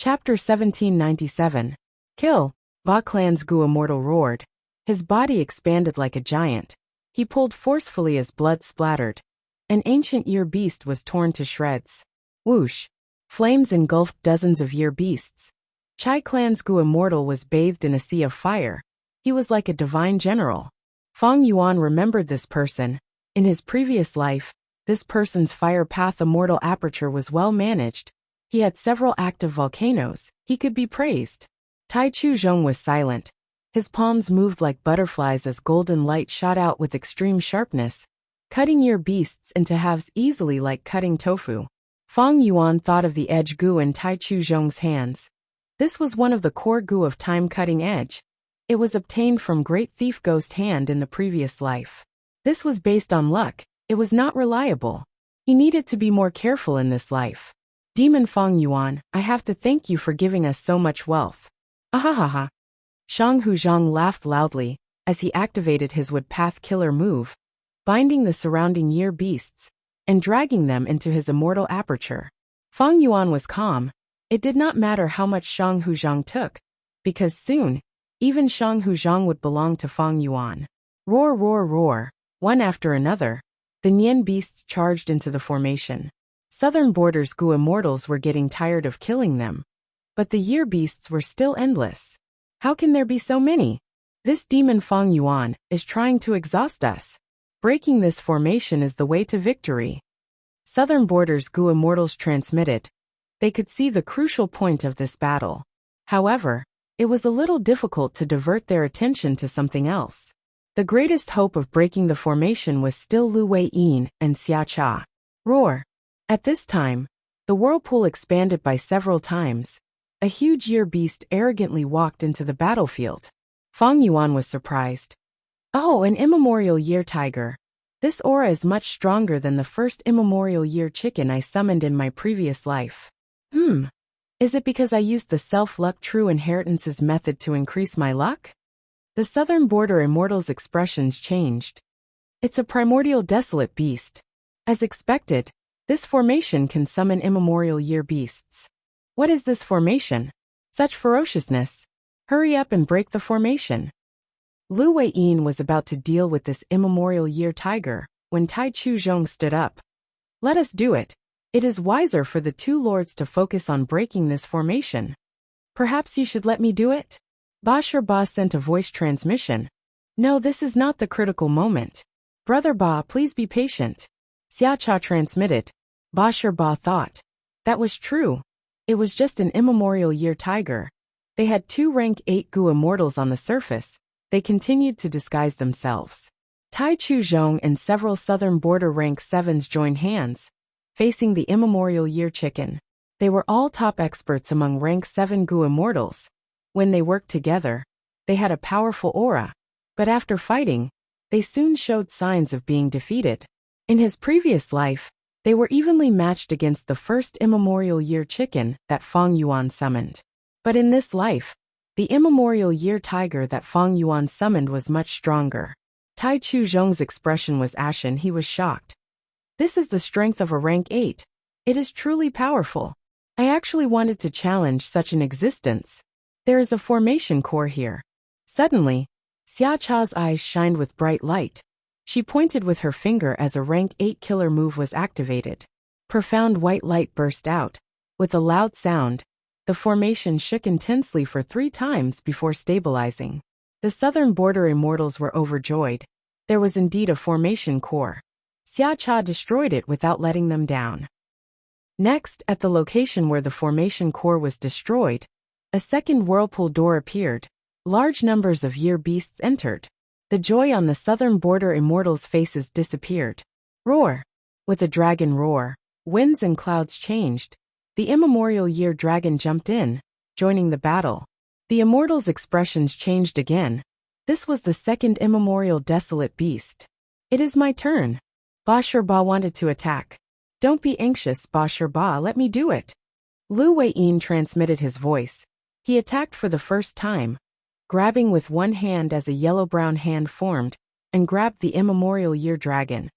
Chapter 1797. Kill. Ba Clan's Gu immortal roared. His body expanded like a giant. He pulled forcefully as blood splattered. An ancient year beast was torn to shreds. Whoosh. Flames engulfed dozens of year beasts. Chai Clan's Gu immortal was bathed in a sea of fire. He was like a divine general. Feng Yuan remembered this person. In his previous life, this person's fire path immortal aperture was well managed. He had several active volcanoes. He could be praised. Tai Chu Zhong was silent. His palms moved like butterflies as golden light shot out with extreme sharpness, cutting year beasts into halves easily like cutting tofu. Feng Yuan thought of the edge gu in Tai Chu Zhong's hands. This was one of the core gu of time cutting edge. It was obtained from Great Thief Ghost Hand in the previous life. This was based on luck. It was not reliable. He needed to be more careful in this life. Demon Feng Yuan, I have to thank you for giving us so much wealth. Ahahaha. Shang Huzhang laughed loudly as he activated his wood path killer move, binding the surrounding year beasts and dragging them into his immortal aperture. Feng Yuan was calm. It did not matter how much Shang Huzhang took, because soon, even Shang Huzhang would belong to Feng Yuan. Roar, roar, roar. One after another, the Nian beasts charged into the formation. Southern Border's Gu immortals were getting tired of killing them. But the year beasts were still endless. How can there be so many? This demon Feng Yuan is trying to exhaust us. Breaking this formation is the way to victory. Southern Border's Gu immortals transmitted. They could see the crucial point of this battle. However, it was a little difficult to divert their attention to something else. The greatest hope of breaking the formation was still Lu Wei-yin and Xia Cha. Roar. At this time, the whirlpool expanded by several times. A huge year beast arrogantly walked into the battlefield. Feng Yuan was surprised. Oh, an immemorial year tiger. This aura is much stronger than the first immemorial year chicken I summoned in my previous life. Is it because I used the self-luck true inheritances method to increase my luck? The Southern Border Immortals' expressions changed. It's a primordial desolate beast. As expected, this formation can summon immemorial year beasts. What is this formation? Such ferociousness. Hurry up and break the formation. Lu Wei-yin was about to deal with this immemorial year tiger when Tai Chu Zhong stood up. Let us do it. It is wiser for the two lords to focus on breaking this formation. Perhaps you should let me do it? Ba Ba sent a voice transmission. No, this is not the critical moment. Brother Ba, please be patient. Xia Cha transmitted. Ba Ba thought. That was true. It was just an immemorial year tiger. They had 2 rank 8 Gu immortals on the surface. They continued to disguise themselves. Tai Chu Zhong and several Southern Border rank 7s joined hands, facing the immemorial year chicken. They were all top experts among rank 7 Gu immortals. When they worked together, they had a powerful aura. But after fighting, they soon showed signs of being defeated. In his previous life, they were evenly matched against the first immemorial year chicken that Feng Yuan summoned. But in this life, the immemorial year tiger that Feng Yuan summoned was much stronger. Tai Chu Zhong's expression was ashen. He was shocked. This is the strength of a rank 8. It is truly powerful. I actually wanted to challenge such an existence. There is a formation core here. Suddenly, Xia Cha's eyes shined with bright light. She pointed with her finger as a rank 8 killer move was activated. Profound white light burst out. With a loud sound, the formation shook intensely for 3 times before stabilizing. The Southern Border Immortals were overjoyed. There was indeed a formation core. Xia Cha destroyed it without letting them down. Next, at the location where the formation core was destroyed, a second whirlpool door appeared. Large numbers of year beasts entered. The joy on the Southern Border Immortals' faces disappeared. Roar! With a dragon roar, winds and clouds changed. The immemorial year dragon jumped in, joining the battle. The Immortals' expressions changed again. This was the second immemorial desolate beast. It is my turn. Ba Ba wanted to attack. Don't be anxious, Ba Ba, let me do it. Lu Wei-yin transmitted his voice. He attacked for the first time, grabbing with one hand as a yellow-brown hand formed, and grabbed the immemorial year dragon.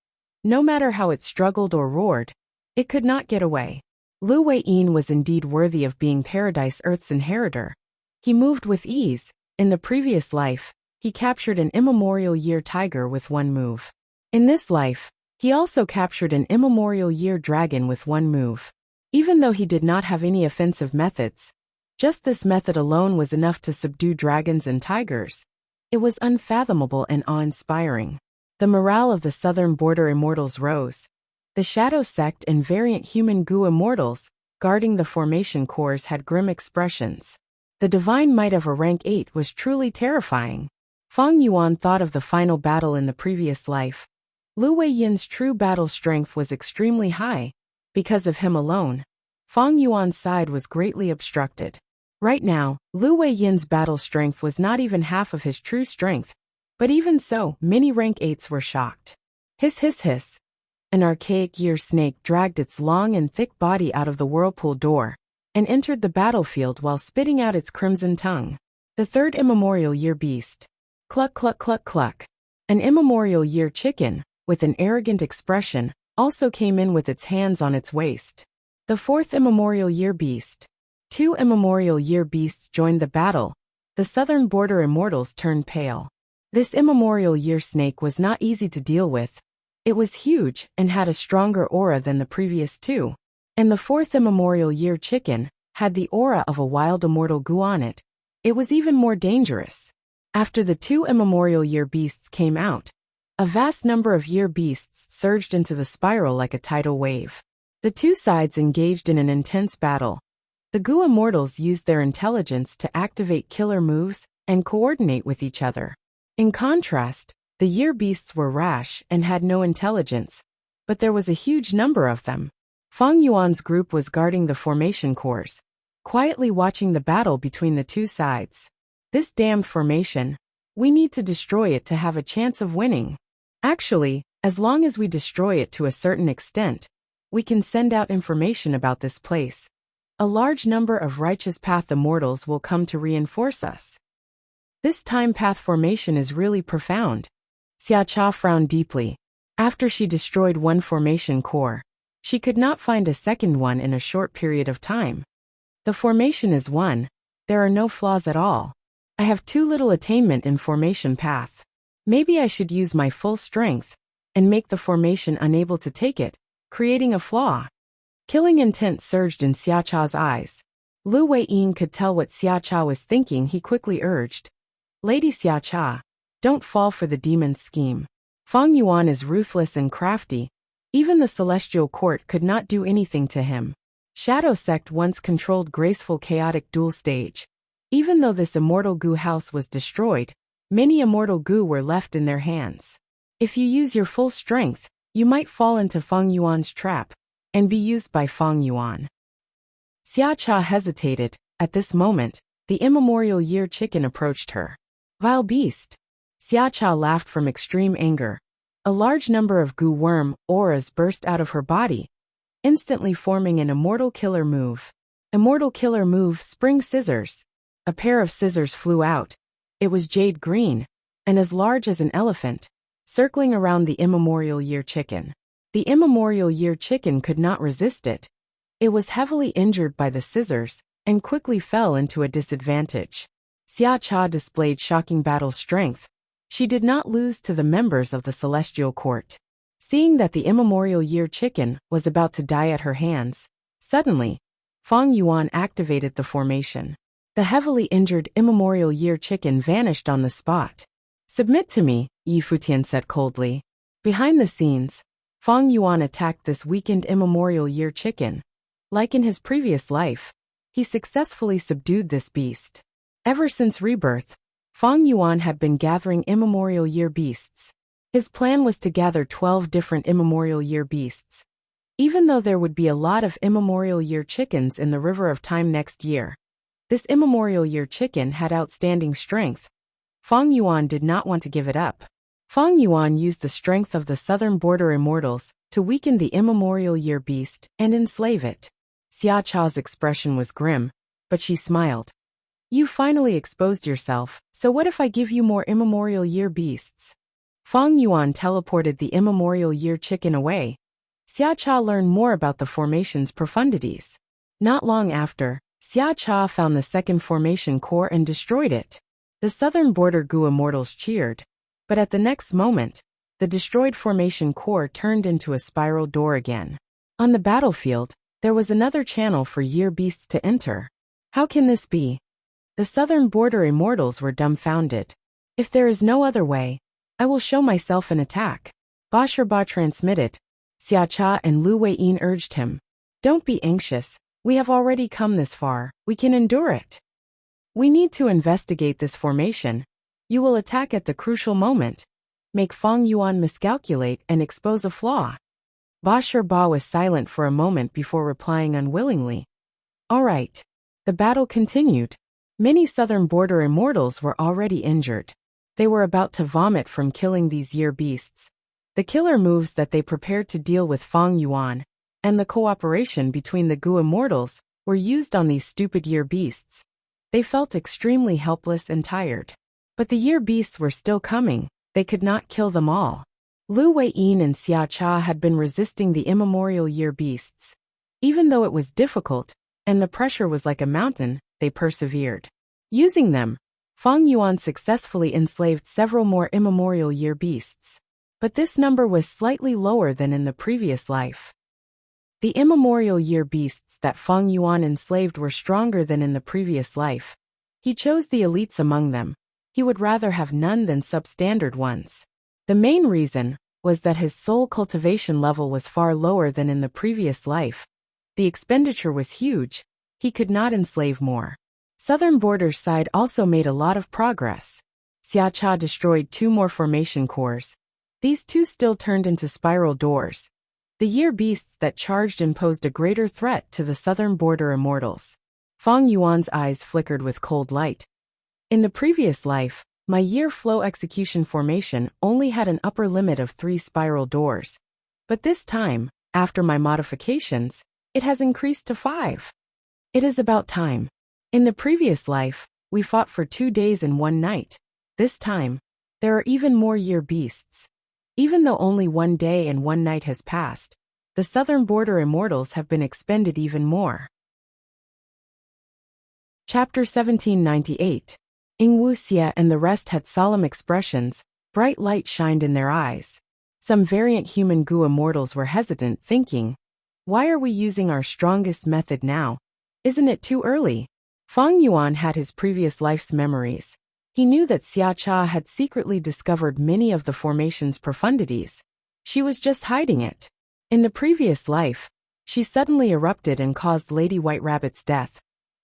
No matter how it struggled or roared, it could not get away. Lu Weiyin was indeed worthy of being Paradise Earth's inheritor. He moved with ease. In the previous life, he captured an immemorial year tiger with one move. In this life, he also captured an immemorial year dragon with one move. Even though he did not have any offensive methods, just this method alone was enough to subdue dragons and tigers. It was unfathomable and awe-inspiring. The morale of the southern border immortals rose. The Shadow Sect and variant human goo immortals, guarding the formation cores, had grim expressions. The divine might of a rank 8 was truly terrifying. Fang Yuan thought of the final battle in the previous life. Lu Weiyin's true battle strength was extremely high. Because of him alone, Fang Yuan's side was greatly obstructed. Right now, Lu Weiyin's battle strength was not even half of his true strength, but even so, many rank 8s were shocked. Hiss hiss hiss. An archaic year snake dragged its long and thick body out of the whirlpool door and entered the battlefield while spitting out its crimson tongue. The third immemorial year beast. Cluck cluck cluck cluck. An immemorial year chicken, with an arrogant expression, also came in with its hands on its waist. The fourth immemorial year beast. 2 immemorial year beasts joined the battle. The southern border immortals turned pale. This immemorial year snake was not easy to deal with. It was huge and had a stronger aura than the previous 2. And the fourth immemorial year chicken had the aura of a wild immortal goo on it. It was even more dangerous. After the 2 immemorial year beasts came out, a vast number of year beasts surged into the spiral like a tidal wave. The 2 sides engaged in an intense battle. The goo immortals used their intelligence to activate killer moves and coordinate with each other. In contrast, the year beasts were rash and had no intelligence, but there was a huge number of them. Fang Yuan's group was guarding the formation cores, quietly watching the battle between the 2 sides. This damned formation, we need to destroy it to have a chance of winning. Actually, as long as we destroy it to a certain extent, we can send out information about this place. A large number of righteous path immortals will come to reinforce us. This time path formation is really profound. Xia Cha frowned deeply. After she destroyed one formation core, she could not find a second one in a short period of time. The formation is one. There are no flaws at all. I have too little attainment in formation path. Maybe I should use my full strength and make the formation unable to take it, creating a flaw. Killing intent surged in Xia Cha's eyes. Lu Weiyin could tell what Xia Cha was thinking. He quickly urged, "Lady Xia Cha, don't fall for the demon's scheme. Fang Yuan is ruthless and crafty. Even the Celestial Court could not do anything to him. Shadow Sect once controlled graceful chaotic dual stage. Even though this immortal goo house was destroyed, many immortal goo were left in their hands. If you use your full strength, you might fall into Fang Yuan's trap and be used by Fang Yuan." Xia Cha hesitated. At this moment, the immemorial year chicken approached her. "Vile beast." Xia Cha laughed from extreme anger. A large number of goo worm auras burst out of her body, instantly forming an immortal killer move. Immortal killer move, spring scissors. A pair of scissors flew out. It was jade green, and as large as an elephant, circling around the immemorial year chicken. The immemorial year chicken could not resist it. It was heavily injured by the scissors, and quickly fell into a disadvantage. Xia Cha displayed shocking battle strength. She did not lose to the members of the Celestial Court. Seeing that the immemorial year chicken was about to die at her hands, suddenly, Fang Yuan activated the formation. The heavily injured immemorial year chicken vanished on the spot. "Submit to me," Yi Futian said coldly. Behind the scenes, Fang Yuan attacked this weakened immemorial year chicken. Like in his previous life, he successfully subdued this beast. Ever since rebirth, Fang Yuan had been gathering immemorial year beasts. His plan was to gather 12 different immemorial year beasts. Even though there would be a lot of immemorial year chickens in the River of Time next year, this immemorial year chicken had outstanding strength. Fang Yuan did not want to give it up. Fang Yuan used the strength of the southern border immortals to weaken the immemorial year beast and enslave it. Xia Cha's expression was grim, but she smiled. "You finally exposed yourself, so what if I give you more immemorial year beasts?" Fang Yuan teleported the immemorial year chicken away. Xia Cha learned more about the formation's profundities. Not long after, Xia Cha found the second formation core and destroyed it. The southern border Gu immortals cheered. But at the next moment, the destroyed formation core turned into a spiral door again. On the battlefield, there was another channel for year beasts to enter. How can this be? The southern border immortals were dumbfounded. If there is no other way, I will show myself an attack. Ba Ba transmitted. Xia Cha and Lu Weiyin urged him. Don't be anxious, we have already come this far, we can endure it. We need to investigate this formation. You will attack at the crucial moment. Make Fang Yuan miscalculate and expose a flaw. Ba Ba was silent for a moment before replying unwillingly. All right. The battle continued. Many southern border immortals were already injured. They were about to vomit from killing these year beasts. The killer moves that they prepared to deal with Fang Yuan, and the cooperation between the Gu immortals, were used on these stupid year beasts. They felt extremely helpless and tired. But the year beasts were still coming, they could not kill them all. Lu Weiyin and Xia Cha had been resisting the immemorial year beasts. Even though it was difficult, and the pressure was like a mountain, they persevered. Using them, Fang Yuan successfully enslaved several more immemorial year beasts. But this number was slightly lower than in the previous life. The immemorial year beasts that Fang Yuan enslaved were stronger than in the previous life. He chose the elites among them. He would rather have none than substandard ones. The main reason was that his soul cultivation level was far lower than in the previous life. The expenditure was huge. He could not enslave more. Southern Border's side also made a lot of progress. Xia Cha destroyed 2 more formation cores. These 2 still turned into spiral doors. The year beasts that charged and posed a greater threat to the southern border immortals. Fang Yuan's eyes flickered with cold light. In the previous life, my year flow execution formation only had an upper limit of 3 spiral doors. But this time, after my modifications, it has increased to 5. It is about time. In the previous life, we fought for 2 days and 1 night. This time, there are even more year beasts. Even though only 1 day and 1 night has passed, the southern border immortals have been expended even more. Chapter 1798. Wuxia and the rest had solemn expressions, bright light shined in their eyes. Some variant human Gu immortals were hesitant, thinking, why are we using our strongest method now? Isn't it too early? Fang Yuan had his previous life's memories. He knew that Xia Cha had secretly discovered many of the formation's profundities. She was just hiding it. In the previous life, she suddenly erupted and caused Lady White Rabbit's death.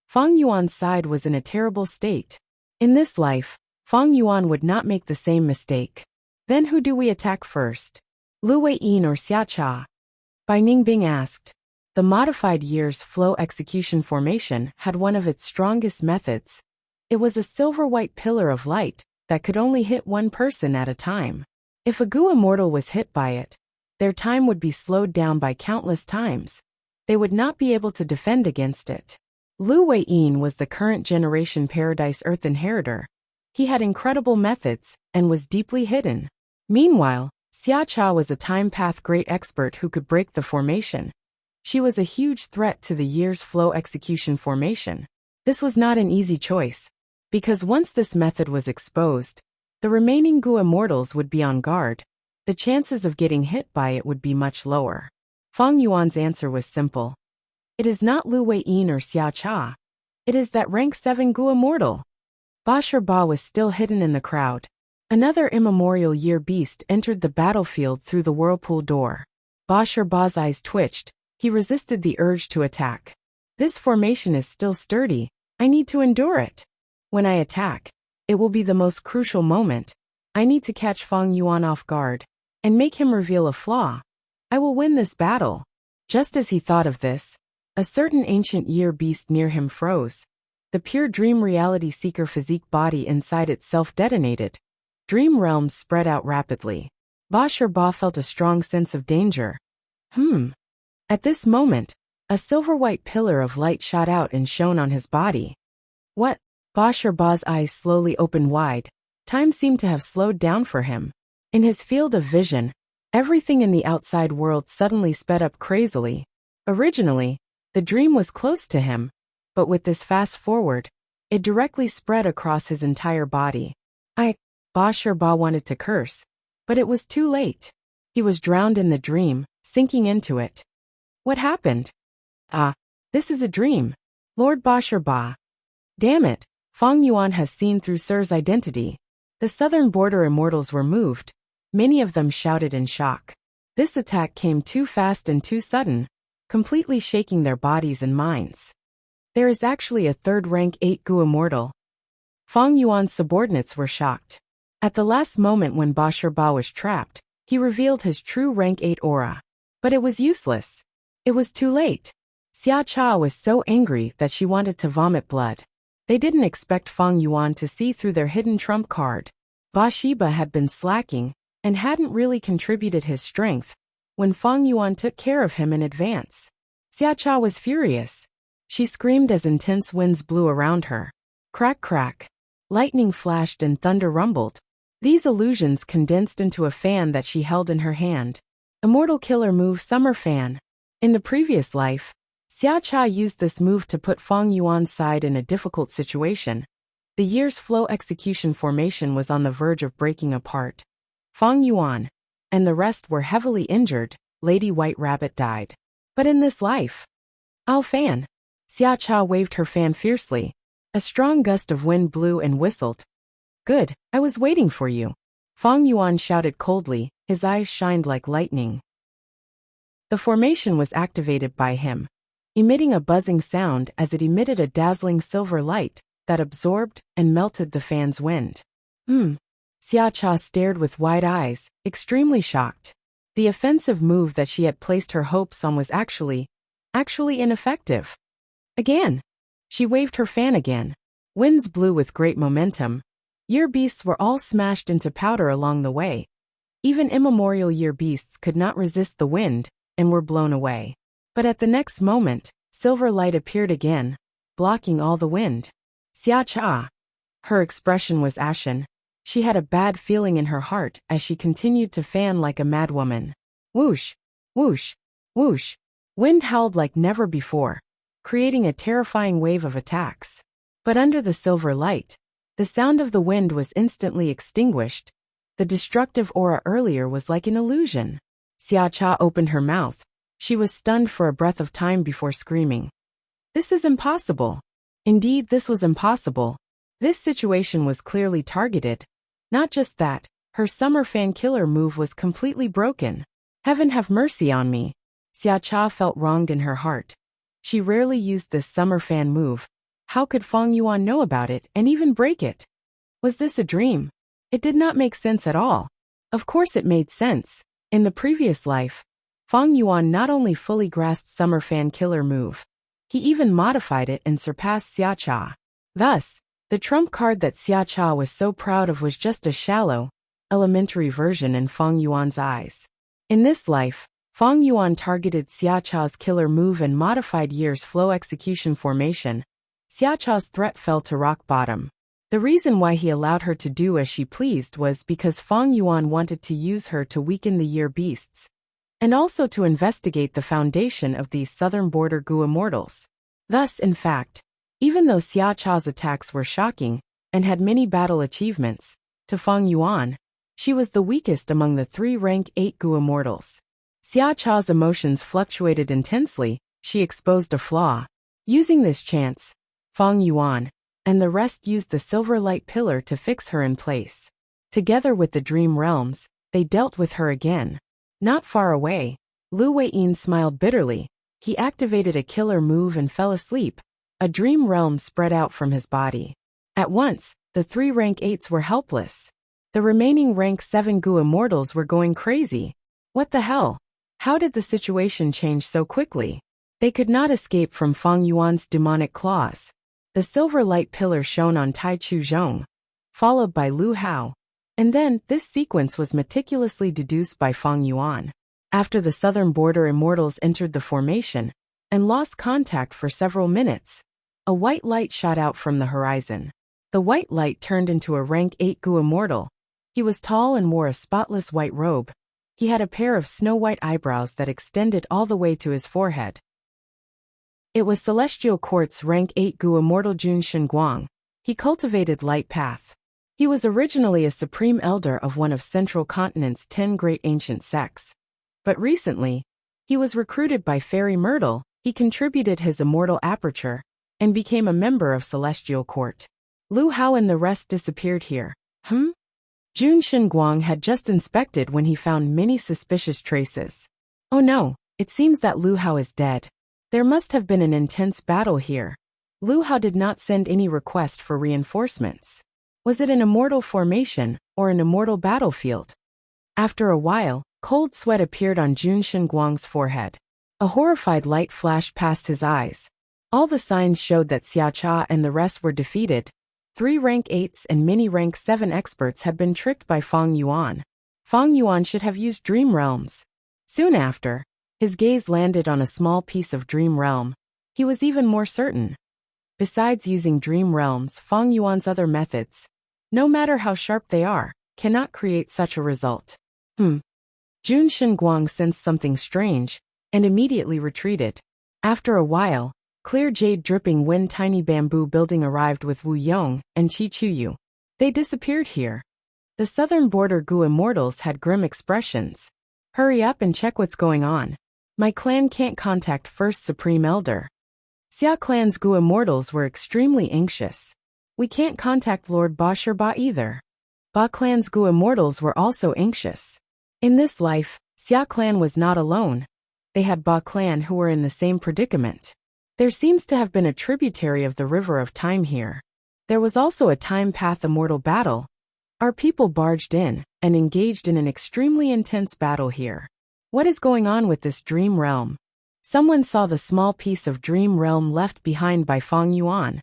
Fang Yuan's side was in a terrible state. In this life, Fang Yuan would not make the same mistake. Then who do we attack first? Lu Weiyin or Xia Cha? Bai Ningbing asked. The modified year's flow execution formation had one of its strongest methods. It was a silver-white pillar of light that could only hit one person at a time. If a Gu immortal was hit by it, their time would be slowed down by countless times. They would not be able to defend against it. Lu Weiyin was the current generation Paradise Earth inheritor. He had incredible methods and was deeply hidden. Meanwhile, Xia Cha was a time path great expert who could break the formation. She was a huge threat to the year's flow execution formation. This was not an easy choice, because once this method was exposed, the remaining Gu immortals would be on guard. The chances of getting hit by it would be much lower. Fang Yuan's answer was simple. It is not Lu Weiyin or Xia Cha. It is that rank 7 Gu immortal. Ba Ba was still hidden in the crowd. Another immemorial year beast entered the battlefield through the whirlpool door. Ba Ba's eyes twitched. He resisted the urge to attack. This formation is still sturdy. I need to endure it. When I attack, it will be the most crucial moment. I need to catch Fang Yuan off guard and make him reveal a flaw. I will win this battle. Just as he thought of this, a certain ancient year beast near him froze. The pure dream reality seeker physique body inside itself detonated. Dream realms spread out rapidly. Ba felt a strong sense of danger. At this moment, a silver-white pillar of light shot out and shone on his body. What? Ba Ba's eyes slowly opened wide. Time seemed to have slowed down for him. In his field of vision, Everything in the outside world suddenly sped up crazily. Originally, the dream was close to him, but with this fast forward, it directly spread across his entire body. Ba Ba wanted to curse, but it was too late. He was drowned in the dream, sinking into it. What happened? This is a dream. Lord Ba Ba. Damn it, Feng Yuan has seen through Sir's identity. The southern border immortals were moved. Many of them shouted in shock. This attack came too fast and too sudden, completely shaking their bodies and minds. There is actually a third rank 8 Gu immortal. Feng Yuan's subordinates were shocked. At the last moment when Ba Ba was trapped, he revealed his true rank 8 aura. But it was useless. It was too late. Xia Cha was so angry that she wanted to vomit blood. They didn't expect Feng Yuan to see through their hidden trump card. Ba Ba had been slacking and hadn't really contributed his strength when Feng Yuan took care of him in advance. Xia Cha was furious. She screamed as intense winds blew around her. Crack crack. Lightning flashed and thunder rumbled. These illusions condensed into a fan that she held in her hand. Immortal Killer Move Summer Fan. In the previous life, Xia Cha used this move to put Feng Yuan's side in a difficult situation. The year's flow execution formation was on the verge of breaking apart. Feng Yuan and the rest were heavily injured. Lady White Rabbit died. But in this life, I'll fan. Xia Cha waved her fan fiercely. A strong gust of wind blew and whistled. Good, I was waiting for you. Feng Yuan shouted coldly, his eyes shined like lightning. The formation was activated by him, emitting a buzzing sound as it emitted a dazzling silver light that absorbed and melted the fan's wind. Xia Cha stared with wide eyes, extremely shocked. The offensive move that she had placed her hopes on was actually ineffective. Again. She waved her fan again. Winds blew with great momentum. Year beasts were all smashed into powder along the way. Even immemorial year beasts could not resist the wind and were blown away. But at the next moment, silver light appeared again, blocking all the wind. Xia Cha. Her expression was ashen. She had a bad feeling in her heart as she continued to fan like a madwoman. Whoosh, whoosh, whoosh. Wind howled like never before, creating a terrifying wave of attacks. But under the silver light, the sound of the wind was instantly extinguished. The destructive aura earlier was like an illusion. Xia Cha opened her mouth. She was stunned for a breath of time before screaming. This is impossible. Indeed, this was impossible. This situation was clearly targeted. Not just that, her summer fan killer move was completely broken. Heaven have mercy on me. Xia Cha felt wronged in her heart. She rarely used this summer fan move. How could Feng Yuan know about it and even break it? Was this a dream? It did not make sense at all. Of course it made sense. In the previous life, Feng Yuan not only fully grasped summer fan killer move, he even modified it and surpassed Xia Cha. Thus, the trump card that Xia Cha was so proud of was just a shallow, elementary version in Feng Yuan's eyes. In this life, Feng Yuan targeted Xia Cha's killer move and modified year's flow execution formation. Xia Cha's threat fell to rock bottom. The reason why he allowed her to do as she pleased was because Feng Yuan wanted to use her to weaken the year beasts, and also to investigate the foundation of these southern border Gu immortals. Thus, in fact, even though Xia Cha's attacks were shocking and had many battle achievements, to Feng Yuan, she was the weakest among the 3 rank 8 Gu immortals. Xia Cha's emotions fluctuated intensely. She exposed a flaw. Using this chance, Feng Yuan and the rest used the silver light pillar to fix her in place. Together with the dream realms, they dealt with her again. Not far away, Lu Weiyin smiled bitterly. He activated a killer move and fell asleep. A dream realm spread out from his body. At once, the 3 rank 8s were helpless. The remaining rank 7 Gu immortals were going crazy. What the hell? How did the situation change so quickly? They could not escape from Feng Yuan's demonic claws. The silver light pillar shone on Tai Chu Zhong, followed by Lu Hao. And then, this sequence was meticulously deduced by Feng Yuan. After the southern border immortals entered the formation and lost contact for several minutes, a white light shot out from the horizon. The white light turned into a rank 8 Gu immortal. He was tall and wore a spotless white robe. He had a pair of snow-white eyebrows that extended all the way to his forehead. It was Celestial Quartz Rank 8 Gu Immortal Jun Shenguang. He cultivated Light Path. He was originally a supreme elder of one of Central Continent's 10 great ancient sects. But recently, he was recruited by Fairy Myrtle. He contributed his immortal aperture and became a member of Celestial Court. Lu Hao and the rest disappeared here. Jun Shenguang had just inspected when he found many suspicious traces. Oh no, it seems that Lu Hao is dead. There must have been an intense battle here. Lu Hao did not send any request for reinforcements. Was it an immortal formation or an immortal battlefield? After a while, cold sweat appeared on Jun Shenguang's forehead. A horrified light flashed past his eyes. All the signs showed that Xia Cha and the rest were defeated. 3 rank 8s and many rank 7 experts had been tricked by Fang Yuan. Fang Yuan should have used Dream Realms. Soon after, his gaze landed on a small piece of Dream Realm. He was even more certain. Besides using Dream Realms, Fang Yuan's other methods, no matter how sharp they are, cannot create such a result. Jun Shenguang sensed something strange and immediately retreated. After a while, clear jade dripping wind tiny bamboo building arrived with Wu Yong and Qi Chuyu. They disappeared here. The southern border Gu Immortals had grim expressions. Hurry up and check what's going on. My clan can't contact First Supreme Elder. Xia Clan's Gu Immortals were extremely anxious. We can't contact Lord Ba Shirba either. Ba Clan's Gu Immortals were also anxious. In this life, Xia Clan was not alone. They had Ba Clan who were in the same predicament. There seems to have been a tributary of the River of Time here. There was also a Time Path immortal battle. Our people barged in and engaged in an extremely intense battle here. What is going on with this Dream Realm? Someone saw the small piece of Dream Realm left behind by Fang Yuan.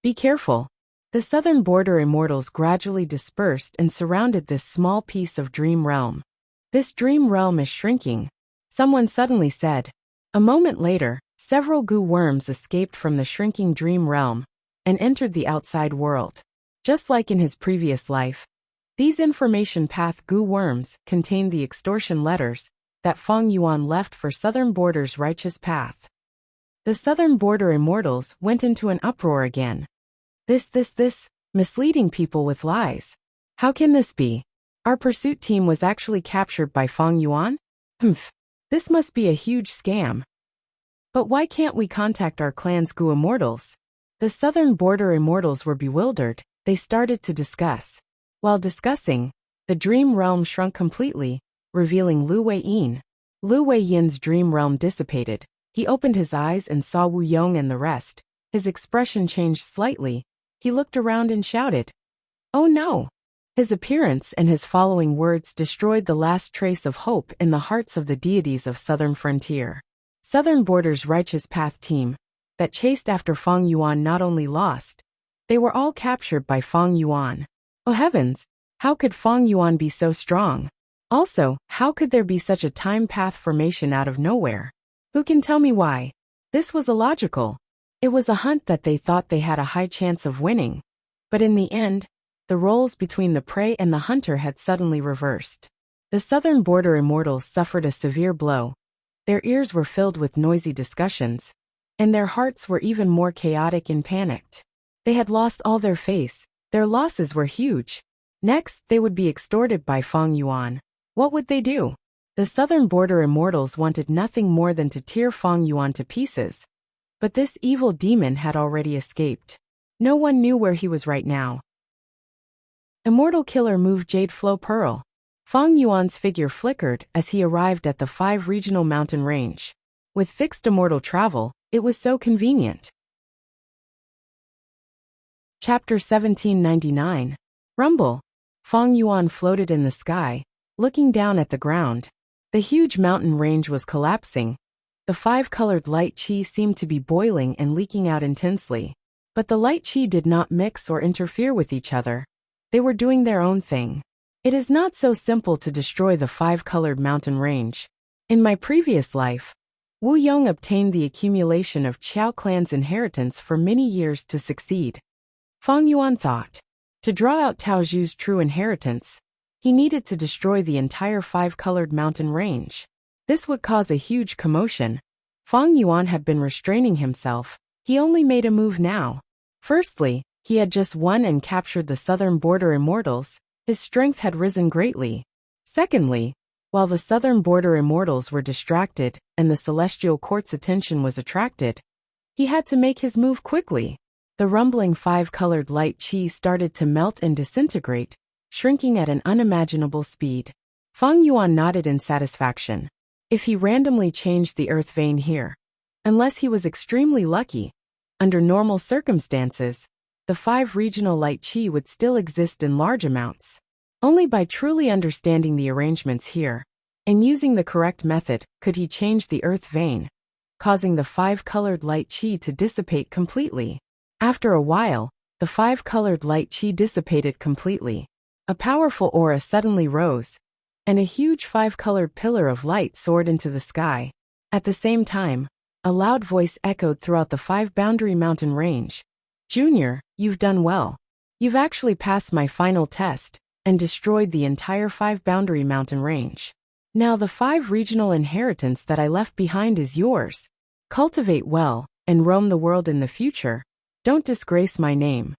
Be careful. The southern border immortals gradually dispersed and surrounded this small piece of Dream Realm. This Dream Realm is shrinking, someone suddenly said. A moment later, several Gu worms escaped from the shrinking Dream Realm and entered the outside world. Just like in his previous life, these information path Gu worms contained the extortion letters that Fang Yuan left for Southern Border's righteous path. The Southern Border immortals went into an uproar again. This, misleading people with lies. How can this be? Our pursuit team was actually captured by Fang Yuan? This must be a huge scam. But why can't we contact our clan's Gu Immortals? The Southern Border immortals were bewildered. They started to discuss. While discussing, the Dream Realm shrunk completely, revealing Lu Weiyin. Lu Weiyin's Dream Realm dissipated. He opened his eyes and saw Wu Yong and the rest. His expression changed slightly. He looked around and shouted, "Oh no!" His appearance and his following words destroyed the last trace of hope in the hearts of the deities of Southern Frontier. Southern Border's Righteous Path team, that chased after Fang Yuan, not only lost, they were all captured by Fang Yuan. Oh heavens! How could Fang Yuan be so strong? Also, how could there be such a time path formation out of nowhere? Who can tell me why? This was illogical. It was a hunt that they thought they had a high chance of winning. But in the end, the roles between the prey and the hunter had suddenly reversed. The Southern Border immortals suffered a severe blow. Their ears were filled with noisy discussions, and their hearts were even more chaotic and panicked. They had lost all their face. Their losses were huge. Next, they would be extorted by Fang Yuan. What would they do? The Southern Border immortals wanted nothing more than to tear Fang Yuan to pieces. But this evil demon had already escaped. No one knew where he was right now. Immortal Killer moved Jade Flow Pearl. Fang Yuan's figure flickered as he arrived at the 5 regional mountain range. With fixed immortal travel, it was so convenient. Chapter 1799. Rumble. Fang Yuan floated in the sky, looking down at the ground. The huge mountain range was collapsing. The 5-colored light qi seemed to be boiling and leaking out intensely. But the light qi did not mix or interfere with each other. They were doing their own thing. It is not so simple to destroy the 5-colored mountain range. In my previous life, Wu Yong obtained the accumulation of Qiao clan's inheritance for many years to succeed. Fang Yuan thought. To draw out Tao Zhu's true inheritance, He needed to destroy the entire five-colored mountain range. This would cause a huge commotion. Fang Yuan had been restraining himself. He only made a move now. Firstly, he had just won and captured the southern border immortals. His strength had risen greatly. Secondly, while the southern border immortals were distracted and the celestial court's attention was attracted, he had to make his move quickly. The rumbling five-colored light chi started to melt and disintegrate, shrinking at an unimaginable speed. Fang Yuan nodded in satisfaction. If he randomly changed the earth vein here, unless he was extremely lucky, under normal circumstances, the five regional light chi would still exist in large amounts. Only by truly understanding the arrangements here, and using the correct method, could he change the earth vein, causing the five-colored light chi to dissipate completely. After a while, the five-colored light chi dissipated completely. A powerful aura suddenly rose, and a huge five-colored pillar of light soared into the sky. At the same time, a loud voice echoed throughout the five-boundary mountain range. "Junior, you've done well. You've actually passed my final test and destroyed the entire five-boundary mountain range. Now the five regional inheritance that I left behind is yours. Cultivate well and roam the world in the future. Don't disgrace my name."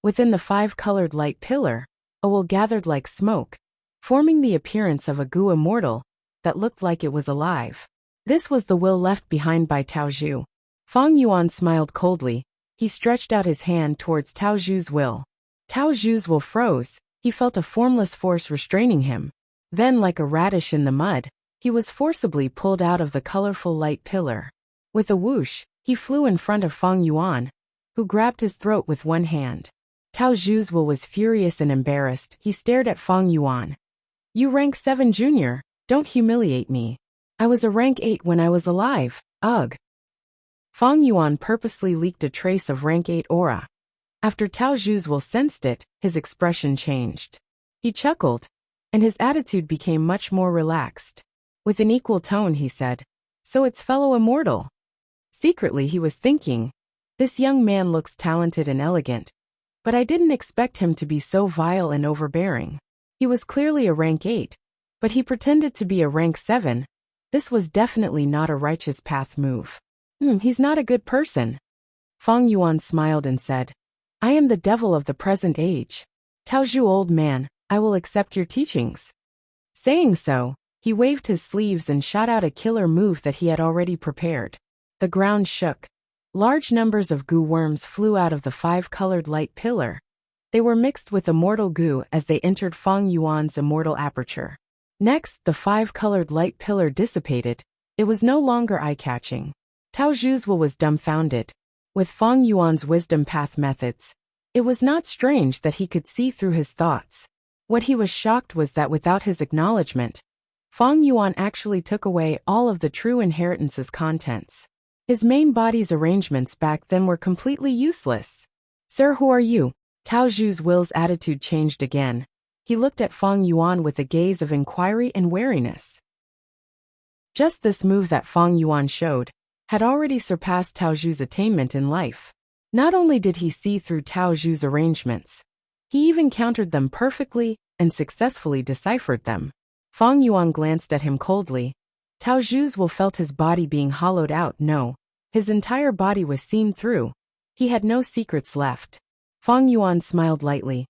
Within the five-colored light pillar, a will gathered like smoke, forming the appearance of a goo immortal that looked like it was alive. This was the will left behind by Tao Zhu. Fang Yuan smiled coldly. He stretched out his hand towards Tao Zhu's will. Tao Zhu's will froze. He felt a formless force restraining him. Then, like a radish in the mud, he was forcibly pulled out of the colorful light pillar. With a whoosh, he flew in front of Fang Yuan, who grabbed his throat with one hand. Tao Zhu's will was furious and embarrassed. He stared at Fang Yuan. "You rank 7 junior, don't humiliate me. I was a rank 8 when I was alive, ugh." Fang Yuan purposely leaked a trace of rank 8 aura. After Tao Zhu's will sensed it, his expression changed. He chuckled, and his attitude became much more relaxed. With an equal tone he said, "So it's fellow immortal." Secretly he was thinking, "This young man looks talented and elegant, but I didn't expect him to be so vile and overbearing." He was clearly a rank 8, but he pretended to be a rank 7. This was definitely not a righteous path move. He's not a good person." Fang Yuan smiled and said, "I am the devil of the present age. Tao Zhu, old man, I will accept your teachings." Saying so, he waved his sleeves and shot out a killer move that he had already prepared. The ground shook. Large numbers of goo worms flew out of the five-colored light pillar. They were mixed with immortal goo as they entered Fang Yuan's immortal aperture. Next, the five-colored light pillar dissipated. It was no longer eye-catching. Tao Zhu's will was dumbfounded. With Fang Yuan's wisdom path methods, it was not strange that he could see through his thoughts. What he was shocked was that without his acknowledgement, Fang Yuan actually took away all of the true inheritance's contents. His main body's arrangements back then were completely useless. "Sir, who are you?" Tao Zhu's will's attitude changed again. He looked at Fang Yuan with a gaze of inquiry and wariness. Just this move that Fang Yuan showed had already surpassed Tao Zhu's attainment in life. Not only did he see through Tao Zhu's arrangements, he even countered them perfectly and successfully deciphered them. Fang Yuan glanced at him coldly. Tao Zhu's will felt his body being hollowed out. No, his entire body was seen through. He had no secrets left. Fang Yuan smiled lightly.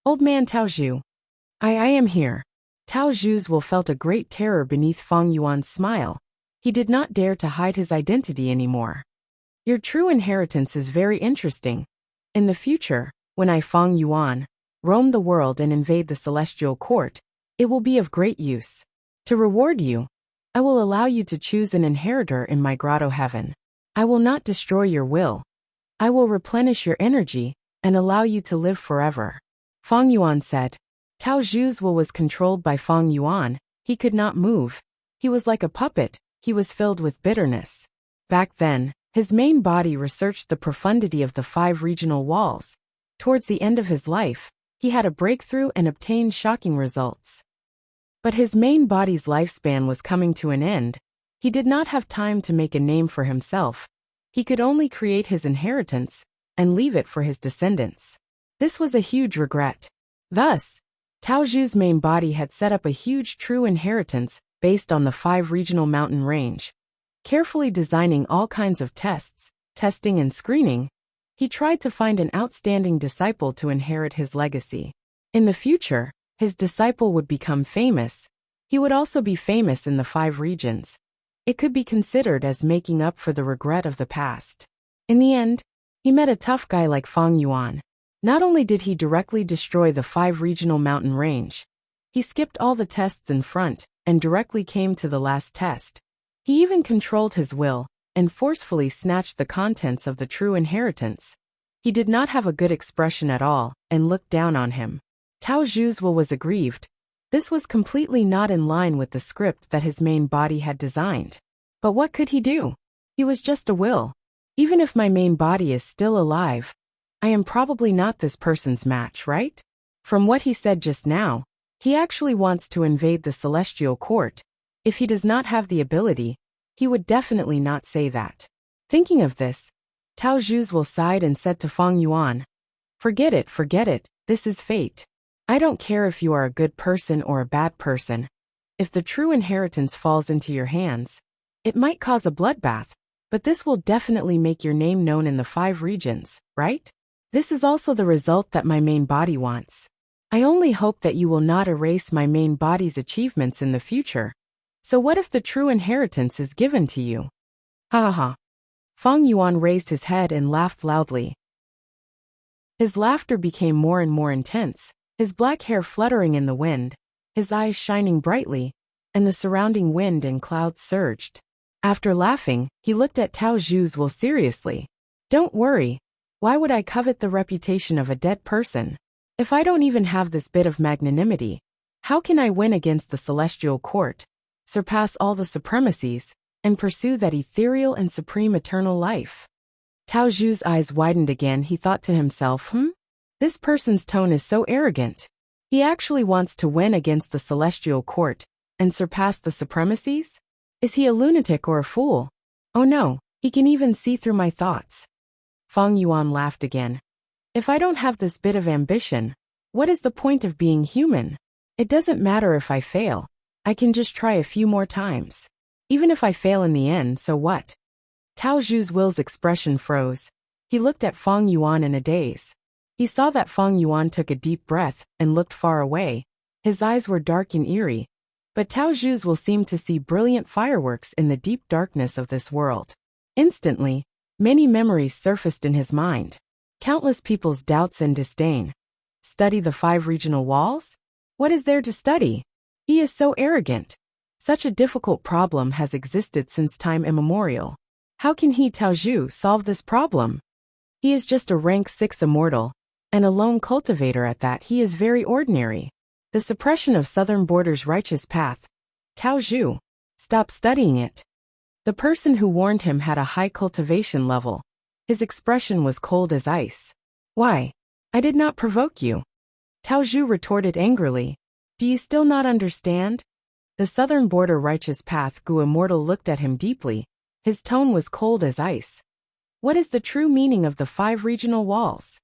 "Old man Tao Zhu. I am here." Tao Zhu's will felt a great terror beneath Fang Yuan's smile. He did not dare to hide his identity anymore. "Your true inheritance is very interesting. In the future, when I, Fang Yuan, roam the world and invade the celestial court, it will be of great use. To reward you, I will allow you to choose an inheritor in my grotto heaven. I will not destroy your will. I will replenish your energy and allow you to live forever." Fang Yuan said. Tao Zhu's will was controlled by Fang Yuan. He could not move. He was like a puppet. He was filled with bitterness. Back then, his main body researched the profundity of the 5 regional walls. Towards the end of his life, he had a breakthrough and obtained shocking results. But his main body's lifespan was coming to an end. He did not have time to make a name for himself. He could only create his inheritance and leave it for his descendants. This was a huge regret. Thus, Tao Zhu's main body had set up a huge true inheritance based on the 5 regional mountain range. Carefully designing all kinds of tests, testing and screening, he tried to find an outstanding disciple to inherit his legacy. In the future, his disciple would become famous. He would also be famous in the 5 regions. It could be considered as making up for the regret of the past. In the end, he met a tough guy like Fang Yuan. Not only did he directly destroy the 5 regional mountain range, he skipped all the tests in front and directly came to the last test. He even controlled his will and forcefully snatched the contents of the true inheritance. He did not have a good expression at all and looked down on him. Tao Zhu's will was aggrieved. This was completely not in line with the script that his main body had designed. But what could he do? He was just a will. Even if my main body is still alive, I am probably not this person's match, right? From what he said just now, he actually wants to invade the celestial court. If he does not have the ability, he would definitely not say that. Thinking of this, Tao Zhu's will sighed and said to Fang Yuan, forget it, this is fate. I don't care if you are a good person or a bad person. If the true inheritance falls into your hands, it might cause a bloodbath, but this will definitely make your name known in the 5 regions, right? This is also the result that my main body wants. I only hope that you will not erase my main body's achievements in the future. So what if the true inheritance is given to you? Ha ha ha. Fang Yuan raised his head and laughed loudly. His laughter became more and more intense, his black hair fluttering in the wind, his eyes shining brightly, and the surrounding wind and clouds surged. After laughing, he looked at Tao Zhu's will seriously. Don't worry. Why would I covet the reputation of a dead person? If I don't even have this bit of magnanimity, how can I win against the celestial court, surpass all the supremacies, and pursue that ethereal and supreme eternal life? Tao Zhu's eyes widened again. He thought to himself, this person's tone is so arrogant. He actually wants to win against the celestial court and surpass the supremacies? Is he a lunatic or a fool? Oh no, he can even see through my thoughts. Fang Yuan laughed again. If I don't have this bit of ambition, what is the point of being human? It doesn't matter if I fail. I can just try a few more times. Even if I fail in the end, so what? Tao Zhu's will's expression froze. He looked at Fang Yuan in a daze. He saw that Fang Yuan took a deep breath and looked far away. His eyes were dark and eerie. But Tao Zhu's will seemed to see brilliant fireworks in the deep darkness of this world. Instantly, many memories surfaced in his mind. Countless people's doubts and disdain. Study the 5 regional walls? What is there to study? He is so arrogant. Such a difficult problem has existed since time immemorial. How can he, Tao Zhu, solve this problem? He is just a rank 6 immortal, and a lone cultivator at that. He is very ordinary. The suppression of Southern Border's righteous path. Tao Zhu, stop studying it. The person who warned him had a high cultivation level. His expression was cold as ice. Why? I did not provoke you. Tao Zhu retorted angrily. Do you still not understand? The Southern Border righteous path Gu Immortal looked at him deeply. His tone was cold as ice. What is the true meaning of the 5 regional walls?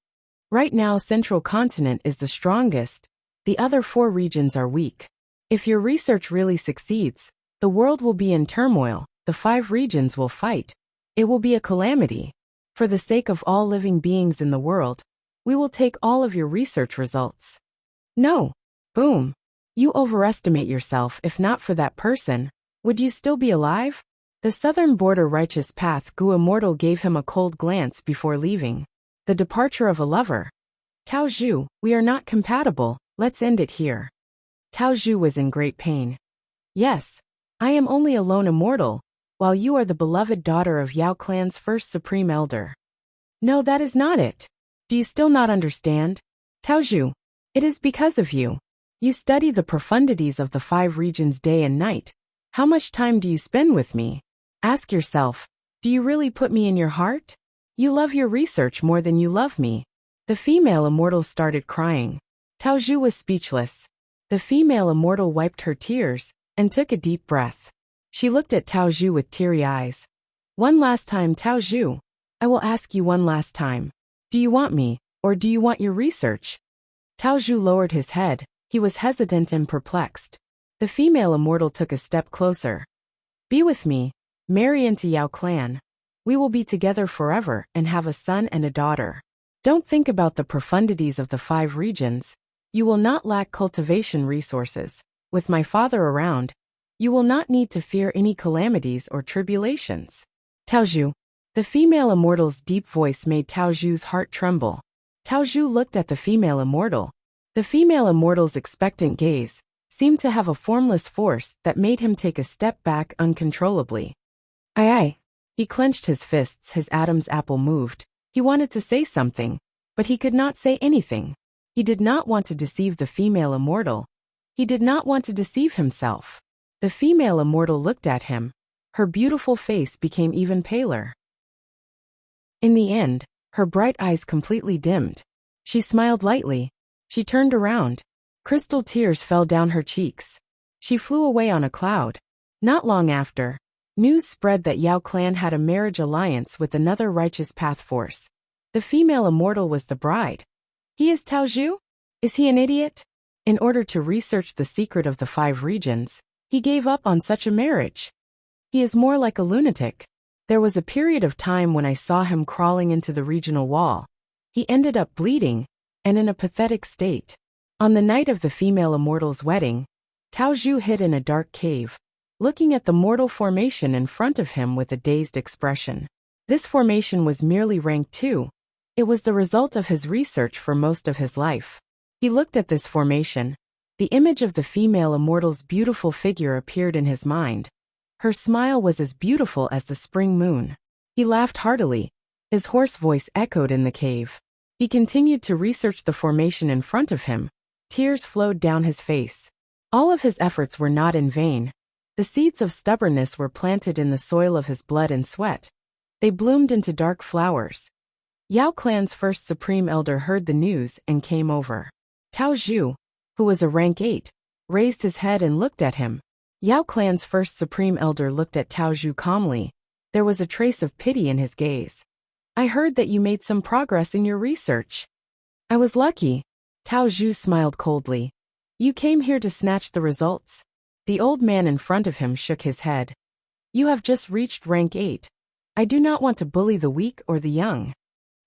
Right now, Central Continent is the strongest. The other 4 regions are weak. If your research really succeeds, the world will be in turmoil. The 5 regions will fight. It will be a calamity. For the sake of all living beings in the world, we will take all of your research results. No. Boom. You overestimate yourself. If not for that person, would you still be alive? The Southern Border righteous path Gu Immortal gave him a cold glance before leaving. The departure of a lover. Tao Zhu, we are not compatible. Let's end it here. Tao Zhu was in great pain. Yes, I am only a lone immortal, while you are the beloved daughter of Yao Clan's first supreme elder. No, that is not it. Do you still not understand? Tao Zhu, it is because of you. You study the profundities of the 5 regions day and night. How much time do you spend with me? Ask yourself, do you really put me in your heart? You love your research more than you love me. The female immortal started crying. Tao Zhu was speechless. The female immortal wiped her tears and took a deep breath. She looked at Tao Zhu with teary eyes. One last time, Tao Zhu. I will ask you one last time. Do you want me, or do you want your research? Tao Zhu lowered his head, He was hesitant and perplexed. The female immortal took a step closer. Be with me, marry into Yao clan. We will be together forever and have a son and a daughter. Don't think about the profundities of the 5 regions. You will not lack cultivation resources. With my father around, you will not need to fear any calamities or tribulations. Taozhu. The female immortal's deep voice made Taozhu's heart tremble. Taozhu looked at the female immortal. The female immortal's expectant gaze seemed to have a formless force that made him take a step back uncontrollably. Aye. He clenched his fists, his Adam's apple moved. He wanted to say something, but he could not say anything. He did not want to deceive the female immortal. He did not want to deceive himself. The female immortal looked at him. Her beautiful face became even paler. In the end, her bright eyes completely dimmed. She smiled lightly. She turned around. Crystal tears fell down her cheeks. She flew away on a cloud. Not long after, news spread that Yao clan had a marriage alliance with another righteous path force. The female immortal was the bride. He is Taozhu? Is he an idiot? In order to research the secret of the 5 regions, he gave up on such a marriage. He is more like a lunatic. There was a period of time when I saw him crawling into the regional wall. He ended up bleeding, and in a pathetic state. On the night of the female immortal's wedding, Taozhu hid in a dark cave, looking at the mortal formation in front of him with a dazed expression. This formation was merely rank 2. It was the result of his research for most of his life. He looked at this formation. The image of the female immortal's beautiful figure appeared in his mind. Her smile was as beautiful as the spring moon. He laughed heartily. His hoarse voice echoed in the cave. He continued to research the formation in front of him. Tears flowed down his face. All of his efforts were not in vain. The seeds of stubbornness were planted in the soil of his blood and sweat. They bloomed into dark flowers. Yao clan's first supreme elder heard the news and came over. Taozhu, who was a rank 8, raised his head and looked at him. Yao clan's first supreme elder looked at Taozhu calmly. There was a trace of pity in his gaze. I heard that you made some progress in your research. I was lucky. Taozhu smiled coldly. You came here to snatch the results? The old man in front of him shook his head. You have just reached rank 8. I do not want to bully the weak or the young.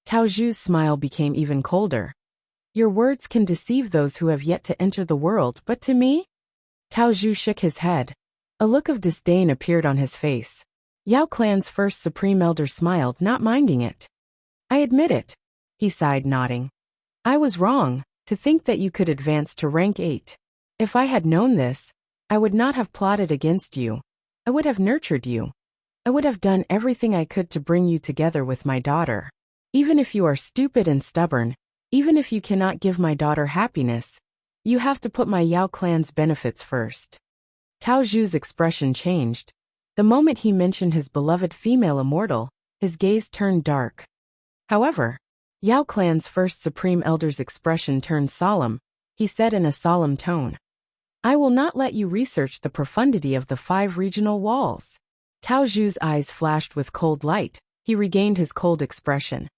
Taozhu's smile became even colder. Your words can deceive those who have yet to enter the world, but to me? Taozhu shook his head. A look of disdain appeared on his face. Yao clan's first supreme elder smiled, not minding it. I admit it. He sighed, nodding. I was wrong to think that you could advance to rank 8. If I had known this, I would not have plotted against you. I would have nurtured you. I would have done everything I could to bring you together with my daughter. Even if you are stupid and stubborn, even if you cannot give my daughter happiness, you have to put my Yao clan's benefits first. Taozhu's expression changed. The moment he mentioned his beloved female immortal, his gaze turned dark. However, Yao clan's first supreme elder's expression turned solemn. He said in a solemn tone, I will not let you research the profundity of the 5 regional walls. Taozhu's eyes flashed with cold light. He regained his cold expression.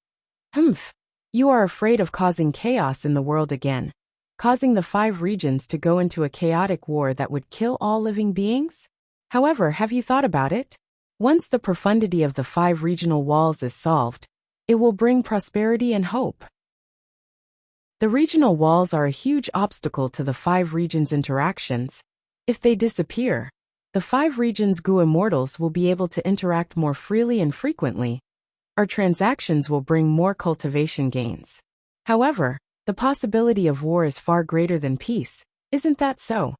Humph. You are afraid of causing chaos in the world again, causing the 5 regions to go into a chaotic war that would kill all living beings? However, have you thought about it? Once the profundity of the 5 regional walls is solved, it will bring prosperity and hope. The regional walls are a huge obstacle to the 5 regions' interactions. If they disappear, the 5 regions' Gu immortals will be able to interact more freely and frequently. Our transactions will bring more cultivation gains. However, the possibility of war is far greater than peace. Isn't that so?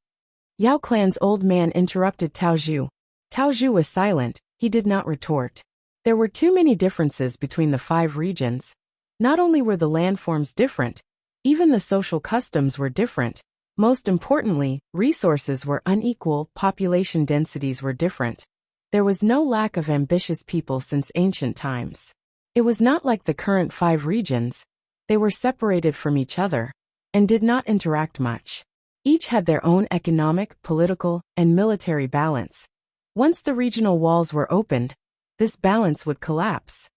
Yao clan's old man interrupted Taozhu. Taozhu was silent. He did not retort. There were too many differences between the 5 regions. Not only were the landforms different, even the social customs were different. Most importantly, resources were unequal, population densities were different. There was no lack of ambitious people since ancient times. It was not like the current 5 regions. They were separated from each other and did not interact much. Each had their own economic, political, and military balance. Once the regional walls were opened, this balance would collapse.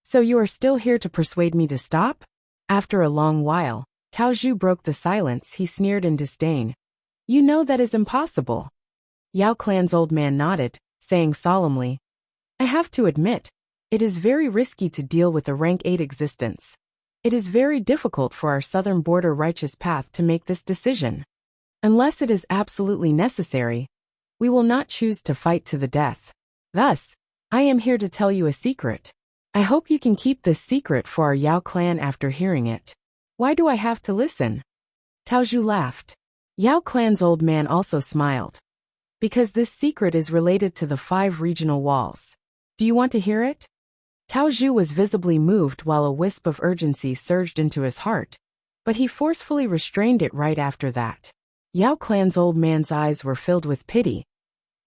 So you are still here to persuade me to stop? After a long while, Tao Zhu broke the silence. He sneered in disdain. You know that is impossible. Yao Clan's old man nodded, saying solemnly, I have to admit, it is very risky to deal with a rank 8 existence. It is very difficult for our southern border righteous path to make this decision. Unless it is absolutely necessary, we will not choose to fight to the death. Thus, I am here to tell you a secret. I hope you can keep this secret for our Yao clan after hearing it. Why do I have to listen? Tao Zhu laughed. Yao clan's old man also smiled. Because this secret is related to the 5 regional walls. Do you want to hear it? Tao Zhu was visibly moved while a wisp of urgency surged into his heart, but he forcefully restrained it right after that. Yao clan's old man's eyes were filled with pity.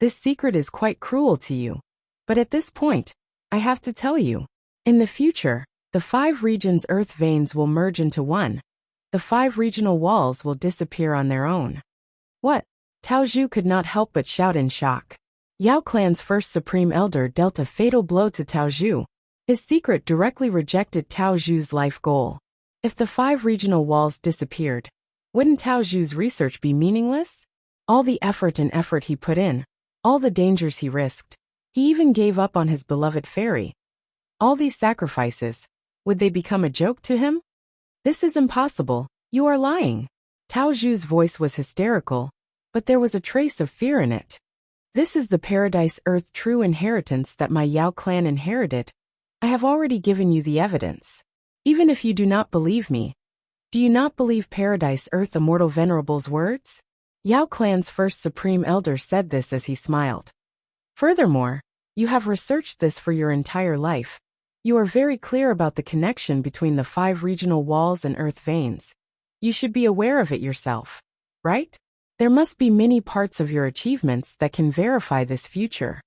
This secret is quite cruel to you. But at this point, I have to tell you. In the future, the 5 regions' earth veins will merge into one. The 5 regional walls will disappear on their own. What? Tao Zhu could not help but shout in shock. Yao clan's first supreme elder dealt a fatal blow to Tao Zhu. His secret directly rejected Tao Zhu's life goal. If the 5 regional walls disappeared, wouldn't Tao Zhu's research be meaningless? All the effort he put in, all the dangers he risked, he even gave up on his beloved fairy. All these sacrifices, would they become a joke to him? This is impossible, you are lying. Tao Zhu's voice was hysterical, but there was a trace of fear in it. This is the Paradise Earth true inheritance that my Yao clan inherited. I have already given you the evidence. Even if you do not believe me, do you not believe Paradise Earth Immortal Venerable's words? Yao clan's first supreme elder said this as he smiled. Furthermore, you have researched this for your entire life. You are very clear about the connection between the 5 regional walls and earth veins. You should be aware of it yourself, right? There must be many parts of your achievements that can verify this future.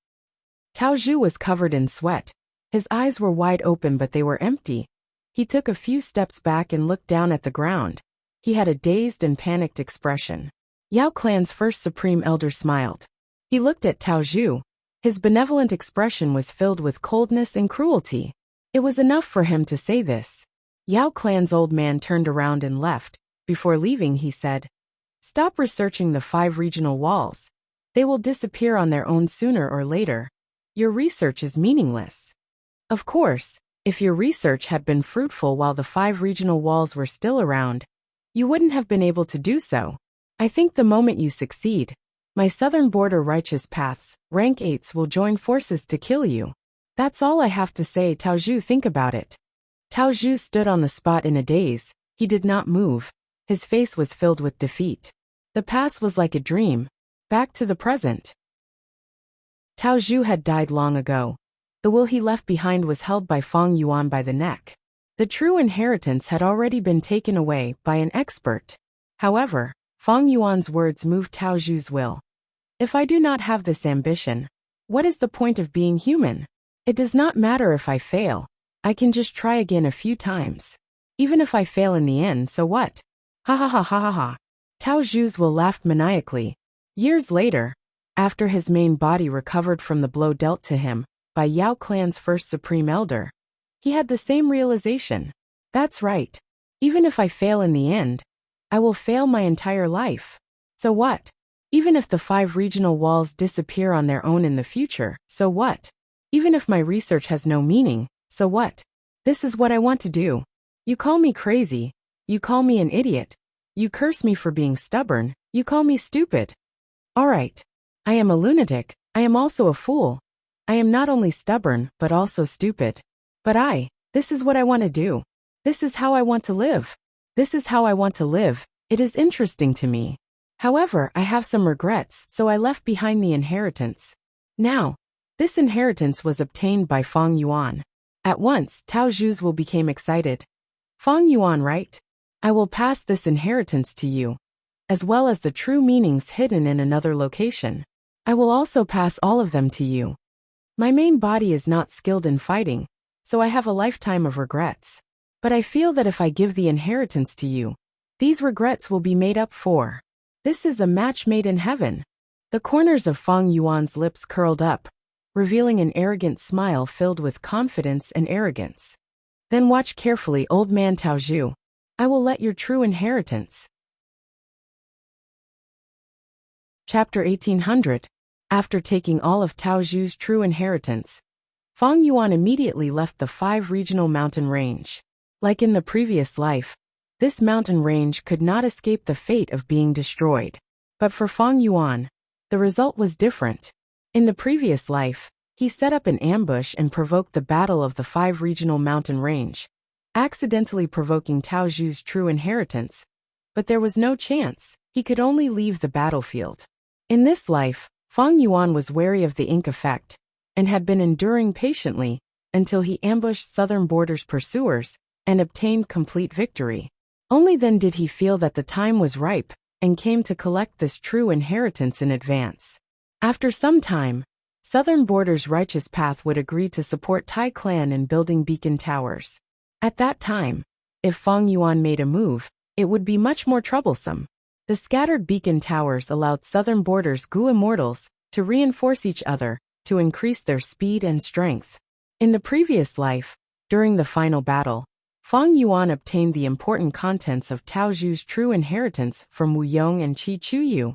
Tao Zhu was covered in sweat. His eyes were wide open but they were empty. He took a few steps back and looked down at the ground. He had a dazed and panicked expression. Yao clan's first supreme elder smiled. He looked at Tao Zhu. His benevolent expression was filled with coldness and cruelty. It was enough for him to say this. Yao clan's old man turned around and left. Before leaving, he said, Stop researching the 5 regional walls. They will disappear on their own sooner or later. Your research is meaningless. Of course, if your research had been fruitful while the 5 regional walls were still around, you wouldn't have been able to do so. I think the moment you succeed, my southern border righteous paths, rank 8s will join forces to kill you. That's all I have to say. Tao Zhu, think about it. Tao Zhu stood on the spot in a daze. He did not move. His face was filled with defeat. The past was like a dream. Back to the present. Tao Zhu had died long ago. The will he left behind was held by Feng Yuan by the neck. The true inheritance had already been taken away by an expert. However, Feng Yuan's words moved Tao Zhu's will. If I do not have this ambition, what is the point of being human? It does not matter if I fail. I can just try again a few times. Even if I fail in the end, so what? Ha ha ha ha ha ha. Tao Zhu's will laughed maniacally. Years later, after his main body recovered from the blow dealt to him by Yao clan's first supreme elder, he had the same realization. That's right. Even if I fail in the end, I will fail my entire life. So what? Even if the 5 regional walls disappear on their own in the future, so what? Even if my research has no meaning, so what? This is what I want to do. You call me crazy. You call me an idiot. You curse me for being stubborn. You call me stupid. All right. I am a lunatic. I am also a fool. I am not only stubborn, but also stupid. But this is what I want to do. This is how I want to live. This is how I want to live. It is interesting to me. However, I have some regrets, so I left behind the inheritance. Now, this inheritance was obtained by Feng Yuan. At once, Tao Zhu's will became excited. Feng Yuan, right? I will pass this inheritance to you, as well as the true meanings hidden in another location. I will also pass all of them to you. My main body is not skilled in fighting, so I have a lifetime of regrets. But I feel that if I give the inheritance to you, these regrets will be made up for. This is a match made in heaven. The corners of Feng Yuan's lips curled up, revealing an arrogant smile filled with confidence and arrogance. Then watch carefully, old man Tao Zhu. I will let your true inheritance. Chapter 1800. After taking all of Tao Zhu's true inheritance, Fang Yuan immediately left the 5 regional mountain range. Like in the previous life, this mountain range could not escape the fate of being destroyed. But for Fang Yuan, the result was different. In the previous life, he set up an ambush and provoked the battle of the 5 regional mountain range, accidentally provoking Tao Zhu's true inheritance. But there was no chance, he could only leave the battlefield. In this life, Fang Yuan was wary of the ink effect, and had been enduring patiently until he ambushed Southern Border's pursuers and obtained complete victory. Only then did he feel that the time was ripe and came to collect this true inheritance in advance. After some time, Southern Border's righteous path would agree to support Tai clan in building beacon towers. At that time, if Fang Yuan made a move, it would be much more troublesome. The scattered beacon towers allowed Southern Border's Gu immortals to reinforce each other to increase their speed and strength. In the previous life, during the final battle, Fang Yuan obtained the important contents of Tao Zhu's true inheritance from Wu Yong and Qi Chuyu.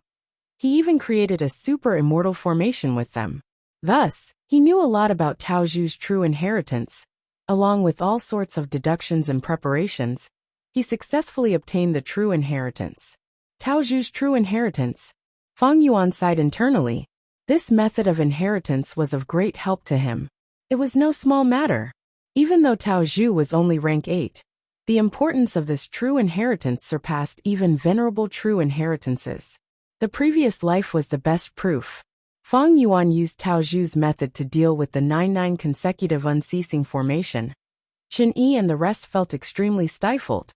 He even created a super immortal formation with them. Thus, he knew a lot about Tao Zhu's true inheritance. Along with all sorts of deductions and preparations, he successfully obtained the true inheritance. Tao Zhu's true inheritance. Fang Yuan sighed internally. This method of inheritance was of great help to him. It was no small matter. Even though Tao Zhu was only rank 8, the importance of this true inheritance surpassed even venerable true inheritances. The previous life was the best proof. Fang Yuan used Tao Zhu's method to deal with the 9 consecutive unceasing formation. Qin Yi and the rest felt extremely stifled.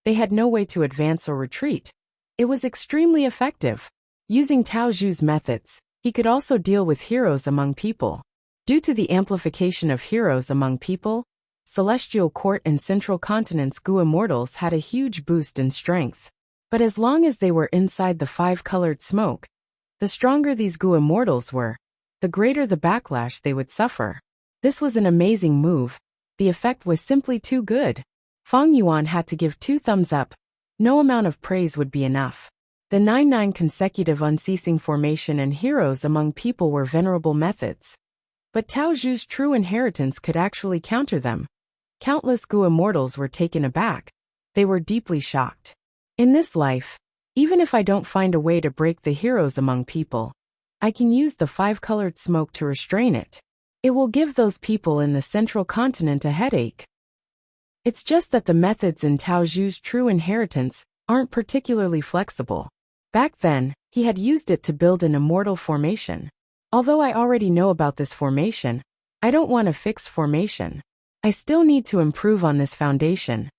They had no way to advance or retreat. It was extremely effective. Using Tao Zhu's methods, he could also deal with heroes among people. Due to the amplification of heroes among people, Celestial Court and Central Continent's Gu immortals had a huge boost in strength. But as long as they were inside the 5-colored smoke, the stronger these Gu immortals were, the greater the backlash they would suffer. This was an amazing move. The effect was simply too good. Fang Yuan had to give 2 thumbs up. No amount of praise would be enough. The 9 consecutive unceasing formation and heroes among people were venerable methods. But Tao Zhu's true inheritance could actually counter them. Countless Gu immortals were taken aback. They were deeply shocked. In this life, even if I don't find a way to break the heroes among people, I can use the 5-colored smoke to restrain it. It will give those people in the Central Continent a headache. It's just that the methods in Tao Zhu's true inheritance aren't particularly flexible. Back then, he had used it to build an immortal formation. Although I already know about this formation, I don't want a fixed formation. I still need to improve on this foundation.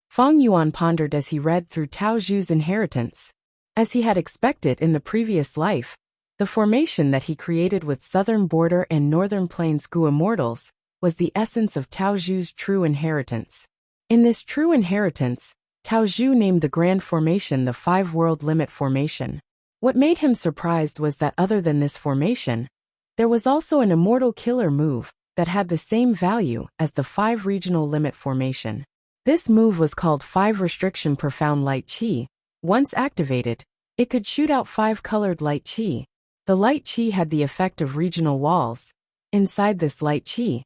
Fang Yuan pondered as he read through Tao Zhu's inheritance. As he had expected in the previous life, the formation that he created with Southern Border and Northern Plains Gu immortals was the essence of Tao Zhu's true inheritance. In this true inheritance, Tao Zhu named the grand formation the 5-world limit formation. What made him surprised was that other than this formation, there was also an immortal killer move that had the same value as the 5 regional limit formation. This move was called 5 Restriction Profound Light Qi. Once activated, it could shoot out 5-colored light qi. The light qi had the effect of regional walls. Inside this light qi,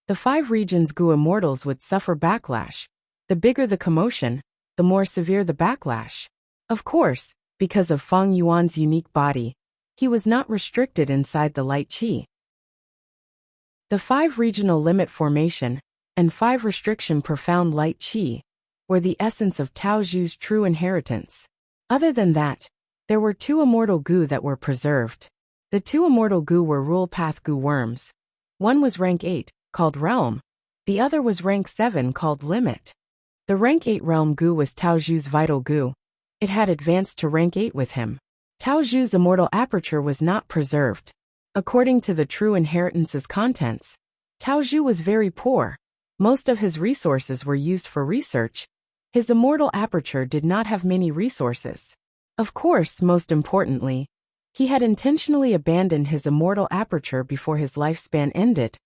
the 5 regions Gu immortals would suffer backlash. The bigger the commotion, the more severe the backlash. Of course, because of Fang Yuan's unique body, he was not restricted inside the light qi. The 5 regional limit formation and 5 restriction profound light qi were the essence of Tao Zhu's true inheritance. Other than that, there were 2 immortal Gu that were preserved. The 2 immortal Gu were Rule Path Gu worms. One was rank 8, called Realm. The other was rank 7, called Limit. The rank 8 Realm Gu was Tao Zhu's vital Gu. It had advanced to rank 8 with him. Tao Zhu's immortal aperture was not preserved. According to the true inheritance's contents, Tao Zhu was very poor. Most of his resources were used for research. His immortal aperture did not have many resources. Of course, most importantly, he had intentionally abandoned his immortal aperture before his lifespan ended,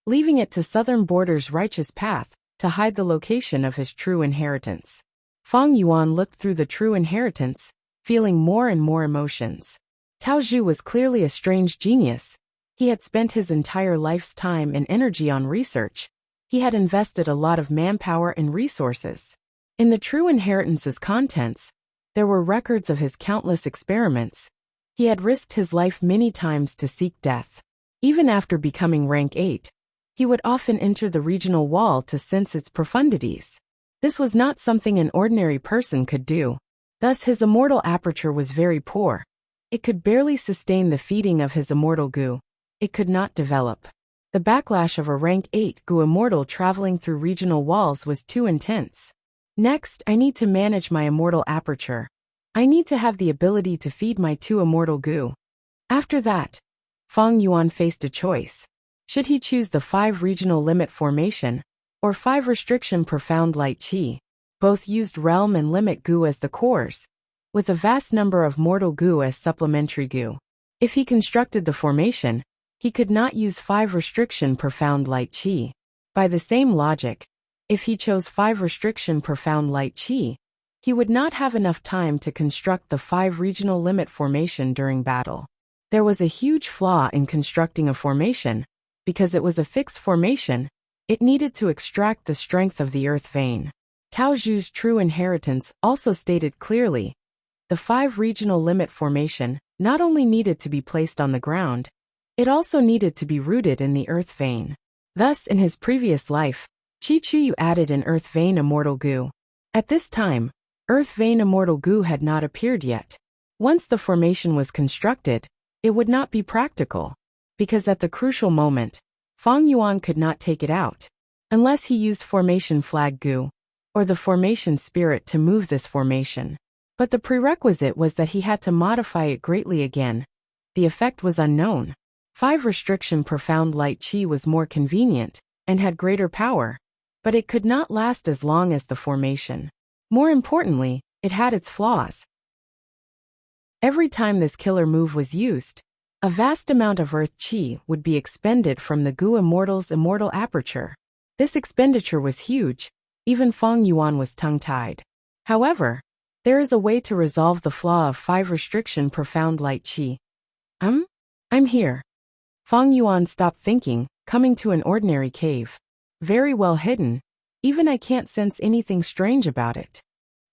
leaving it to Southern Border's righteous path to hide the location of his true inheritance. Fang Yuan looked through the true inheritance, feeling more and more emotions. Tao Zhu was clearly a strange genius. He had spent his entire life's time and energy on research. He had invested a lot of manpower and resources. In the true inheritance's contents, there were records of his countless experiments. He had risked his life many times to seek death. Even after becoming rank 8, he would often enter the regional wall to sense its profundities. This was not something an ordinary person could do. Thus his immortal aperture was very poor. It could barely sustain the feeding of his immortal goo. It could not develop. The backlash of a rank 8 goo immortal traveling through regional walls was too intense. Next, I need to manage my immortal aperture. I need to have the ability to feed my 2 immortal goo. After that, Fang Yuan faced a choice. Should he choose the 5 regional limit formation, or 5 restriction profound light qi? Both used realm and limit goo as the cores, with a vast number of mortal goo as supplementary goo. If he constructed the formation, he could not use 5 restriction profound light qi. By the same logic, if he chose 5 restriction profound light qi, he would not have enough time to construct the 5 regional limit formation during battle. There was a huge flaw in constructing a formation. Because it was a fixed formation, it needed to extract the strength of the earth vein. Tao Zhu's true inheritance also stated clearly, the 5 regional limit formation not only needed to be placed on the ground, it also needed to be rooted in the earth vein. Thus, in his previous life, Qi Chuyu added an earth vein immortal goo. At this time, earth vein immortal goo had not appeared yet. Once the formation was constructed, it would not be practical. Because at the crucial moment, Fang Yuan could not take it out, unless he used formation flag goo, or the formation spirit to move this formation. But the prerequisite was that he had to modify it greatly again. The effect was unknown. 5 restriction profound light qi was more convenient, and had greater power, but it could not last as long as the formation. More importantly, it had its flaws. Every time this killer move was used, a vast amount of earth qi would be expended from the goo immortal's immortal aperture. This expenditure was huge, even Fang Yuan was tongue-tied. However, there is a way to resolve the flaw of 5 restriction profound light qi. I'm here. Fang Yuan stopped thinking, coming to an ordinary cave. Very well hidden, even I can't sense anything strange about it.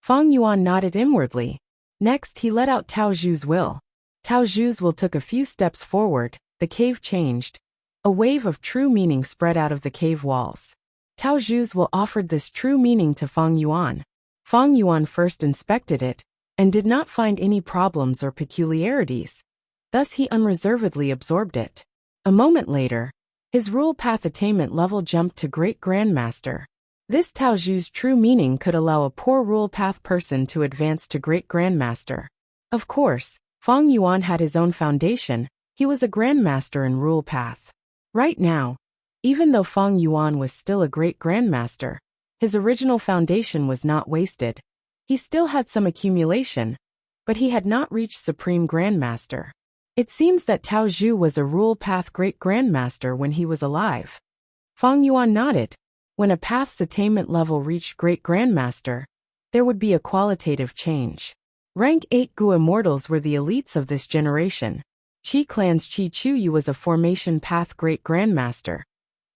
Fang Yuan nodded inwardly. Next he let out Tao Zhu's will. Tao Zhu's will took a few steps forward, the cave changed. A wave of true meaning spread out of the cave walls. Tao Zhu's will offered this true meaning to Fang Yuan. Fang Yuan first inspected it, and did not find any problems or peculiarities. Thus he unreservedly absorbed it. A moment later, his rule path attainment level jumped to Great Grandmaster. This Tao Zhu's true meaning could allow a poor rule path person to advance to Great Grandmaster. Of course, Fang Yuan had his own foundation. He was a grandmaster in rule path. Right now, even though Fang Yuan was still a great grandmaster, his original foundation was not wasted. He still had some accumulation, but he had not reached supreme grandmaster. It seems that Tao Zhu was a rule path great grandmaster when he was alive. Fang Yuan nodded. When a path's attainment level reached great grandmaster, there would be a qualitative change. Rank 8 Gu Immortals were the elites of this generation. Qi Clan's Qi Chuyu was a formation path great grandmaster.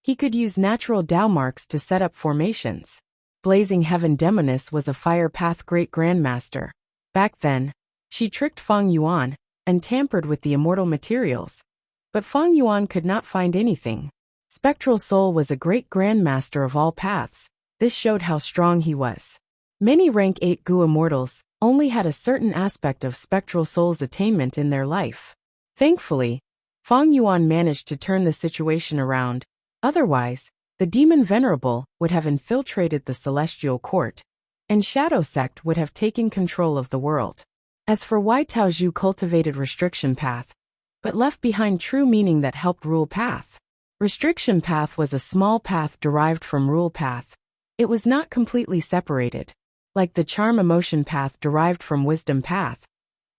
He could use natural Dao marks to set up formations. Blazing Heaven Demoness was a fire path great grandmaster. Back then, she tricked Fang Yuan and tampered with the immortal materials. But Fang Yuan could not find anything. Spectral Soul was a great grandmaster of all paths. This showed how strong he was. Many rank 8 Gu Immortals only had a certain aspect of Spectral Soul's attainment in their life. Thankfully, Fang Yuan managed to turn the situation around. Otherwise, the Demon Venerable would have infiltrated the Celestial Court, and Shadow Sect would have taken control of the world. As for why Tao Zhu cultivated Restriction Path, but left behind true meaning that helped Rule Path. Restriction Path was a small path derived from Rule Path. It was not completely separated. Like the Charm Emotion Path derived from Wisdom Path,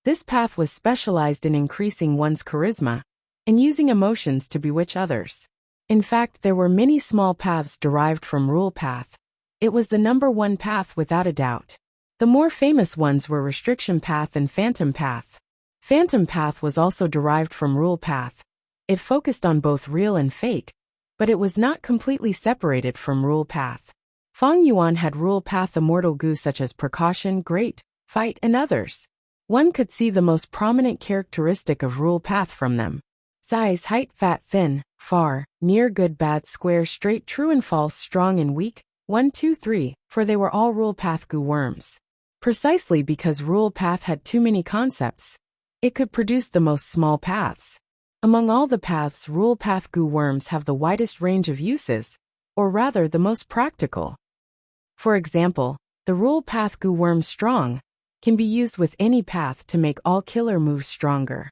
this path was specialized in increasing one's charisma and using emotions to bewitch others. In fact, there were many small paths derived from Rule Path. It was the number 1 path without a doubt. The more famous ones were Restriction Path and Phantom Path. Phantom Path was also derived from Rule Path. It focused on both real and fake, but it was not completely separated from Rule Path. Feng Yuan had Rule Path immortal gu such as Precaution, Great, Fight, and others. One could see the most prominent characteristic of Rule Path from them. Size, height, fat, thin, far, near, good, bad, square, straight, true and false, strong and weak, 1, 2, 3, for they were all Rule Path gu worms. Precisely because Rule Path had too many concepts, it could produce the most small paths. Among all the paths, Rule Path gu worms have the widest range of uses, or rather the most practical. For example, the Rule Path gu worm Strong can be used with any path to make all killer moves stronger.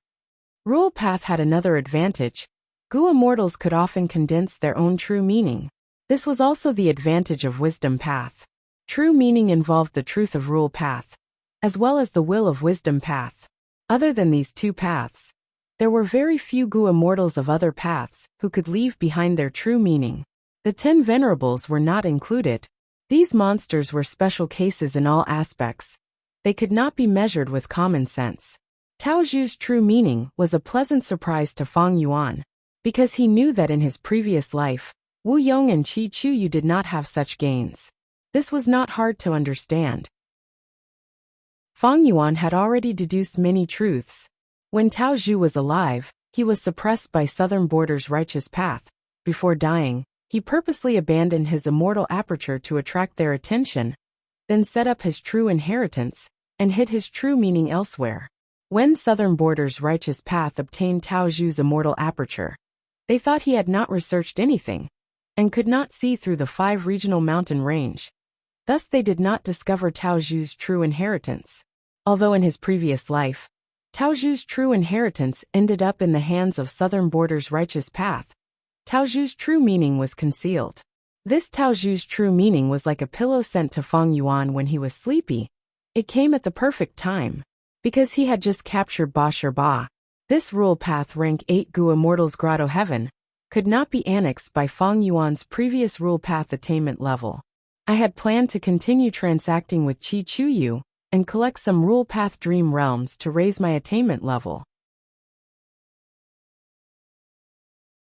Rule Path had another advantage. Gu immortals could often condense their own true meaning. This was also the advantage of Wisdom Path. True meaning involved the truth of Rule Path, as well as the will of Wisdom Path. Other than these two paths, there were very few Gu immortals of other paths who could leave behind their true meaning. The 10 Venerables were not included. These monsters were special cases in all aspects. They could not be measured with common sense. Tao Zhu's true meaning was a pleasant surprise to Feng Yuan, because he knew that in his previous life, Wu Yong and Qi Chuyu did not have such gains. This was not hard to understand. Feng Yuan had already deduced many truths. When Tao Zhu was alive, he was suppressed by Southern Border's righteous path. Before dying, he purposely abandoned his immortal aperture to attract their attention, then set up his true inheritance, and hid his true meaning elsewhere. When Southern Border's righteous path obtained Tao Zhu's immortal aperture, they thought he had not researched anything, and could not see through the 5 regional mountain range. Thus they did not discover Tao Zhu's true inheritance. Although in his previous life, Tao Zhu's true inheritance ended up in the hands of Southern Border's righteous path, Tao Zhu's true meaning was concealed. This Tao Zhu's true meaning was like a pillow sent to Feng Yuan when he was sleepy. It came at the perfect time, because he had just captured Ba Shi Ba. This Rule Path rank 8 Gu Immortals Grotto Heaven could not be annexed by Feng Yuan's previous Rule Path attainment level. I had planned to continue transacting with Qi Chuyu and collect some Rule Path Dream Realms to raise my attainment level.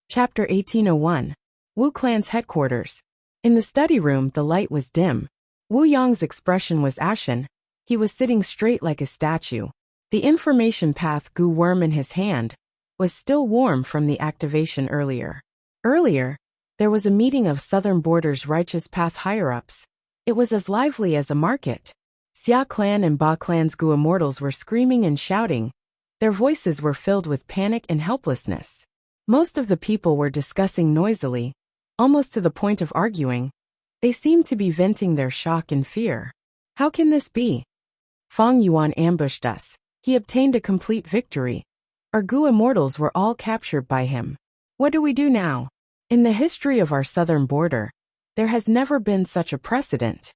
Chapter 1801. Wu Clan's Headquarters. In the study room, the light was dim. Wu Yong's expression was ashen. He was sitting straight like a statue. The information path Gu worm in his hand was still warm from the activation earlier. Earlier, there was a meeting of Southern Border's righteous path higher-ups. It was as lively as a market. Xia Clan and Ba Clan's Gu immortals were screaming and shouting. Their voices were filled with panic and helplessness. Most of the people were discussing noisily, almost to the point of arguing. They seemed to be venting their shock and fear. How can this be? Feng Yuan ambushed us. He obtained a complete victory. Our Gu immortals were all captured by him. What do we do now? In the history of our Southern Border, there has never been such a precedent.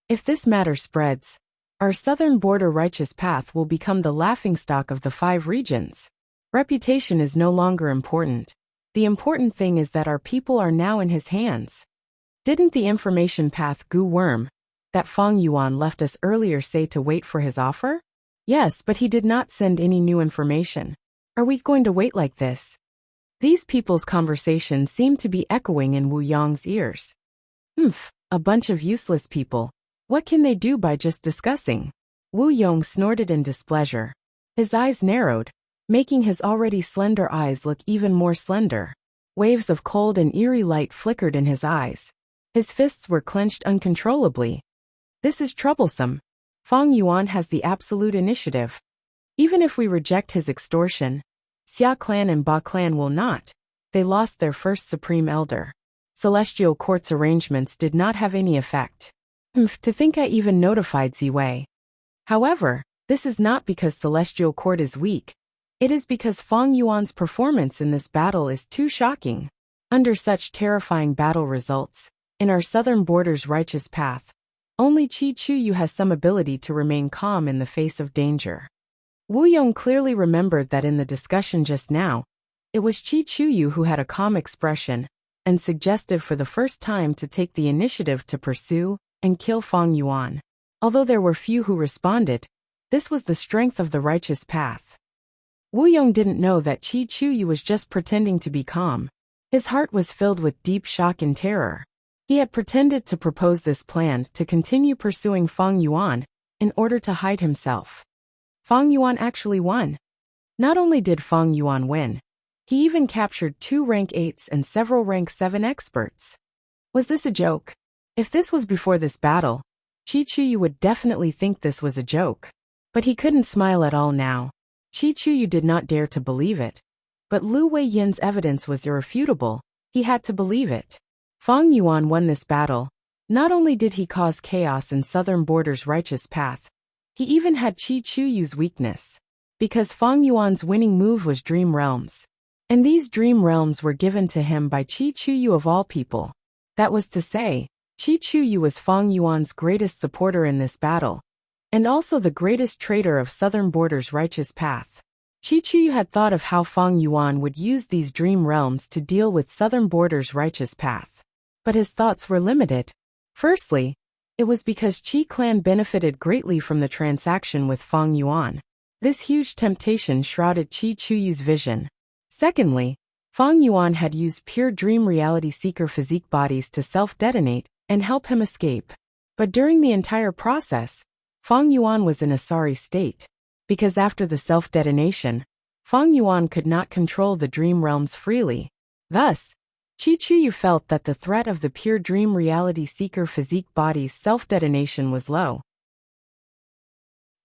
If this matter spreads, our Southern Border righteous path will become the laughingstock of the 5 regions. Reputation is no longer important. The important thing is that our people are now in his hands. Didn't the information path Gu worm that Feng Yuan left us earlier say to wait for his offer? Yes, but he did not send any new information. Are we going to wait like this? These people's conversation seemed to be echoing in Wu Yong's ears. A bunch of useless people. What can they do by just discussing? Wu Yong snorted in displeasure. His eyes narrowed, making his already slender eyes look even more slender. Waves of cold and eerie light flickered in his eyes. His fists were clenched uncontrollably. This is troublesome. Feng Yuan has the absolute initiative. Even if we reject his extortion, Xia Clan and Ba Clan will not. They lost their first Supreme Elder. Celestial Court's arrangements did not have any effect. To think I even notified Ziwei. However, this is not because Celestial Court is weak. It is because Feng Yuan's performance in this battle is too shocking. Under such terrifying battle results, in our Southern Border's righteous path, only Qi Chuyu has some ability to remain calm in the face of danger. Wu Yong clearly remembered that in the discussion just now, it was Qi Chuyu who had a calm expression and suggested for the first time to take the initiative to pursue and kill Feng Yuan. Although there were few who responded, this was the strength of the righteous path. Wu Yong didn't know that Qi Chuyu was just pretending to be calm. His heart was filled with deep shock and terror. He had pretended to propose this plan to continue pursuing Fang Yuan in order to hide himself. Fang Yuan actually won. Not only did Fang Yuan win, he even captured 2 rank 8s and several rank 7 experts. Was this a joke? If this was before this battle, Qi Chuyu would definitely think this was a joke. But he couldn't smile at all now. Qi Chuyu did not dare to believe it. But Lu Weiyin's evidence was irrefutable. He had to believe it. Fang Yuan won this battle. Not only did he cause chaos in Southern Border's righteous path, he even had Qi Chuyu's weakness. Because Fang Yuan's winning move was Dream Realms. And these Dream Realms were given to him by Qi Chuyu of all people. That was to say, Qi Chuyu was Fang Yuan's greatest supporter in this battle, and also the greatest traitor of Southern Border's righteous path. Qi Chuyu had thought of how Fang Yuan would use these Dream Realms to deal with Southern Border's righteous path. But his thoughts were limited. Firstly, it was because Qi clan benefited greatly from the transaction with Fang Yuan. This huge temptation shrouded Qi Chuyu's vision. Secondly, Fang Yuan had used pure dream reality seeker physique bodies to self-detonate and help him escape. But during the entire process, Fang Yuan was in a sorry state. Because after the self-detonation, Fang Yuan could not control the dream realms freely. Thus, Qi Chuyu felt that the threat of the pure dream reality seeker physique body's self-detonation was low.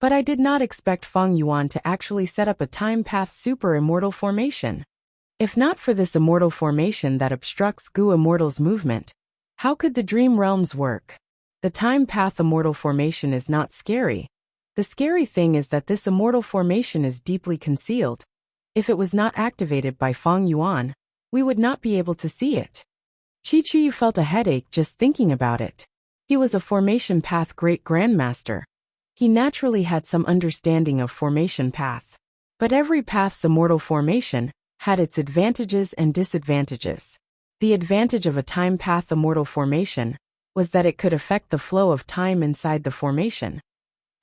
But I did not expect Fang Yuan to actually set up a time path super immortal formation. If not for this immortal formation that obstructs Gu Immortal's movement, how could the dream realms work? The time path immortal formation is not scary. The scary thing is that this immortal formation is deeply concealed. If it was not activated by Fang Yuan, we would not be able to see it. Qi Chuyu felt a headache just thinking about it. He was a formation path great grandmaster. He naturally had some understanding of formation path. But every path's immortal formation had its advantages and disadvantages. The advantage of a time path immortal formation was that it could affect the flow of time inside the formation.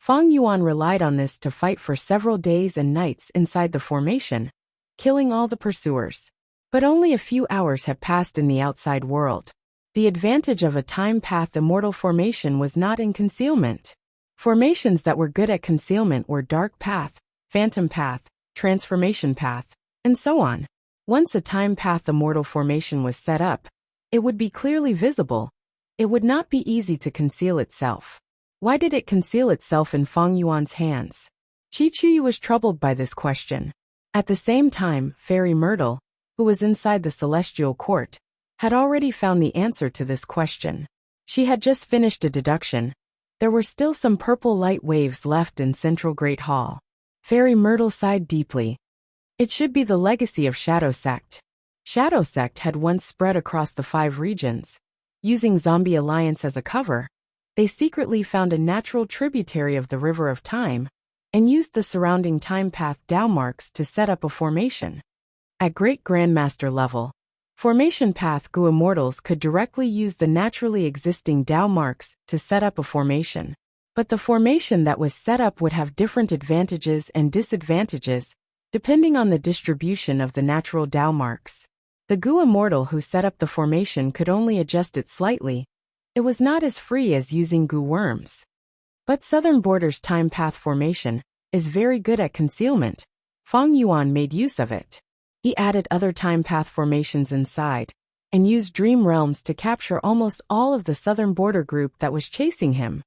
Fang Yuan relied on this to fight for several days and nights inside the formation, killing all the pursuers. But only a few hours had passed in the outside world. The advantage of a time path immortal formation was not in concealment. Formations that were good at concealment were dark path, phantom path, transformation path, and so on. Once a time path immortal formation was set up, it would be clearly visible. It would not be easy to conceal itself. Why did it conceal itself in Fang Yuan's hands? Qi Chuyu was troubled by this question. At the same time, Fairy Myrtle, who was inside the celestial court, had already found the answer to this question. She had just finished a deduction. There were still some purple light waves left in Central Great Hall. Fairy Myrtle sighed deeply. It should be the legacy of Shadow Sect. Shadow Sect had once spread across the 5 regions. Using Zombie Alliance as a cover, they secretly found a natural tributary of the River of Time and used the surrounding time path Dao marks to set up a formation. At Great Grandmaster level, Formation Path Gu Immortals could directly use the naturally existing Dao marks to set up a formation. But the formation that was set up would have different advantages and disadvantages, depending on the distribution of the natural Dao marks. The Gu Immortal who set up the formation could only adjust it slightly. It was not as free as using Gu Worms. But Southern Border's time path formation is very good at concealment. Fang Yuan made use of it. He added other time path formations inside, and used Dream Realms to capture almost all of the Southern Border group that was chasing him.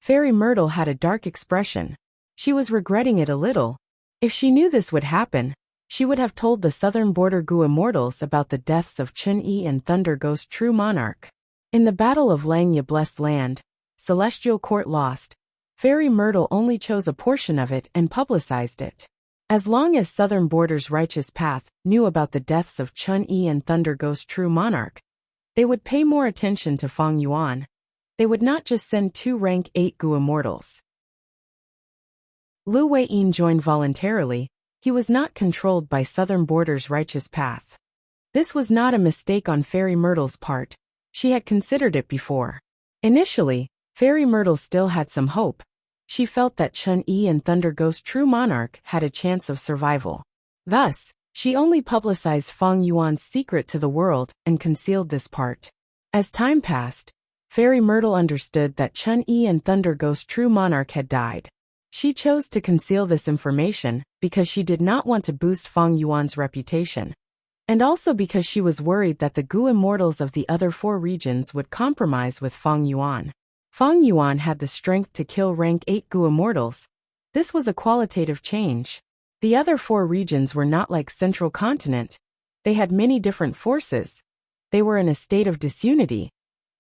Fairy Myrtle had a dark expression. She was regretting it a little. If she knew this would happen, she would have told the Southern Border Gu Immortals about the deaths of Chun-Yi and Thunder Ghost True Monarch. In the Battle of Langya Blessed Land, Celestial Court lost. Fairy Myrtle only chose a portion of it and publicized it. As long as Southern Border's righteous path knew about the deaths of Chun-Yi and Thunder Ghost True Monarch, they would pay more attention to Fang Yuan. They would not just send 2 rank 8 Gu Immortals. Lu Weiyin joined voluntarily. He was not controlled by Southern Border's righteous path. This was not a mistake on Fairy Myrtle's part. She had considered it before. Initially, Fairy Myrtle still had some hope. She felt that Chun-Yi and Thunder Ghost True Monarch had a chance of survival. Thus, she only publicized Feng Yuan's secret to the world and concealed this part. As time passed, Fairy Myrtle understood that Chun-Yi and Thunder Ghost True Monarch had died. She chose to conceal this information because she did not want to boost Feng Yuan's reputation, and also because she was worried that the Gu immortals of the other 4 regions would compromise with Feng Yuan. Feng Yuan had the strength to kill rank 8 Gu immortals. This was a qualitative change. The other 4 regions were not like Central Continent. They had many different forces. They were in a state of disunity.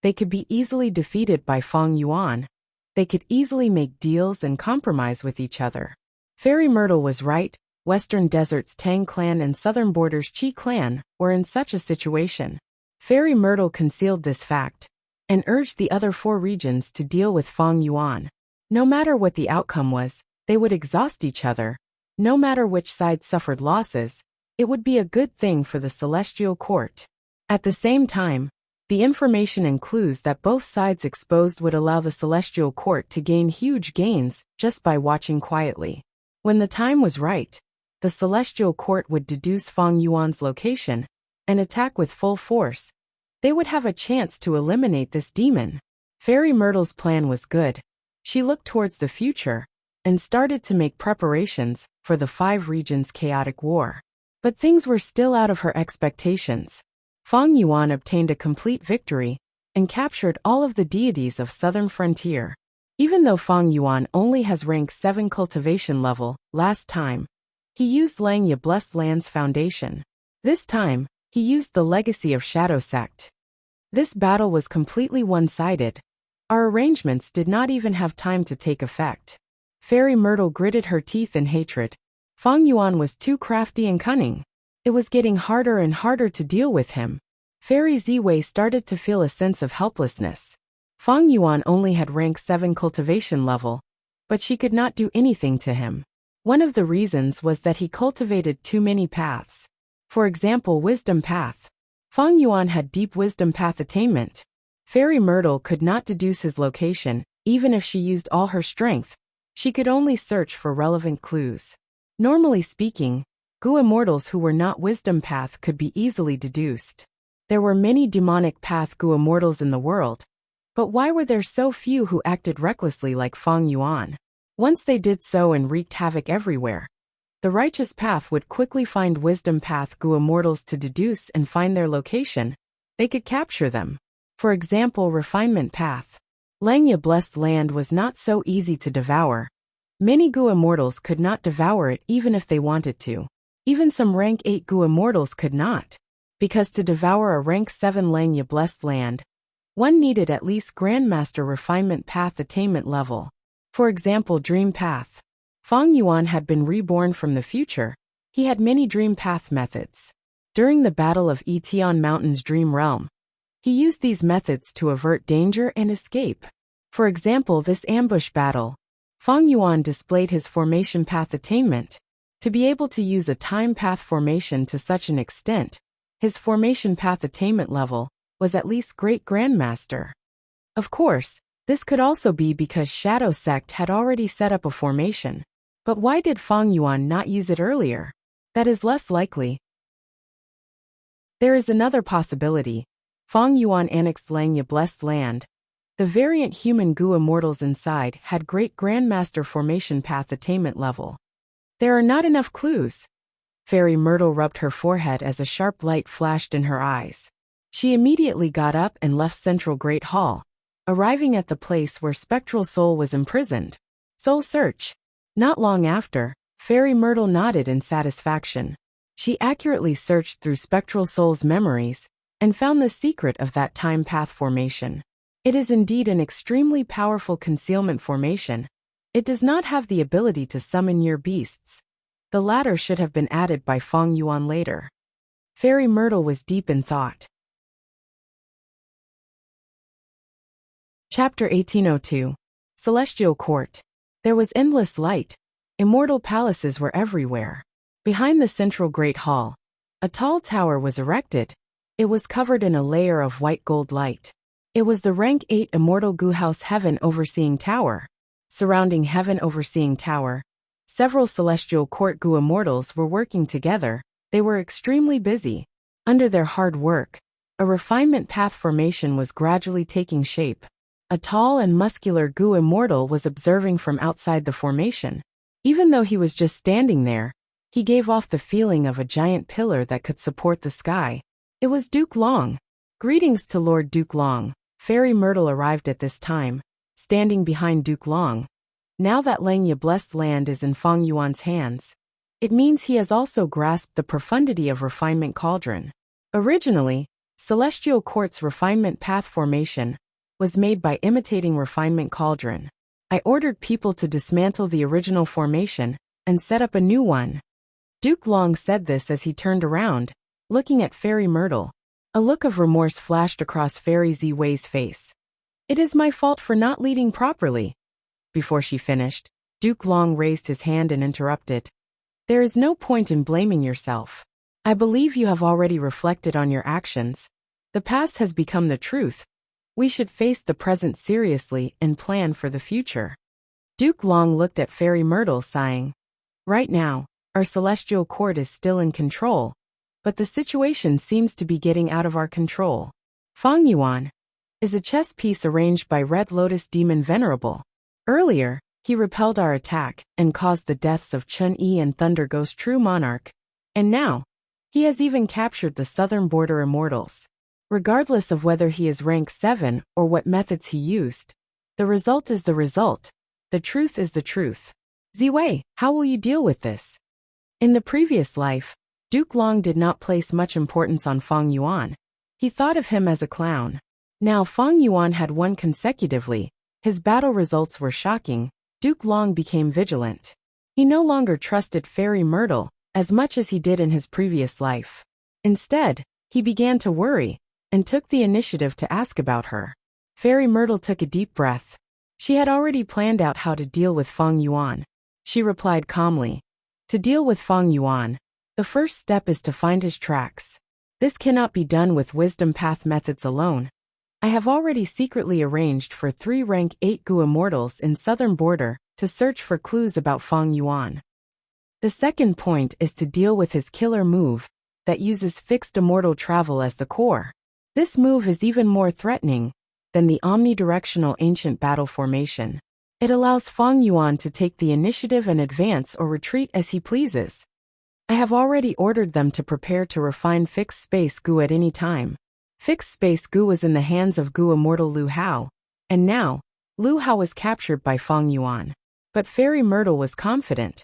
They could be easily defeated by Feng Yuan. They could easily make deals and compromise with each other. Fairy Myrtle was right. Western Desert's Tang clan and Southern Border's Qi clan were in such a situation. Fairy Myrtle concealed this fact and urged the other 4 regions to deal with Feng Yuan. No matter what the outcome was, they would exhaust each other. No matter which side suffered losses, it would be a good thing for the Celestial Court. At the same time, the information and clues that both sides exposed would allow the Celestial Court to gain huge gains just by watching quietly. When the time was right, the Celestial Court would deduce Feng Yuan's location and attack with full force. They would have a chance to eliminate this demon. Fairy Myrtle's plan was good. She looked towards the future and started to make preparations for the 5 regions' chaotic war. But things were still out of her expectations. Feng Yuan obtained a complete victory and captured all of the deities of Southern Frontier. Even though Feng Yuan only has rank 7 cultivation level, last time, he used Langya Blessed Land's foundation. This time, he used the legacy of Shadow Sect. This battle was completely one-sided. Our arrangements did not even have time to take effect. Fairy Myrtle gritted her teeth in hatred. Feng Yuan was too crafty and cunning. It was getting harder and harder to deal with him. Fairy Ziwei started to feel a sense of helplessness. Feng Yuan only had rank 7 cultivation level, but she could not do anything to him. One of the reasons was that he cultivated too many paths. For example, Wisdom Path. Feng Yuan had deep Wisdom Path attainment. Fairy Myrtle could not deduce his location, even if she used all her strength. She could only search for relevant clues. Normally speaking, Gu immortals who were not Wisdom Path could be easily deduced. There were many demonic path Gu immortals in the world, but why were there so few who acted recklessly like Feng Yuan? Once they did so and wreaked havoc everywhere, the righteous path would quickly find Wisdom Path Gu immortals to deduce and find their location. They could capture them. For example, Refinement Path. Langya Blessed Land was not so easy to devour. Many Gu immortals could not devour it even if they wanted to. Even some rank 8 Gu immortals could not. Because to devour a rank 7 Langya Blessed Land, one needed at least Grandmaster Refinement Path attainment level. For example, Dream Path. Feng Yuan had been reborn from the future. He had many Dream Path methods. During the Battle of Etion Mountain's Dream Realm, he used these methods to avert danger and escape. For example, this ambush battle, Feng Yuan displayed his Formation Path attainment. To be able to use a Time Path formation to such an extent, his Formation Path attainment level was at least Great Grandmaster. Of course, this could also be because Shadow Sect had already set up a formation. But why did Feng Yuan not use it earlier? That is less likely. There is another possibility. Feng Yuan annexed Langya Blessed Land. The variant human Gu immortals inside had Great Grandmaster Formation Path attainment level. There are not enough clues. Fairy Myrtle rubbed her forehead as a sharp light flashed in her eyes. She immediately got up and left Central Great Hall, arriving at the place where Spectral Soul was imprisoned. Soul Search. Not long after, Fairy Myrtle nodded in satisfaction. She accurately searched through Spectral Soul's memories and found the secret of that Time Path formation. It is indeed an extremely powerful concealment formation. It does not have the ability to summon your beasts. The latter should have been added by Feng Yuan later. Fairy Myrtle was deep in thought. Chapter 1802. Celestial Court. There was endless light. Immortal palaces were everywhere. Behind the central Great Hall, a tall tower was erected. It was covered in a layer of white gold light. It was the rank 8 immortal Gu House Heaven Overseeing Tower. Surrounding Heaven Overseeing Tower, several celestial court Gu immortals were working together. They were extremely busy. Under their hard work, a refinement path formation was gradually taking shape. A tall and muscular Gu immortal was observing from outside the formation. Even though he was just standing there, he gave off the feeling of a giant pillar that could support the sky. It was Duke Long. Greetings to Lord Duke Long. Fairy Myrtle arrived at this time, standing behind Duke Long. Now that Langya blessed land is in Feng Yuan's hands, it means he has also grasped the profundity of Refinement Cauldron. Originally, Celestial Court's Refinement Path formation was made by imitating Refinement Cauldron. I ordered people to dismantle the original formation and set up a new one. Duke Long said this as he turned around, looking at Fairy Myrtle. A look of remorse flashed across Fairy Ziwei's face. It is my fault for not leading properly. Before she finished, Duke Long raised his hand and interrupted. There is no point in blaming yourself. I believe you have already reflected on your actions. The past has become the truth. We should face the present seriously and plan for the future. Duke Long looked at Fairy Myrtle, sighing. Right now, our celestial court is still in control, but the situation seems to be getting out of our control. Feng Yuan is a chess piece arranged by Red Lotus Demon Venerable. Earlier, he repelled our attack and caused the deaths of Chun Yi and Thunder Ghost True Monarch, and now, he has even captured the southern border immortals. Regardless of whether he is rank 7 or what methods he used, the result is the result. The truth is the truth. Ziwei, how will you deal with this? In the previous life, Duke Long did not place much importance on Feng Yuan. He thought of him as a clown. Now Feng Yuan had won consecutively. His battle results were shocking. Duke Long became vigilant. He no longer trusted Fairy Myrtle as much as he did in his previous life. Instead, he began to worry and took the initiative to ask about her. Fairy Myrtle took a deep breath. She had already planned out how to deal with Feng Yuan. She replied calmly. To deal with Feng Yuan, the first step is to find his tracks. This cannot be done with wisdom path methods alone. I have already secretly arranged for 3 rank 8 Gu immortals in southern border to search for clues about Feng Yuan. The second point is to deal with his killer move that uses fixed immortal travel as the core. This move is even more threatening than the omnidirectional ancient battle formation. It allows Feng Yuan to take the initiative and advance or retreat as he pleases. I have already ordered them to prepare to refine fixed space Gu at any time. Fixed space Gu was in the hands of Gu immortal Lu Hao, and now, Lu Hao was captured by Feng Yuan. But Fairy Myrtle was confident.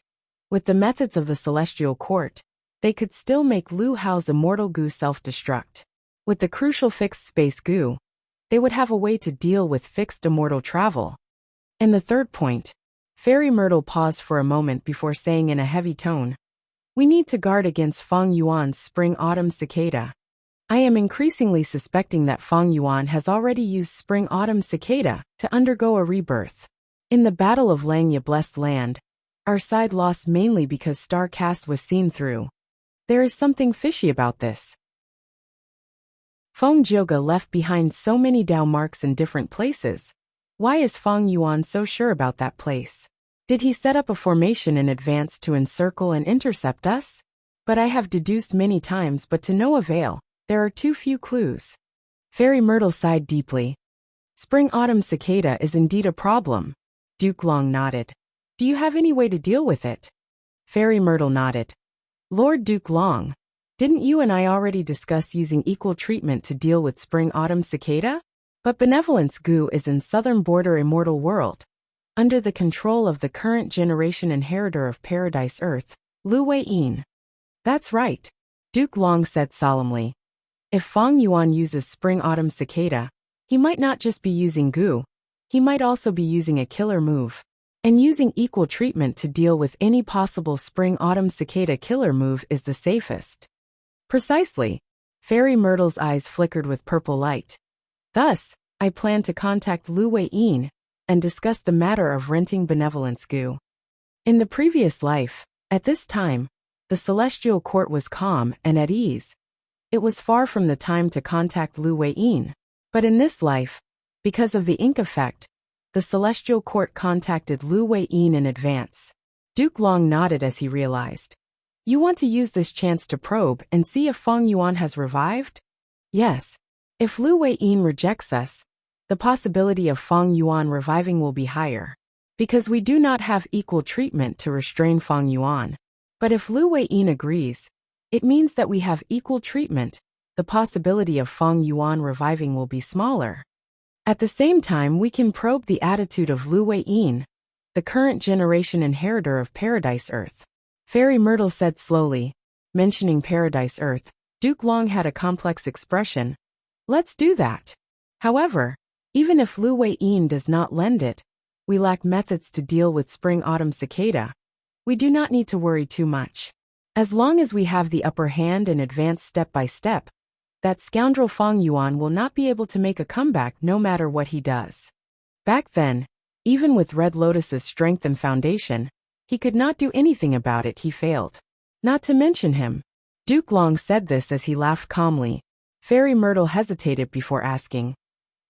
With the methods of the Celestial Court, they could still make Lu Hao's immortal Gu self-destruct. With the crucial fixed space Gu, they would have a way to deal with fixed immortal travel. And the third point, Fairy Myrtle paused for a moment before saying in a heavy tone, we need to guard against Feng Yuan's spring-autumn cicada. I am increasingly suspecting that Feng Yuan has already used spring-autumn cicada to undergo a rebirth. In the Battle of Langya Blessed Land, our side lost mainly because Star Cast was seen through. There is something fishy about this. Feng Jioge left behind so many Dao marks in different places. Why is Feng Yuan so sure about that place? Did he set up a formation in advance to encircle and intercept us? But I have deduced many times, but to no avail. There are too few clues. Fairy Myrtle sighed deeply. Spring-autumn cicada is indeed a problem. Duke Long nodded. Do you have any way to deal with it? Fairy Myrtle nodded. Lord Duke Long, didn't you and I already discuss using equal treatment to deal with spring-autumn cicada? But Benevolence Gu is in southern border immortal world, under the control of the current generation inheritor of Paradise Earth, Lu Wei-yin. That's right, Duke Long said solemnly. If Feng Yuan uses spring-autumn cicada, he might not just be using Gu, he might also be using a killer move. And using equal treatment to deal with any possible spring-autumn cicada killer move is the safest. Precisely. Fairy Myrtle's eyes flickered with purple light. Thus, I plan to contact Lu Wei-yin and discuss the matter of renting Benevolence Gu. In the previous life, at this time, the Celestial Court was calm and at ease. It was far from the time to contact Lu Wei-yin. But in this life, because of the ink effect, the celestial court contacted Lu Wei-yin in advance. Duke Long nodded as he realized. You want to use this chance to probe and see if Feng Yuan has revived? Yes. If Lu Wei-yin rejects us, the possibility of Feng Yuan reviving will be higher. Because we do not have equal treatment to restrain Feng Yuan. But if Lu Wei-yin agrees, it means that we have equal treatment. The possibility of Feng Yuan reviving will be smaller. At the same time, we can probe the attitude of Lu Wei-yin, the current generation inheritor of Paradise Earth. Fairy Myrtle said slowly. Mentioning Paradise Earth, Duke Long had a complex expression. Let's do that. However, even if Lu Wei-yin does not lend it, we lack methods to deal with Spring-Autumn Cicada. We do not need to worry too much. As long as we have the upper hand and advance step by step, that scoundrel Feng Yuan will not be able to make a comeback no matter what he does. Back then, even with Red Lotus's strength and foundation, he could not do anything about it. He failed. Not to mention him. Duke Long said this as he laughed calmly. Fairy Myrtle hesitated before asking.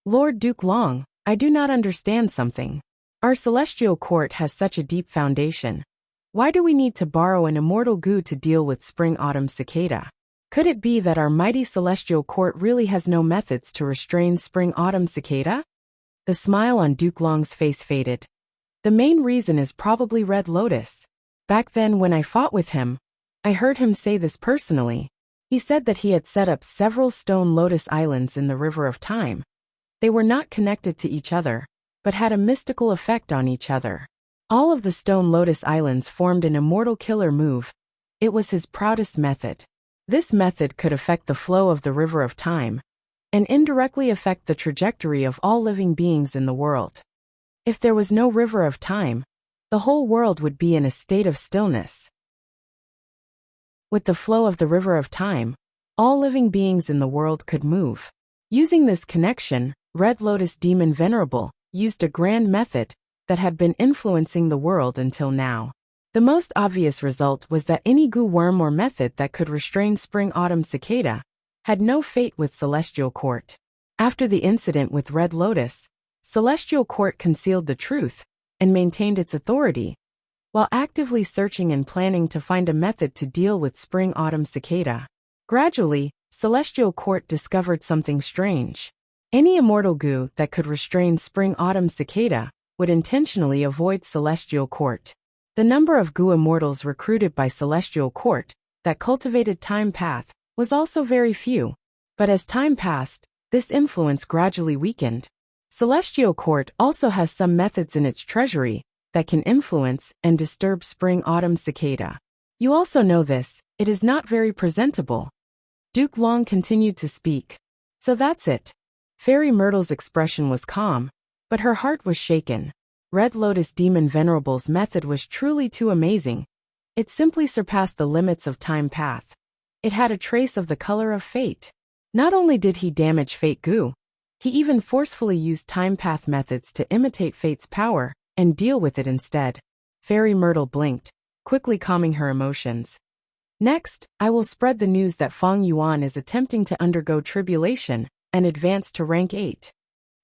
Lord Duke Long, I do not understand something. Our celestial court has such a deep foundation. Why do we need to borrow an immortal goo to deal with Spring-Autumn Cicada? Could it be that our mighty celestial court really has no methods to restrain Spring-Autumn Cicada? The smile on Duke Long's face faded. The main reason is probably Red Lotus. Back then when I fought with him, I heard him say this personally. He said that he had set up several stone lotus islands in the River of Time. They were not connected to each other, but had a mystical effect on each other. All of the stone lotus islands formed an immortal killer move. It was his proudest method. This method could affect the flow of the River of Time, and indirectly affect the trajectory of all living beings in the world. If there was no River of Time, the whole world would be in a state of stillness. With the flow of the River of Time, all living beings in the world could move. Using this connection, Red Lotus Demon Venerable used a grand method that had been influencing the world until now. The most obvious result was that any goo worm or method that could restrain Spring-Autumn Cicada had no fate with Celestial Court. After the incident with Red Lotus, Celestial Court concealed the truth and maintained its authority, while actively searching and planning to find a method to deal with Spring-Autumn Cicada. Gradually, Celestial Court discovered something strange. Any immortal goo that could restrain Spring-Autumn Cicada would intentionally avoid Celestial Court. The number of goo immortals recruited by Celestial Court that cultivated Time Path was also very few, but as time passed, this influence gradually weakened. Celestial Court also has some methods in its treasury that can influence and disturb Spring-Autumn Cicada. You also know this, it is not very presentable. Duke Long continued to speak. So that's it. Fairy Myrtle's expression was calm, but her heart was shaken. Red Lotus Demon Venerable's method was truly too amazing. It simply surpassed the limits of Time Path. It had a trace of the color of fate. Not only did he damage Fate Goo, he even forcefully used Time Path methods to imitate Fate's power and deal with it instead. Fairy Myrtle blinked, quickly calming her emotions. Next, I will spread the news that Feng Yuan is attempting to undergo tribulation and advance to rank 8.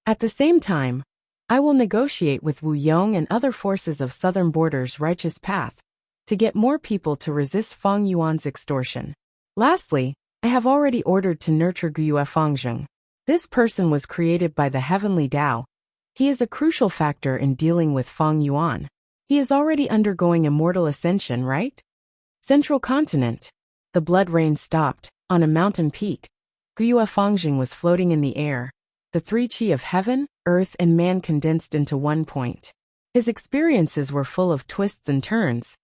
At the same time, I will negotiate with Wu Yong and other forces of Southern Border's righteous path to get more people to resist Feng Yuan's extortion. Lastly, I have already ordered to nurture Guyue Fengzheng. This person was created by the Heavenly Tao. He is a crucial factor in dealing with Feng Yuan. He is already undergoing immortal ascension, right? Central Continent. The blood rain stopped. On a mountain peak, Guyue Fengzheng was floating in the air. The three chi of heaven, earth and man condensed into one point. His experiences were full of twists and turns.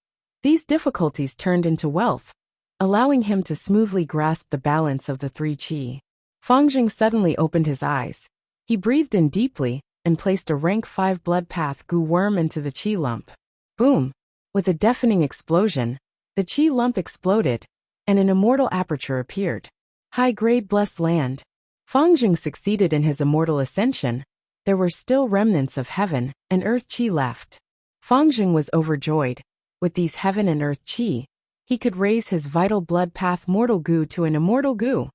These difficulties turned into wealth, allowing him to smoothly grasp the balance of the three chi. Fengzheng suddenly opened his eyes. He breathed in deeply and placed a rank 5 blood path goo worm into the chi lump. Boom! With a deafening explosion, the chi lump exploded, and an immortal aperture appeared. High-grade blessed land. Fengzheng succeeded in his immortal ascension. There were still remnants of heaven and earth chi left. Fengzheng was overjoyed. With these heaven and earth chi, he could raise his vital blood path mortal goo to an immortal goo.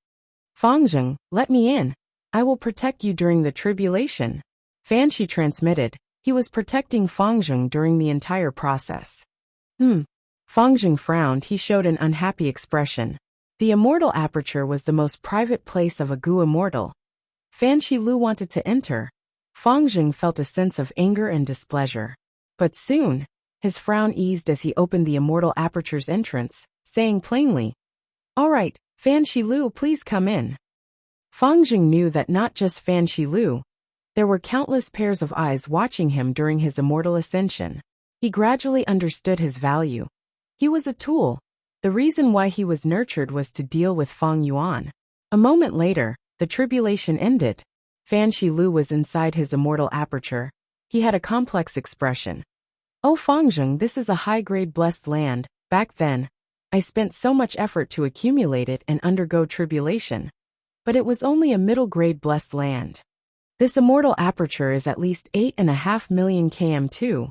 Fengzheng, let me in. I will protect you during the tribulation. Fan Shi transmitted, he was protecting Fangzheng during the entire process. Fangzheng frowned, he showed an unhappy expression. The immortal aperture was the most private place of a Gu immortal. Fan Shi Lu wanted to enter. Fangzheng felt a sense of anger and displeasure. But soon, his frown eased as he opened the immortal aperture's entrance, saying plainly, "All right, Fan Shi Lu, please come in." Fangzheng knew that not just Fan Shi Lu, there were countless pairs of eyes watching him during his immortal ascension. He gradually understood his value. He was a tool. The reason why he was nurtured was to deal with Fang Yuan. A moment later, the tribulation ended. Fan Shi Lu was inside his immortal aperture. He had a complex expression. "Oh Fangzheng, this is a high-grade blessed land. Back then, I spent so much effort to accumulate it and undergo tribulation. But it was only a middle-grade blessed land. This immortal aperture is at least 8.5 million km2.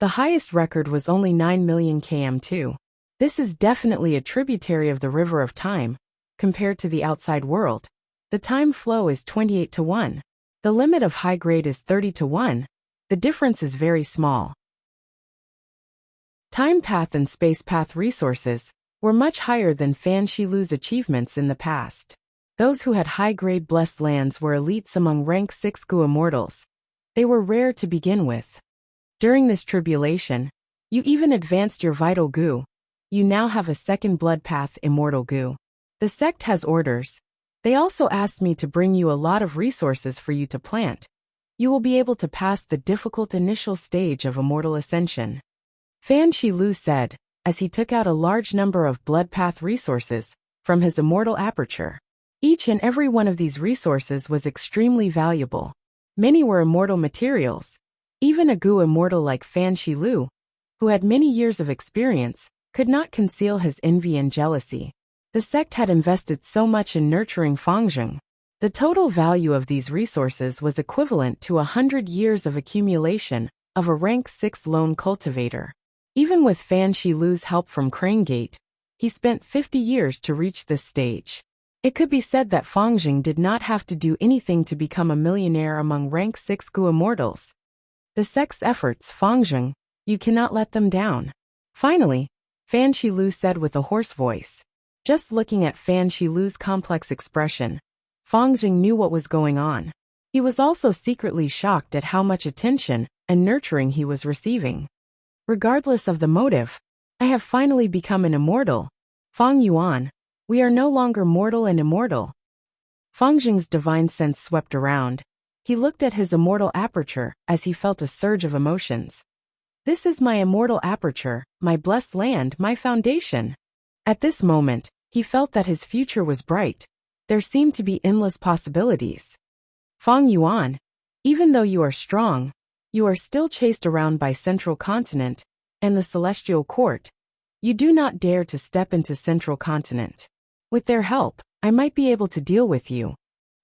The highest record was only 9 million km2. This is definitely a tributary of the river of time. Compared to the outside world, the time flow is 28:1. The limit of high grade is 30:1. The difference is very small." Time path and space path resources were much higher than Fan Shi Lu's achievements in the past. Those who had high-grade blessed lands were elites among rank 6 Gu immortals. They were rare to begin with. During this tribulation, you even advanced your vital Gu. You now have a second blood path immortal Gu. The sect has orders. They also asked me to bring you a lot of resources for you to plant. You will be able to pass the difficult initial stage of immortal ascension. Fan Shi Lu said, as he took out a large number of blood path resources from his immortal aperture. Each and every one of these resources was extremely valuable. Many were immortal materials. Even a Gu immortal like Fan Shi Lu, who had many years of experience, could not conceal his envy and jealousy. The sect had invested so much in nurturing Fangzheng. The total value of these resources was equivalent to 100 years of accumulation of a rank 6 lone cultivator. Even with Fan Shi Lu's help from Crane Gate, he spent 50 years to reach this stage. It could be said that Fangzheng did not have to do anything to become a millionaire among rank 6 Gu immortals. The sect's efforts, Fangzheng, you cannot let them down. Finally, Fan Shi Lu said with a hoarse voice. Just looking at Fan Shi Lu's complex expression, Fangzheng knew what was going on. He was also secretly shocked at how much attention and nurturing he was receiving. Regardless of the motive, I have finally become an immortal. Fang Yuan, we are no longer mortal and immortal. Fangzheng's divine sense swept around. He looked at his immortal aperture as he felt a surge of emotions. This is my immortal aperture, my blessed land, my foundation. At this moment, he felt that his future was bright. There seemed to be endless possibilities. Fang Yuan, even though you are strong, you are still chased around by Central Continent and the Celestial Court. You do not dare to step into Central Continent. With their help, I might be able to deal with you.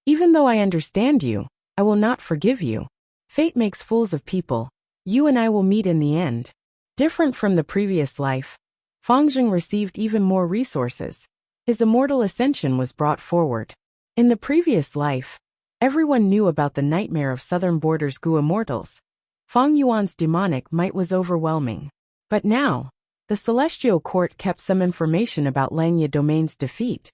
Even though I understand you, I will not forgive you. Fate makes fools of people. You and I will meet in the end. Different from the previous life, Fangzheng received even more resources. His immortal ascension was brought forward. In the previous life, everyone knew about the nightmare of Southern Borders Gu immortals. Fang Yuan's demonic might was overwhelming. But now, the Celestial Court kept some information about Langya Domain's defeat.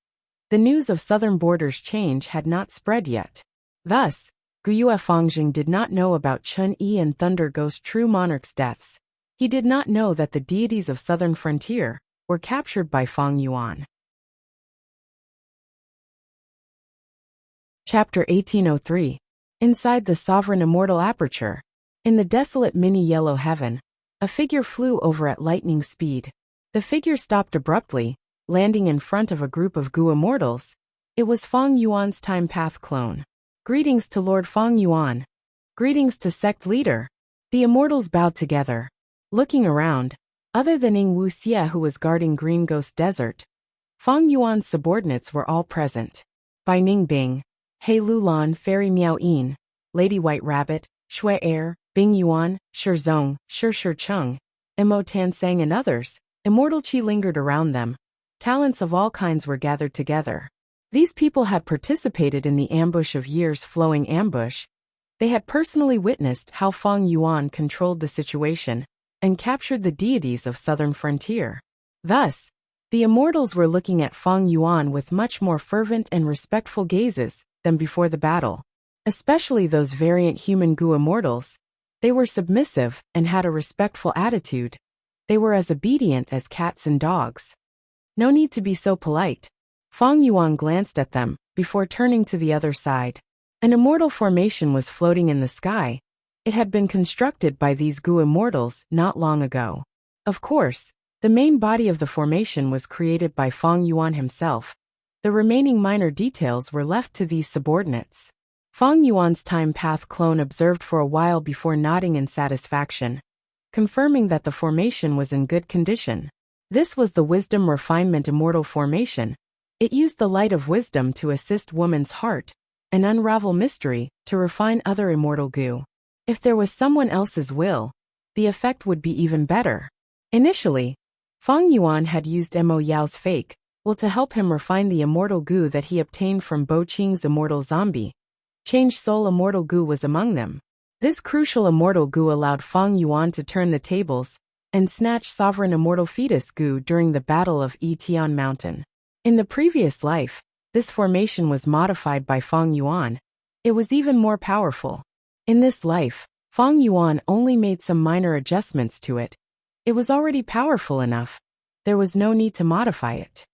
The news of Southern Borders' change had not spread yet. Thus, Guyue Fangzheng did not know about Chun Yi and Thunder Ghost True Monarch's deaths. He did not know that the deities of Southern Frontier were captured by Fang Yuan. Chapter 1803. Inside the Sovereign Immortal Aperture. In the desolate mini-yellow heaven, a figure flew over at lightning speed. The figure stopped abruptly, landing in front of a group of Gu immortals. It was Fang Yuan's time path clone. Greetings to Lord Fang Yuan. Greetings to sect leader. The immortals bowed together. Looking around, other than Wuxia who was guarding Green Ghost Desert, Fang Yuan's subordinates were all present. Bai Ningbing, He Lulan, Fairy Miao Yin, Lady White Rabbit, Shui Air, Bing Yuan, Shizong, Shi Chung, Imo Tansang and others. Immortal Qi lingered around them. Talents of all kinds were gathered together. These people had participated in the ambush of years flowing ambush. They had personally witnessed how Feng Yuan controlled the situation and captured the deities of southern frontier. Thus, the immortals were looking at Feng Yuan with much more fervent and respectful gazes than before the battle. Especially those variant human Gu immortals. They were submissive and had a respectful attitude. They were as obedient as cats and dogs. No need to be so polite. Feng Yuan glanced at them before turning to the other side. An immortal formation was floating in the sky. It had been constructed by these Gu immortals not long ago. Of course, the main body of the formation was created by Feng Yuan himself. The remaining minor details were left to these subordinates. Feng Yuan's time path clone observed for a while before nodding in satisfaction, confirming that the formation was in good condition. This was the Wisdom Refinement Immortal Formation. It used the light of wisdom to assist woman's heart and unravel mystery to refine other immortal Gu. If there was someone else's will, the effect would be even better. Initially, Feng Yuan had used Mo Yao's fake will to help him refine the immortal Gu that he obtained from Bo Qing's immortal zombie. Change Soul Immortal Gu was among them. This crucial immortal Gu allowed Feng Yuan to turn the tables and snatch Sovereign Immortal Fetus Gu during the Battle of Yitian Mountain. In the previous life, this formation was modified by Feng Yuan. It was even more powerful. In this life, Feng Yuan only made some minor adjustments to it. It was already powerful enough. There was no need to modify it.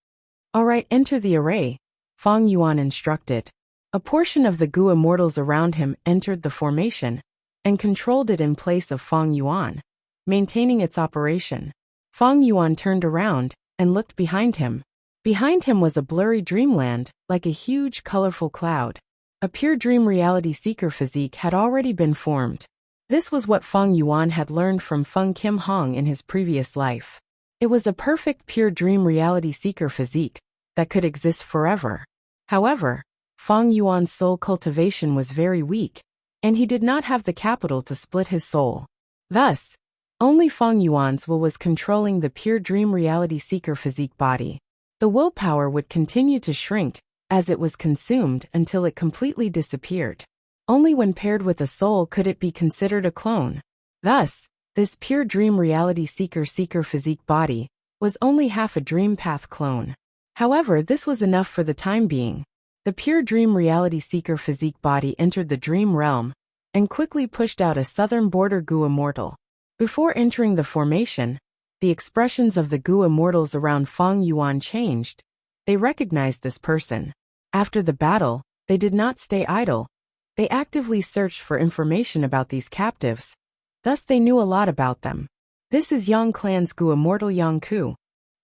Alright, enter the array, Feng Yuan instructed. A portion of the Gu immortals around him entered the formation and controlled it in place of Feng Yuan, maintaining its operation. Feng Yuan turned around and looked behind him. Behind him was a blurry dreamland, like a huge colorful cloud. A pure dream reality seeker physique had already been formed. This was what Feng Yuan had learned from Feng Kim Hong in his previous life. It was a perfect pure dream reality seeker physique that could exist forever. However, Feng Yuan's soul cultivation was very weak, and he did not have the capital to split his soul. Thus, only Feng Yuan's will was controlling the pure dream reality seeker physique body. The willpower would continue to shrink as it was consumed until it completely disappeared. Only when paired with a soul could it be considered a clone. Thus, this pure dream reality seeker physique body was only half a dream path clone. However, this was enough for the time being. The pure dream reality seeker physique body entered the dream realm and quickly pushed out a southern border Gu immortal. Before entering the formation, the expressions of the Gu immortals around Feng Yuan changed. They recognized this person. After the battle, they did not stay idle. They actively searched for information about these captives. Thus they knew a lot about them. This is Yang Clan's Gu immortal Yang Ku.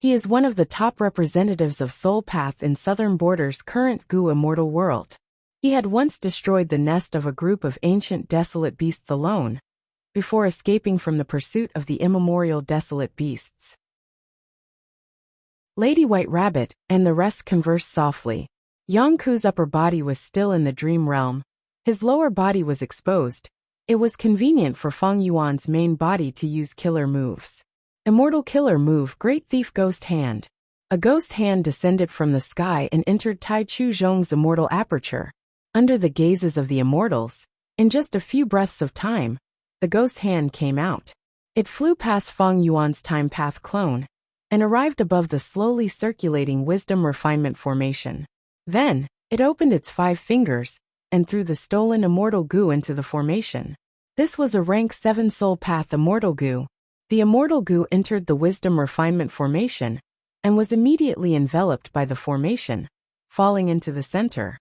He is one of the top representatives of Soul Path in Southern Border's current Gu immortal world. He had once destroyed the nest of a group of ancient desolate beasts alone, before escaping from the pursuit of the immemorial desolate beasts. Lady White Rabbit and the rest conversed softly. Yang Ku's upper body was still in the dream realm. His lower body was exposed. It was convenient for Feng Yuan's main body to use killer moves. Immortal killer move Great Thief Ghost Hand. A ghost hand descended from the sky and entered Tai Chu Zhong's immortal aperture. Under the gazes of the immortals, in just a few breaths of time, the ghost hand came out. It flew past Feng Yuan's time path clone and arrived above the slowly circulating wisdom refinement formation. Then, it opened its 5 fingers and threw the stolen immortal Gu into the formation. This was a rank 7 soul path immortal Gu. The immortal Gu entered the wisdom refinement formation and was immediately enveloped by the formation, falling into the center.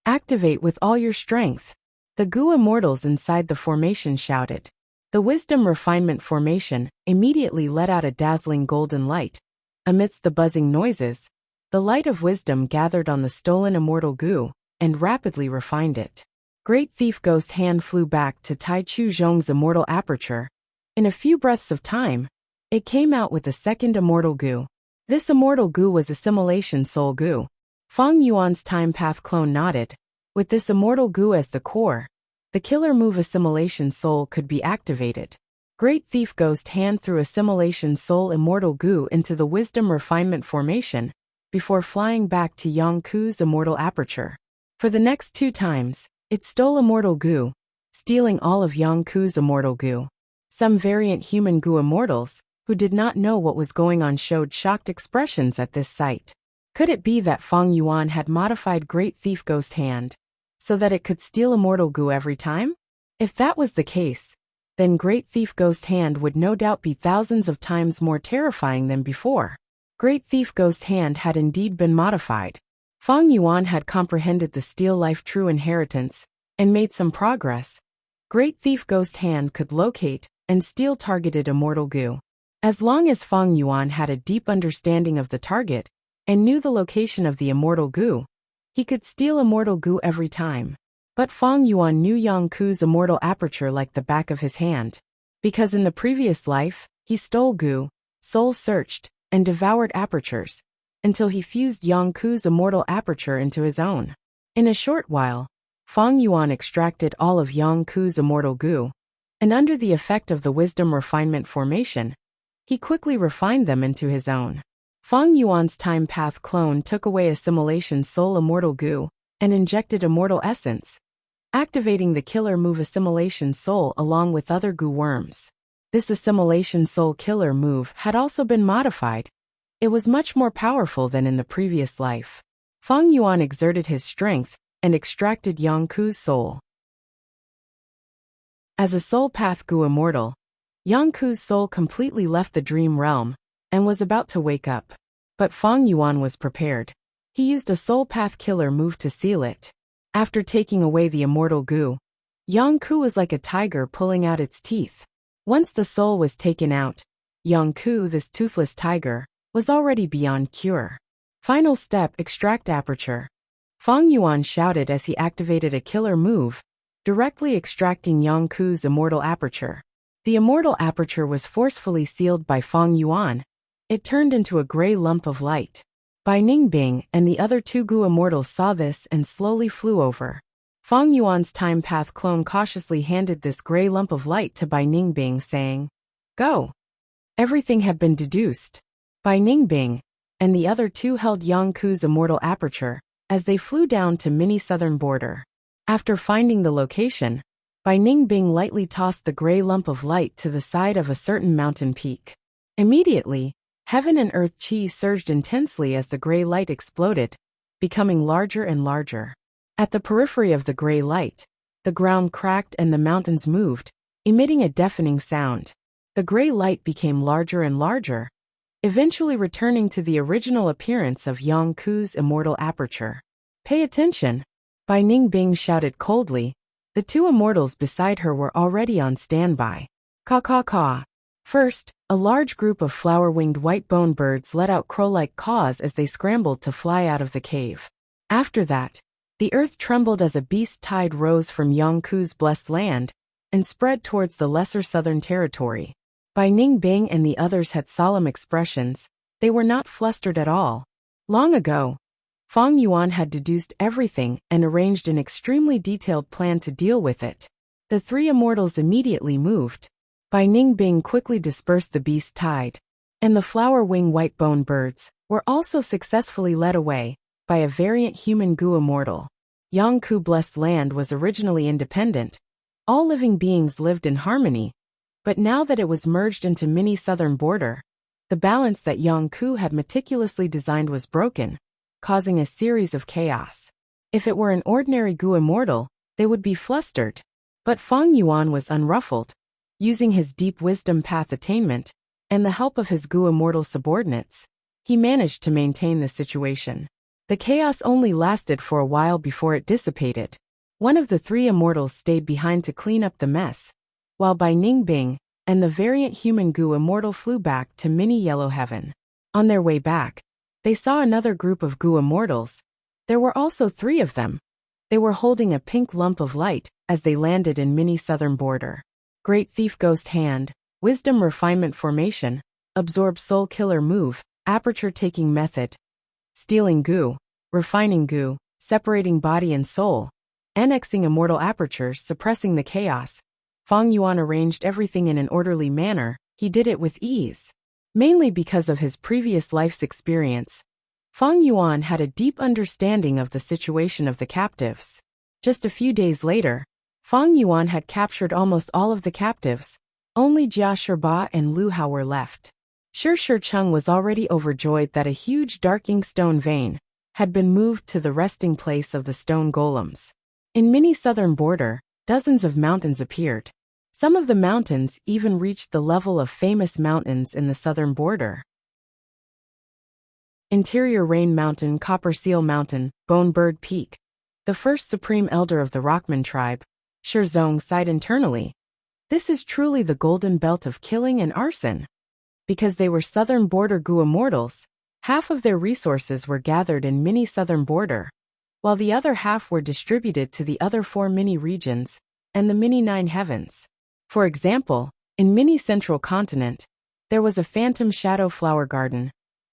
Activate with all your strength. The Gu immortals inside the formation shouted. The wisdom refinement formation immediately let out a dazzling golden light. Amidst the buzzing noises, the light of wisdom gathered on the stolen immortal Gu and rapidly refined it. Great Thief Ghost Hand flew back to Tai Chu Zhong's immortal aperture. In a few breaths of time, it came out with a second immortal Gu. This immortal Gu was Assimilation Soul Gu. Feng Yuan's time path clone nodded. With this immortal Gu as the core, the killer move Assimilation Soul could be activated. Great Thief Ghost Hand threw Assimilation Soul immortal Gu into the wisdom refinement formation before flying back to Yang Ku's immortal aperture. For the next 2 times, it stole immortal goo, stealing all of Yang Ku's immortal goo. Some variant human goo immortals, who did not know what was going on, showed shocked expressions at this sight. Could it be that Feng Yuan had modified Great Thief Ghost Hand so that it could steal immortal goo every time? If that was the case, then Great Thief Ghost Hand would no doubt be thousands of times more terrifying than before. Great Thief Ghost Hand had indeed been modified. Feng Yuan had comprehended the Steel Life True Inheritance and made some progress. Great Thief Ghost Hand could locate and steal targeted immortal goo. As long as Feng Yuan had a deep understanding of the target and knew the location of the immortal goo, he could steal immortal goo every time. But Feng Yuan knew Yang Ku's immortal aperture like the back of his hand. Because in the previous life, he stole goo, soul-searched, and devoured apertures, until he fused Yang Ku's immortal aperture into his own. In a short while, Feng Yuan extracted all of Yang Ku's immortal goo, and under the effect of the wisdom refinement formation, he quickly refined them into his own. Feng Yuan's time path clone took away assimilation soul immortal goo and injected immortal essence, activating the killer move assimilation soul along with other goo worms. This assimilation soul killer move had also been modified. It was much more powerful than in the previous life. Feng Yuan exerted his strength and extracted Yang Ku's soul. As a soul path goo immortal, Yang Ku's soul completely left the dream realm and was about to wake up. But Feng Yuan was prepared. He used a soul path killer move to seal it. After taking away the immortal goo, Yang Ku was like a tiger pulling out its teeth. Once the soul was taken out, Yang Ku, this toothless tiger, was already beyond cure. Final step: extract aperture. Feng Yuan shouted as he activated a killer move, directly extracting Yang Ku's immortal aperture. The immortal aperture was forcefully sealed by Feng Yuan. It turned into a gray lump of light. Bai Ningbing and the other 2 goo immortals saw this and slowly flew over. Feng Yuan's time path clone cautiously handed this gray lump of light to Bai Ningbing, saying, "Go." Everything had been deduced. Bai Ningbing and the other 2 held Yang Ku's immortal aperture as they flew down to mini southern border. After finding the location, Bai Ningbing lightly tossed the gray lump of light to the side of a certain mountain peak. Immediately, heaven and earth chi surged intensely as the gray light exploded, becoming larger and larger. At the periphery of the gray light, the ground cracked and the mountains moved, emitting a deafening sound. The gray light became larger and larger, eventually returning to the original appearance of Yang Ku's immortal aperture. "Pay attention," Bai Ningbing shouted coldly. The 2 immortals beside her were already on standby. Caw caw caw. First, a large group of flower-winged white-bone birds let out crow-like caws as they scrambled to fly out of the cave. After that, the earth trembled as a beast tide rose from Yang Ku's blessed land and spread towards the lesser southern territory. Bai Ningbing and the others had solemn expressions. They were not flustered at all. Long ago, Feng Yuan had deduced everything and arranged an extremely detailed plan to deal with it. The 3 immortals immediately moved. Bai Ningbing quickly dispersed the beast tide, and the flower-wing white-bone birds were also successfully led away by a variant human goo immortal. Yang Ku blessed land was originally independent. All living beings lived in harmony, but now that it was merged into mini southern border, the balance that Yang Ku had meticulously designed was broken, causing a series of chaos. If it were an ordinary goo immortal, they would be flustered. But Feng Yuan was unruffled. Using his deep wisdom path attainment and the help of his goo immortal subordinates, he managed to maintain the situation. The chaos only lasted for a while before it dissipated. One of the 3 immortals stayed behind to clean up the mess, while Bai Ningbing and the variant human goo immortal flew back to mini yellow heaven. On their way back, they saw another group of goo immortals. There were also 3 of them. They were holding a pink lump of light as they landed in mini southern border. Great Thief Ghost Hand, Wisdom Refinement Formation, Absorb Soul Killer Move, Aperture Taking Method, Stealing Goo, Refining Goo, Separating Body and Soul, Annexing Immortal Apertures, Suppressing the Chaos. Feng Yuan arranged everything in an orderly manner. He did it with ease. Mainly because of his previous life's experience, Feng Yuan had a deep understanding of the situation of the captives. Just a few days later, Feng Yuan had captured almost all of the captives. Only Jia Shirba and Lu Hao were left. Shi Cheng was already overjoyed that a huge dark ink stone vein had been moved to the resting place of the stone golems. In many southern border, dozens of mountains appeared. Some of the mountains even reached the level of famous mountains in the southern border. Interior Rain Mountain, Copper Seal Mountain, Bone Bird Peak. The first supreme elder of the Rockman tribe, Shi Zong, sighed internally. This is truly the golden belt of killing and arson. Because they were southern border Gu immortals, half of their resources were gathered in mini southern border, while the other half were distributed to the other 4 mini regions and the mini 9 heavens. For example, in mini central continent, there was a phantom shadow flower garden.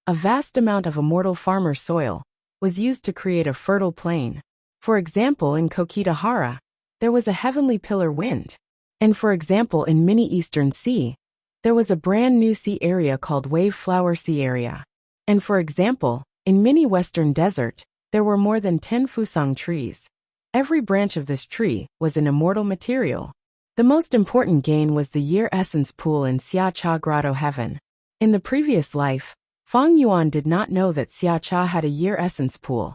A vast amount of immortal farmer soil was used to create a fertile plain. For example, in Kokitahara, there was a heavenly pillar wind. And for example, in mini Eastern Sea, there was a brand new sea area called Wave Flower Sea Area. And for example, in mini Western Desert, there were more than 10 fusang trees. Every branch of this tree was an immortal material. The most important gain was the Year Essence Pool in Xia Cha Grotto Heaven. In the previous life, Feng Yuan did not know that Xia Cha had a Year Essence Pool.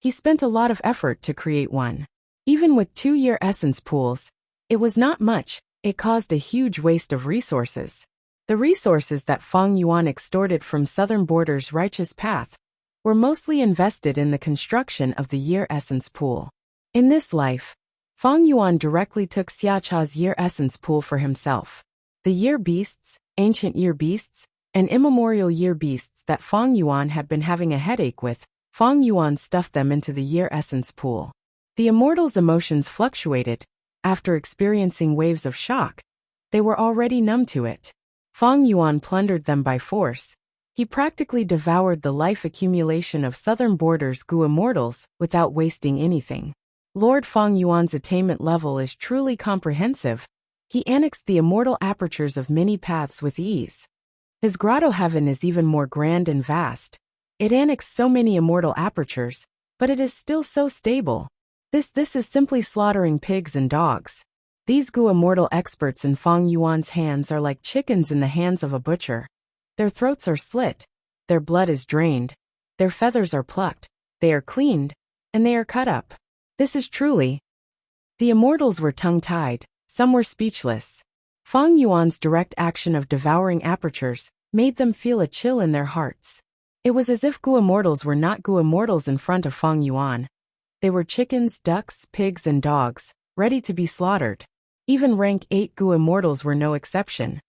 He spent a lot of effort to create one. Even with 2 Year Essence Pools, it was not much. It caused a huge waste of resources. The resources that Feng Yuan extorted from southern border's righteous path were mostly invested in the construction of the Year Essence Pool. In this life, Feng Yuan directly took Xia Cha's Year Essence Pool for himself. The Year Beasts, Ancient Year Beasts, and Immemorial Year Beasts that Feng Yuan had been having a headache with, Feng Yuan stuffed them into the Year Essence Pool. The immortals' emotions fluctuated. After experiencing waves of shock, they were already numb to it. Feng Yuan plundered them by force. He practically devoured the life accumulation of southern borders Gu immortals without wasting anything. Lord Feng Yuan's attainment level is truly comprehensive. He annexed the immortal apertures of many paths with ease. His grotto heaven is even more grand and vast. It annexed so many immortal apertures, but it is still so stable. This is simply slaughtering pigs and dogs. These Gu immortal experts in Feng Yuan's hands are like chickens in the hands of a butcher. Their throats are slit, their blood is drained, their feathers are plucked, they are cleaned, and they are cut up. This is truly. The immortals were tongue-tied, some were speechless. Feng Yuan's direct action of devouring apertures made them feel a chill in their hearts. It was as if Gu immortals were not Gu immortals in front of Feng Yuan. They were chickens, ducks, pigs, and dogs, ready to be slaughtered. Even rank 8 Gu immortals were no exception.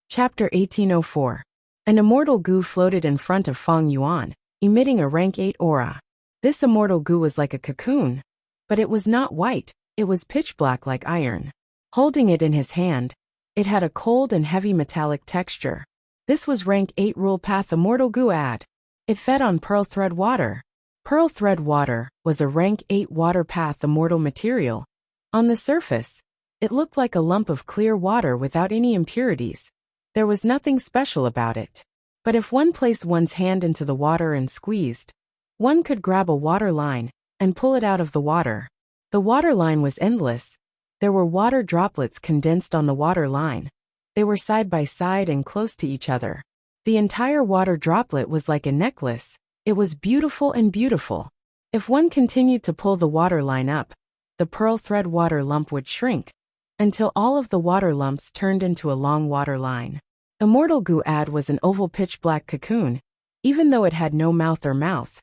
Chapter 1804. An immortal Gu floated in front of Feng Yuan, emitting a rank 8 aura. This immortal Gu was like a cocoon, but it was not white, it was pitch black like iron. Holding it in his hand, it had a cold and heavy metallic texture. This was rank 8 Rule Path Immortal Gu Ad. It fed on pearl thread water. Pearl thread water was a rank 8 water path immortal material. On the surface, it looked like a lump of clear water without any impurities. There was nothing special about it. But if one placed one's hand into the water and squeezed, one could grab a water line and pull it out of the water. The water line was endless. There were water droplets condensed on the water line. They were side by side and close to each other. The entire water droplet was like a necklace. It was beautiful and beautiful. If one continued to pull the water line up, the pearl thread water lump would shrink, until all of the water lumps turned into a long water line. Immortal Gu Ad was an oval pitch black cocoon, even though it had no mouth or mouth.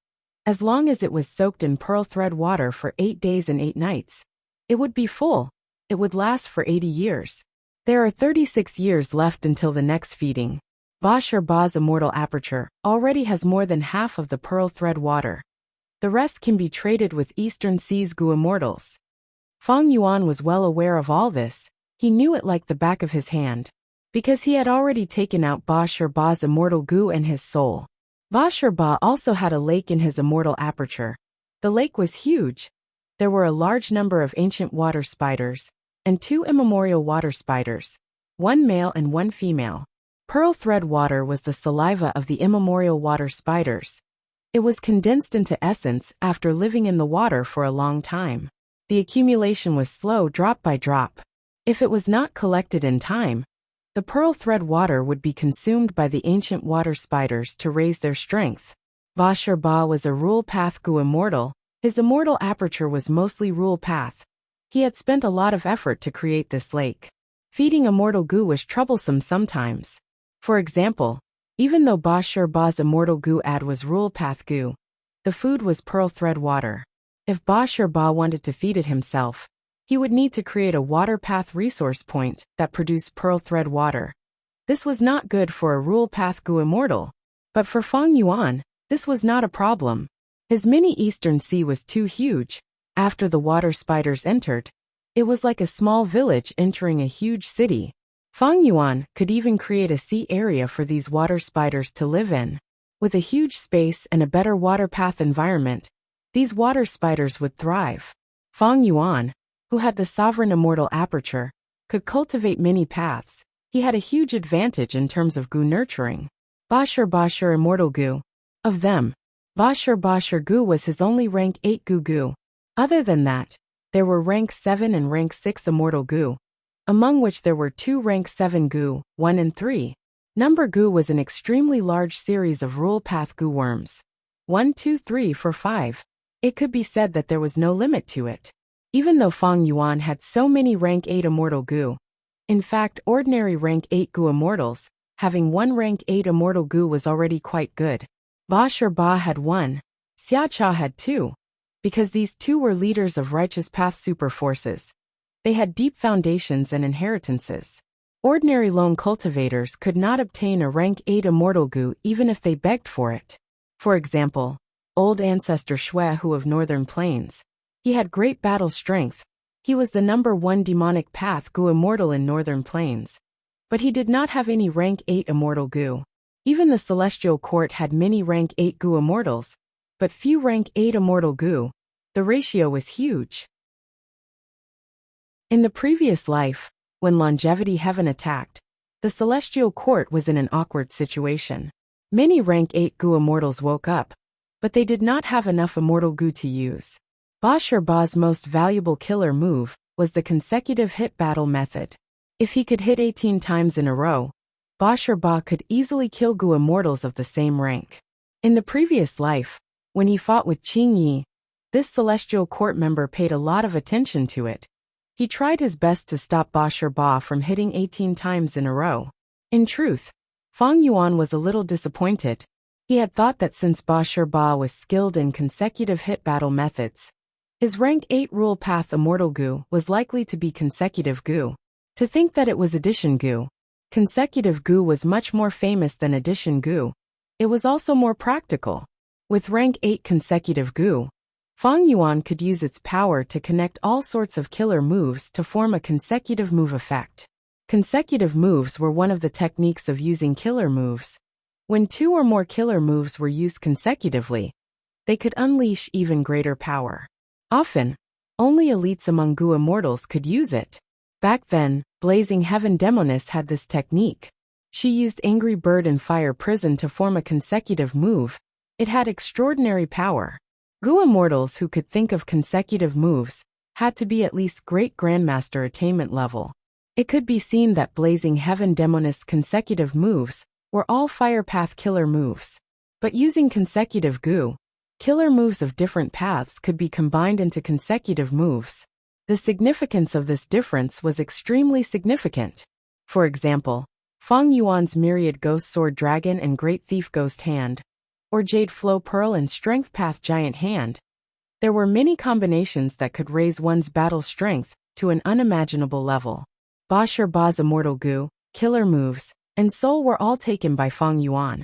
As long as it was soaked in pearl thread water for 8 days and 8 nights, it would be full. It would last for 80 years. There are 36 years left until the next feeding. Ba Ba's immortal aperture already has more than half of the pearl thread water. The rest can be traded with Eastern Seas Gu immortals. Feng Yuan was well aware of all this. He knew it like the back of his hand, because he had already taken out Ba Ba's immortal Gu and his soul. Ba Ba also had a lake in his immortal aperture. The lake was huge. There were a large number of ancient water spiders, and 2 immemorial water spiders, 1 male and 1 female. Pearl thread water was the saliva of the immemorial water spiders. It was condensed into essence after living in the water for a long time. The accumulation was slow drop by drop. If it was not collected in time, the pearl thread water would be consumed by the ancient water spiders to raise their strength. Bashir Ba was a rule path gu immortal. His immortal aperture was mostly rule path. He had spent a lot of effort to create this lake. Feeding immortal gu was troublesome sometimes. For example, even though Bashir Ba's immortal gu ad was rule path gu, the food was pearl thread water. If Bashir Ba wanted to feed it himself, he would need to create a water path resource point that produced pearl thread water. This was not good for a rule path gu immortal. But for Fang Yuan, this was not a problem. His mini eastern sea was too huge. After the water spiders entered, it was like a small village entering a huge city. Fang Yuan could even create a sea area for these water spiders to live in. With a huge space and a better water path environment, these water spiders would thrive. Fang Yuan, who had the sovereign immortal aperture, could cultivate many paths. He had a huge advantage in terms of gu nurturing. Bashir immortal gu. Of them, Bashir gu was his only rank 8 gu. Other than that, there were rank 7 and rank 6 immortal gu, among which there were 2 rank 7 gu, 1 and 3. Number gu was an extremely large series of rule path gu worms. 1, 2, 3, 4, 5. It could be said that there was no limit to it. Even though Fang Yuan had so many rank 8 immortal gu, in fact ordinary rank 8 gu immortals, having 1 rank 8 immortal gu was already quite good. Bashir Ba had 1, Xiacha had 2. Because these two were leaders of righteous path super forces, they had deep foundations and inheritances. Ordinary lone cultivators could not obtain a rank 8 immortal gu even if they begged for it. For example, old ancestor Shui Hu of Northern Plains. He had great battle strength. He was the number 1 demonic path gu immortal in Northern Plains. But he did not have any rank 8 immortal gu. Even the Celestial Court had many rank 8 gu immortals, but few rank 8 immortal gu. The ratio was huge. In the previous life, when Longevity Heaven attacked, the Celestial Court was in an awkward situation. Many rank 8 gu immortals woke up, but they did not have enough immortal gu to use. Bashir Ba's most valuable killer move was the consecutive hit battle method. If he could hit 18 times in a row, Bashir Ba could easily kill gu immortals of the same rank. In the previous life, when he fought with Qing Yi, this Celestial Court member paid a lot of attention to it. He tried his best to stop Bashir Ba from hitting 18 times in a row. In truth, Fang Yuan was a little disappointed. He had thought that since Bashir Ba was skilled in consecutive hit battle methods, his rank 8 rule path immortal gu was likely to be consecutive gu. To think that it was addition gu. Consecutive gu was much more famous than addition gu. It was also more practical. With rank 8 consecutive gu, Fang Yuan could use its power to connect all sorts of killer moves to form a consecutive move effect. Consecutive moves were one of the techniques of using killer moves. When 2 or more killer moves were used consecutively, they could unleash even greater power. Often, only elites among gu immortals could use it. Back then, Blazing Heaven Demoness had this technique. She used Angry Bird and Fire Prison to form a consecutive move. It had extraordinary power. Gu immortals who could think of consecutive moves had to be at least Great Grandmaster attainment level. It could be seen that Blazing Heaven Demoness' consecutive moves were all fire path killer moves. But using consecutive gu, killer moves of different paths could be combined into consecutive moves. The significance of this difference was extremely significant. For example, Fang Yuan's Myriad Ghost Sword Dragon and Great Thief Ghost Hand, or Jade Flow Pearl and Strength Path Giant Hand. There were many combinations that could raise one's battle strength to an unimaginable level. Bashir Ba's immortal gu, killer moves, and soul were all taken by Fang Yuan.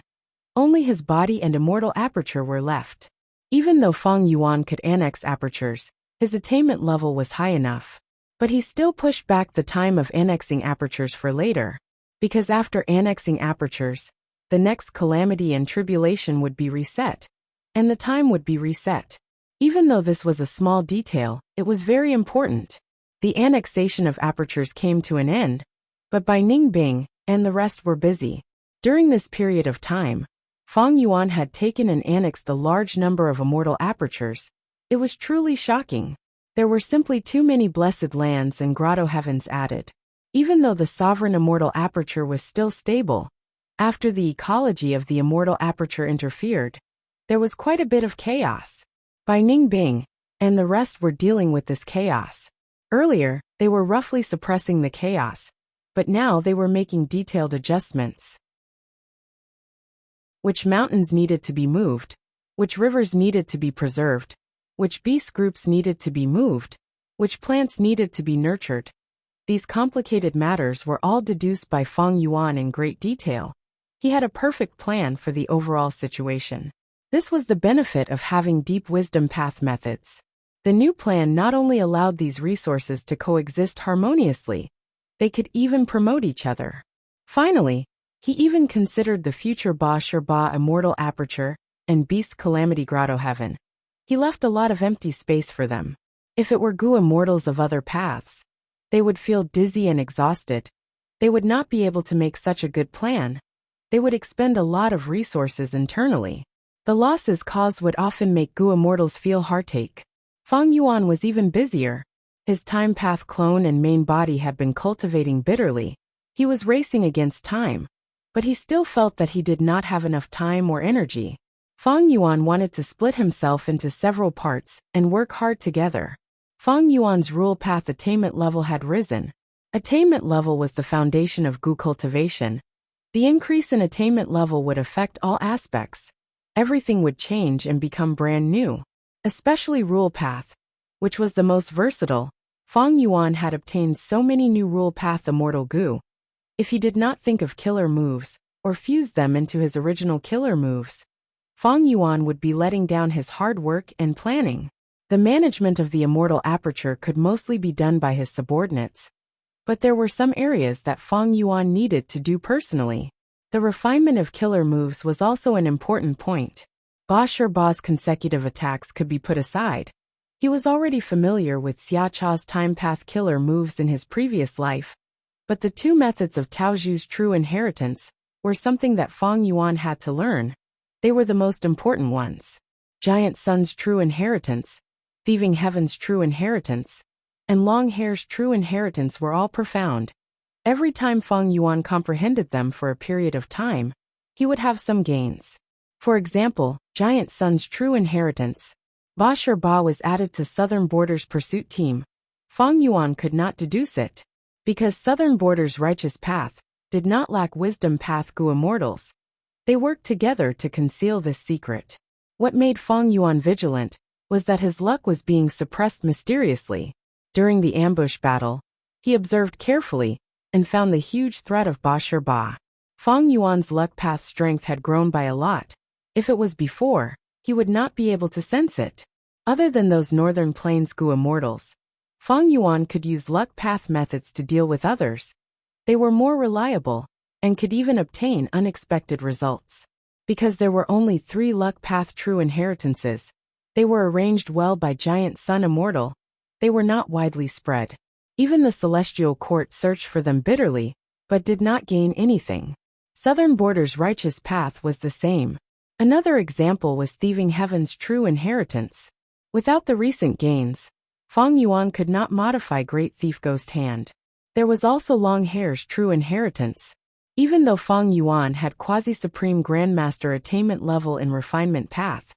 Only his body and immortal aperture were left. Even though Fang Yuan could annex apertures, his attainment level was high enough. But he still pushed back the time of annexing apertures for later. Because after annexing apertures, the next calamity and tribulation would be reset. And the time would be reset. Even though this was a small detail, it was very important. The annexation of apertures came to an end. But by Ning Bing, and the rest were busy. During this period of time, Feng Yuan had taken and annexed a large number of immortal apertures. It was truly shocking. There were simply too many blessed lands and grotto heavens added. Even though the sovereign immortal aperture was still stable, after the ecology of the immortal aperture interfered, there was quite a bit of chaos. Bai Ningbing and the rest were dealing with this chaos. Earlier, they were roughly suppressing the chaos, but now they were making detailed adjustments. Which mountains needed to be moved, which rivers needed to be preserved, which beast groups needed to be moved, which plants needed to be nurtured. These complicated matters were all deduced by Feng Yuan in great detail. He had a perfect plan for the overall situation. This was the benefit of having deep wisdom path methods. The new plan not only allowed these resources to coexist harmoniously, they could even promote each other. Finally, he even considered the future Ba Shi Ba immortal aperture and beast calamity grotto heaven. He left a lot of empty space for them. If it were Gu immortals of other paths, they would feel dizzy and exhausted. They would not be able to make such a good plan. They would expend a lot of resources internally. The losses caused would often make Gu immortals feel heartache. Feng Yuan was even busier. His time path clone and main body had been cultivating bitterly. He was racing against time, but he still felt that he did not have enough time or energy. Feng Yuan wanted to split himself into several parts and work hard together. Feng Yuan's rule path attainment level had risen. Attainment level was the foundation of Gu cultivation. The increase in attainment level would affect all aspects. Everything would change and become brand new. Especially rule path, which was the most versatile. Feng Yuan had obtained so many new rule path immortal Gu. If he did not think of killer moves, or fuse them into his original killer moves, Feng Yuan would be letting down his hard work and planning. The management of the immortal aperture could mostly be done by his subordinates. But there were some areas that Feng Yuan needed to do personally. The refinement of killer moves was also an important point. Ba Shi Ba's consecutive attacks could be put aside. He was already familiar with Xia Cha's time path killer moves in his previous life. But the two methods of Taoju's true inheritance were something that Feng Yuan had to learn. They were the most important ones. Giant Sun's true inheritance, Thieving Heaven's true inheritance, and Long Hair's true inheritance were all profound. Every time Feng Yuan comprehended them for a period of time, he would have some gains. For example, Giant Sun's true inheritance. Ba Shi Ba was added to Southern Border's pursuit team. Feng Yuan could not deduce it. Because Southern Border's righteous path did not lack wisdom path Gu immortals. They worked together to conceal this secret. What made Feng Yuan vigilant was that his luck was being suppressed mysteriously. During the ambush battle, he observed carefully and found the huge threat of Ba Shi Ba. Feng Yuan's luck path strength had grown by a lot. If it was before, he would not be able to sense it. Other than those Northern Plains Gu immortals, Feng Yuan could use luck path methods to deal with others. They were more reliable and could even obtain unexpected results. Because there were only 3 luck path true inheritances, they were arranged well by Giant Sun Immortal. They were not widely spread. Even the Celestial Court searched for them bitterly, but did not gain anything. Southern Border's righteous path was the same. Another example was Thieving Heaven's true inheritance. Without the recent gains, Feng Yuan could not modify Great Thief Ghost Hand. There was also Long Hair's true inheritance. Even though Feng Yuan had quasi-supreme Grandmaster attainment level in refinement path,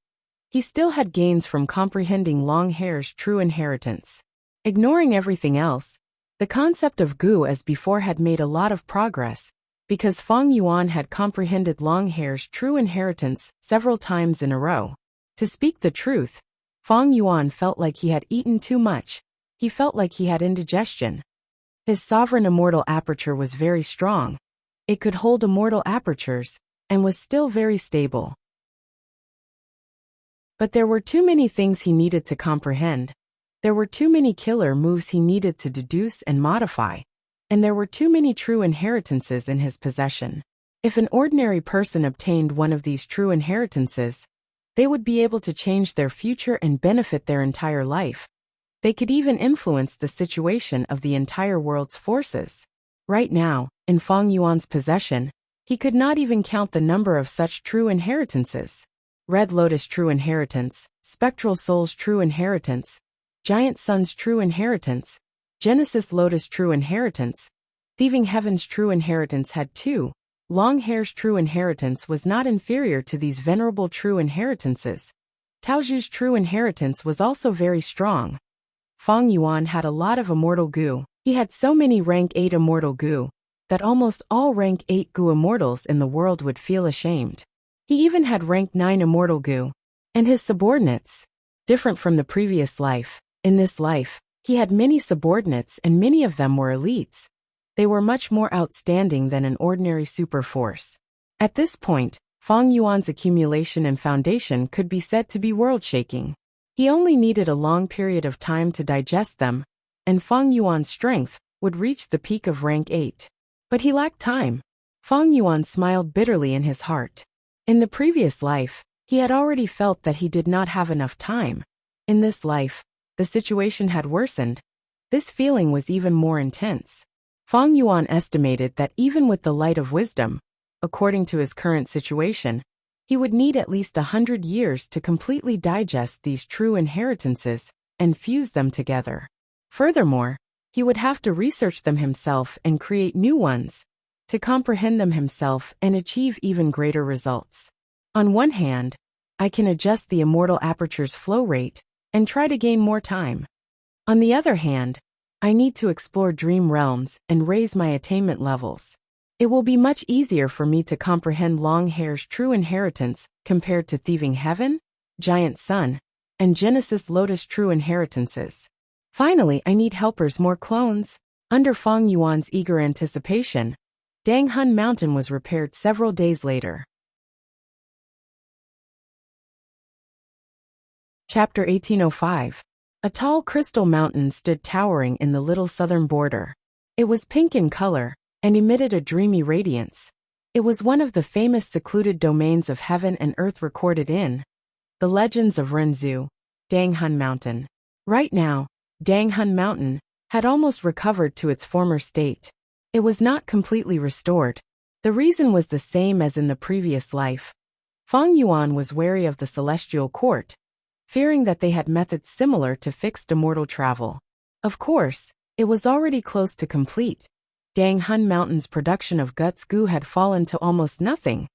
he still had gains from comprehending Long Hair's true inheritance. Ignoring everything else, the concept of Gu as before had made a lot of progress, because Feng Yuan had comprehended Long Hair's true inheritance several times in a row. To speak the truth, Feng Yuan felt like he had eaten too much. He felt like he had indigestion. His sovereign immortal aperture was very strong. It could hold immortal apertures, and was still very stable. But there were too many things he needed to comprehend. There were too many killer moves he needed to deduce and modify. And there were too many true inheritances in his possession. If an ordinary person obtained one of these true inheritances, they would be able to change their future and benefit their entire life. They could even influence the situation of the entire world's forces. Right now, in Feng Yuan's possession, He could not even count the number of such true inheritances. Red Lotus true inheritance, Spectral Soul's true inheritance, Giant Sun's true inheritance, Genesis Lotus true inheritance, Thieving Heaven's true inheritance had two. Long Hair's true inheritance was not inferior to these venerable true inheritances. Taoju's true inheritance was also very strong. Feng Yuan had a lot of immortal goo. He had so many rank 8 immortal goo that almost all rank 8 goo immortals in the world would feel ashamed. He even had rank 9 immortal goo. And his subordinates. Different from the previous life, in this life, he had many subordinates and many of them were elites. They were much more outstanding than an ordinary super force. At this point, Feng Yuan's accumulation and foundation could be said to be world-shaking. He only needed a long period of time to digest them, and Feng Yuan's strength would reach the peak of rank 8. But he lacked time. Feng Yuan smiled bitterly in his heart. In the previous life, he had already felt that he did not have enough time. In this life, the situation had worsened. This feeling was even more intense. Feng Yuan estimated that even with the light of wisdom, according to his current situation, he would need at least 100 years to completely digest these true inheritances and fuse them together. Furthermore, he would have to research them himself and create new ones, to comprehend them himself and achieve even greater results. On one hand, I can adjust the immortal aperture's flow rate and try to gain more time. On the other hand, I need to explore dream realms and raise my attainment levels. It will be much easier for me to comprehend Long Hair's true inheritance compared to Thieving Heaven, Giant Sun, and Genesis Lotus true inheritances. Finally, I need helpers, more clones. Under Feng Yuan's eager anticipation, Dang Hun Mountain was repaired several days later. Chapter 1805. A tall crystal mountain stood towering in the little southern border. It was pink in color and emitted a dreamy radiance. It was one of the famous secluded domains of heaven and earth recorded in the legends of Renzu, Dang Hun Mountain. Right now, Dang Hun Mountain had almost recovered to its former state. It was not completely restored. The reason was the same as in the previous life. Feng Yuan was wary of the celestial court, fearing that they had methods similar to fixed immortal travel. Of course, it was already close to complete. Dang Hun Mountain's production of guts goo had fallen to almost nothing.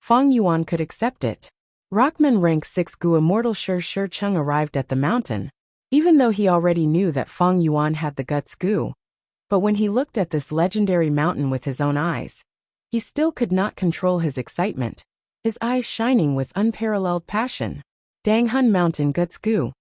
Feng Yuan could accept it. Rockman rank 6 goo immortal Shi Cheng arrived at the mountain, even though he already knew that Feng Yuan had the guts goo. But when he looked at this legendary mountain with his own eyes, he still could not control his excitement, his eyes shining with unparalleled passion. Dang Hun Mountain guts goo,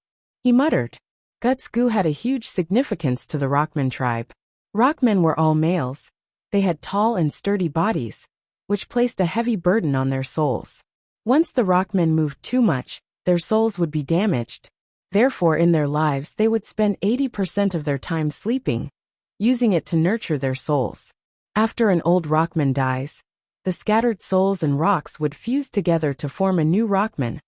he muttered. Guts goo had a huge significance to the Rockman tribe. Rockmen were all males. They had tall and sturdy bodies, which placed a heavy burden on their souls. Once the Rockmen moved too much, their souls would be damaged. Therefore, in their lives they would spend 80% of their time sleeping, using it to nurture their souls. After an old Rockman dies, the scattered souls and rocks would fuse together to form a new Rockman,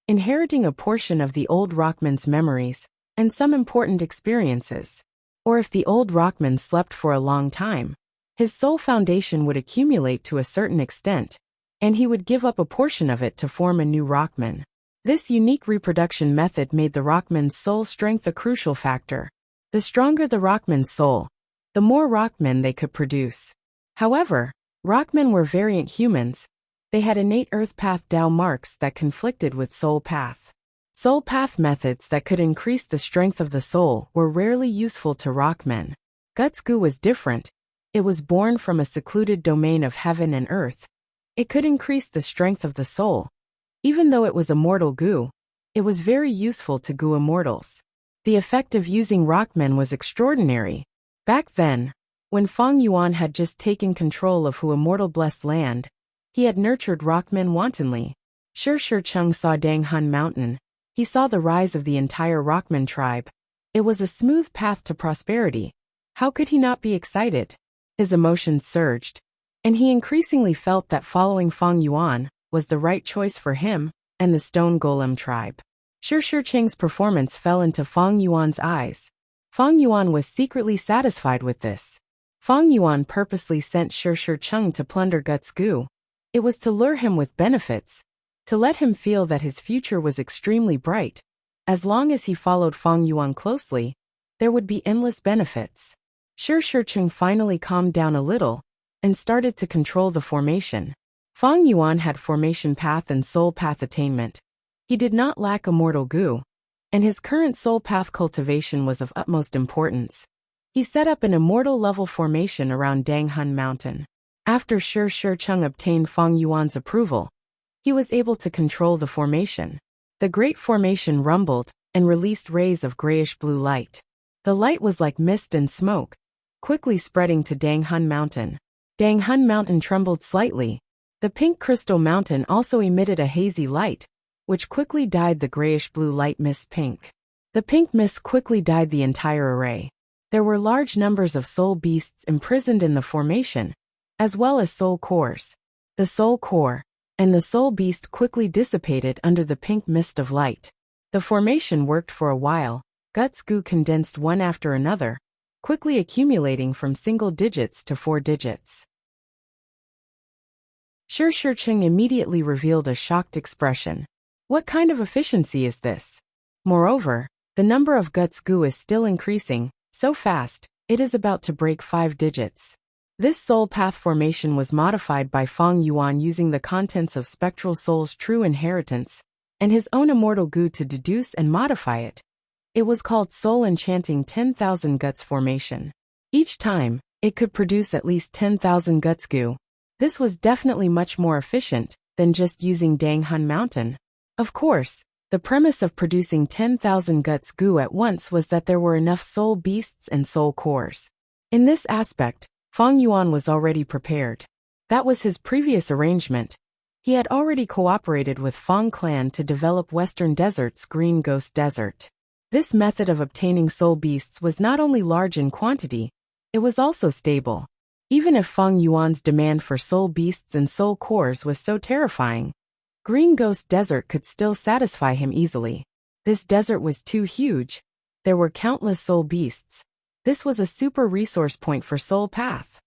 inheriting a portion of the old Rockman's memories and some important experiences. Or if the old Rockman slept for a long time, his soul foundation would accumulate to a certain extent, and he would give up a portion of it to form a new Rockman. This unique reproduction method made the Rockman's soul strength a crucial factor. The stronger the Rockman's soul, the more Rockmen they could produce. However, Rockmen were variant humans. They had innate Earth Path Tao marks that conflicted with Soul Path. Soul Path methods that could increase the strength of the soul were rarely useful to Rockmen. Guts goo was different. It was born from a secluded domain of heaven and earth. It could increase the strength of the soul. Even though it was immortal goo, it was very useful to goo immortals. The effect of using Rockmen was extraordinary. Back then, when Feng Yuan had just taken control of Hu Immortal Blessed Land, he had nurtured Rockmen wantonly. Shi Cheng saw Dang Hun Mountain. He saw the rise of the entire Rockman tribe. It was a smooth path to prosperity. How could he not be excited? His emotions surged, and he increasingly felt that following Feng Yuan was the right choice for him and the Stone Golem tribe. Shi Cheng's performance fell into Feng Yuan's eyes. Feng Yuan was secretly satisfied with this. Fang Yuan purposely sent Shi Cheng to plunder Guts Gu. It was to lure him with benefits, to let him feel that his future was extremely bright. As long as he followed Fang Yuan closely, there would be endless benefits. Shi Cheng finally calmed down a little and started to control the formation. Fang Yuan had formation path and soul path attainment. He did not lack immortal Gu, and his current soul path cultivation was of utmost importance. He set up an immortal level formation around Danghun Mountain. After Shi Cheng obtained Fang Yuan's approval, he was able to control the formation. The great formation rumbled and released rays of grayish-blue light. The light was like mist and smoke, quickly spreading to Danghun Mountain. Danghun Mountain trembled slightly. The pink crystal mountain also emitted a hazy light, which quickly dyed the grayish-blue light mist pink. The pink mist quickly dyed the entire array. There were large numbers of soul beasts imprisoned in the formation, as well as soul cores. The soul core and the soul beast quickly dissipated under the pink mist of light. The formation worked for a while. Guts Gu condensed one after another, quickly accumulating from single digits to 4 digits. Shi Cheng immediately revealed a shocked expression. What kind of efficiency is this? Moreover, the number of Guts Gu is still increasing, so fast, it is about to break 5 digits. This soul path formation was modified by Fang Yuan using the contents of Spectral Soul's true inheritance, and his own immortal Gu to deduce and modify it. It was called Soul Enchanting 10,000 Guts Formation. Each time, it could produce at least 10,000 Guts Gu. This was definitely much more efficient than just using Danghun Mountain. Of course, the premise of producing 10,000 Guts Gu at once was that there were enough soul beasts and soul cores. In this aspect, Fang Yuan was already prepared. That was his previous arrangement. He had already cooperated with Fang Clan to develop Western Desert's Green Ghost Desert. This method of obtaining soul beasts was not only large in quantity, it was also stable. Even if Fang Yuan's demand for soul beasts and soul cores was so terrifying, Green Ghost Desert could still satisfy him easily. This desert was too huge. There were countless soul beasts. This was a super resource point for Soul Path.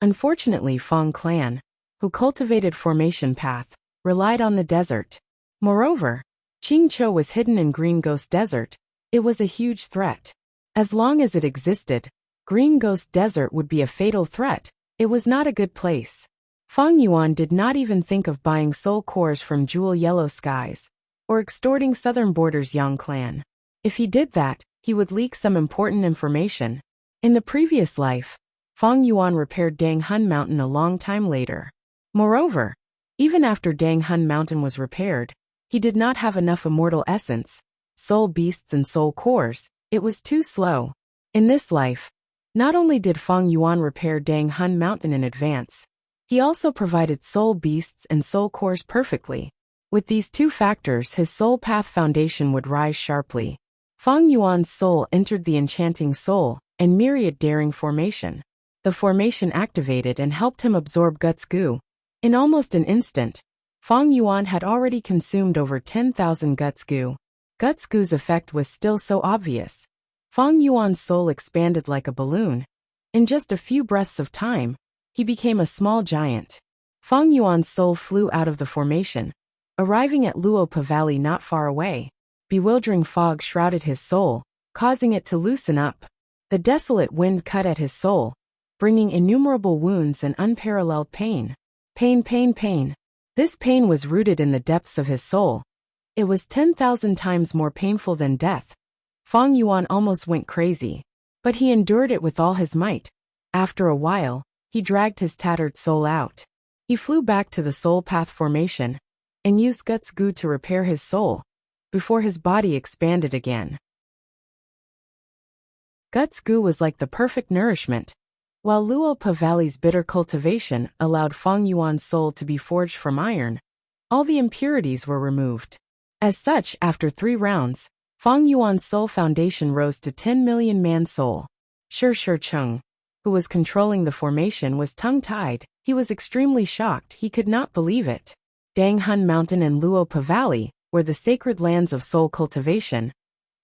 Unfortunately, Fang Clan, who cultivated Formation Path, relied on the desert. Moreover, Qing Chou was hidden in Green Ghost Desert. It was a huge threat. As long as it existed, Green Ghost Desert would be a fatal threat. It was not a good place. Fang Yuan did not even think of buying soul cores from Jewel Yellow Skies, or extorting Southern Borders Yang Clan. If he did that, he would leak some important information. In the previous life, Fang Yuan repaired Danghun Mountain a long time later. Moreover, even after Danghun Mountain was repaired, he did not have enough immortal essence, soul beasts and soul cores. It was too slow. In this life, not only did Fang Yuan repair Danghun Mountain in advance, he also provided soul beasts and soul cores perfectly. With these two factors, his soul path foundation would rise sharply. Fang Yuan's soul entered the enchanting soul and myriad daring formation. The formation activated and helped him absorb Guts Gu. In almost an instant, Fang Yuan had already consumed over 10,000 Guts Gu. Guts Gu's effect was still so obvious. Fang Yuan's soul expanded like a balloon. In just a few breaths of time, he became a small giant. Fang Yuan's soul flew out of the formation, arriving at Luopa Valley not far away. Bewildering fog shrouded his soul, causing it to loosen up. The desolate wind cut at his soul, bringing innumerable wounds and unparalleled pain. Pain. This pain was rooted in the depths of his soul. It was 10,000 times more painful than death. Fang Yuan almost went crazy, but he endured it with all his might. After a while, he dragged his tattered soul out. He flew back to the soul path formation and used Guts Gu to repair his soul before his body expanded again. Guts Gu was like the perfect nourishment. While Luopa Valley's bitter cultivation allowed Fang Yuan's soul to be forged from iron, all the impurities were removed. As such, after 3 rounds, Fang Yuan's soul foundation rose to 10 million man soul. Shi Cheng, who was controlling the formation, was tongue-tied. He was extremely shocked. He could not believe it. Danghun Mountain and Luopa Valley were the sacred lands of soul cultivation.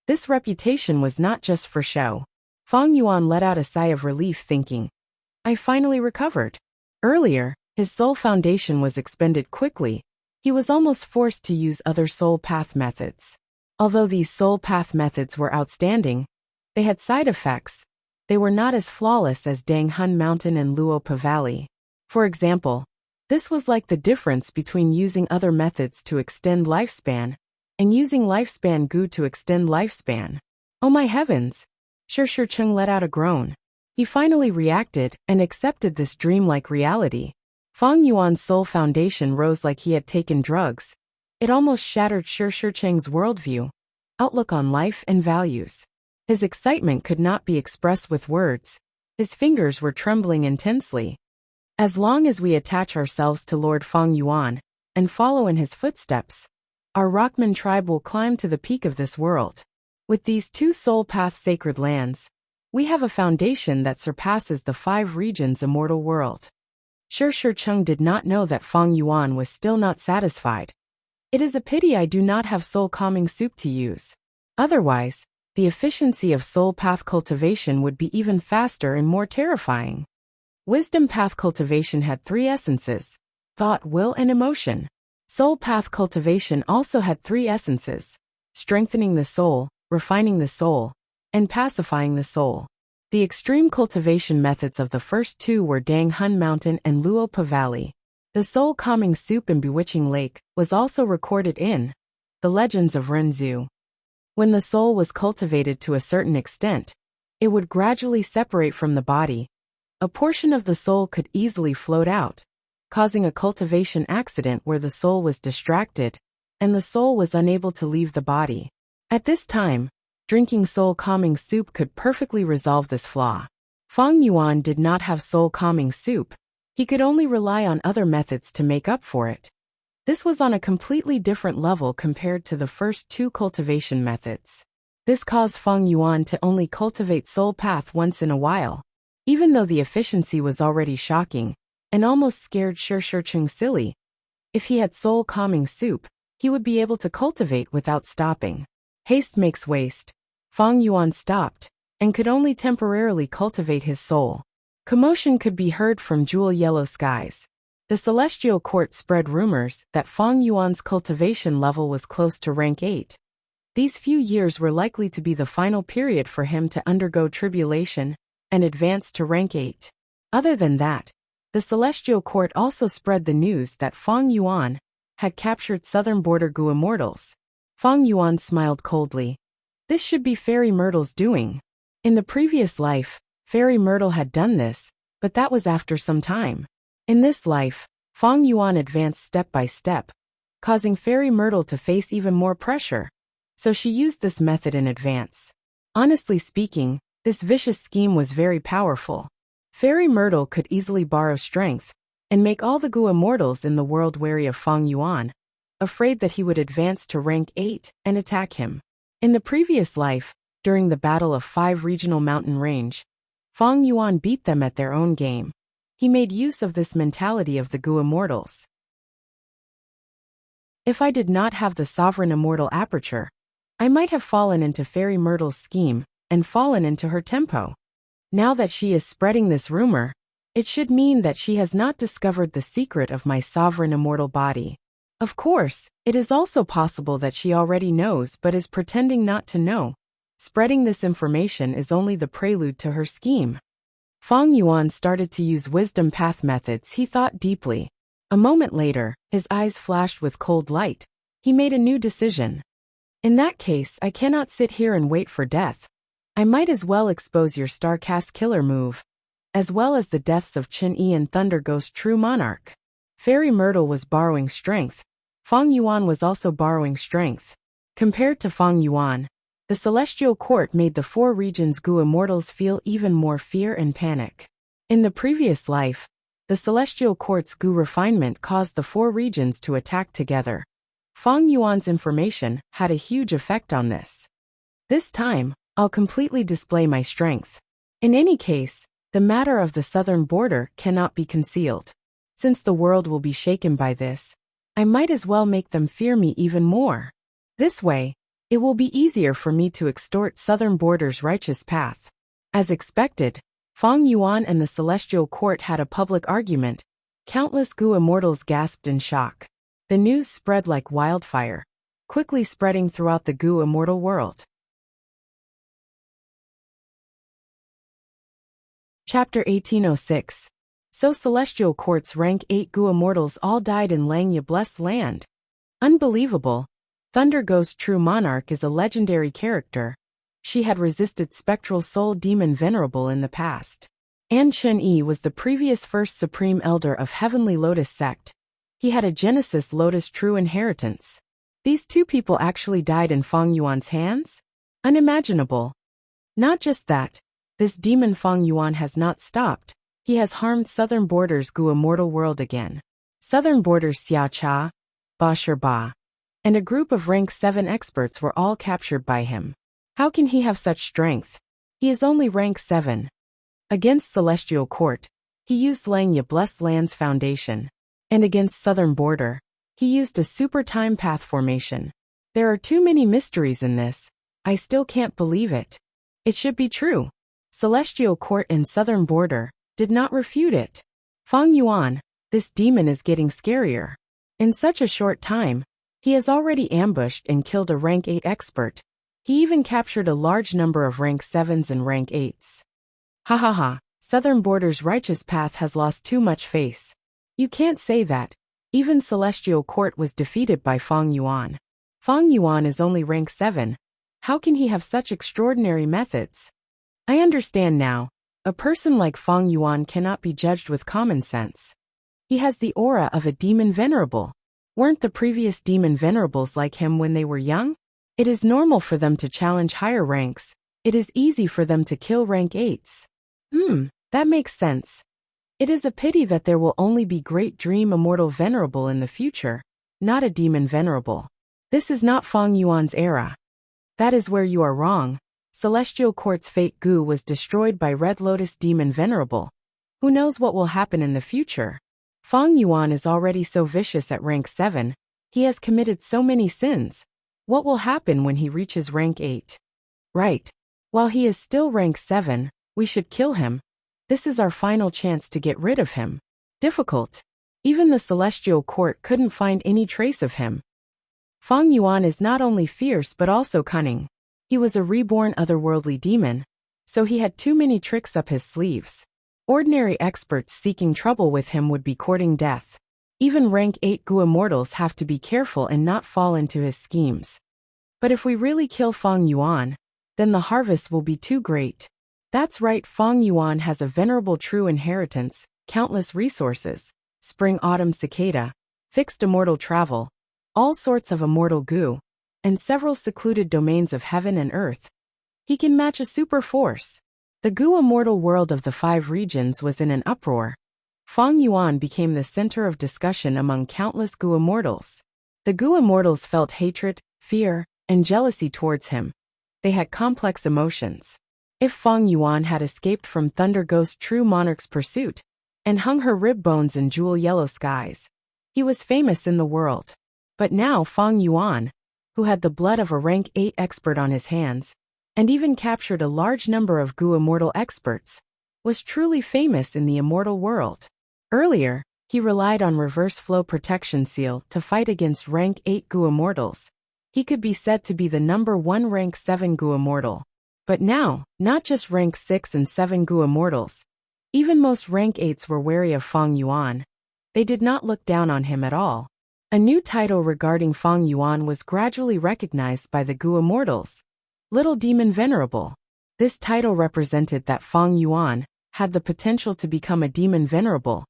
This reputation was not just for show. Fang Yuan let out a sigh of relief, thinking, I finally recovered. Earlier, his soul foundation was expended quickly. He was almost forced to use other soul path methods. Although these soul path methods were outstanding, they had side effects. They were not as flawless as Dang Hun Mountain and Luopa Valley. For example, this was like the difference between using other methods to extend lifespan and using lifespan goo to extend lifespan. Oh my heavens! Shi Cheng let out a groan. He finally reacted and accepted this dreamlike reality. Fang Yuan's soul foundation rose like he had taken drugs. It almost shattered Shi Cheng's worldview, outlook on life and values. His excitement could not be expressed with words. His fingers were trembling intensely. As long as we attach ourselves to Lord Fang Yuan and follow in his footsteps, our Rockman tribe will climb to the peak of this world. With these two soul path sacred lands, we have a foundation that surpasses the 5 regions immortal world. Shi Cheng did not know that Fang Yuan was still not satisfied. It is a pity I do not have soul calming soup to use. Otherwise, the efficiency of soul path cultivation would be even faster and more terrifying. Wisdom path cultivation had 3 essences: thought, will, and emotion. Soul path cultivation also had 3 essences: strengthening the soul, refining the soul, and pacifying the soul. The extreme cultivation methods of the first 2 were Dang Hun Mountain and Luopa Valley. The soul calming soup in Bewitching Lake was also recorded in the Legends of Renzu. When the soul was cultivated to a certain extent, it would gradually separate from the body. A portion of the soul could easily float out, causing a cultivation accident where the soul was distracted, and the soul was unable to leave the body. At this time, drinking soul-calming soup could perfectly resolve this flaw. Fang Yuan did not have soul-calming soup. He could only rely on other methods to make up for it. This was on a completely different level compared to the first 2 cultivation methods. This caused Fang Yuan to only cultivate soul path once in a while. Even though the efficiency was already shocking, and almost scared Shi Cheng silly, if he had soul-calming soup, he would be able to cultivate without stopping. Haste makes waste. Fang Yuan stopped, and could only temporarily cultivate his soul. Commotion could be heard from jewel-yellow skies. The celestial court spread rumors that Fang Yuan's cultivation level was close to rank 8. These few years were likely to be the final period for him to undergo tribulation and advance to rank 8. Other than that, the celestial court also spread the news that Fang Yuan had captured southern border Gu immortals. Fang Yuan smiled coldly. This should be Fairy Myrtle's doing. In the previous life, Fairy Myrtle had done this, but that was after some time. In this life, Fang Yuan advanced step by step, causing Fairy Myrtle to face even more pressure. So she used this method in advance. Honestly speaking, this vicious scheme was very powerful. Fairy Myrtle could easily borrow strength and make all the Gu immortals in the world wary of Fang Yuan, afraid that he would advance to rank 8 and attack him. In the previous life, during the Battle of 5 Regional Mountain Range, Fang Yuan beat them at their own game. He made use of this mentality of the Gu immortals. If I did not have the Sovereign Immortal Aperture, I might have fallen into Fairy Myrtle's scheme and fallen into her tempo. Now that she is spreading this rumor, it should mean that she has not discovered the secret of my Sovereign Immortal body. Of course, it is also possible that she already knows but is pretending not to know. Spreading this information is only the prelude to her scheme. Fang Yuan started to use wisdom path methods. He thought deeply. A moment later, his eyes flashed with cold light. He made a new decision. In that case, I cannot sit here and wait for death. I might as well expose your Starcast killer move, as well as the deaths of Chen Yi and Thunder Ghost True Monarch. Fairy Myrtle was borrowing strength. Fang Yuan was also borrowing strength. Compared to Fang Yuan, the Celestial Court made the 4 regions Gu immortals feel even more fear and panic. In the previous life, the Celestial Court's Gu refinement caused the 4 regions to attack together. Fang Yuan's information had a huge effect on this. This time, I'll completely display my strength. In any case, the matter of the southern border cannot be concealed. Since the world will be shaken by this, I might as well make them fear me even more. This way, it will be easier for me to extort southern border's righteous path. As expected, Fang Yuan and the Celestial Court had a public argument. Countless Gu immortals gasped in shock. The news spread like wildfire, quickly spreading throughout the Gu immortal world. Chapter 1806. So Celestial Court's rank 8 Gu immortals all died in Langya blessed land. Unbelievable. Thunder Ghost True Monarch is a legendary character. She had resisted Spectral Soul Demon Venerable in the past. An Chun-Yi was the previous first Supreme Elder of Heavenly Lotus Sect. He had a Genesis Lotus True Inheritance. These two people actually died in Fang Yuan's hands? Unimaginable. Not just that, this demon Fang Yuan has not stopped. He has harmed Southern Borders Gu immortal world again. Southern Borders Xia Cha, Ba Shi Ba, and a group of rank 7 experts were all captured by him. How can he have such strength? He is only rank 7. Against Celestial Court, he used Langya Blessed Lands Foundation. And against Southern Border, he used a super time path formation. There are too many mysteries in this. I still can't believe it. It should be true. Celestial Court and Southern Border did not refute it. Fang Yuan, this demon is getting scarier. In such a short time, he has already ambushed and killed a rank 8 expert. He even captured a large number of rank 7s and rank 8s. Ha ha ha, Southern Border's righteous path has lost too much face. You can't say that. Even Celestial Court was defeated by Fang Yuan. Fang Yuan is only rank 7. How can he have such extraordinary methods? I understand now. A person like Fang Yuan cannot be judged with common sense. He has the aura of a demon venerable. Weren't the previous demon venerables like him when they were young? It is normal for them to challenge higher ranks. It is easy for them to kill rank 8s. That makes sense. It is a pity that there will only be Great Dream Immortal Venerable in the future, not a Demon Venerable. This is not Fang Yuan's era. That is where you are wrong. Celestial Court's Fate Gu was destroyed by Red Lotus Demon Venerable. Who knows what will happen in the future? Fang Yuan is already so vicious at rank 7. He has committed so many sins. What will happen when he reaches rank 8? Right. While he is still rank 7, we should kill him. This is our final chance to get rid of him. Difficult. Even the Celestial Court couldn't find any trace of him. Fang Yuan is not only fierce but also cunning. He was a reborn otherworldly demon, so he had too many tricks up his sleeves. Ordinary experts seeking trouble with him would be courting death. Even rank 8 Gu immortals have to be careful and not fall into his schemes. But if we really kill Fang Yuan, then the harvest will be too great. That's right, Fang Yuan has a venerable true inheritance, countless resources, spring-autumn cicada, fixed immortal travel, all sorts of immortal Gu, and several secluded domains of heaven and earth. He can match a super force. The Gu immortal world of the 5 regions was in an uproar. Fang Yuan became the center of discussion among countless Gu immortals. The Gu immortals felt hatred, fear, and jealousy towards him. They had complex emotions. If Fang Yuan had escaped from Thunder Ghost True Monarch's pursuit and hung her rib bones in jewel yellow skies, he was famous in the world. But now Fang Yuan, who had the blood of a rank 8 expert on his hands, and even captured a large number of Gu immortal experts, was truly famous in the immortal world. Earlier, he relied on reverse flow protection seal to fight against rank 8 Gu immortals. He could be said to be the number 1 rank 7 Gu immortal. But now, not just rank 6 and 7 Gu immortals. Even most rank 8s were wary of Fang Yuan. They did not look down on him at all. A new title regarding Fang Yuan was gradually recognized by the Gu immortals. Little Demon Venerable. This title represented that Fang Yuan had the potential to become a Demon Venerable.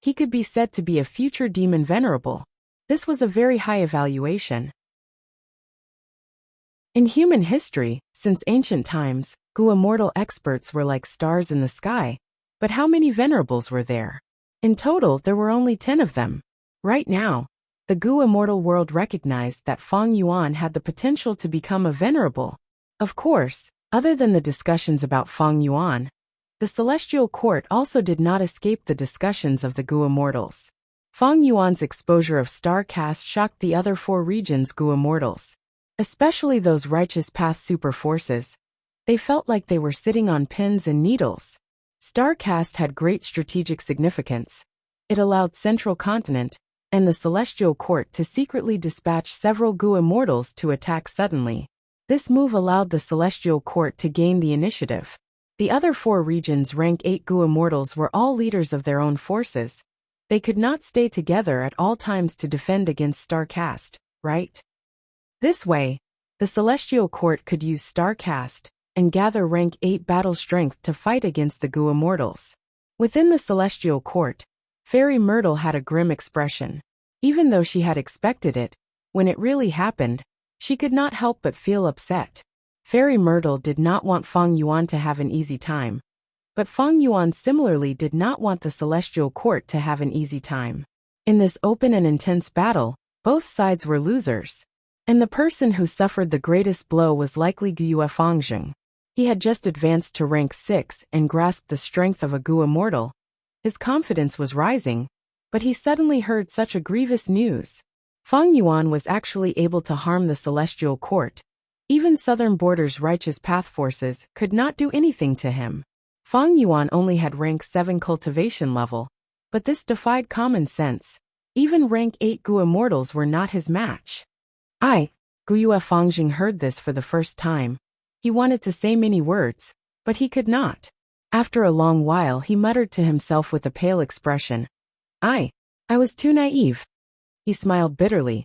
He could be said to be a future Demon Venerable. This was a very high evaluation. In human history, since ancient times, Gu immortal experts were like stars in the sky. But how many venerables were there? In total, there were only 10 of them. Right now, the Gu immortal world recognized that Fang Yuan had the potential to become a venerable. Of course, other than the discussions about Fang Yuan, the Celestial Court also did not escape the discussions of the Gu immortals. Fang Yuan's exposure of Star Caste shocked the other 4 regions' Gu immortals. Especially those righteous path super forces. They felt like they were sitting on pins and needles. Star Caste had great strategic significance. It allowed Central Continent and the Celestial Court to secretly dispatch several Gu immortals to attack suddenly. This move allowed the Celestial Court to gain the initiative. The other 4 regions' rank 8 Gu immortals were all leaders of their own forces. They could not stay together at all times to defend against Star Caste, right? This way, the Celestial Court could use Star Caste and gather rank 8 battle strength to fight against the Gu immortals. Within the Celestial Court, Fairy Myrtle had a grim expression. Even though she had expected it, when it really happened, she could not help but feel upset. Fairy Myrtle did not want Feng Yuan to have an easy time. But Feng Yuan similarly did not want the Celestial Court to have an easy time. In this open and intense battle, both sides were losers. And the person who suffered the greatest blow was likely Guiyue Fangzheng. He had just advanced to rank 6 and grasped the strength of a Gu immortal. His confidence was rising, but he suddenly heard such a grievous news. Feng Yuan was actually able to harm the Celestial Court. Even Southern Border's righteous path forces could not do anything to him. Feng Yuan only had rank 7 cultivation level, but this defied common sense. Even rank 8 Gu immortals were not his match. Guiyue Fangzheng heard this for the first time. He wanted to say many words, but he could not. After a long while he muttered to himself with a pale expression. I was too naive. He smiled bitterly.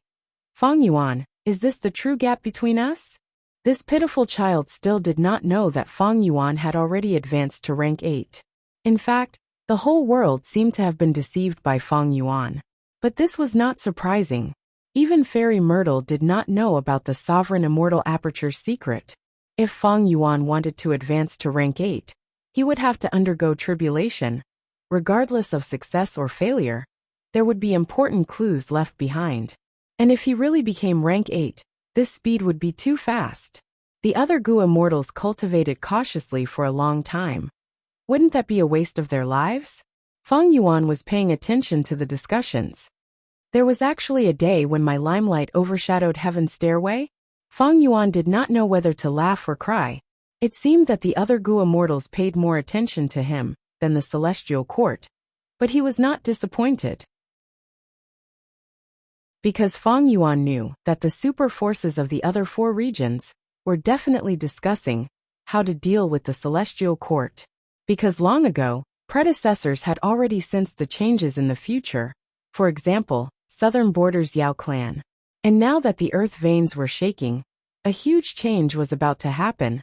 Feng Yuan, is this the true gap between us? This pitiful child still did not know that Feng Yuan had already advanced to rank 8. In fact, the whole world seemed to have been deceived by Feng Yuan. But this was not surprising. Even Fairy Myrtle did not know about the Sovereign Immortal Aperture's secret. If Feng Yuan wanted to advance to rank 8, he would have to undergo tribulation. Regardless of success or failure, there would be important clues left behind. And if he really became rank 8, this speed would be too fast. The other Gu immortals cultivated cautiously for a long time. Wouldn't that be a waste of their lives? Feng Yuan was paying attention to the discussions. There was actually a day when my limelight overshadowed Heaven's stairway. Feng Yuan did not know whether to laugh or cry. It seemed that the other Gu immortals paid more attention to him than the Celestial Court. But he was not disappointed. Because Feng Yuan knew that the super forces of the other 4 regions were definitely discussing how to deal with the Celestial Court. Because long ago, predecessors had already sensed the changes in the future. For example, Southern Border's Yao clan. And now that the earth veins were shaking, a huge change was about to happen.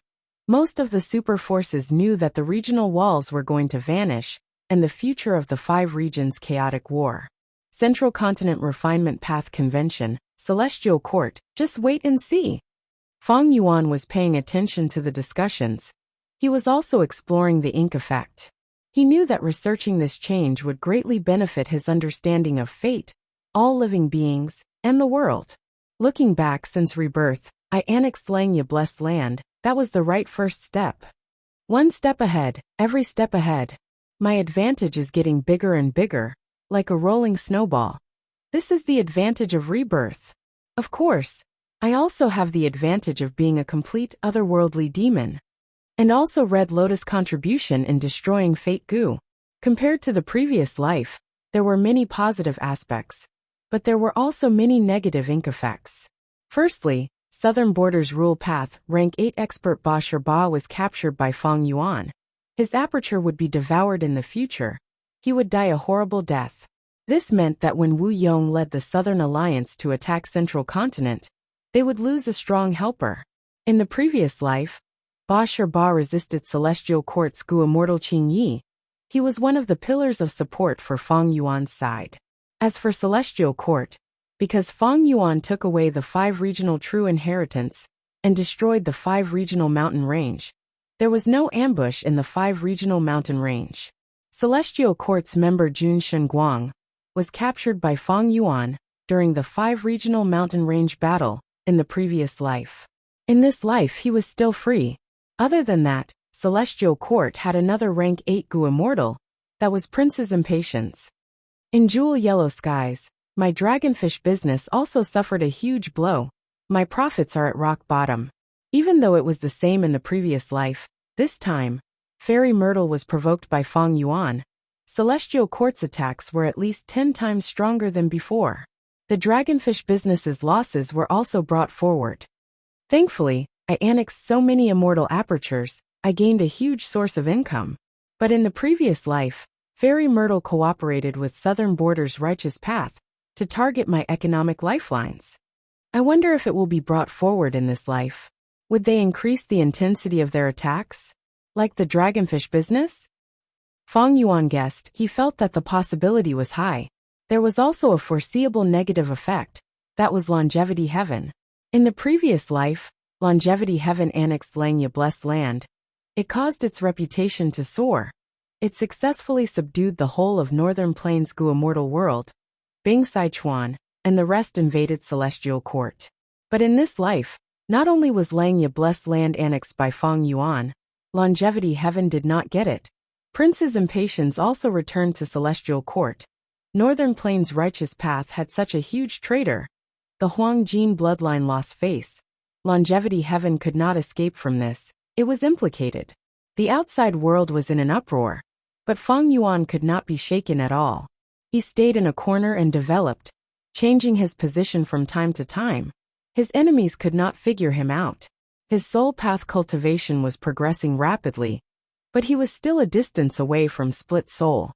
Most of the super forces knew that the regional walls were going to vanish, and the future of the 5 regions' chaotic war. Central Continent Refinement Path Convention, Celestial Court, just wait and see. Feng Yuan was paying attention to the discussions. He was also exploring the ink effect. He knew that researching this change would greatly benefit his understanding of fate, all living beings, and the world. Looking back since rebirth, I annexed Langya Blessed Land. That was the right first step. One step ahead, every step ahead. My advantage is getting bigger and bigger, like a rolling snowball. This is the advantage of rebirth. Of course, I also have the advantage of being a complete otherworldly demon. And also Red Lotus' contribution in destroying Fate Gu. Compared to the previous life, there were many positive aspects, but there were also many negative ink effects. Firstly, Southern Border's Rule Path, rank 8 expert Ba Shirba was captured by Feng Yuan. His aperture would be devoured in the future. He would die a horrible death. This meant that when Wu Yong led the Southern Alliance to attack Central Continent, they would lose a strong helper. In the previous life, Ba Shirba resisted Celestial Court's Gu Immortal Qing Yi. He was one of the pillars of support for Feng Yuan's side. As for Celestial Court, because Feng Yuan took away the 5 regional true inheritance and destroyed the 5 regional mountain range, there was no ambush in the 5 regional mountain range. Celestial Court's member Jun Shenguang was captured by Feng Yuan during the 5 regional mountain range battle in the previous life. In this life he was still free. Other than that, Celestial Court had another rank 8 Gu immortal, that was Prince's Impatience. In Jewel Yellow Skies, my dragonfish business also suffered a huge blow. My profits are at rock bottom. Even though it was the same in the previous life, this time, Fairy Myrtle was provoked by Fang Yuan. Celestial Court's attacks were at least 10 times stronger than before. The Dragonfish business's losses were also brought forward. Thankfully, I annexed so many immortal apertures, I gained a huge source of income. But in the previous life, Fairy Myrtle cooperated with Southern Border's righteous path to target my economic lifelines. I wonder if it will be brought forward in this life. Would they increase the intensity of their attacks? Like the Dragonfish business? Fang Yuan guessed. He felt that the possibility was high. There was also a foreseeable negative effect. That was Longevity Heaven. In the previous life, Longevity Heaven annexed Langya Blessed Land. It caused its reputation to soar. It successfully subdued the whole of Northern Plains Gu Immortal World. Bing Sichuan and the rest invaded Celestial Court. But in this life, not only was Langya Blessed Land annexed by Fang Yuan, Longevity Heaven did not get it. Prince's impatience also returned to Celestial Court. Northern Plains' righteous path had such a huge traitor. The Huang Jin bloodline lost face. Longevity Heaven could not escape from this. It was implicated. The outside world was in an uproar. But Fang Yuan could not be shaken at all. He stayed in a corner and developed, changing his position from time to time. His enemies could not figure him out. His soul path cultivation was progressing rapidly, but he was still a distance away from split soul.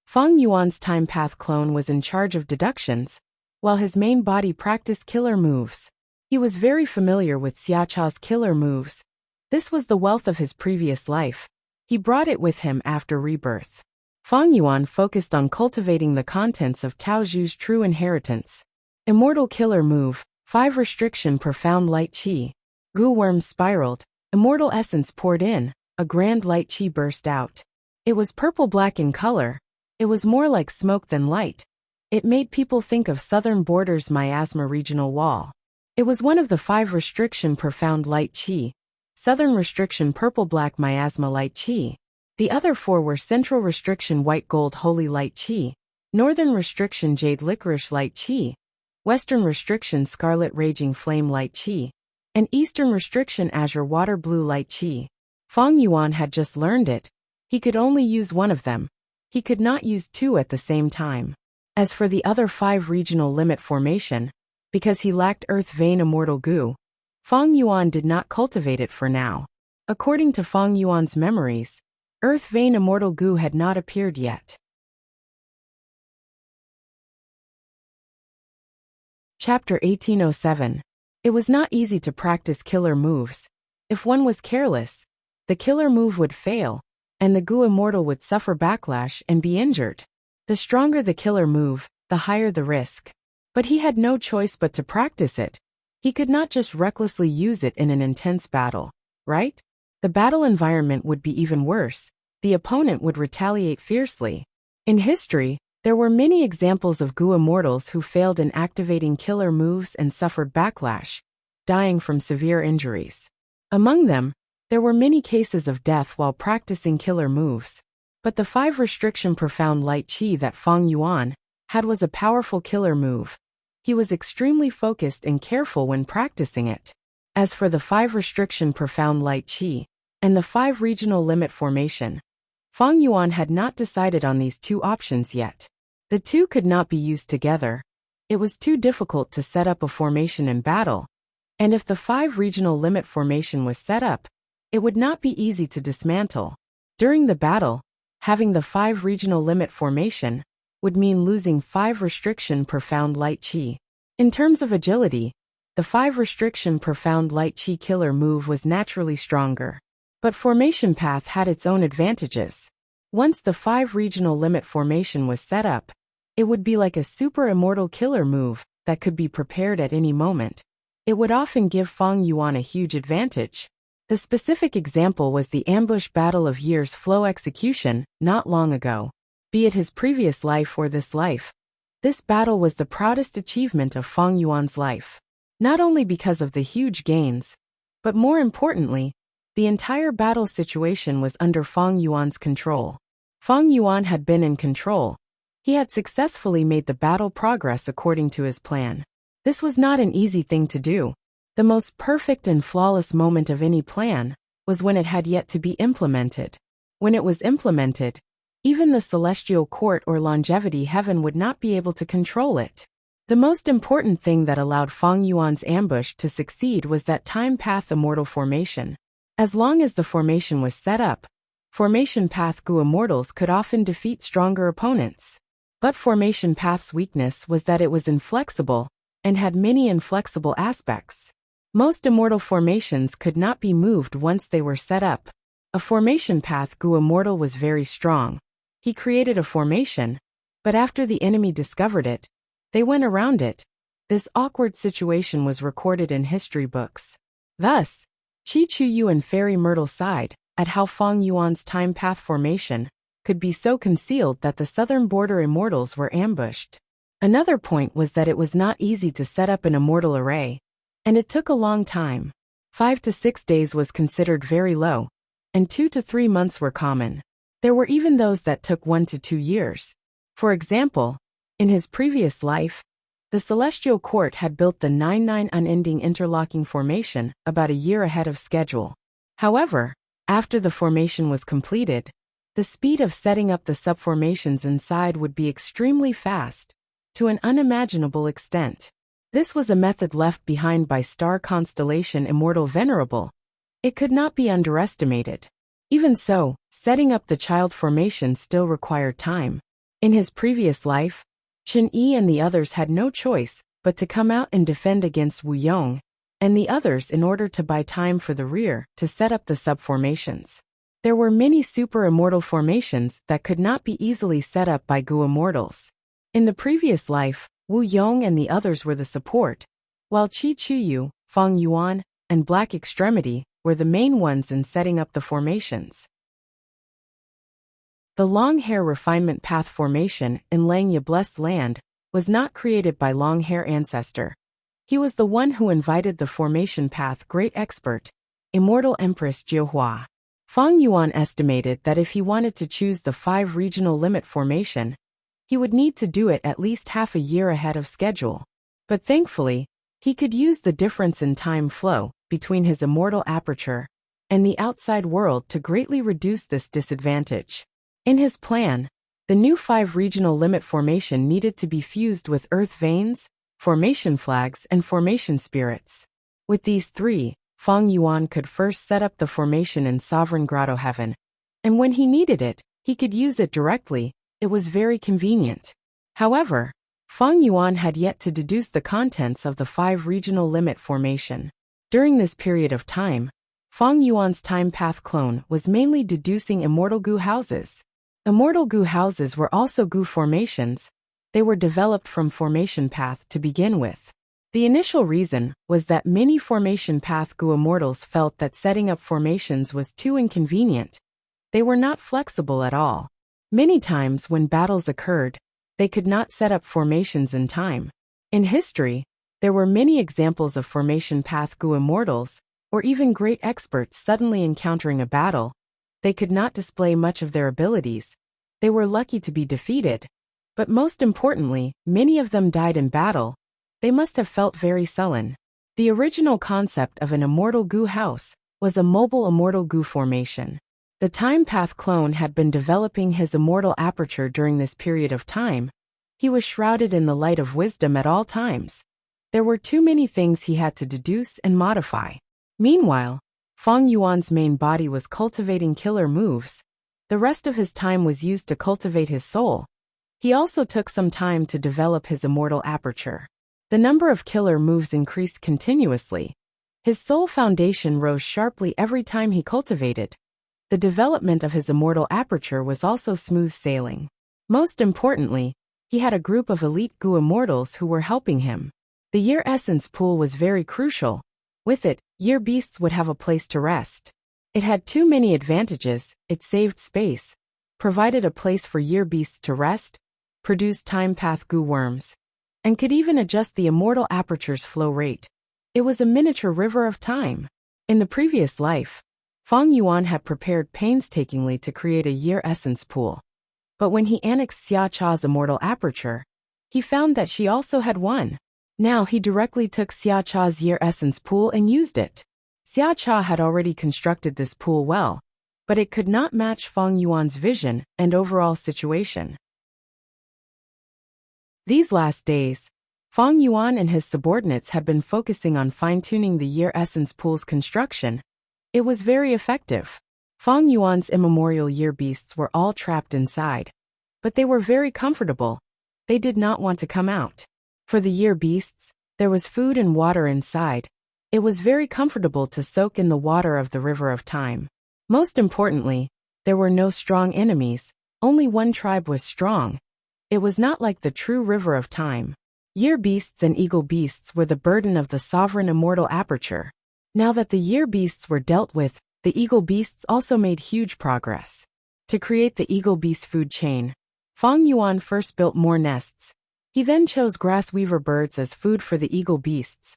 Fang Yuan's time path clone was in charge of deductions, while his main body practiced killer moves. He was very familiar with Xiacha's killer moves. This was the wealth of his previous life. He brought it with him after rebirth. Fang Yuan focused on cultivating the contents of Tao Zhu's true inheritance. Immortal killer move, 5 restriction profound light qi. Gu worms spiraled, immortal essence poured in, a grand light qi burst out. It was purple-black in color. It was more like smoke than light. It made people think of Southern Border's miasma regional wall. It was one of the 5 restriction profound light qi. Southern restriction purple-black miasma light qi. The other 4 were Central restriction white gold holy light qi, Northern restriction jade licorice light qi, Western restriction scarlet raging flame light qi, and Eastern restriction azure water blue light qi. Fang Yuan had just learned it. He could only use one of them. He could not use 2 at the same time. As for the other 5 regional limit formation, because he lacked Earth Vein Immortal Gu, Fang Yuan did not cultivate it for now. According to Fang Yuan's memories, Earth Vein Immortal Gu had not appeared yet. Chapter 1807. It was not easy to practice killer moves. If one was careless, the killer move would fail, and the Gu Immortal would suffer backlash and be injured. The stronger the killer move, the higher the risk. But he had no choice but to practice it. He could not just recklessly use it in an intense battle, right? The battle environment would be even worse. The opponent would retaliate fiercely. In history, there were many examples of Gu Immortals who failed in activating killer moves and suffered backlash, dying from severe injuries. Among them, there were many cases of death while practicing killer moves. But the 5 restriction profound light qi that Fang Yuan had was a powerful killer move. He was extremely focused and careful when practicing it. As for the 5 restriction profound light qi and the 5 regional limit formation, Fang Yuan had not decided on these 2 options yet. The 2 could not be used together. It was too difficult to set up a formation in battle. And if the 5 regional limit formation was set up, it would not be easy to dismantle. During the battle, having the 5 regional limit formation would mean losing 5 restriction profound light qi. In terms of agility, the 5 restriction profound light qi killer move was naturally stronger. But formation path had its own advantages. Once the 5 regional limit formation was set up, it would be like a super immortal killer move that could be prepared at any moment. It would often give Fang Yuan a huge advantage. The specific example was the ambush battle of years flow execution, not long ago. Be it his previous life or this life, this battle was the proudest achievement of Fang Yuan's life. Not only because of the huge gains, but more importantly, the entire battle situation was under Fang Yuan's control. Fang Yuan had been in control. He had successfully made the battle progress according to his plan. This was not an easy thing to do. The most perfect and flawless moment of any plan was when it had yet to be implemented. When it was implemented, even the celestial court or longevity heaven would not be able to control it. The most important thing that allowed Feng Yuan's ambush to succeed was that time path immortal formation. As long as the formation was set up, formation path Gu immortals could often defeat stronger opponents. But formation path's weakness was that it was inflexible and had many inflexible aspects. Most immortal formations could not be moved once they were set up. A formation path Gu immortal was very strong. He created a formation, but after the enemy discovered it, they went around it. This awkward situation was recorded in history books. Thus, Qi Chuyu and Fairy Myrtle sighed at how Feng Yuan's time path formation could be so concealed that the southern border immortals were ambushed. Another point was that it was not easy to set up an immortal array, and it took a long time. 5 to 6 days was considered very low, and 2 to 3 months were common. There were even those that took 1 to 2 years. For example, in his previous life, the Celestial Court had built the 9-9 unending interlocking formation about a year ahead of schedule. However, after the formation was completed, the speed of setting up the subformations inside would be extremely fast, to an unimaginable extent. This was a method left behind by star constellation Immortal Venerable. It could not be underestimated. Even so, setting up the child formation still required time. In his previous life, Chen Yi and the others had no choice but to come out and defend against Wu Yong and the others in order to buy time for the rear to set up the subformations. There were many super immortal formations that could not be easily set up by Gu immortals. In the previous life, Wu Yong and the others were the support, while Qi Chuyu, Feng Yuan, and Black Extremity were the main ones in setting up the formations. The long hair refinement path formation in Langya Blessed Land was not created by long hair ancestor. He was the one who invited the formation path great expert, Immortal Empress Jiuhua. Feng Yuan estimated that if he wanted to choose the 5 regional limit formation, he would need to do it at least half a year ahead of schedule. But thankfully, he could use the difference in time flow between his immortal aperture and the outside world to greatly reduce this disadvantage. In his plan, the new 5 regional limit formation needed to be fused with earth veins, formation flags, and formation spirits. With these 3, Feng Yuan could first set up the formation in Sovereign Grotto Heaven, and when he needed it, he could use it directly. It was very convenient. However, Feng Yuan had yet to deduce the contents of the 5 regional limit formation. During this period of time, Feng Yuan's time path clone was mainly deducing immortal Gu houses. Immortal Gu houses were also Gu formations. They were developed from formation path to begin with. The initial reason was that many formation path Gu immortals felt that setting up formations was too inconvenient. They were not flexible at all. Many times when battles occurred, they could not set up formations in time. In history, there were many examples of formation path Gu immortals, or even great experts suddenly encountering a battle. They could not display much of their abilities. They were lucky to be defeated. But most importantly, many of them died in battle. They must have felt very sullen. The original concept of an immortal Gu house was a mobile immortal Gu formation. The time path clone had been developing his immortal aperture during this period of time. He was shrouded in the light of wisdom at all times. There were too many things he had to deduce and modify. Meanwhile, Feng Yuan's main body was cultivating killer moves. The rest of his time was used to cultivate his soul. He also took some time to develop his immortal aperture. The number of killer moves increased continuously. His soul foundation rose sharply every time he cultivated. The development of his immortal aperture was also smooth sailing. Most importantly, he had a group of elite Gu immortals who were helping him. The year essence pool was very crucial. With it, year beasts would have a place to rest. It had too many advantages. It saved space, provided a place for year beasts to rest, produced time path Gu worms, and could even adjust the immortal aperture's flow rate. It was a miniature river of time. In the previous life, Feng Yuan had prepared painstakingly to create a year essence pool. But when he annexed Xia Cha's immortal aperture, he found that she also had one. Now he directly took Xia Cha's year essence pool and used it. Xiao Cha had already constructed this pool well, but it could not match Fang Yuan's vision and overall situation. These last days, Fang Yuan and his subordinates had been focusing on fine-tuning the Year Essence Pool's construction. It was very effective. Fang Yuan's immemorial year beasts were all trapped inside, but they were very comfortable. They did not want to come out. For the year beasts, there was food and water inside. It was very comfortable to soak in the water of the river of time. Most importantly, there were no strong enemies. Only one tribe was strong. It was not like the true river of time. Year beasts and eagle beasts were the burden of the sovereign immortal aperture. Now that the year beasts were dealt with, the eagle beasts also made huge progress. To create the eagle beast food chain, Fang Yuan first built more nests. He then chose grass weaver birds as food for the eagle beasts.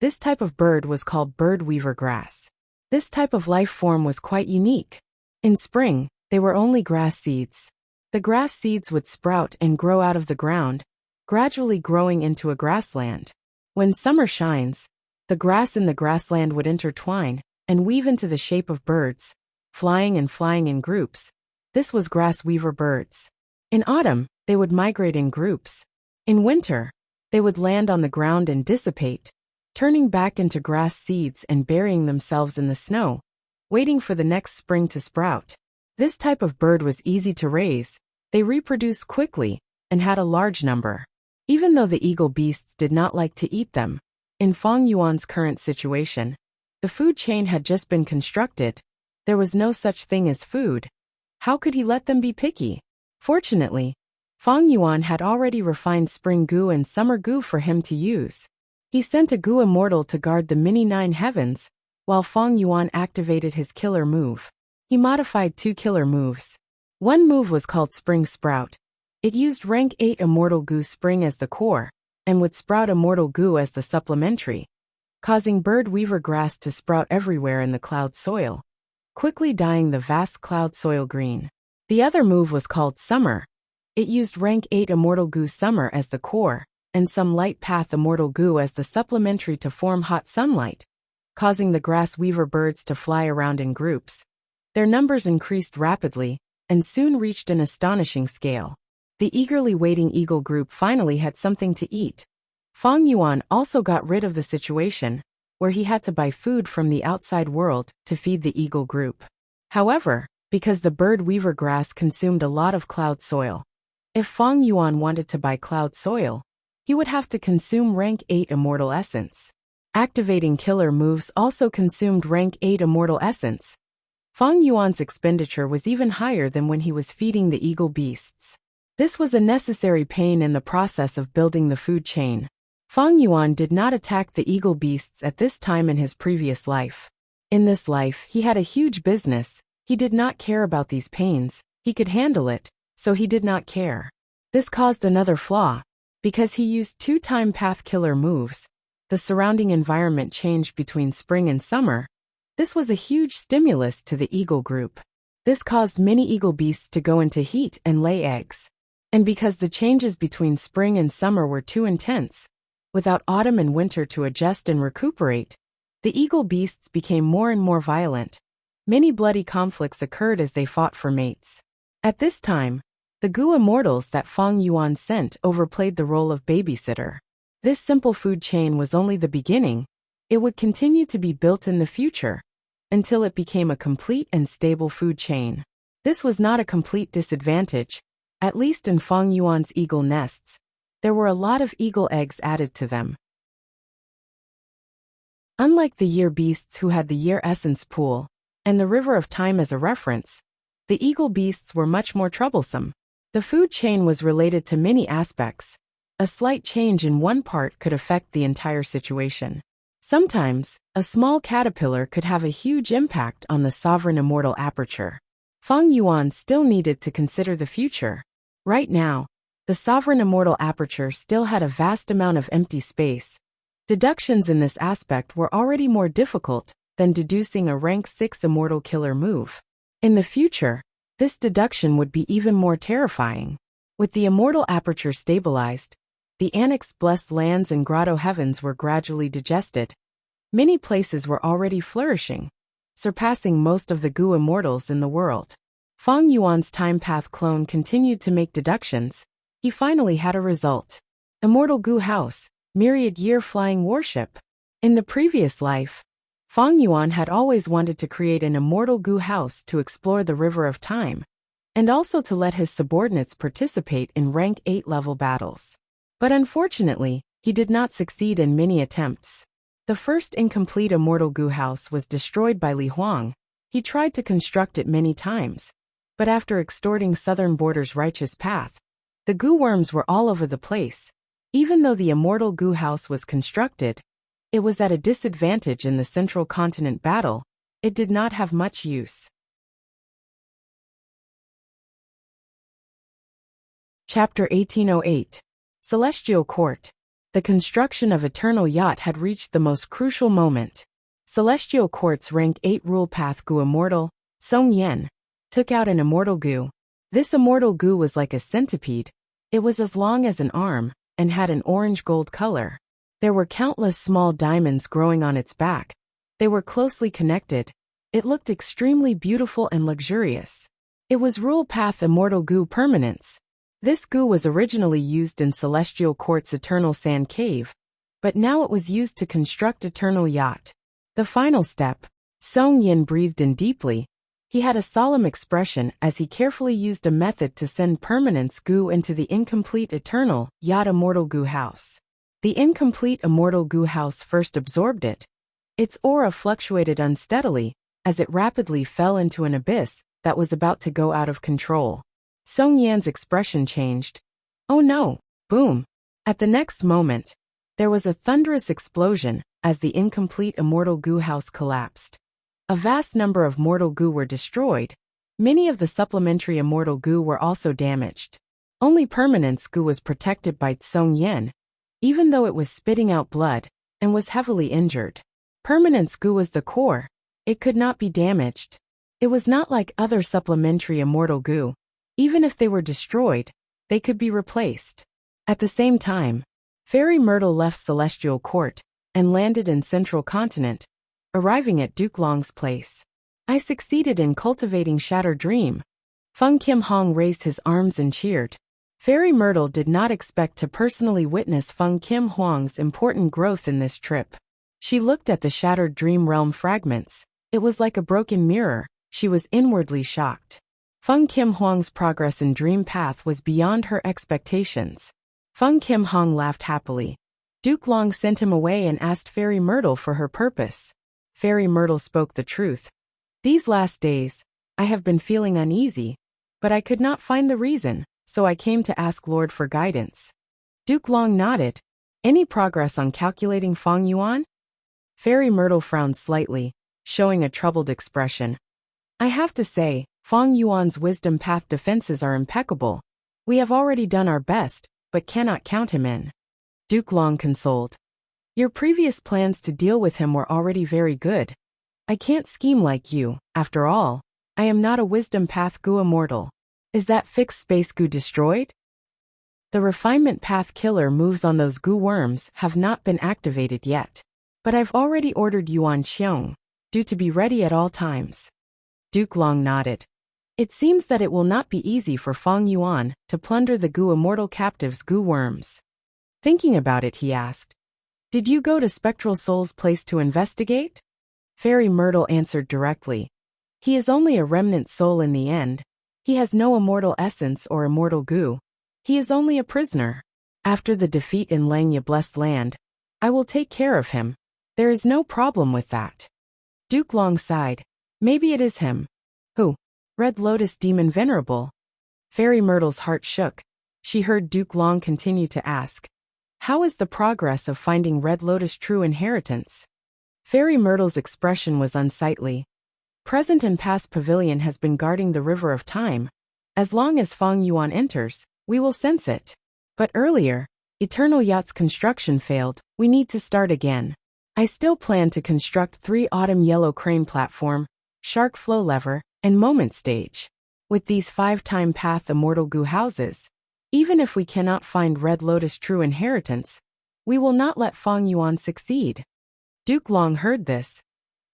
This type of bird was called bird weaver grass. This type of life form was quite unique. In spring, they were only grass seeds. The grass seeds would sprout and grow out of the ground, gradually growing into a grassland. When summer shines, the grass in the grassland would intertwine and weave into the shape of birds, flying in groups. This was grass weaver birds. In autumn, they would migrate in groups. In winter, they would land on the ground and dissipate, turning back into grass seeds and burying themselves in the snow, waiting for the next spring to sprout. This type of bird was easy to raise. They reproduced quickly and had a large number. Even though the eagle beasts did not like to eat them, in Fang Yuan's current situation, the food chain had just been constructed. There was no such thing as food. How could he let them be picky? Fortunately, Fang Yuan had already refined spring goo and summer goo for him to use. He sent a goo immortal to guard the mini 9 heavens, while Fang Yuan activated his killer move. He modified 2 killer moves. One move was called Spring Sprout. It used rank 8 immortal goo spring as the core, and would sprout immortal goo as the supplementary, causing bird weaver grass to sprout everywhere in the cloud soil, quickly dyeing the vast cloud soil green. The other move was called Summer. It used rank 8 immortal goo summer as the core, and some light path immortal goo as the supplementary to form hot sunlight, causing the grass weaver birds to fly around in groups. Their numbers increased rapidly, and soon reached an astonishing scale. The eagerly waiting eagle group finally had something to eat. Fang Yuan also got rid of the situation where he had to buy food from the outside world to feed the eagle group. However, because the bird weaver grass consumed a lot of cloud soil, if Fang Yuan wanted to buy cloud soil, he would have to consume rank 8 immortal essence. Activating killer moves also consumed rank 8 immortal essence. Fang Yuan's expenditure was even higher than when he was feeding the eagle beasts. This was a necessary pain in the process of building the food chain. Fang Yuan did not attack the eagle beasts at this time in his previous life. In this life, he had a huge business. He did not care about these pains. He could handle it, so he did not care. This caused another flaw. Because he used 2 time path killer moves, the surrounding environment changed between spring and summer. This was a huge stimulus to the eagle group. This caused many eagle beasts to go into heat and lay eggs. And because the changes between spring and summer were too intense, without autumn and winter to adjust and recuperate, the eagle beasts became more and more violent. Many bloody conflicts occurred as they fought for mates. At this time, the goo immortals that Fang Yuan sent overplayed the role of babysitter. This simple food chain was only the beginning. It would continue to be built in the future, until it became a complete and stable food chain. This was not a complete disadvantage. At least in Fang Yuan's eagle nests, there were a lot of eagle eggs added to them. Unlike the year beasts who had the year essence pool and the river of time as a reference, the eagle beasts were much more troublesome. The food chain was related to many aspects. A slight change in one part could affect the entire situation. Sometimes, a small caterpillar could have a huge impact on the sovereign immortal aperture. Fang Yuan still needed to consider the future. Right now, the sovereign immortal aperture still had a vast amount of empty space. Deductions in this aspect were already more difficult than deducing a rank 6 immortal killer move. In the future, this deduction would be even more terrifying. With the immortal aperture stabilized, the annexed blessed lands and grotto heavens were gradually digested. Many places were already flourishing, surpassing most of the Gu immortals in the world. Fang Yuan's time path clone continued to make deductions. He finally had a result. Immortal Gu House, myriad-year flying warship. In the previous life, Fang Yuan had always wanted to create an immortal Gu House to explore the River of Time, and also to let his subordinates participate in rank 8 level battles. But unfortunately, he did not succeed in many attempts. The first incomplete immortal Gu House was destroyed by Li Huang. He tried to construct it many times, but after extorting Southern Border's righteous path, the Gu worms were all over the place. Even though the immortal Gu House was constructed, it was at a disadvantage in the Central Continent battle. It did not have much use. Chapter 1808. Celestial Court. The construction of Eternal Yacht had reached the most crucial moment. Celestial Court's rank 8 rule path Gu immortal, Song Yan, took out an immortal Gu. This immortal Gu was like a centipede. It was as long as an arm, and had an orange-gold color. There were countless small diamonds growing on its back. They were closely connected. It looked extremely beautiful and luxurious. It was Rule Path Immortal Gu Permanence. This Gu was originally used in Celestial Court's Eternal Sand Cave, but now it was used to construct Eternal Yacht. The final step. Song Yin breathed in deeply. He had a solemn expression as he carefully used a method to send Permanence Gu into the incomplete Eternal Yacht Immortal Gu House. The incomplete Immortal Gu House first absorbed it. Its aura fluctuated unsteadily as it rapidly fell into an abyss that was about to go out of control. Song Yan's expression changed. Oh no! Boom! At the next moment, there was a thunderous explosion as the incomplete Immortal Gu House collapsed. A vast number of mortal Gu were destroyed. Many of the supplementary immortal Gu were also damaged. Only Permanence Gu was protected by Song Yan, even though it was spitting out blood and was heavily injured. Permanence Gu was the core. It could not be damaged. It was not like other supplementary immortal Gu. Even if they were destroyed, they could be replaced. At the same time, Fairy Myrtle left Celestial Court and landed in Central Continent, arriving at Duke Long's place. I succeeded in cultivating Shattered Dream. Feng Kim Hong raised his arms and cheered. Fairy Myrtle did not expect to personally witness Feng Kim Huang's important growth in this trip. She looked at the Shattered Dream Realm fragments. It was like a broken mirror. She was inwardly shocked. Feng Kim Huang's progress in Dream Path was beyond her expectations. Feng Kim Hong laughed happily. Duke Long sent him away and asked Fairy Myrtle for her purpose. Fairy Myrtle spoke the truth. These last days, I have been feeling uneasy, but I could not find the reason, so I came to ask Lord for guidance. Duke Long nodded. Any progress on calculating Fang Yuan? Fairy Myrtle frowned slightly, showing a troubled expression. I have to say, Fang Yuan's wisdom path defenses are impeccable. We have already done our best, but cannot count him in. Duke Long consoled. Your previous plans to deal with him were already very good. I can't scheme like you. After all, I am not a wisdom path Gu immortal. Is that fixed space Gu destroyed? The refinement path killer moves on those Gu worms have not been activated yet. But I've already ordered Yuan Xiong, due to be ready at all times. Duke Long nodded. It seems that it will not be easy for Fang Yuan to plunder the Gu immortal captives Gu worms. Thinking about it, he asked. Did you go to Spectral Soul's place to investigate? Fairy Myrtle answered directly. He is only a remnant soul in the end. He has no immortal essence or immortal Gu. He is only a prisoner. After the defeat in Langya Blessed Land, I will take care of him. There is no problem with that. Duke Long sighed. Maybe it is him. Who? Red Lotus Demon Venerable. Fairy Myrtle's heart shook. She heard Duke Long continue to ask. How is the progress of finding Red Lotus true inheritance? Fairy Myrtle's expression was unsightly. Present and past pavilion has been guarding the River of Time. As long as Fang Yuan enters, we will sense it. But earlier, Eternal Yacht's construction failed. We need to start again. I still plan to construct 3 Autumn Yellow Crane Platform, Shark Flow Lever, and Moment Stage. With these 5-time path immortal Gu houses, even if we cannot find Red Lotus true inheritance, we will not let Fang Yuan succeed. Duke Long heard this.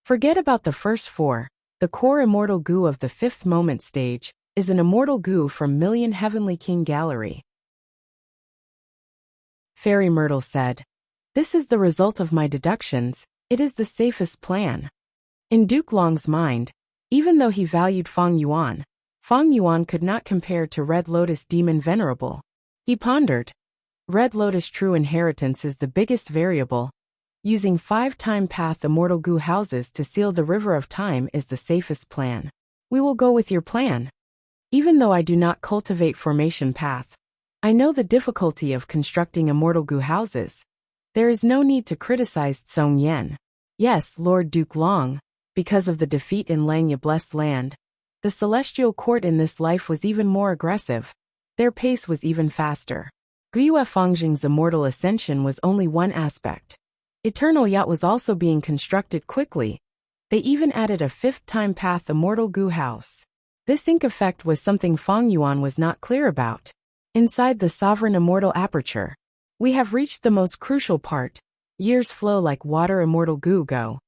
Forget about the first four. The core immortal goo of the fifth moment stage is an immortal goo from Million Heavenly King Gallery. Fairy Myrtle said, "This is the result of my deductions. It is the safest plan." In Duke Long's mind, even though he valued Fang Yuan could not compare to Red Lotus Demon Venerable. He pondered. Red Lotus True Inheritance is the biggest variable. Using 5-time path immortal goo houses to seal the river of time is the safest plan. We will go with your plan. Even though I do not cultivate formation path, I know the difficulty of constructing immortal goo houses. There is no need to criticize Song Yan. Yes, Lord Duke Long, because of the defeat in Langya Blessed Land, the celestial court in this life was even more aggressive. Their pace was even faster. Guyue Fangjing's immortal ascension was only one aspect. Eternal Yacht was also being constructed quickly. They even added a 5th-time path immortal goo house. This ink effect was something Fang Yuan was not clear about. Inside the sovereign immortal aperture, we have reached the most crucial part. Years flow like water, immortal goo go.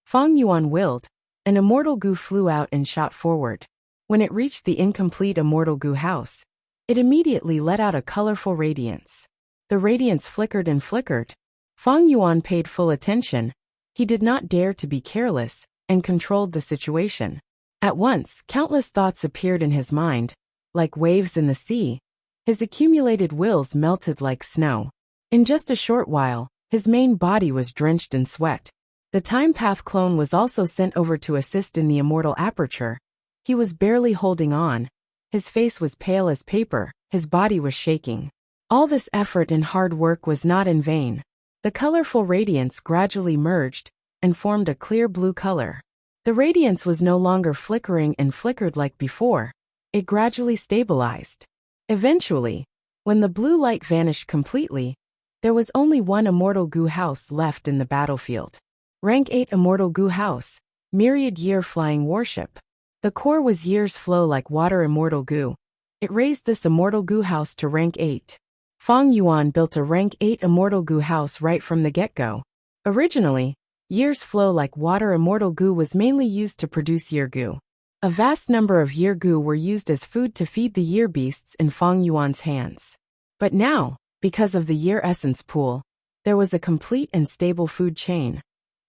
Fang Yuan willed. An immortal goo flew out and shot forward. When it reached the incomplete immortal goo house, it immediately let out a colorful radiance. The radiance flickered and flickered. Fang Yuan paid full attention. He did not dare to be careless, and controlled the situation. At once, countless thoughts appeared in his mind, like waves in the sea. His accumulated wills melted like snow. In just a short while, his main body was drenched in sweat. The time path clone was also sent over to assist in the immortal aperture. He was barely holding on. His face was pale as paper, his body was shaking. All this effort and hard work was not in vain. The colorful radiance gradually merged and formed a clear blue color. The radiance was no longer flickering and flickered like before. It gradually stabilized. Eventually, when the blue light vanished completely, there was only one immortal goo house left in the battlefield. Rank 8 Immortal Goo House, Myriad Year Flying Warship. The core was years flow like water immortal goo. It raised this immortal goo house to rank 8. Fang Yuan built a rank 8 immortal goo house right from the get-go. Originally, years flow like water immortal goo was mainly used to produce year goo. A vast number of year goo were used as food to feed the year beasts in Fang Yuan's hands. But now, because of the year essence pool, there was a complete and stable food chain.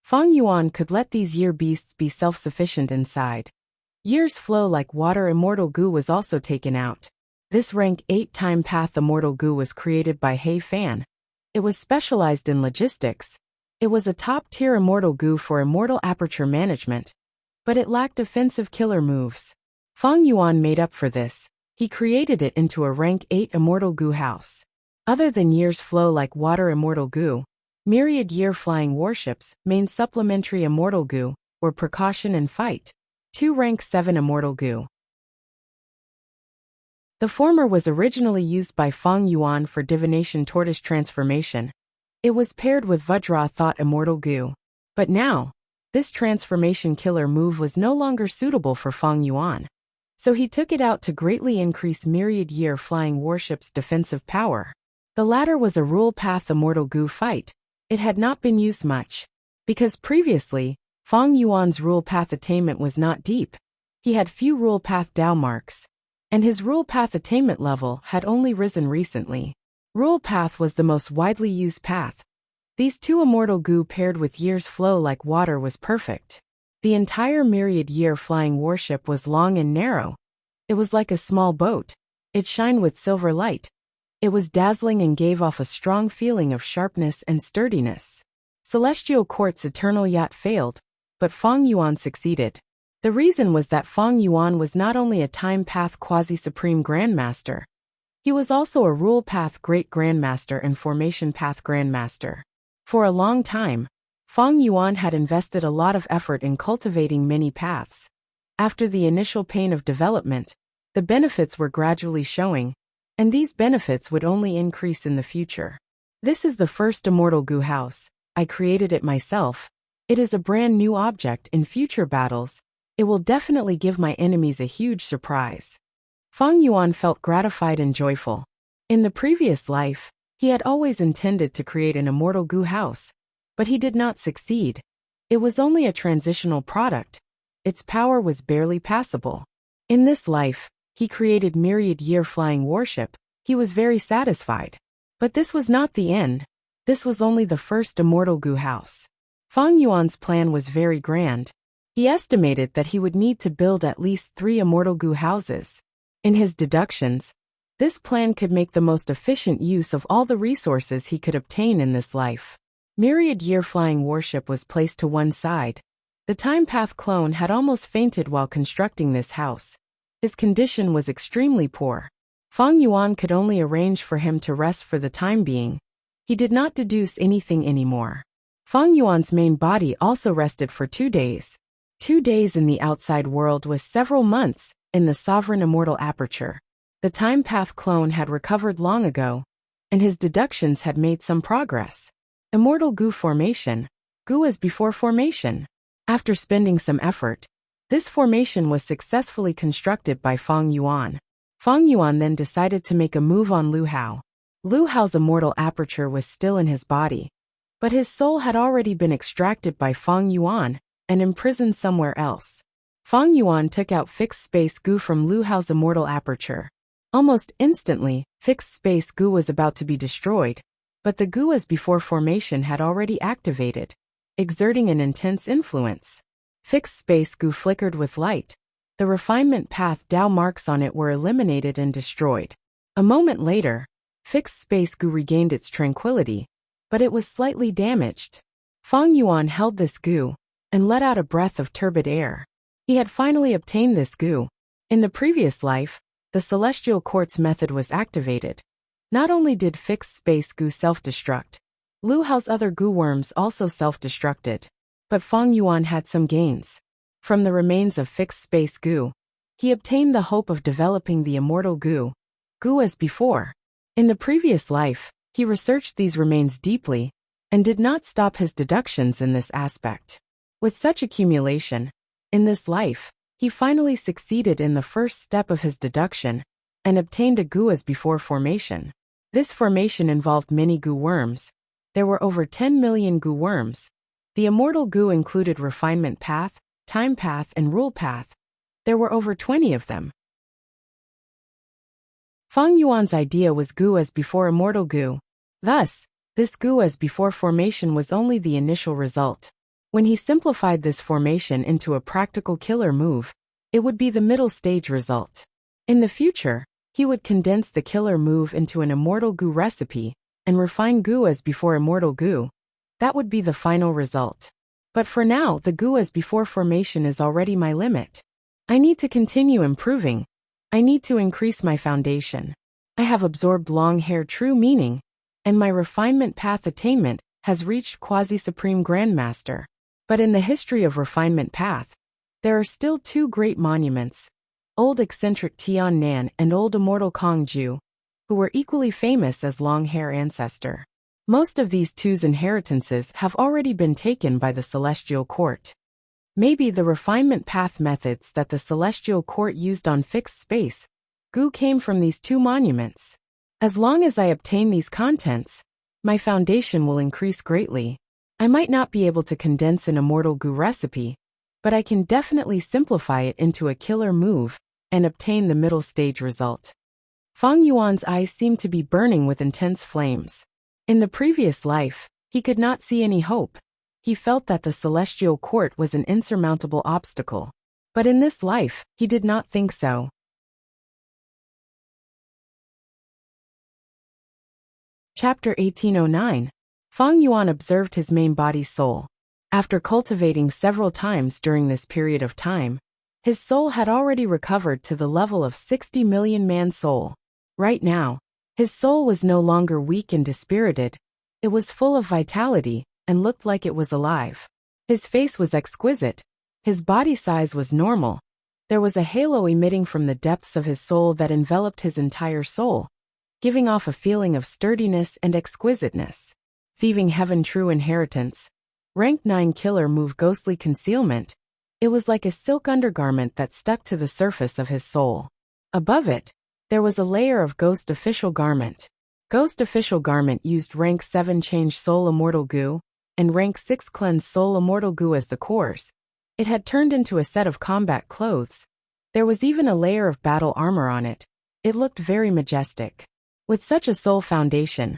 Fang Yuan could let these year beasts be self-sufficient inside. Years flow like water immortal goo was also taken out. This rank 8-time path immortal goo was created by He Fan. It was specialized in logistics. It was a top-tier immortal goo for immortal aperture management. But it lacked offensive killer moves. Fang Yuan made up for this. He created it into a rank 8 immortal goo house. Other than years flow like water immortal goo, Myriad Year Flying Warships, main supplementary immortal goo, were Precaution and Fight. 2 rank 7 immortal goo. The former was originally used by Fang Yuan for divination tortoise transformation. It was paired with Vajra Thought immortal goo. But now, this transformation killer move was no longer suitable for Fang Yuan. So he took it out to greatly increase Myriad Year Flying Warship's defensive power. The latter was a rule path immortal goo fight. It had not been used much. Because previously, Fang Yuan's rule path attainment was not deep. He had few rule path Dao marks. And his rule path attainment level had only risen recently. Rule path was the most widely used path. These 2 immortal goo paired with years flow like water was perfect. The entire Myriad Year Flying Warship was long and narrow. It was like a small boat. It shined with silver light. It was dazzling and gave off a strong feeling of sharpness and sturdiness. Celestial Court's Eternal Yacht failed, but Fang Yuan succeeded. The reason was that Fang Yuan was not only a time path quasi-supreme grandmaster, he was also a rule path great grandmaster and formation path grandmaster. For a long time, Fang Yuan had invested a lot of effort in cultivating many paths. After the initial pain of development, the benefits were gradually showing, and these benefits would only increase in the future. This is the first immortal goo house. I created it myself. It is a brand new object in future battles. It will definitely give my enemies a huge surprise. Fang Yuan felt gratified and joyful. In the previous life, he had always intended to create an immortal goo house, But he did not succeed. It was only a transitional product. Its power was barely passable. In this life, he created myriad-year flying warship. He was very satisfied. But this was not the end. This was only the first immortal goo house. Fang Yuan's plan was very grand. He estimated that he would need to build at least 3 immortal goo houses. In his deductions, this plan could make the most efficient use of all the resources he could obtain in this life. Myriad-year flying warship was placed to one side. The Time Path clone had almost fainted while constructing this house. His condition was extremely poor. Fang Yuan could only arrange for him to rest for the time being. He did not deduce anything anymore. Fang Yuan's main body also rested for 2 days. 2 days in the outside world was several months in the sovereign immortal aperture. The Time Path clone had recovered long ago, and his deductions had made some progress. Immortal goo formation. Goo as before formation. After spending some effort, this formation was successfully constructed by Fang Yuan. Fang Yuan then decided to make a move on Lu Hao. Lu Hao's immortal aperture was still in his body, but his soul had already been extracted by Fang Yuan and imprisoned somewhere else. Fang Yuan took out fixed space goo from Lu Hao's immortal aperture. Almost instantly, fixed space goo was about to be destroyed, but the goo as before formation had already activated, exerting an intense influence. Fixed space goo flickered with light. The refinement path Dao marks on it were eliminated and destroyed. A moment later, fixed space goo regained its tranquility, but it was slightly damaged. Fang Yuan held this goo and let out a breath of turbid air. He had finally obtained this goo. In the previous life, the celestial quartz method was activated. Not only did fixed space goo self-destruct, Lu Hao's other goo worms also self-destructed. But Fang Yuan had some gains. From the remains of fixed space goo, he obtained the hope of developing the immortal goo, goo as before. In the previous life, he researched these remains deeply and did not stop his deductions in this aspect. With such accumulation, in this life, he finally succeeded in the first step of his deduction and obtained a goo as before formation. This formation involved many goo worms. There were over 10 million goo worms. The immortal goo included refinement path, time path, and rule path. There were over 20 of them. Fang Yuan's idea was goo as before immortal goo. Thus, this goo as before formation was only the initial result. When he simplified this formation into a practical killer move, it would be the middle stage result. In the future, he would condense the killer move into an immortal goo recipe and refine goo as before immortal goo. That would be the final result. But for now, the goo as before formation is already my limit. I need to continue improving. I need to increase my foundation. I have absorbed long hair true meaning, and my refinement path attainment has reached quasi-supreme grandmaster. But in the history of refinement path, there are still 2 great monuments, old eccentric Tian Nan and old immortal Kong Ju, who were equally famous as long hair ancestor. Most of these 2's inheritances have already been taken by the celestial court. Maybe the refinement path methods that the celestial court used on fixed space goo came from these 2 monuments. As long as I obtain these contents, my foundation will increase greatly. I might not be able to condense an immortal goo recipe, but I can definitely simplify it into a killer move and obtain the middle stage result. Fang Yuan's eyes seemed to be burning with intense flames. In the previous life, he could not see any hope. He felt that the celestial court was an insurmountable obstacle. But in this life, he did not think so. Chapter 1809. Fang Yuan observed his main body's soul. After cultivating several times during this period of time, his soul had already recovered to the level of 60 million man soul. Right now, his soul was no longer weak and dispirited. It was full of vitality and looked like it was alive. His face was exquisite. His body size was normal. There was a halo emitting from the depths of his soul that enveloped his entire soul, giving off a feeling of sturdiness and exquisiteness. Thieving Heaven True Inheritance. Rank 9 Killer Move Ghostly Concealment. It was like a silk undergarment that stuck to the surface of his soul. Above it, there was a layer of Ghost Official Garment. Ghost Official Garment used rank 7 Change Soul Immortal Goo and rank 6 cleansed soul immortal goo as the cores. It had turned into a set of combat clothes. There was even a layer of battle armor on it. It looked very majestic. With such a soul foundation,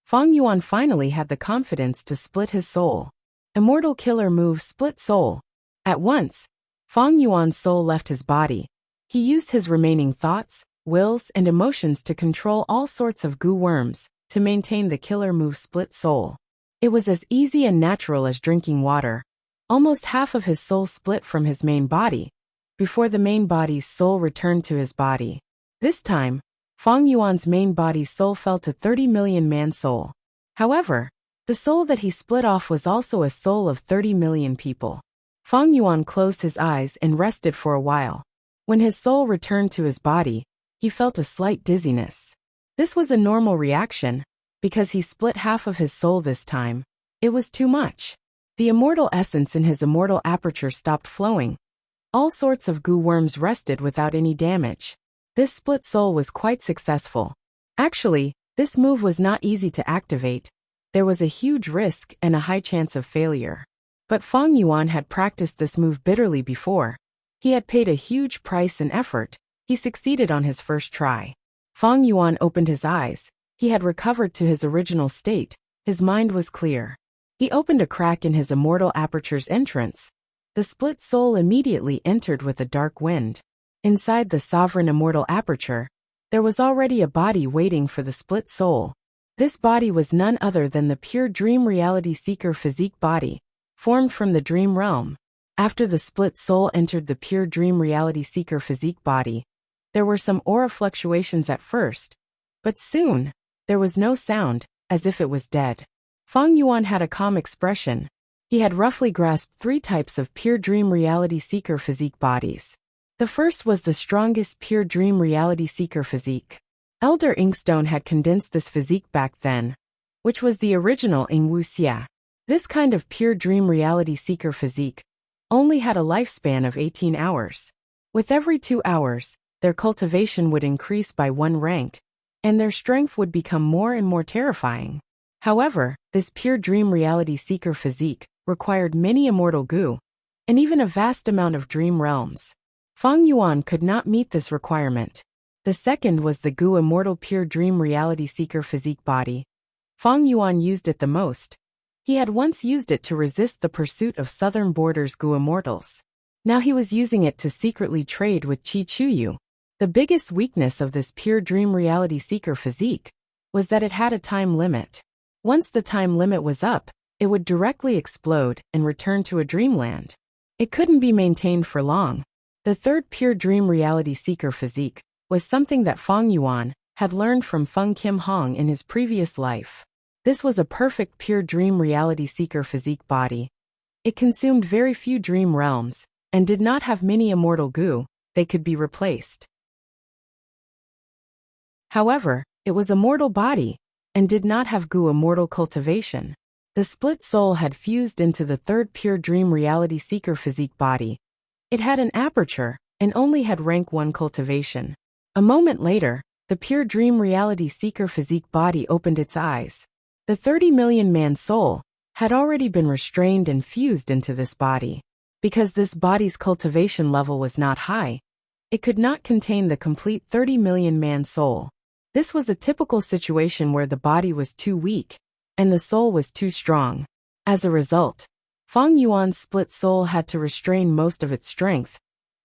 Feng Yuan finally had the confidence to split his soul. Immortal killer move split soul. At once, Feng Yuan's soul left his body. He used his remaining thoughts, wills, and emotions to control all sorts of goo worms to maintain the killer move split soul. It was as easy and natural as drinking water. Almost half of his soul split from his main body, before the main body's soul returned to his body. This time, Feng Yuan's main body's soul fell to 30 million man soul. However, the soul that he split off was also a soul of 30 million people. Feng Yuan closed his eyes and rested for a while. When his soul returned to his body, he felt a slight dizziness. This was a normal reaction, because he split half of his soul this time. It was too much. The immortal essence in his immortal aperture stopped flowing. All sorts of goo worms rested without any damage. This split soul was quite successful. Actually, this move was not easy to activate. There was a huge risk and a high chance of failure. But Feng Yuan had practiced this move bitterly before. He had paid a huge price and effort. He succeeded on his first try. Feng Yuan opened his eyes. He had recovered to his original state. His mind was clear. He opened a crack in his immortal aperture's entrance. The split soul immediately entered with a dark wind. Inside the sovereign immortal aperture, there was already a body waiting for the split soul. This body was none other than the pure dream reality seeker physique body, formed from the dream realm. After the split soul entered the pure dream reality seeker physique body, there were some aura fluctuations at first, but soon, there was no sound, as if it was dead. Feng Yuan had a calm expression. He had roughly grasped 3 types of pure dream reality seeker physique bodies. The first was the strongest pure dream reality seeker physique. Elder Inkstone had condensed this physique back then, which was the original in Wuxia. This kind of pure dream reality seeker physique only had a lifespan of 18 hours. With every 2 hours, their cultivation would increase by 1 rank, and their strength would become more and more terrifying. However, this pure dream reality seeker physique required many immortal goo, and even a vast amount of dream realms. Feng Yuan could not meet this requirement. The second was the goo immortal pure dream reality seeker physique body. Feng Yuan used it the most. He had once used it to resist the pursuit of southern borders goo immortals. Now he was using it to secretly trade with Qi Chuyu. The biggest weakness of this pure dream reality seeker physique was that it had a time limit. Once the time limit was up, it would directly explode and return to a dreamland. It couldn't be maintained for long. The third pure dream reality seeker physique was something that Feng Yuan had learned from Feng Kim Hong in his previous life. This was a perfect pure dream reality seeker physique body. It consumed very few dream realms, and did not have many immortal goo. They could be replaced. However, it was a mortal body, and did not have goo immortal cultivation. The split soul had fused into the third pure dream reality seeker physique body. It had an aperture, and only had rank 1 cultivation. A moment later, the pure dream reality seeker physique body opened its eyes. The 30 million man soul had already been restrained and fused into this body. Because this body's cultivation level was not high, it could not contain the complete 30 million man soul. This was a typical situation where the body was too weak, and the soul was too strong. As a result, Feng Yuan's split soul had to restrain most of its strength.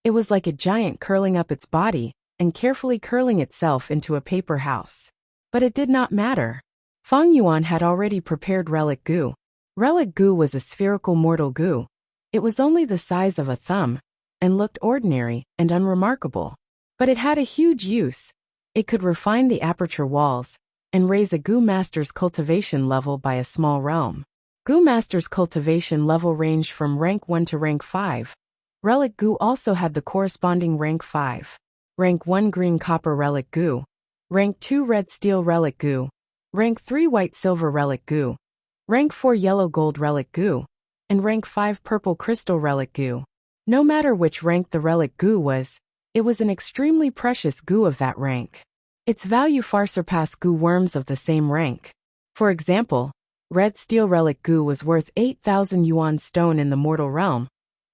It was like a giant curling up its body, and carefully curling itself into a paper house. But it did not matter. Feng Yuan had already prepared relic goo. Relic goo was a spherical mortal goo. It was only the size of a thumb, and looked ordinary and unremarkable. But it had a huge use. It could refine the aperture walls, and raise a goo master's cultivation level by a small realm. Goo master's cultivation level ranged from rank 1 to rank 5. Relic goo also had the corresponding rank 5. Rank 1 green copper relic goo. Rank 2 red steel relic goo. Rank 3 white silver relic goo. Rank 4 yellow gold relic goo. And rank 5 purple crystal relic goo. No matter which rank the relic goo was, it was an extremely precious goo of that rank. Its value far surpassed goo worms of the same rank. For example, Red steel relic goo was worth 8,000 yuan stone in the mortal realm.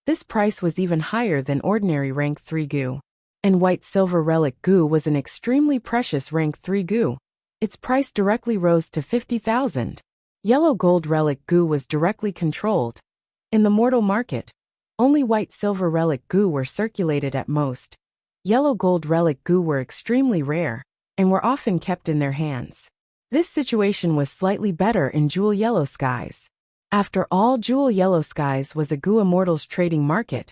This price was even higher than ordinary rank 3 goo. And white silver relic goo was an extremely precious rank 3 goo. Its price directly rose to 50,000. Yellow gold relic goo was directly controlled. In the mortal market, only white silver relic goo were circulated at most. Yellow gold relic goo were extremely rare, and were often kept in their hands. This situation was slightly better in Jewel Yellow Skies. After all, Jewel Yellow Skies was a goo immortals trading market.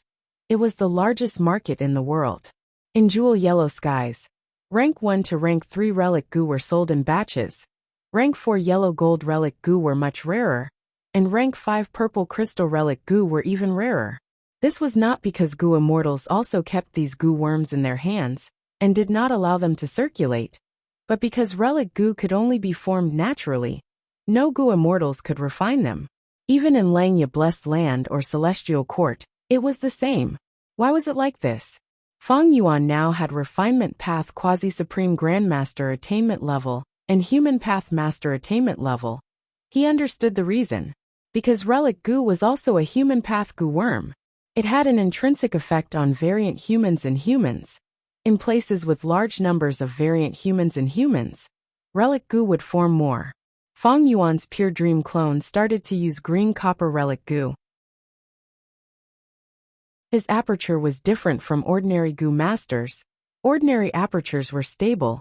It was the largest market in the world. In Jewel Yellow Skies, rank 1 to rank 3 relic goo were sold in batches. Rank 4 yellow gold relic goo were much rarer, and rank 5 purple crystal relic goo were even rarer. This was not because goo immortals also kept these goo worms in their hands, and did not allow them to circulate, but because relic goo could only be formed naturally. No goo immortals could refine them. Even in Langya Blessed Land or Celestial Court, it was the same. Why was it like this? Fang Yuan now had Refinement Path Quasi-Supreme Grandmaster Attainment Level and Human Path Master Attainment Level. He understood the reason. Because relic goo was also a human path goo worm. It had an intrinsic effect on variant humans and humans. In places with large numbers of variant humans and humans, relic goo would form more. Fang Yuan's Pure Dream clone started to use green copper relic goo. His aperture was different from ordinary goo masters. Ordinary apertures were stable,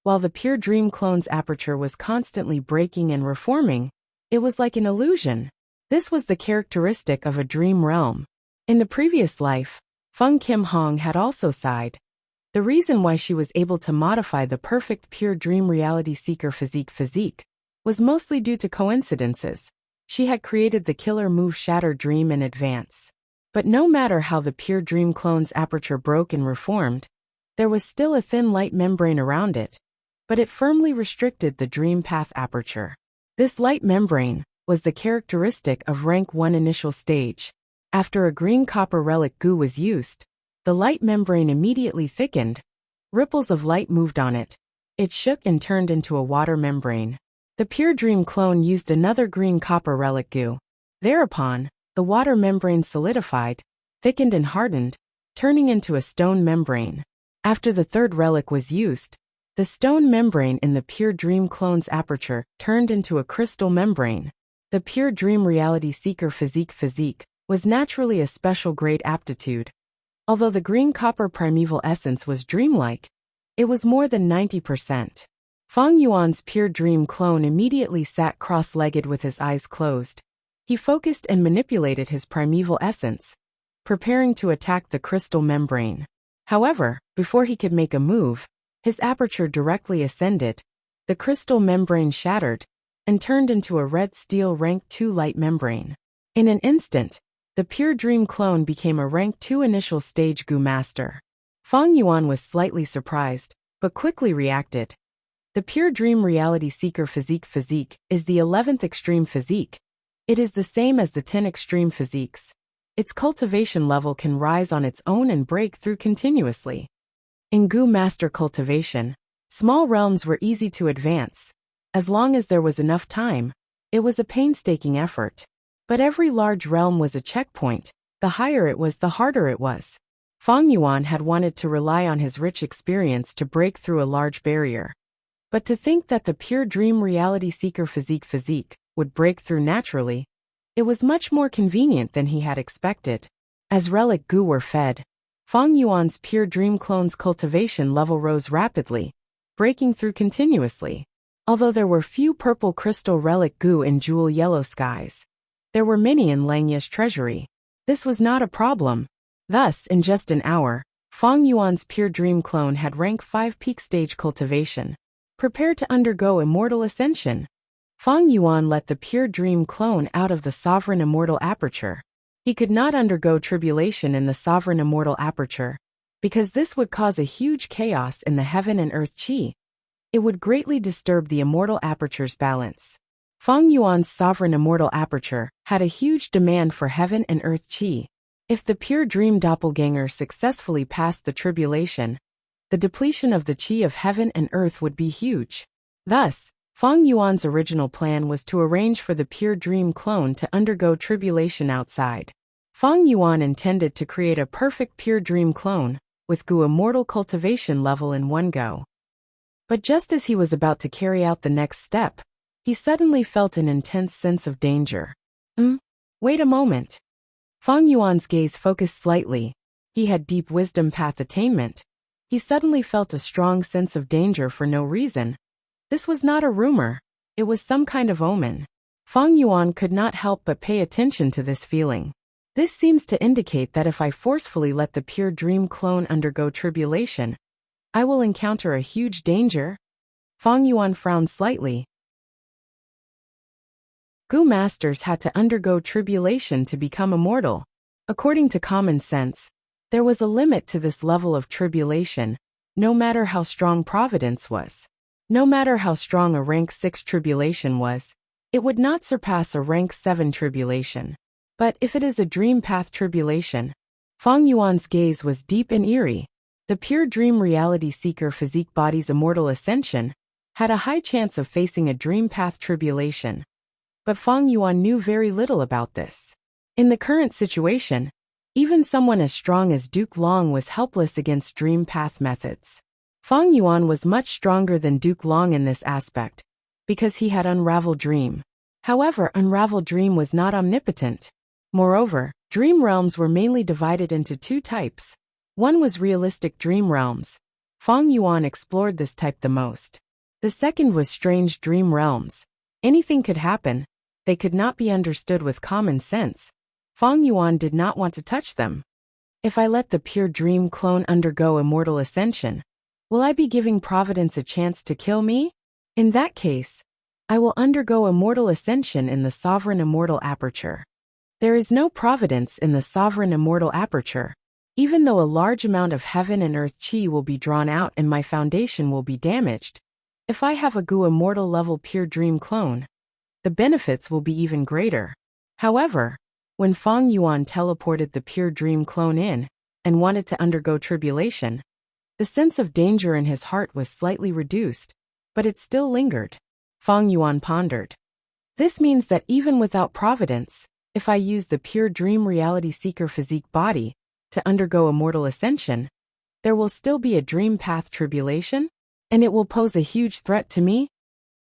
while the Pure Dream clone's aperture was constantly breaking and reforming. It was like an illusion. This was the characteristic of a dream realm. In the previous life, Feng Kim Hong had also sighed. The reason why she was able to modify the perfect Pure Dream Reality Seeker physique was mostly due to coincidences. She had created the killer move Shatter Dream in advance. But no matter how the Pure Dream clone's aperture broke and reformed, there was still a thin light membrane around it, but it firmly restricted the dream path aperture. This light membrane was the characteristic of rank 1 initial stage. After a green copper relic goo was used, the light membrane immediately thickened. Ripples of light moved on it. It shook and turned into a water membrane. The Pure Dream clone used another green copper relic goo. Thereupon, the water membrane solidified, thickened and hardened, turning into a stone membrane. After the third relic was used, the stone membrane in the Pure Dream clone's aperture turned into a crystal membrane. The Pure Dream Reality Seeker physique was naturally a special grade aptitude. Although the green copper primeval essence was dreamlike, it was more than 90%. Fang Yuan's Pure Dream clone immediately sat cross-legged with his eyes closed. He focused and manipulated his primeval essence, preparing to attack the crystal membrane. However, before he could make a move, his aperture directly ascended. The crystal membrane shattered and turned into a red steel rank 2 light membrane. In an instant, the Pure Dream clone became a rank 2 initial stage goo master. Fang Yuan was slightly surprised, but quickly reacted. The Pure Dream Reality Seeker physique is the 11th extreme physique. It is the same as the 10 extreme physiques. Its cultivation level can rise on its own and break through continuously. In goo master cultivation, small realms were easy to advance. As long as there was enough time, it was a painstaking effort. But every large realm was a checkpoint. The higher it was, the harder it was. Fang Yuan had wanted to rely on his rich experience to break through a large barrier. But to think that the Pure Dream Reality Seeker physique would break through naturally, it was much more convenient than he had expected. As relic goo were fed, Fang Yuan's Pure Dream clone's cultivation level rose rapidly, breaking through continuously. Although there were few purple crystal relic goo in Jewel Yellow Skies, there were many in Langya's treasury. This was not a problem. Thus, in just an hour, Fang Yuan's Pure Dream clone had rank 5 peak stage cultivation, prepared to undergo immortal ascension. Fang Yuan let the Pure Dream clone out of the Sovereign Immortal Aperture. He could not undergo tribulation in the Sovereign Immortal Aperture, because this would cause a huge chaos in the heaven and earth chi. It would greatly disturb the Immortal Aperture's balance. Fang Yuan's Sovereign Immortal Aperture had a huge demand for heaven and earth chi. If the Pure Dream doppelganger successfully passed the tribulation, the depletion of the chi of heaven and earth would be huge. Thus, Feng Yuan's original plan was to arrange for the pure dream clone to undergo tribulation outside. Feng Yuan intended to create a perfect pure dream clone, with Gu immortal cultivation level in one go. But just as he was about to carry out the next step, he suddenly felt an intense sense of danger. Wait a moment. Feng Yuan's gaze focused slightly. He had deep wisdom path attainment. He suddenly felt a strong sense of danger for no reason. This was not a rumor. It was some kind of omen. Feng Yuan could not help but pay attention to this feeling. This seems to indicate that if I forcefully let the pure dream clone undergo tribulation, I will encounter a huge danger. Feng Yuan frowned slightly. Gu masters had to undergo tribulation to become immortal. According to common sense, there was a limit to this level of tribulation, no matter how strong providence was. No matter how strong a rank 6 tribulation was, it would not surpass a rank 7 tribulation. But if it is a dream path tribulation, Feng Yuan's gaze was deep and eerie. The pure dream reality seeker physique body's immortal ascension had a high chance of facing a dream path tribulation. But Feng Yuan knew very little about this. In the current situation, even someone as strong as Duke Long was helpless against dream path methods. Feng Yuan was much stronger than Duke Long in this aspect, because he had Unravel Dream. However, Unravel Dream was not omnipotent. Moreover, dream realms were mainly divided into two types. One was realistic dream realms. Feng Yuan explored this type the most. The second was strange dream realms. Anything could happen. They could not be understood with common sense. Feng Yuan did not want to touch them. If I let the pure dream clone undergo immortal ascension, will I be giving Providence a chance to kill me? In that case, I will undergo immortal ascension in the sovereign immortal aperture. There is no Providence in the sovereign immortal aperture. Even though a large amount of heaven and earth chi will be drawn out and my foundation will be damaged, if I have a Gu immortal level pure dream clone, the benefits will be even greater. However, when Feng Yuan teleported the pure dream clone in and wanted to undergo tribulation, the sense of danger in his heart was slightly reduced, but it still lingered. Feng Yuan pondered. This means that even without Providence, if I use the pure dream reality seeker physique body to undergo immortal ascension, there will still be a dream path tribulation, and it will pose a huge threat to me?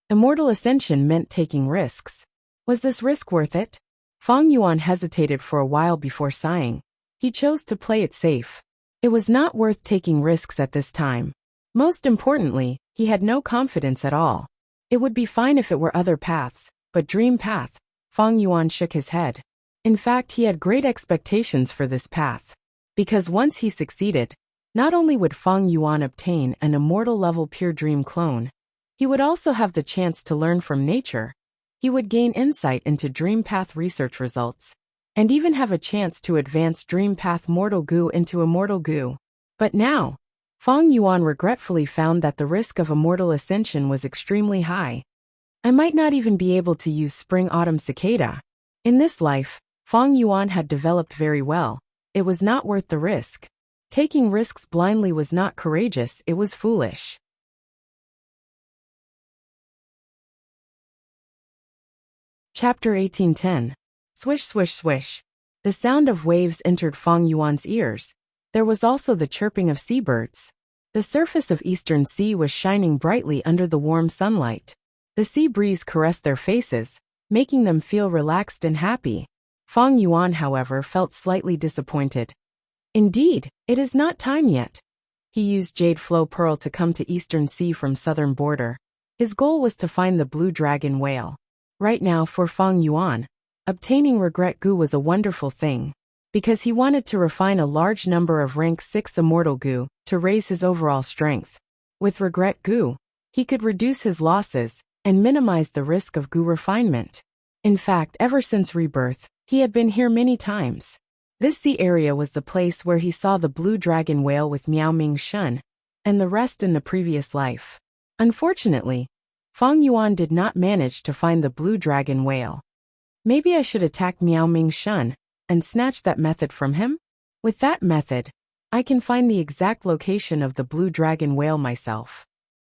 Immortal ascension meant taking risks. Was this risk worth it? Feng Yuan hesitated for a while before sighing. He chose to play it safe. It was not worth taking risks at this time. Most importantly, he had no confidence at all. It would be fine if it were other paths, but dream path. Feng Yuan shook his head. In fact, he had great expectations for this path. Because once he succeeded, not only would Feng Yuan obtain an immortal level pure dream clone, he would also have the chance to learn from nature. He would gain insight into dream path research results, and even have a chance to advance dream path mortal Gu into immortal Gu. But now, Feng Yuan regretfully found that the risk of immortal ascension was extremely high. I might not even be able to use spring-autumn cicada. In this life, Feng Yuan had developed very well. It was not worth the risk. Taking risks blindly was not courageous, it was foolish. Chapter 1810. Swish, swish, swish. The sound of waves entered Feng Yuan's ears. There was also the chirping of seabirds. The surface of Eastern Sea was shining brightly under the warm sunlight. The sea breeze caressed their faces, making them feel relaxed and happy. Feng Yuan, however, felt slightly disappointed. Indeed, it is not time yet. He used Jade Flow Pearl to come to Eastern Sea from southern border. His goal was to find the blue dragon whale. Right now, for Feng Yuan, obtaining Regret Gu was a wonderful thing, because he wanted to refine a large number of rank 6 immortal Gu to raise his overall strength. With Regret Gu, he could reduce his losses and minimize the risk of Gu refinement. In fact, ever since rebirth, he had been here many times. This sea area was the place where he saw the blue dragon whale with Miao Ming Shun, and the rest in the previous life. Unfortunately, Feng Yuan did not manage to find the blue dragon whale. Maybe I should attack Miao Ming Shun and snatch that method from him? With that method, I can find the exact location of the blue dragon whale myself.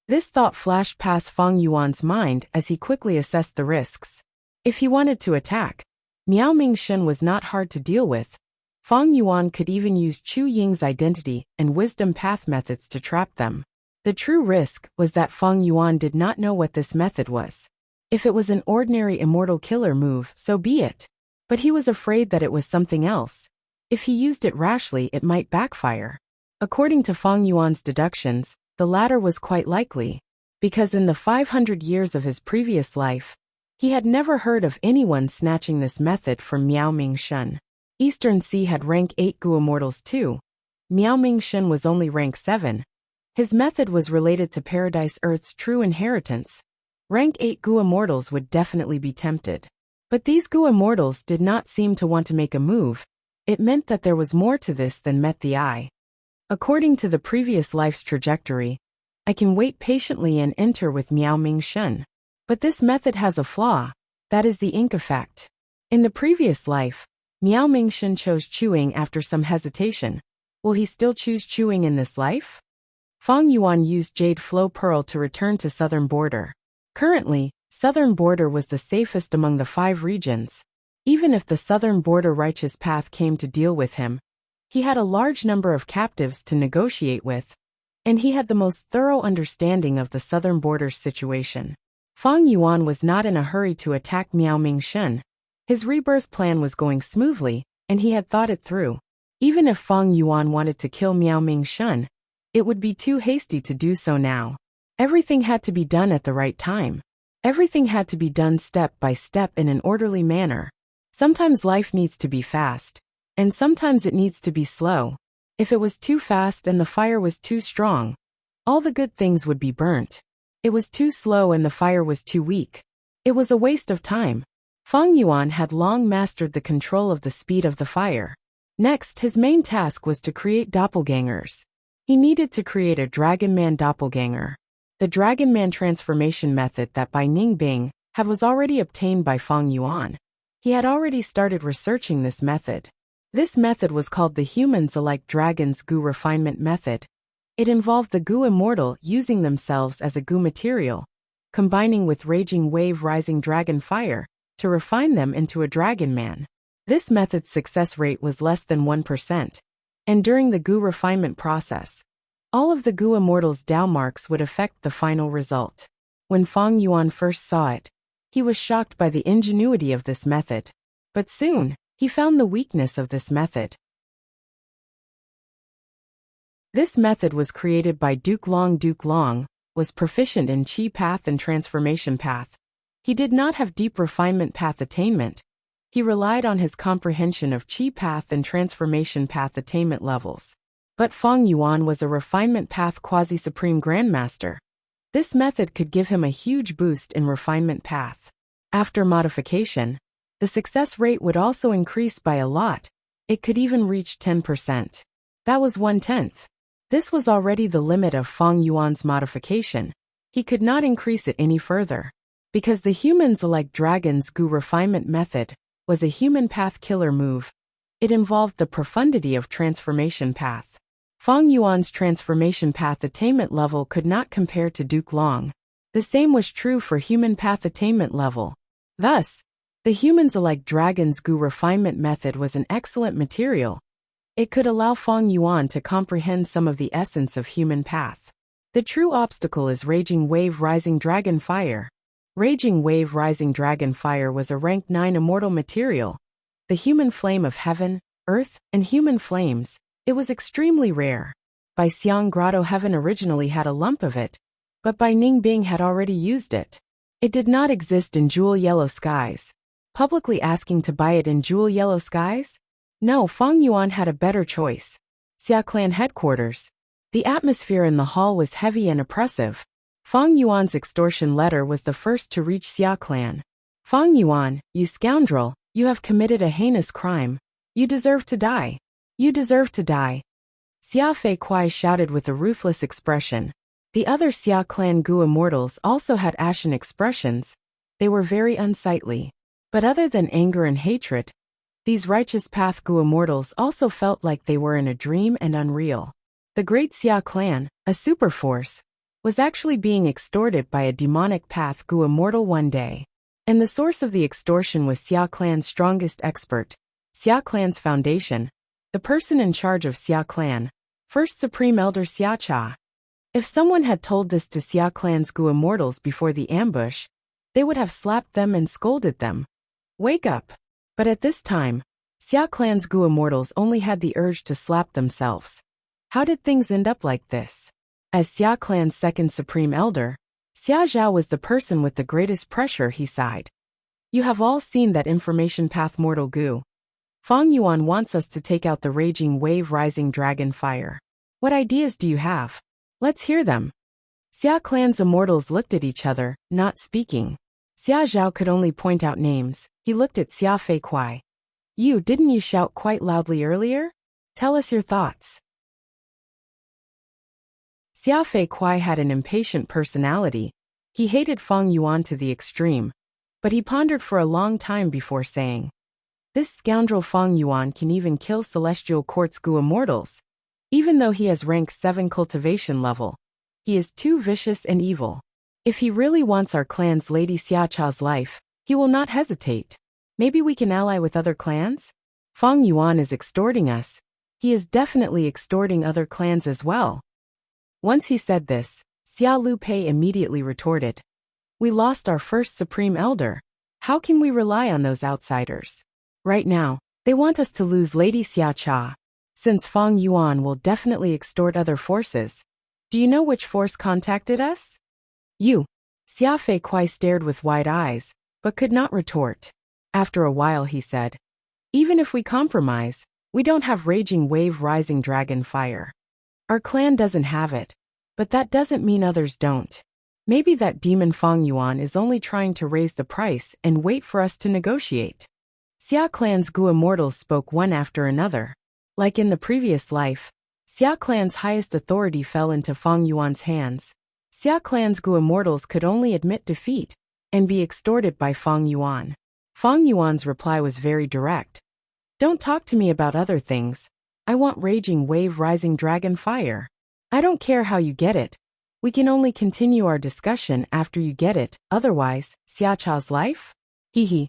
This thought flashed past Fang Yuan's mind as he quickly assessed the risks. If he wanted to attack, Miao Mingshun was not hard to deal with. Fang Yuan could even use Chu Ying's identity and wisdom path methods to trap them. The true risk was that Fang Yuan did not know what this method was. If it was an ordinary immortal killer move, so be it. But he was afraid that it was something else. If he used it rashly, it might backfire. According to Fang Yuan's deductions, the latter was quite likely, because in the 500 years of his previous life, he had never heard of anyone snatching this method from Miao Mingshun. Eastern Sea had rank 8 Gu Immortals too. Miao Mingshun was only rank 7. His method was related to Paradise Earth's true inheritance. Rank 8 Gu Immortals would definitely be tempted. But these Gu Immortals did not seem to want to make a move. It meant that there was more to this than met the eye. According to the previous life's trajectory, I can wait patiently and enter with Miao Mingshun. But this method has a flaw. That is the ink effect. In the previous life, Miao Mingshun chose chewing after some hesitation. Will he still choose chewing in this life? Fang Yuan used Jade Flow Pearl to return to Southern Border. Currently, Southern Border was the safest among the 5 regions. Even if the Southern Border Righteous Path came to deal with him, he had a large number of captives to negotiate with, and he had the most thorough understanding of the Southern Border's situation. Fang Yuan was not in a hurry to attack Miao Mingshun. His rebirth plan was going smoothly, and he had thought it through. Even if Fang Yuan wanted to kill Miao Mingshun, it would be too hasty to do so now. Everything had to be done at the right time. Everything had to be done step by step in an orderly manner. Sometimes life needs to be fast, and sometimes it needs to be slow. If it was too fast and the fire was too strong, all the good things would be burnt. It was too slow and the fire was too weak. It was a waste of time. Fang Yuan had long mastered the control of the speed of the fire. Next, his main task was to create doppelgangers. He needed to create a Dragon Man doppelganger. The Dragon Man transformation method that Bai Ningbing had was already obtained by Fang Yuan. He had already started researching this method. This method was called the Humans-alike Dragons Gu Refinement Method. It involved the Gu Immortal using themselves as a Gu material, combining with Raging Wave Rising Dragon Fire, to refine them into a Dragon Man. This method's success rate was less than 1%. And during the Gu refinement process, all of the Gu Immortals' Dao marks would affect the final result. When Fang Yuan first saw it, he was shocked by the ingenuity of this method. But soon, he found the weakness of this method. This method was created by Duke Long. Duke Long was proficient in Qi Path and Transformation Path. He did not have deep refinement path attainment. He relied on his comprehension of Qi Path and Transformation Path attainment levels. But Fang Yuan was a refinement path quasi-supreme grandmaster. This method could give him a huge boost in refinement path. After modification, the success rate would also increase by a lot. It could even reach 10%. That was 1/10. This was already the limit of Fang Yuan's modification. He could not increase it any further. Because the Humans-alike Dragons Gu refinement method was a human path killer move. It involved the profundity of transformation path. Fang Yuan's transformation path attainment level could not compare to Duke Long. The same was true for human path attainment level. Thus, the Humans-alike Dragons Gu refinement method was an excellent material. It could allow Fang Yuan to comprehend some of the essence of human path. The true obstacle is Raging Wave Rising Dragon Fire. Raging Wave Rising Dragon Fire was a rank 9 immortal material. The human flame of heaven, earth, and human flames. It was extremely rare. Bai Xiang Grotto Heaven originally had a lump of it, but Bai Ningbing had already used it. It did not exist in Jewel Yellow Skies. Publicly asking to buy it in Jewel Yellow Skies? No, Fang Yuan had a better choice. Xia Clan headquarters. The atmosphere in the hall was heavy and oppressive. Fang Yuan's extortion letter was the first to reach Xia Clan. Fang Yuan, you scoundrel, you have committed a heinous crime. You deserve to die. You deserve to die. Xia Fei Kuai shouted with a ruthless expression. The other Xia Clan Gu Immortals also had ashen expressions. They were very unsightly. But other than anger and hatred, these Righteous Path Gu Immortals also felt like they were in a dream and unreal. The Great Xia Clan, a superforce, was actually being extorted by a demonic path Gu immortal one day. And the source of the extortion was Xia Clan's strongest expert, Xia Clan's foundation, the person in charge of Xia Clan, First Supreme Elder Xia Cha. If someone had told this to Xia Clan's Gu immortals before the ambush, they would have slapped them and scolded them. Wake up! But at this time, Xia Clan's Gu immortals only had the urge to slap themselves. How did things end up like this? As Xia Clan's second Supreme Elder, Xia Zhao was the person with the greatest pressure, he sighed. You have all seen that information path Mortal Gu. Fang Yuan wants us to take out the raging wave rising dragon fire. What ideas do you have? Let's hear them. Xia Clan's immortals looked at each other, not speaking. Xia Zhao could only point out names. He looked at Xia Fei Kuai. Didn't you shout quite loudly earlier? Tell us your thoughts. Xia Fei Kuai had an impatient personality. He hated Fang Yuan to the extreme. But he pondered for a long time before saying, this scoundrel Fang Yuan can even kill Celestial Quartz Gu immortals. Even though he has rank 7 cultivation level, he is too vicious and evil. If he really wants our clan's Lady Xia Cha's life, he will not hesitate. Maybe we can ally with other clans? Fang Yuan is extorting us. He is definitely extorting other clans as well. Once he said this, Xia Lu Pei immediately retorted. We lost our first Supreme Elder. How can we rely on those outsiders? Right now, they want us to lose Lady Xia Cha. Since Fang Yuan will definitely extort other forces. Do you know which force contacted us? Xia Fei Kuai stared with wide eyes, but could not retort. After a while he said, even if we compromise, we don't have raging wave rising dragon fire. Our clan doesn't have it, but that doesn't mean others don't. Maybe that demon Fang Yuan is only trying to raise the price and wait for us to negotiate. Xia Clan's Gu immortals spoke one after another. Like in the previous life, Xia Clan's highest authority fell into Fang Yuan's hands. Xia Clan's Gu immortals could only admit defeat and be extorted by Fang Yuan. Fang Yuan's reply was very direct. Don't talk to me about other things. I want raging wave rising dragon fire. I don't care how you get it. We can only continue our discussion after you get it, otherwise, Xia Cha's life? Hehe.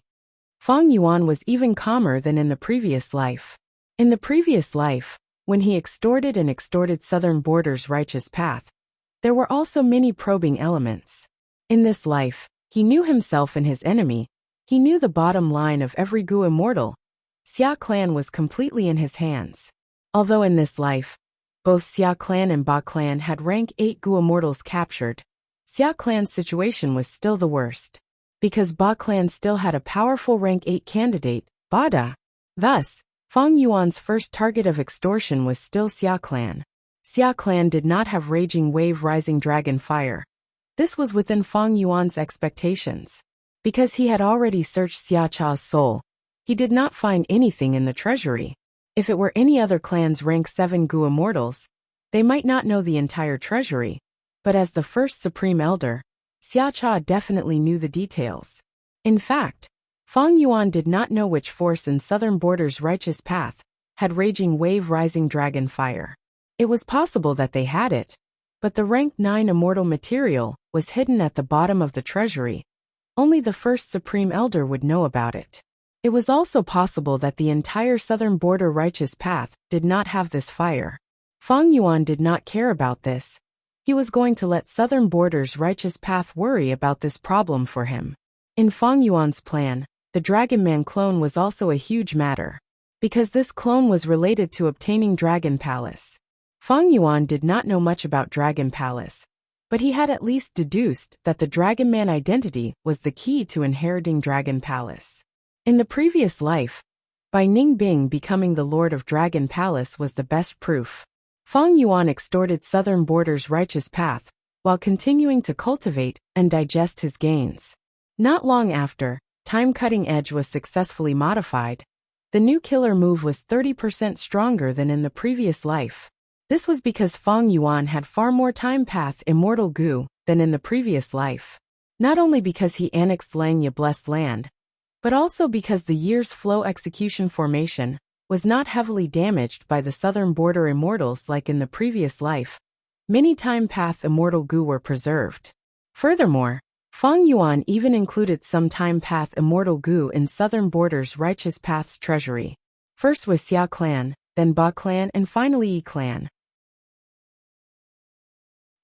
Fang Yuan was even calmer than in the previous life. In the previous life, when he extorted Southern Border's righteous path, there were also many probing elements. In this life, he knew himself and his enemy. He knew the bottom line of every Gu immortal. Xia Clan was completely in his hands. Although in this life, both Xia Clan and Ba Clan had rank 8 Gu immortals captured, Xia Clan's situation was still the worst. Because Ba Clan still had a powerful rank 8 candidate, Bada. Thus, Fang Yuan's first target of extortion was still Xia Clan. Xia Clan did not have raging wave rising dragon fire. This was within Fang Yuan's expectations. Because he had already searched Xia Cha's soul, he did not find anything in the treasury. If it were any other clan's rank 7 Gu immortals, they might not know the entire treasury. But as the first Supreme Elder, Xia Cha definitely knew the details. In fact, Fang Yuan did not know which force in Southern Border's righteous path had raging wave rising dragon fire. It was possible that they had it, but the rank 9 immortal material was hidden at the bottom of the treasury. Only the first Supreme Elder would know about it. It was also possible that the entire Southern Border righteous path did not have this fire. Fang Yuan did not care about this. He was going to let Southern Border's righteous path worry about this problem for him. In Fang Yuan's plan, the Dragon Man clone was also a huge matter. Because this clone was related to obtaining Dragon Palace. Fang Yuan did not know much about Dragon Palace, but he had at least deduced that the Dragon Man identity was the key to inheriting Dragon Palace. In the previous life, Bai Ningbing becoming the Lord of Dragon Palace was the best proof. Fang Yuan extorted Southern Border's righteous path, while continuing to cultivate and digest his gains. Not long after, Time Cutting Edge was successfully modified. The new killer move was 30% stronger than in the previous life. This was because Fang Yuan had far more time path Immortal Gu than in the previous life. Not only because he annexed Langya Blessed Land, but also because the year's flow execution formation was not heavily damaged by the Southern Border Immortals like in the previous life. Many time path immortal gu were preserved. Furthermore, Feng Yuan even included some time path immortal gu in Southern Border's righteous path's treasury. First was Xia clan, then Ba clan and finally Yi clan.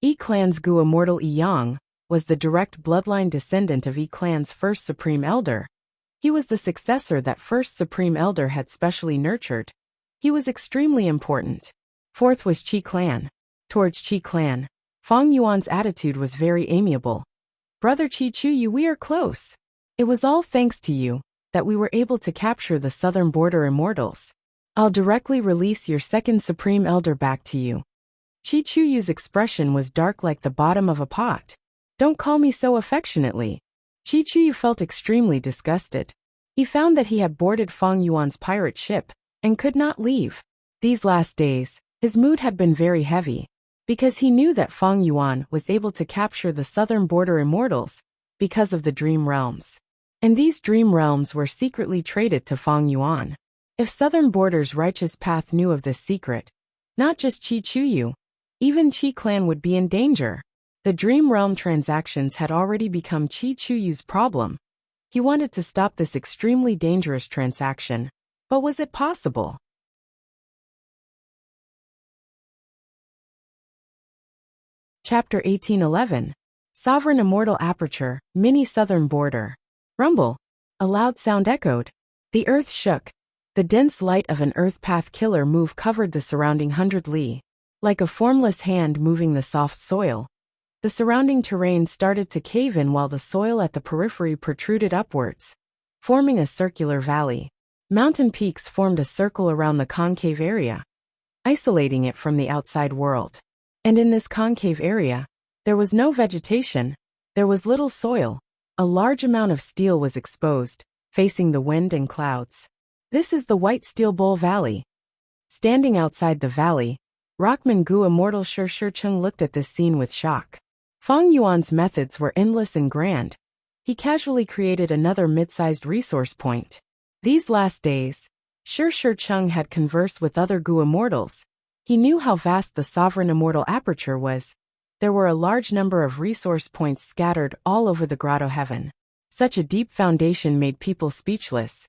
Yi clan's gu immortal Yi Yang was the direct bloodline descendant of Yi clan's first supreme elder. He was the successor that first supreme elder had specially nurtured. He was extremely important. Fourth was Qi clan. Towards Qi clan, Feng Yuan's attitude was very amiable. Brother Qi Chuyu, we are close. It was all thanks to you that we were able to capture the Southern Border immortals. I'll directly release your second supreme elder back to you. Qi Chuyu's expression was dark like the bottom of a pot. Don't call me so affectionately. Qi Chuyu felt extremely disgusted. He found that he had boarded Feng Yuan's pirate ship and could not leave. These last days, his mood had been very heavy, because he knew that Feng Yuan was able to capture the Southern Border immortals because of the Dream Realms. And these Dream Realms were secretly traded to Feng Yuan. If Southern Border's righteous path knew of this secret, not just Qi Chuyu, even Qi clan would be in danger. The Dream Realm transactions had already become Qi Chuyu's problem. He wanted to stop this extremely dangerous transaction, but was it possible? Chapter 1811. Sovereign Immortal Aperture, Mini Southern Border. Rumble. A loud sound echoed. The earth shook. The dense light of an earth path killer move covered the surrounding 100 li. Like a formless hand moving the soft soil. The surrounding terrain started to cave in while the soil at the periphery protruded upwards, forming a circular valley. Mountain peaks formed a circle around the concave area, isolating it from the outside world. And in this concave area, there was no vegetation, there was little soil. A large amount of steel was exposed, facing the wind and clouds. This is the White Steel Bowl Valley. Standing outside the valley, Rockman Gu Immortal Shi Chung looked at this scene with shock. Feng Yuan's methods were endless and grand. He casually created another mid-sized resource point. These last days, Shi Chung had conversed with other Gu Immortals. He knew how vast the Sovereign Immortal Aperture was. There were a large number of resource points scattered all over the grotto heaven. Such a deep foundation made people speechless.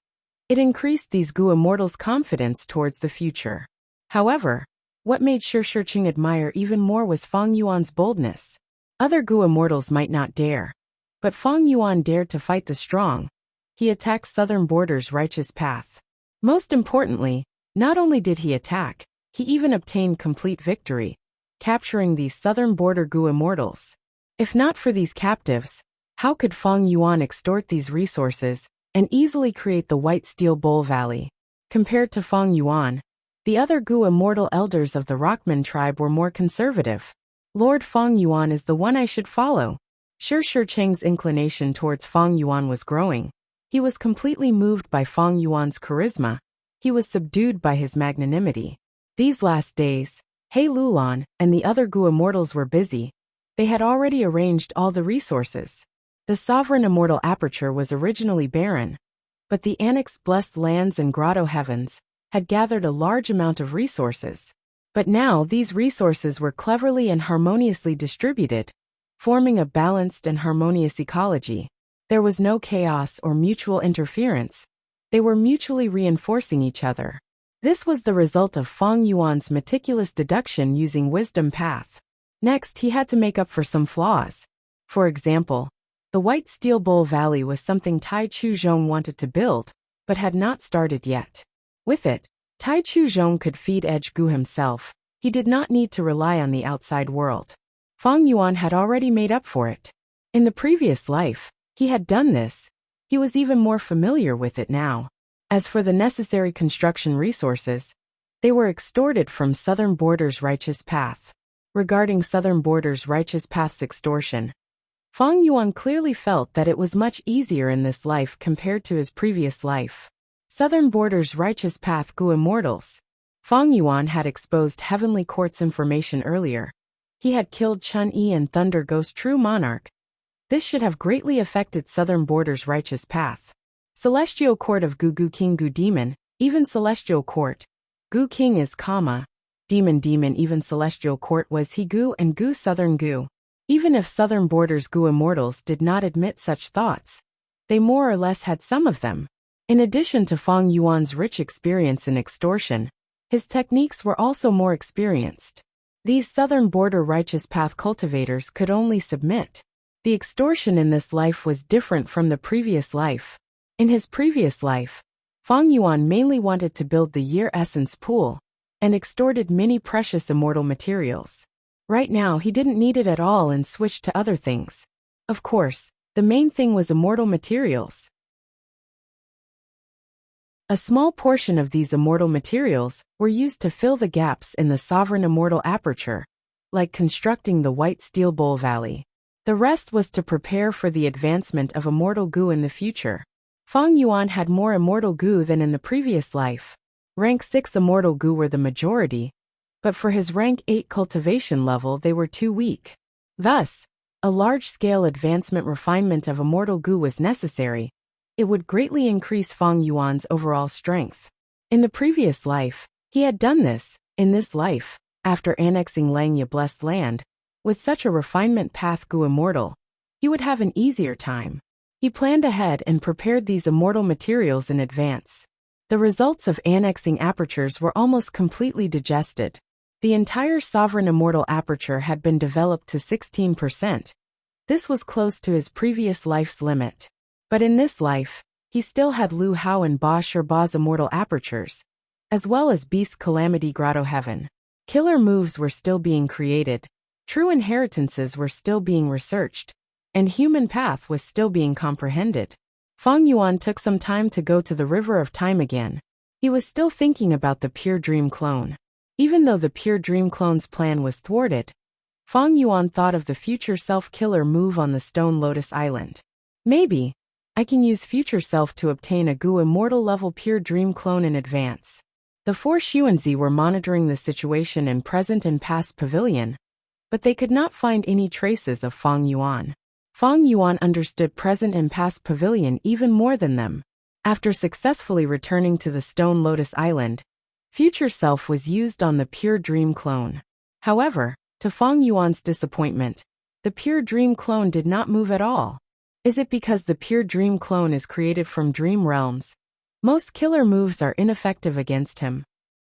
It increased these Gu Immortals' confidence towards the future. However, what made Shi Chung admire even more was Feng Yuan's boldness. Other Gu Immortals might not dare, but Feng Yuan dared to fight the strong. He attacked Southern Border's righteous path. Most importantly, not only did he attack, he even obtained complete victory, capturing these Southern Border Gu Immortals. If not for these captives, how could Feng Yuan extort these resources and easily create the White Steel Bowl Valley? Compared to Feng Yuan, the other Gu Immortal elders of the Rockman tribe were more conservative. Lord Feng Yuan is the one I should follow. Shi Cheng's inclination towards Feng Yuan was growing. He was completely moved by Feng Yuan's charisma. He was subdued by his magnanimity. These last days, He Lulan and the other Gu Immortals were busy. They had already arranged all the resources. The Sovereign Immortal Aperture was originally barren, but the annexed blessed lands and grotto heavens had gathered a large amount of resources. But now these resources were cleverly and harmoniously distributed, forming a balanced and harmonious ecology. There was no chaos or mutual interference. They were mutually reinforcing each other. This was the result of Feng Yuan's meticulous deduction using Wisdom Path. Next, he had to make up for some flaws. For example, the White Steel Bowl Valley was something Tai Chu Zhong wanted to build, but had not started yet. With it, Tai Chu Zhong could feed Edge Gu himself. He did not need to rely on the outside world. Feng Yuan had already made up for it. In the previous life, he had done this. He was even more familiar with it now. As for the necessary construction resources, they were extorted from Southern Border's righteous path. Regarding Southern Border's righteous path's extortion, Feng Yuan clearly felt that it was much easier in this life compared to his previous life. Southern Border's righteous path Gu Immortals. Feng Yuan had exposed Heavenly Court's information earlier. He had killed Chun Yi and Thunder Ghost True Monarch. This should have greatly affected Southern Border's righteous path. Celestial Court of Gu Gu King Gu Demon, even Celestial Court. Gu King is, Demon, even celestial court was he Gu and Gu southern Gu. Even if southern borders Gu immortals did not admit such thoughts, they more or less had some of them. In addition to Fang Yuan's rich experience in extortion, his techniques were also more experienced. These southern border righteous path cultivators could only submit. The extortion in this life was different from the previous life. In his previous life, Fang Yuan mainly wanted to build the year essence pool and extorted many precious immortal materials. Right now he didn't need it at all and switched to other things. Of course, the main thing was immortal materials. A small portion of these immortal materials were used to fill the gaps in the sovereign immortal aperture, like constructing the White Steel Bowl Valley. The rest was to prepare for the advancement of immortal Gu in the future. Fang Yuan had more immortal Gu than in the previous life. Rank 6 immortal Gu were the majority, but for his rank 8 cultivation level they were too weak. Thus, a large-scale advancement refinement of immortal Gu was necessary. It would greatly increase Fang Yuan's overall strength. In the previous life, he had done this. In this life, after annexing Langya Blessed Land, with such a refinement path Gu immortal, he would have an easier time. He planned ahead and prepared these immortal materials in advance. The results of annexing apertures were almost completely digested. The entire sovereign immortal aperture had been developed to 16%. This was close to his previous life's limit. But in this life, he still had Lu Hao and Ba Shirba's immortal apertures, as well as Beast Calamity Grotto Heaven. Killer moves were still being created, true inheritances were still being researched, and human path was still being comprehended. Fang Yuan took some time to go to the River of Time again. He was still thinking about the Pure Dream clone. Even though the Pure Dream clone's plan was thwarted, Fang Yuan thought of the future self-killer move on the Stone Lotus Island. Maybe I can use future self to obtain a Gu immortal level Pure Dream clone in advance. The 4 Xuanzi were monitoring the situation in present and past pavilion, but they could not find any traces of Fang Yuan. Fang Yuan understood present and past pavilion even more than them. After successfully returning to the Stone Lotus Island, future self was used on the Pure Dream clone. However, to Fang Yuan's disappointment, the Pure Dream clone did not move at all. Is it because the Pure Dream clone is created from dream realms? Most killer moves are ineffective against him.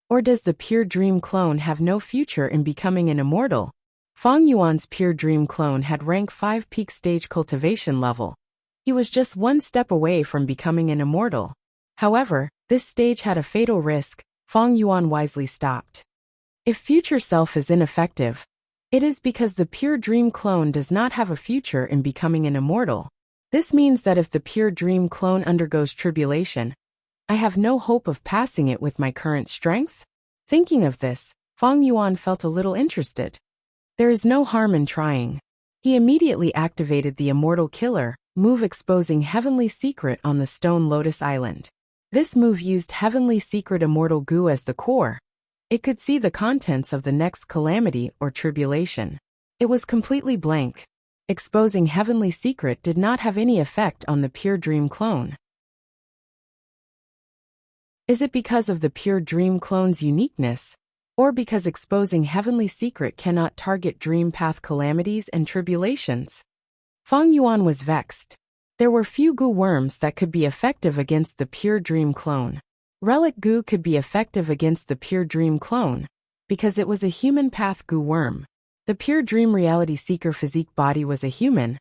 Or does the Pure Dream clone have no future in becoming an immortal? Fang Yuan's Pure Dream clone had rank 5 peak stage cultivation level. He was just one step away from becoming an immortal. However, this stage had a fatal risk. Fang Yuan wisely stopped. If future self is ineffective, it is because the Pure Dream clone does not have a future in becoming an immortal. This means that if the Pure Dream clone undergoes tribulation, I have no hope of passing it with my current strength? Thinking of this, Fang Yuan felt a little interested. There is no harm in trying. He immediately activated the Immortal Killer move, exposing Heavenly Secret on the Stone Lotus Island. This move used Heavenly Secret Immortal Gu as the core. It could see the contents of the next calamity or tribulation. It was completely blank. Exposing Heavenly Secret did not have any effect on the Pure Dream clone. Is it because of the Pure Dream clone's uniqueness, or because exposing Heavenly Secret cannot target dream path calamities and tribulations? Fang Yuan was vexed. There were few Gu worms that could be effective against the Pure Dream clone. Relic Gu could be effective against the Pure Dream clone, because it was a human path Gu worm. The Pure Dream Reality Seeker physique body was a human,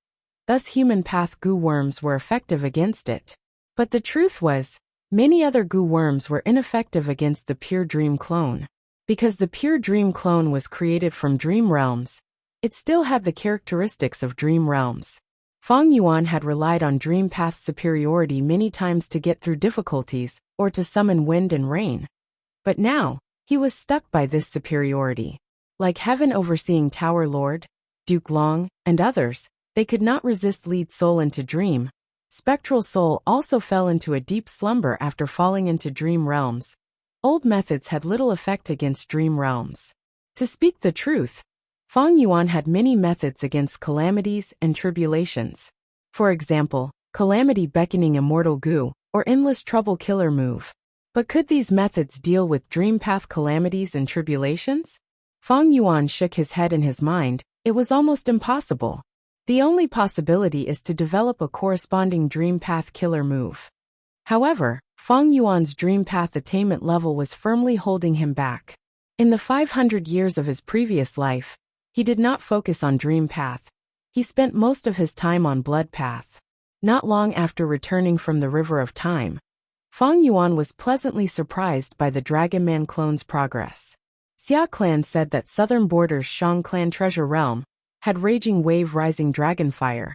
thus human path Gu worms were effective against it. But the truth was, many other Gu worms were ineffective against the Pure Dream clone. Because the Pure Dream clone was created from dream realms, it still had the characteristics of dream realms. Fang Yuan had relied on dream path superiority many times to get through difficulties, or to summon wind and rain. But now, he was stuck by this superiority. Like Heaven Overseeing Tower Lord, Duke Long, and others, they could not resist Lead Soul into Dream. Spectral Soul also fell into a deep slumber after falling into dream realms. Old methods had little effect against dream realms. To speak the truth, Fang Yuan had many methods against calamities and tribulations. For example, Calamity Beckoning Immortal Gu, or Endless Trouble Killer move. But could these methods deal with dream path calamities and tribulations? Feng Yuan shook his head in his mind. It was almost impossible. The only possibility is to develop a corresponding dream path killer move. However, Feng Yuan's dream path attainment level was firmly holding him back. In the 500 years of his previous life, he did not focus on dream path. He spent most of his time on blood path. Not long after returning from the River of Time, Feng Yuan was pleasantly surprised by the Dragon Man clone's progress. Xia clan said that southern borders Shang clan treasure realm had raging wave rising dragon fire.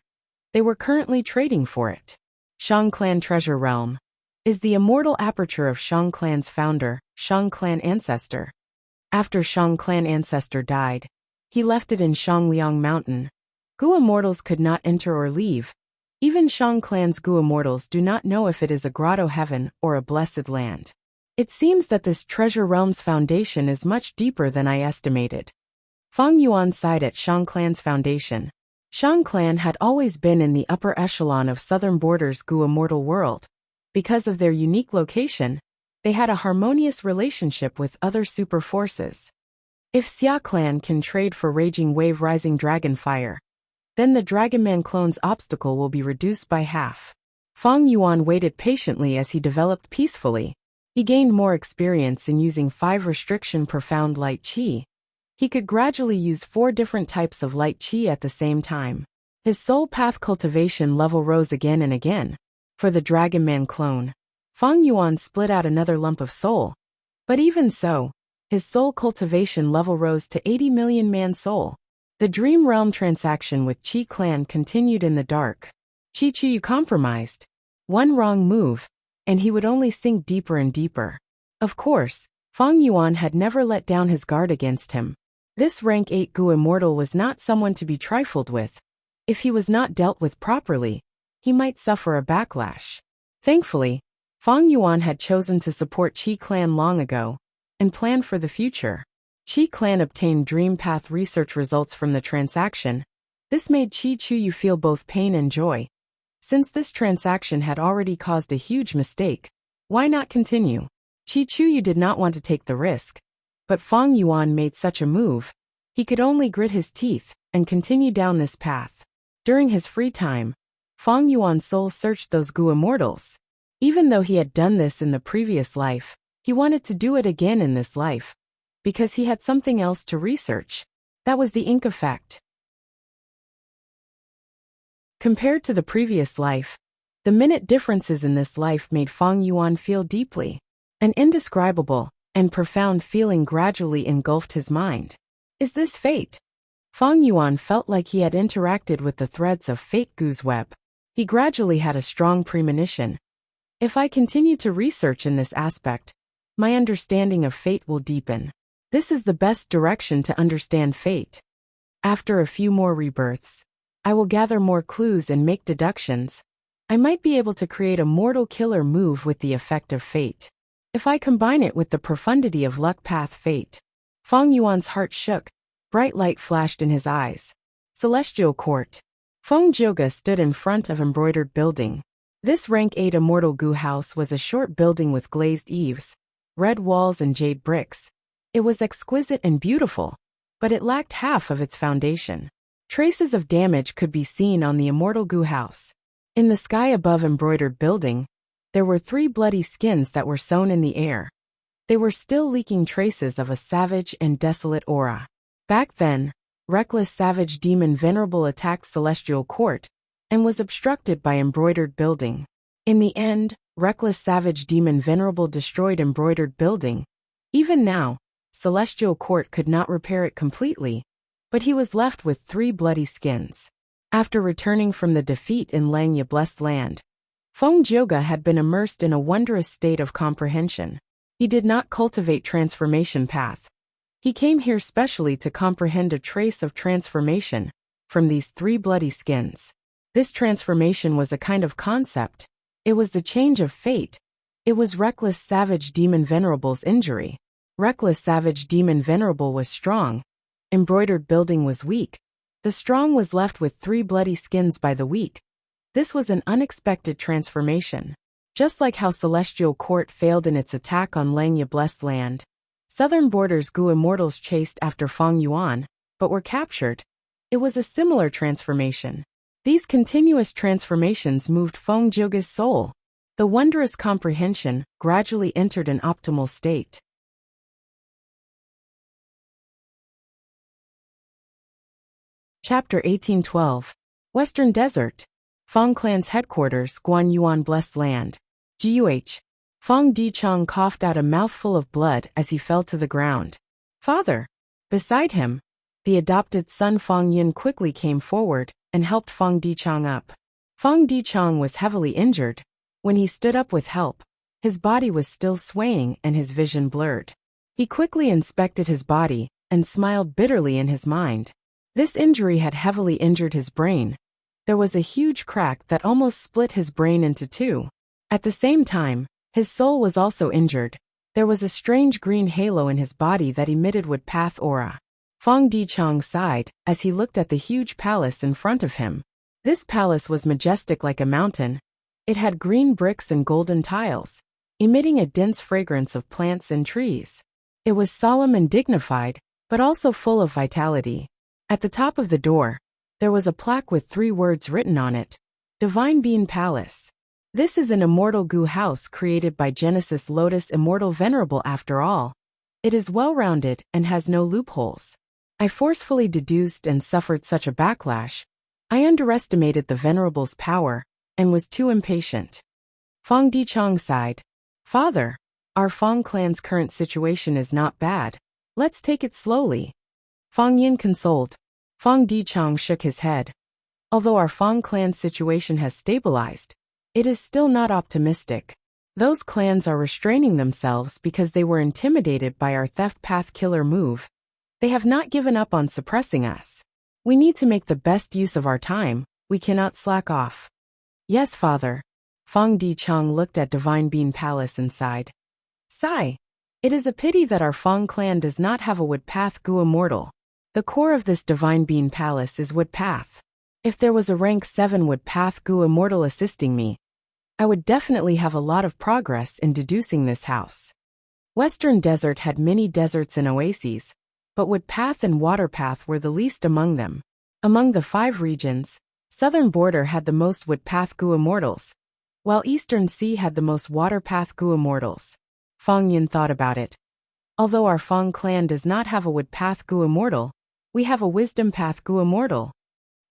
They were currently trading for it. Shang clan treasure realm is the immortal aperture of Shang clan's founder, Shang clan ancestor. After Shang clan ancestor died, he left it in Shangliang Mountain. Gu immortals could not enter or leave. Even Shang clan's Gu immortals do not know if it is a grotto heaven or a blessed land. It seems that this treasure realm's foundation is much deeper than I estimated. Feng Yuan sighed at Shang clan's foundation. Shang clan had always been in the upper echelon of southern borders Gu immortal world. Because of their unique location, they had a harmonious relationship with other super forces. If Xia clan can trade for raging wave rising dragon fire, then the Dragon Man clone's obstacle will be reduced by half. Feng Yuan waited patiently as he developed peacefully. He gained more experience in using 5 restriction profound light qi. He could gradually use 4 different types of light qi at the same time. His soul path cultivation level rose again and again. For the Dragon Man clone, Feng Yuan split out another lump of soul. But even so, his soul cultivation level rose to 80 million man soul. The Dream Realm transaction with Qi clan continued in the dark. Qi Chuyu compromised. One wrong move, and he would only sink deeper and deeper. Of course, Feng Yuan had never let down his guard against him. This rank 8 Gu immortal was not someone to be trifled with. If he was not dealt with properly, he might suffer a backlash. Thankfully, Feng Yuan had chosen to support Qi clan long ago, and plan for the future. Qi clan obtained dream path research results from the transaction. This made Qi Chuyu feel both pain and joy. Since this transaction had already caused a huge mistake, why not continue? Qi Chuyu did not want to take the risk. But Feng Yuan made such a move. He could only grit his teeth and continue down this path. During his free time, Feng Yuan's soul searched those Gu immortals. Even though he had done this in the previous life, he wanted to do it again in this life, because he had something else to research. That was the ink effect. Compared to the previous life, the minute differences in this life made Feng Yuan feel deeply. An indescribable and profound feeling gradually engulfed his mind. Is this fate? Feng Yuan felt like he had interacted with the threads of fate Gu's web. He gradually had a strong premonition. If I continue to research in this aspect, my understanding of fate will deepen. This is the best direction to understand fate. After a few more rebirths, I will gather more clues and make deductions. I might be able to create a mortal killer move with the effect of fate. If I combine it with the profundity of luck path fate. Feng Yuan's heart shook. Bright light flashed in his eyes. Celestial Court. Feng Zhouge stood in front of embroidered building. This rank 8 immortal Gu house was a short building with glazed eaves, red walls and jade bricks. It was exquisite and beautiful, but it lacked half of its foundation. Traces of damage could be seen on the immortal Gu house. In the sky above embroidered building, there were 3 bloody skins that were sewn in the air. They were still leaking traces of a savage and desolate aura. Back then, reckless savage demon Venerable attacked Celestial Court and was obstructed by embroidered building. In the end, reckless savage demon Venerable destroyed embroidered building. Even now, Celestial Court could not repair it completely, but he was left with 3 bloody skins. After returning from the defeat in Langya Blessed Land, Feng Zhouge had been immersed in a wondrous state of comprehension. He did not cultivate transformation path. He came here specially to comprehend a trace of transformation from these 3 bloody skins. This transformation was a kind of concept. It was the change of fate. It was reckless savage demon Venerable's injury. Reckless savage demon Venerable was strong. Embroidered building was weak. The strong was left with 3 bloody skins by the weak. This was an unexpected transformation. Just like how Celestial Court failed in its attack on Langya Blessed Land, Southern Border's Gu immortals chased after Feng Yuan, but were captured. It was a similar transformation. These continuous transformations moved Feng Zhouge's soul. The wondrous comprehension gradually entered an optimal state. Chapter 1812. Western Desert. Feng Clan's headquarters, Guanyuan Blessed Land. GUH. Feng Dichang coughed out a mouthful of blood as he fell to the ground. Father! Beside him, the adopted son Feng Yin quickly came forward and helped Feng Dichang up. Feng Dichang was heavily injured. When he stood up with help, his body was still swaying and his vision blurred. He quickly inspected his body and smiled bitterly in his mind. This injury had heavily injured his brain. There was a huge crack that almost split his brain into two. At the same time, his soul was also injured. There was a strange green halo in his body that emitted wood path aura. Feng Dichang sighed as he looked at the huge palace in front of him. This palace was majestic like a mountain. It had green bricks and golden tiles, emitting a dense fragrance of plants and trees. It was solemn and dignified, but also full of vitality. At the top of the door, there was a plaque with 3 words written on it: Divine Being Palace. This is an immortal Gu house created by Genesis Lotus Immortal Venerable after all. It is well-rounded and has no loopholes. I forcefully deduced and suffered such a backlash. I underestimated the Venerable's power and was too impatient. Feng Dichang sighed. Father, our Feng clan's current situation is not bad. Let's take it slowly. Feng Yin consoled. Feng Dichang shook his head. Although our Feng clan's situation has stabilized, it is still not optimistic. Those clans are restraining themselves because they were intimidated by our theft path killer move. They have not given up on suppressing us. We need to make the best use of our time. We cannot slack off. Yes, father. Feng Dichang looked at Divine Being Palace and sighed. Sigh. It is a pity that our Feng clan does not have a wood path Gu immortal. The core of this Divine Being Palace is wood path. If there was a rank 7 wood path Gu immortal assisting me, I would definitely have a lot of progress in deducing this house. Western Desert had many deserts and oases, but wood path and water path were the least among them. Among the 5 regions, Southern Border had the most wood path Gu immortals, while Eastern Sea had the most water path Gu immortals. Feng Yin thought about it. Although our Feng clan does not have a wood path Gu immortal, we have a wisdom path Gu immortal.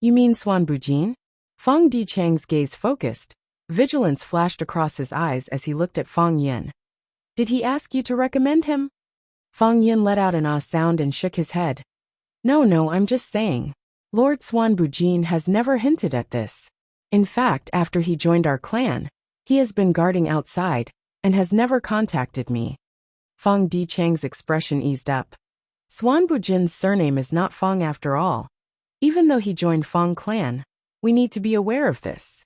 You mean Swan Bujin? Feng Dichang's gaze focused. Vigilance flashed across his eyes as he looked at Feng Yin. Did he ask you to recommend him? Feng Yin let out an ah sound and shook his head. No, I'm just saying. Lord Swan Bujin has never hinted at this. In fact, after he joined our clan, he has been guarding outside and has never contacted me. Feng Dichang's expression eased up. Swan Bujin's surname is not Feng after all. Even though he joined Feng clan, we need to be aware of this.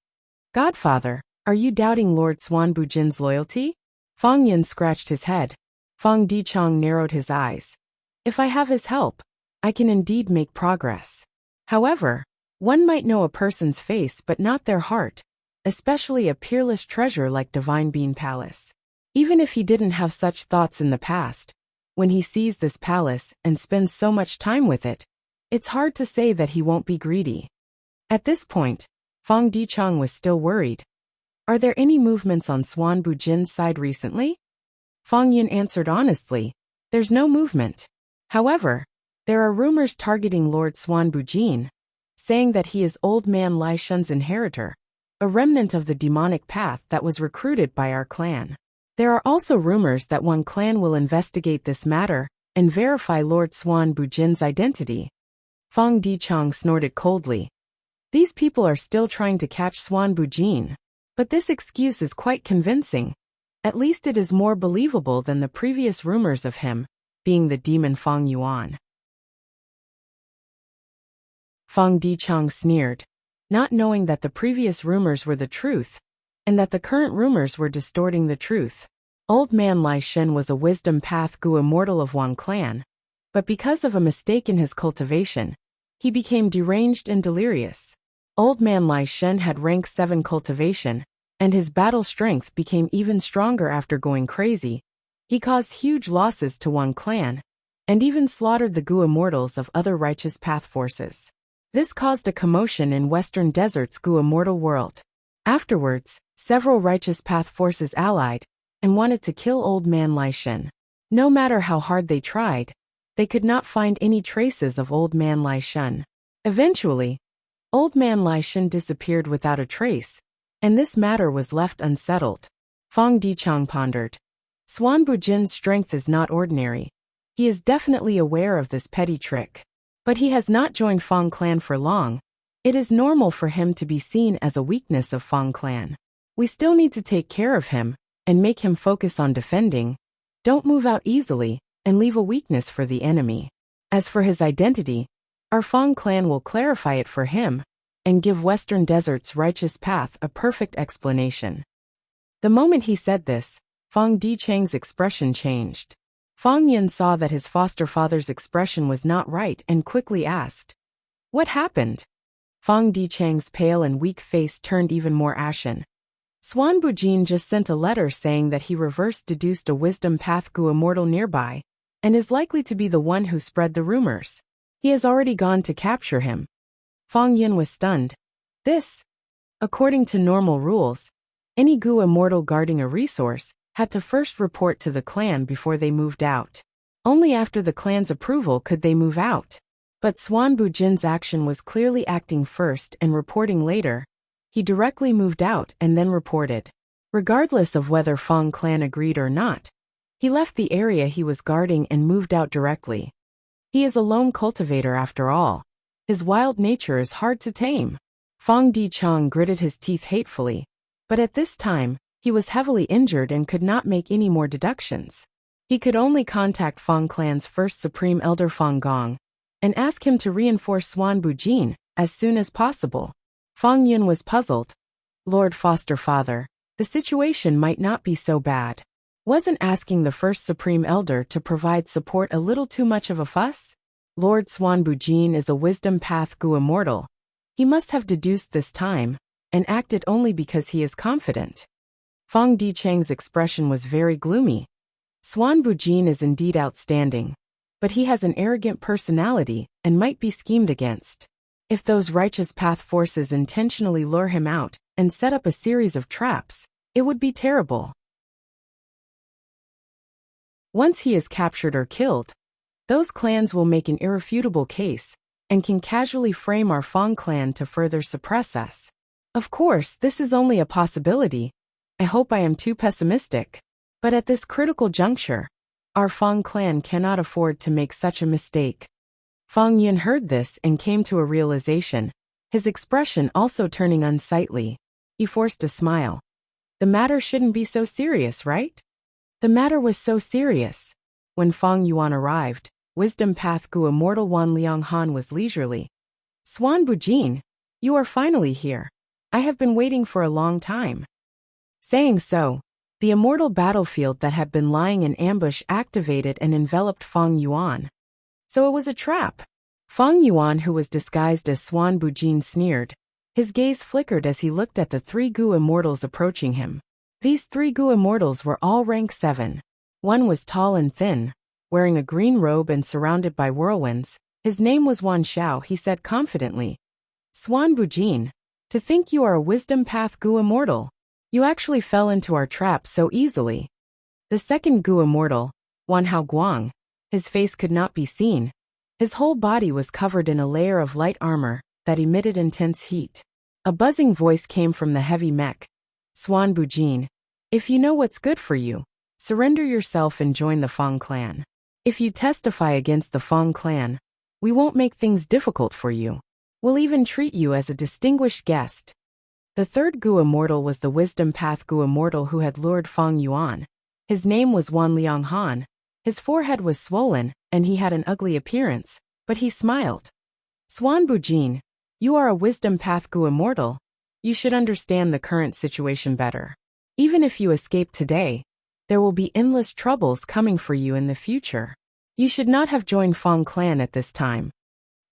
Godfather, are you doubting Lord Swan Bujin's loyalty? Feng Yin scratched his head. Feng Dichang narrowed his eyes. If I have his help, I can indeed make progress. However, one might know a person's face but not their heart, especially a peerless treasure like Divine Being Palace. Even if he didn't have such thoughts in the past, when he sees this palace and spends so much time with it, it's hard to say that he won't be greedy. At this point, Feng Dichang was still worried. Are there any movements on Swan Bujin's side recently? Feng Yin answered honestly, there's no movement. However, there are rumors targeting Lord Swan Bujin, saying that he is Old Man Lai Shun's inheritor, a remnant of the demonic path that was recruited by our clan. There are also rumors that one clan will investigate this matter and verify Lord Swan Bujin's identity. Feng Dichang snorted coldly. These people are still trying to catch Swan Bujin, but this excuse is quite convincing. At least it is more believable than the previous rumors of him being the demon Feng Yuan. Feng Dichang sneered, not knowing that the previous rumors were the truth, and that the current rumors were distorting the truth. Old Man Lai Shen was a wisdom path Gu immortal of Wang clan, but because of a mistake in his cultivation, he became deranged and delirious. Old Man Lai Shen had rank 7 cultivation, and his battle strength became even stronger after going crazy. He caused huge losses to one clan, and even slaughtered the Gu immortals of other righteous path forces. This caused a commotion in Western Desert's Gu immortal world. Afterwards, several righteous path forces allied, and wanted to kill Old Man Lai Shen. No matter how hard they tried, they could not find any traces of Old Man Lai Shen. Eventually, Old Man Lai Shen disappeared without a trace, and this matter was left unsettled. Fang Dichang pondered. Xuan Bujin's strength is not ordinary. He is definitely aware of this petty trick. But he has not joined Fang clan for long. It is normal for him to be seen as a weakness of Fang clan. We still need to take care of him, and make him focus on defending. Don't move out easily, and leave a weakness for the enemy. As for his identity, our Fang clan will clarify it for him, and give Western Desert's righteous path a perfect explanation. The moment he said this, Fang Dichang's expression changed. Fang Yun saw that his foster father's expression was not right and quickly asked, "What happened?" Fang Dichang's pale and weak face turned even more ashen. Xuan Bujin just sent a letter saying that he reverse-deduced a wisdom path Gu immortal nearby, and is likely to be the one who spread the rumors. He has already gone to capture him. Fang Yun was stunned. This, according to normal rules, any Gu immortal guarding a resource had to first report to the clan before they moved out. Only after the clan's approval could they move out. But Xuan Bujin's action was clearly acting first and reporting later. He directly moved out and then reported. Regardless of whether Fang clan agreed or not, he left the area he was guarding and moved out directly. He is a lone cultivator after all. His wild nature is hard to tame. Fang Dichang gritted his teeth hatefully, but at this time, he was heavily injured and could not make any more deductions. He could only contact Fang clan's first supreme elder Fang Gong, and ask him to reinforce Xuan Bujin as soon as possible. Fang Yun was puzzled. Lord Foster Father, the situation might not be so bad. Wasn't asking the first supreme elder to provide support a little too much of a fuss? Lord Xuan Bujin is a wisdom path Gu immortal. He must have deduced this time, and acted only because he is confident. Fang Dichang's expression was very gloomy. Xuan Bujin is indeed outstanding, but he has an arrogant personality and might be schemed against. If those righteous path forces intentionally lure him out and set up a series of traps, it would be terrible. Once he is captured or killed, those clans will make an irrefutable case and can casually frame our Fang clan to further suppress us. Of course, this is only a possibility. I hope I am too pessimistic. But at this critical juncture, our Fang clan cannot afford to make such a mistake. Fang Yun heard this and came to a realization, his expression also turning unsightly. He forced a smile. The matter shouldn't be so serious, right? The matter was so serious. When Fang Yuan arrived, Wisdom Path Gu Immortal Wan Liang Han was leisurely. Xuan Bujin, you are finally here. I have been waiting for a long time. Saying so, the immortal battlefield that had been lying in ambush activated and enveloped Fang Yuan. So it was a trap. Fang Yuan, who was disguised as Xuan Bujin, sneered. His gaze flickered as he looked at the three Gu immortals approaching him. These three Gu immortals were all rank 7. One was tall and thin, wearing a green robe and surrounded by whirlwinds. His name was Wan Xiao, he said confidently. Xuan Bujin, to think you are a wisdom path Gu immortal. You actually fell into our trap so easily. The second Gu immortal, Wan Hao Guang, his face could not be seen. His whole body was covered in a layer of light armor that emitted intense heat. A buzzing voice came from the heavy mech. Xuan Bujin, if you know what's good for you, surrender yourself and join the Fang clan. If you testify against the Fang clan, we won't make things difficult for you. We'll even treat you as a distinguished guest. The third Gu immortal was the Wisdom Path Gu immortal who had lured Fang Yuan. His name was Wan Liang Han. His forehead was swollen, and he had an ugly appearance, but he smiled. Xuan Bujin, you are a Wisdom Path Gu immortal. You should understand the current situation better. Even if you escape today, there will be endless troubles coming for you in the future. You should not have joined Fang clan at this time.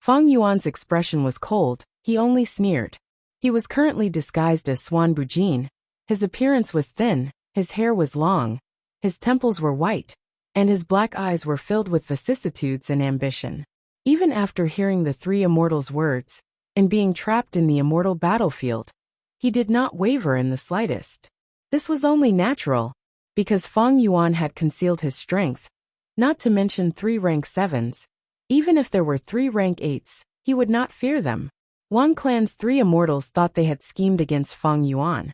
Fang Yuan's expression was cold, he only sneered. He was currently disguised as Xuan Bujin, His appearance was thin, his hair was long, his temples were white, and his black eyes were filled with vicissitudes and ambition. Even after hearing the three immortals' words, and being trapped in the immortal battlefield, he did not waver in the slightest. This was only natural, because Feng Yuan had concealed his strength, not to mention 3 rank 7s. Even if there were 3 rank 8s, he would not fear them. Wang Clan's 3 immortals thought they had schemed against Feng Yuan,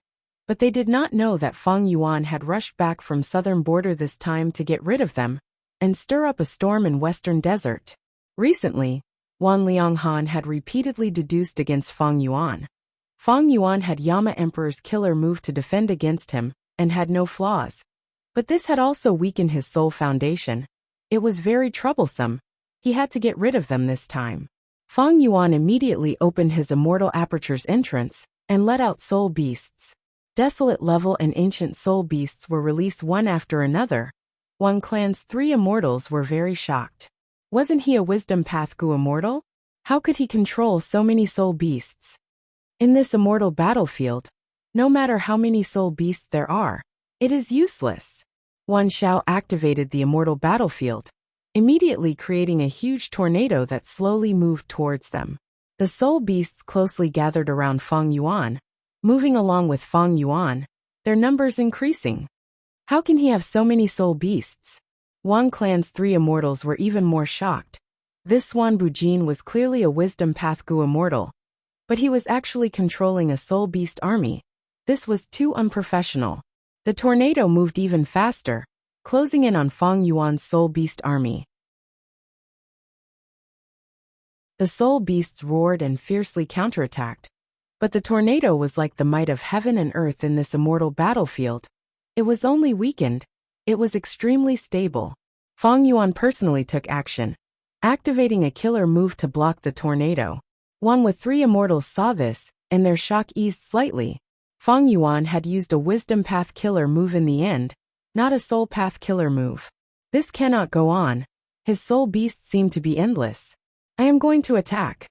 but they did not know that Feng Yuan had rushed back from southern border this time to get rid of them and stir up a storm in western desert. Recently, Wan Lianghan had repeatedly deduced against Feng Yuan. Feng Yuan had Yama Emperor's killer move to defend against him and had no flaws. But this had also weakened his soul foundation. It was very troublesome. He had to get rid of them this time. Feng Yuan immediately opened his immortal aperture's entrance and let out soul beasts. Desolate level and ancient soul beasts were released one after another. Wang Clan's 3 immortals were very shocked. Wasn't he a wisdom path Gu immortal? How could he control so many soul beasts? In this immortal battlefield, no matter how many soul beasts there are, it is useless. Wan Xiao activated the immortal battlefield, immediately creating a huge tornado that slowly moved towards them. The soul beasts closely gathered around Feng Yuan, moving along with Feng Yuan, their numbers increasing. How can he have so many soul beasts? Wang Clan's 3 immortals were even more shocked. This Swan Bujin was clearly a wisdom path Gu immortal, but he was actually controlling a soul beast army. This was too unprofessional. The tornado moved even faster, closing in on Feng Yuan's soul beast army. The soul beasts roared and fiercely counterattacked, but the tornado was like the might of heaven and earth in this immortal battlefield. It was only weakened. It was extremely stable. Feng Yuan personally took action, activating a killer move to block the tornado. One with 3 immortals saw this, and their shock eased slightly. Feng Yuan had used a wisdom path killer move in the end, not a soul path killer move. This cannot go on. His soul beasts seem to be endless. I am going to attack.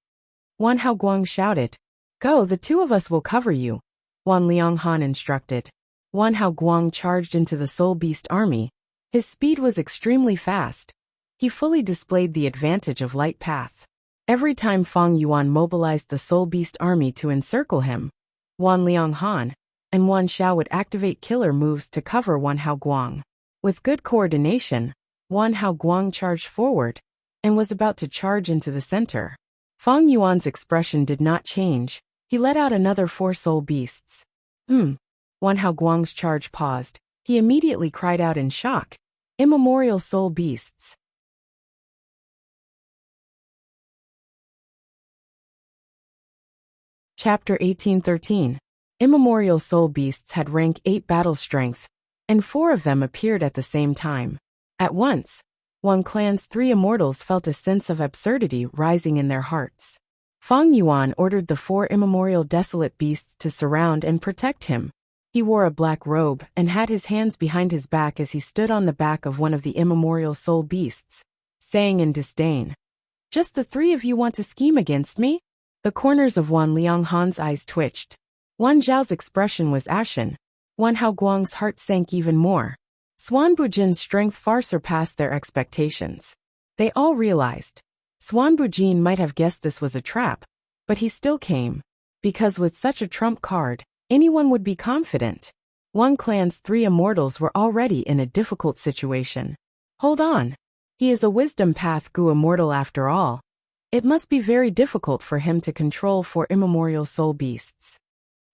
Wan Haoguang shouted. Go, the 2 of us will cover you, Wan Lianghan instructed. Wan Haoguang charged into the soul beast army. His speed was extremely fast. He fully displayed the advantage of light path. Every time Feng Yuan mobilized the soul beast army to encircle him, Wan Lianghan and Wan Xiao would activate killer moves to cover Wan Haoguang. With good coordination, Wan Haoguang charged forward and was about to charge into the center. Feng Yuan's expression did not change. He let out another 4 soul beasts. Wan Haoguang's charge paused. He immediately cried out in shock. Immemorial soul beasts. Chapter 1813. Immemorial soul beasts had rank 8 battle strength, and 4 of them appeared at the same time. At once, Wang Clan's 3 immortals felt a sense of absurdity rising in their hearts. Feng Yuan ordered the 4 immemorial desolate beasts to surround and protect him. He wore a black robe and had his hands behind his back as he stood on the back of one of the immemorial soul beasts, saying in disdain, "Just the 3 of you want to scheme against me?" The corners of Wan Lianghan's eyes twitched. Wan Zhao's expression was ashen. Wan Haoguang's heart sank even more. Swan Bujin's strength far surpassed their expectations. They all realized. Swan Bujin might have guessed this was a trap, but he still came. Because with such a trump card, anyone would be confident. Wang Clan's 3 immortals were already in a difficult situation. Hold on. He is a wisdom path Gu immortal after all. It must be very difficult for him to control 4 immemorial soul beasts.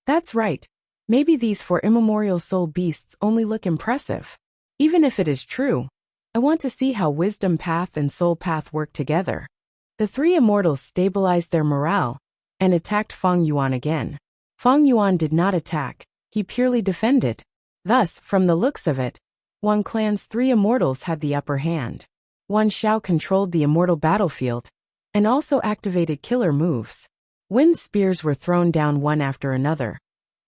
That's right. Maybe these 4 immemorial soul beasts only look impressive. Even if it is true, I want to see how wisdom path and soul path work together. The 3 immortals stabilized their morale and attacked Feng Yuan again. Feng Yuan did not attack, he purely defended. Thus, from the looks of it, Wang Clan's 3 immortals had the upper hand. Wan Xiao controlled the immortal battlefield and also activated killer moves. Wind spears were thrown down one after another,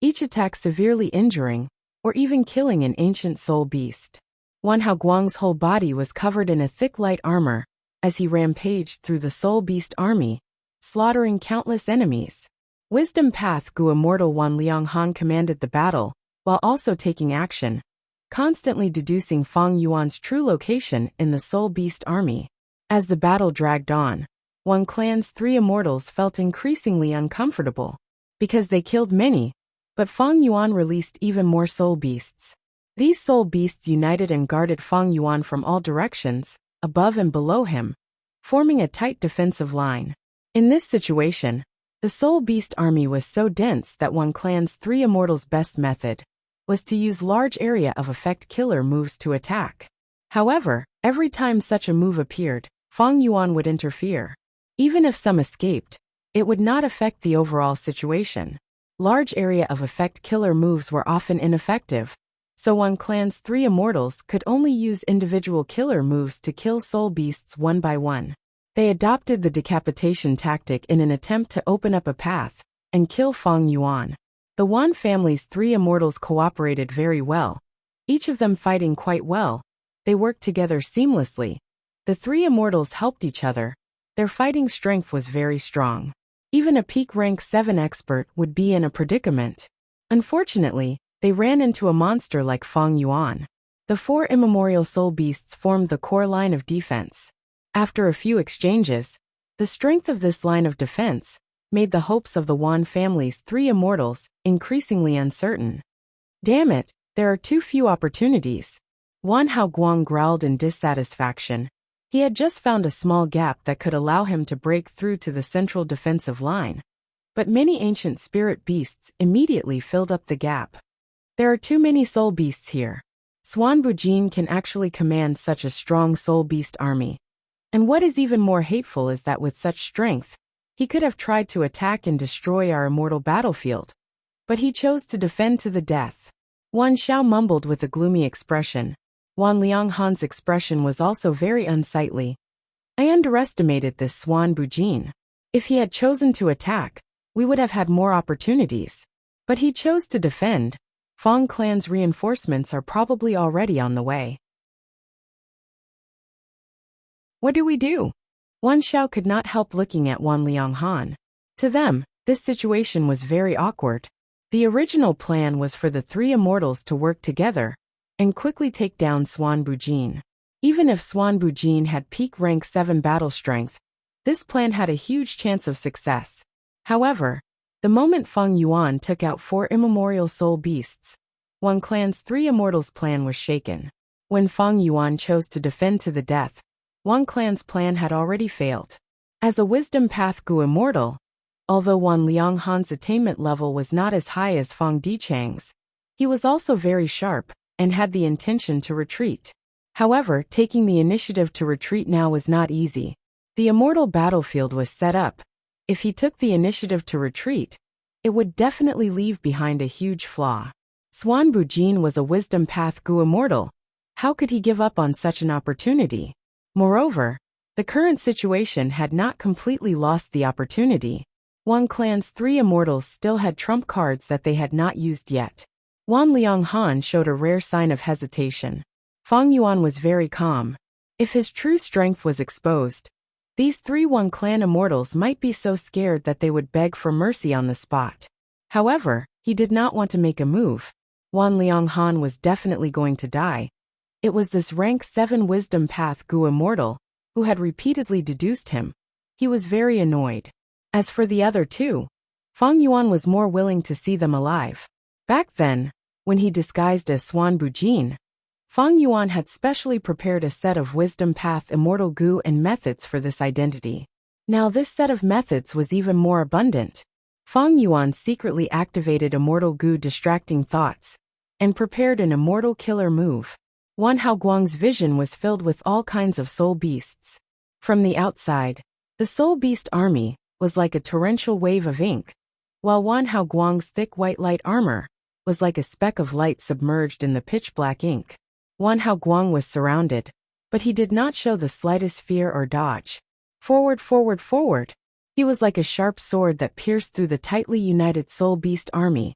each attack severely injuring or even killing an ancient soul beast. Wan Haoguang's whole body was covered in a thick light armor as he rampaged through the soul beast army, slaughtering countless enemies. Wisdom path Gu immortal Wan Lianghan commanded the battle, while also taking action, constantly deducing Fang Yuan's true location in the Soul Beast army. As the battle dragged on, Wang clan's 3 immortals felt increasingly uncomfortable, because they killed many, but Fang Yuan released even more soul beasts. These soul beasts united and guarded Fang Yuan from all directions, above and below him, forming a tight defensive line. In this situation, the soul beast army was so dense that Wang clan's 3 immortals' best method was to use large area of effect killer moves to attack. However, every time such a move appeared, Fang Yuan would interfere. Even if some escaped, it would not affect the overall situation. Large area of effect killer moves were often ineffective, so Wang clan's 3 immortals could only use individual killer moves to kill soul beasts one by one. They adopted the decapitation tactic in an attempt to open up a path and kill Fang Yuan. The Wan family's 3 immortals cooperated very well, each of them fighting quite well. They worked together seamlessly. The 3 immortals helped each other. Their fighting strength was very strong. Even a peak rank 7 expert would be in a predicament. Unfortunately, they ran into a monster like Fang Yuan. The 4 immemorial soul beasts formed the core line of defense. After a few exchanges, the strength of this line of defense made the hopes of the Wan family's 3 immortals increasingly uncertain. Damn it, there are too few opportunities. Wan Hao Guang growled in dissatisfaction. He had just found a small gap that could allow him to break through to the central defensive line. But many ancient spirit beasts immediately filled up the gap. There are too many soul beasts here. Swan Bujin can actually command such a strong soul beast army. And what is even more hateful is that with such strength, he could have tried to attack and destroy our immortal battlefield. But he chose to defend to the death. Wan Xiao mumbled with a gloomy expression. Wan Lianghan's expression was also very unsightly. I underestimated this Swan Bujin. If he had chosen to attack, we would have had more opportunities. But he chose to defend. Fang clan's reinforcements are probably already on the way. What do we do? Wan Xiao could not help looking at Wan Lianghan. To them, this situation was very awkward. The original plan was for the 3 immortals to work together and quickly take down Swan Bujin. Even if Swan Bujin had peak rank 7 battle strength, this plan had a huge chance of success. However, the moment Fang Yuan took out 4 immemorial soul beasts, Wang clan's 3 immortals plan was shaken. When Fang Yuan chose to defend to the death, Wang clan's plan had already failed. As a wisdom path Gu immortal, although Wan Lianghan's attainment level was not as high as Fang Dichang's, he was also very sharp and had the intention to retreat. However, taking the initiative to retreat now was not easy. The immortal battlefield was set up. If he took the initiative to retreat, it would definitely leave behind a huge flaw. Swan Bujin was a wisdom path Gu immortal. How could he give up on such an opportunity? Moreover, the current situation had not completely lost the opportunity. Wang clan's 3 immortals still had trump cards that they had not used yet. Wan Lianghan showed a rare sign of hesitation. Fang Yuan was very calm. If his true strength was exposed, these 3 Wang clan immortals might be so scared that they would beg for mercy on the spot. However, he did not want to make a move. Wan Lianghan was definitely going to die. It was this rank 7 wisdom path Gu immortal who had repeatedly deduced him. He was very annoyed. As for the other 2, Fang Yuan was more willing to see them alive. Back then, when he disguised as Swan Bujin, Fang Yuan had specially prepared a set of wisdom path immortal Gu and methods for this identity. Now this set of methods was even more abundant. Fang Yuan secretly activated immortal Gu distracting thoughts and prepared an immortal killer move. Wan Hao Guang's vision was filled with all kinds of soul beasts. From the outside, the soul beast army was like a torrential wave of ink, while Wan Hao Guang's thick white light armor was like a speck of light submerged in the pitch-black ink. Wan Hao Guang was surrounded, but he did not show the slightest fear or dodge. Forward, forward, forward. He was like a sharp sword that pierced through the tightly united soul beast army,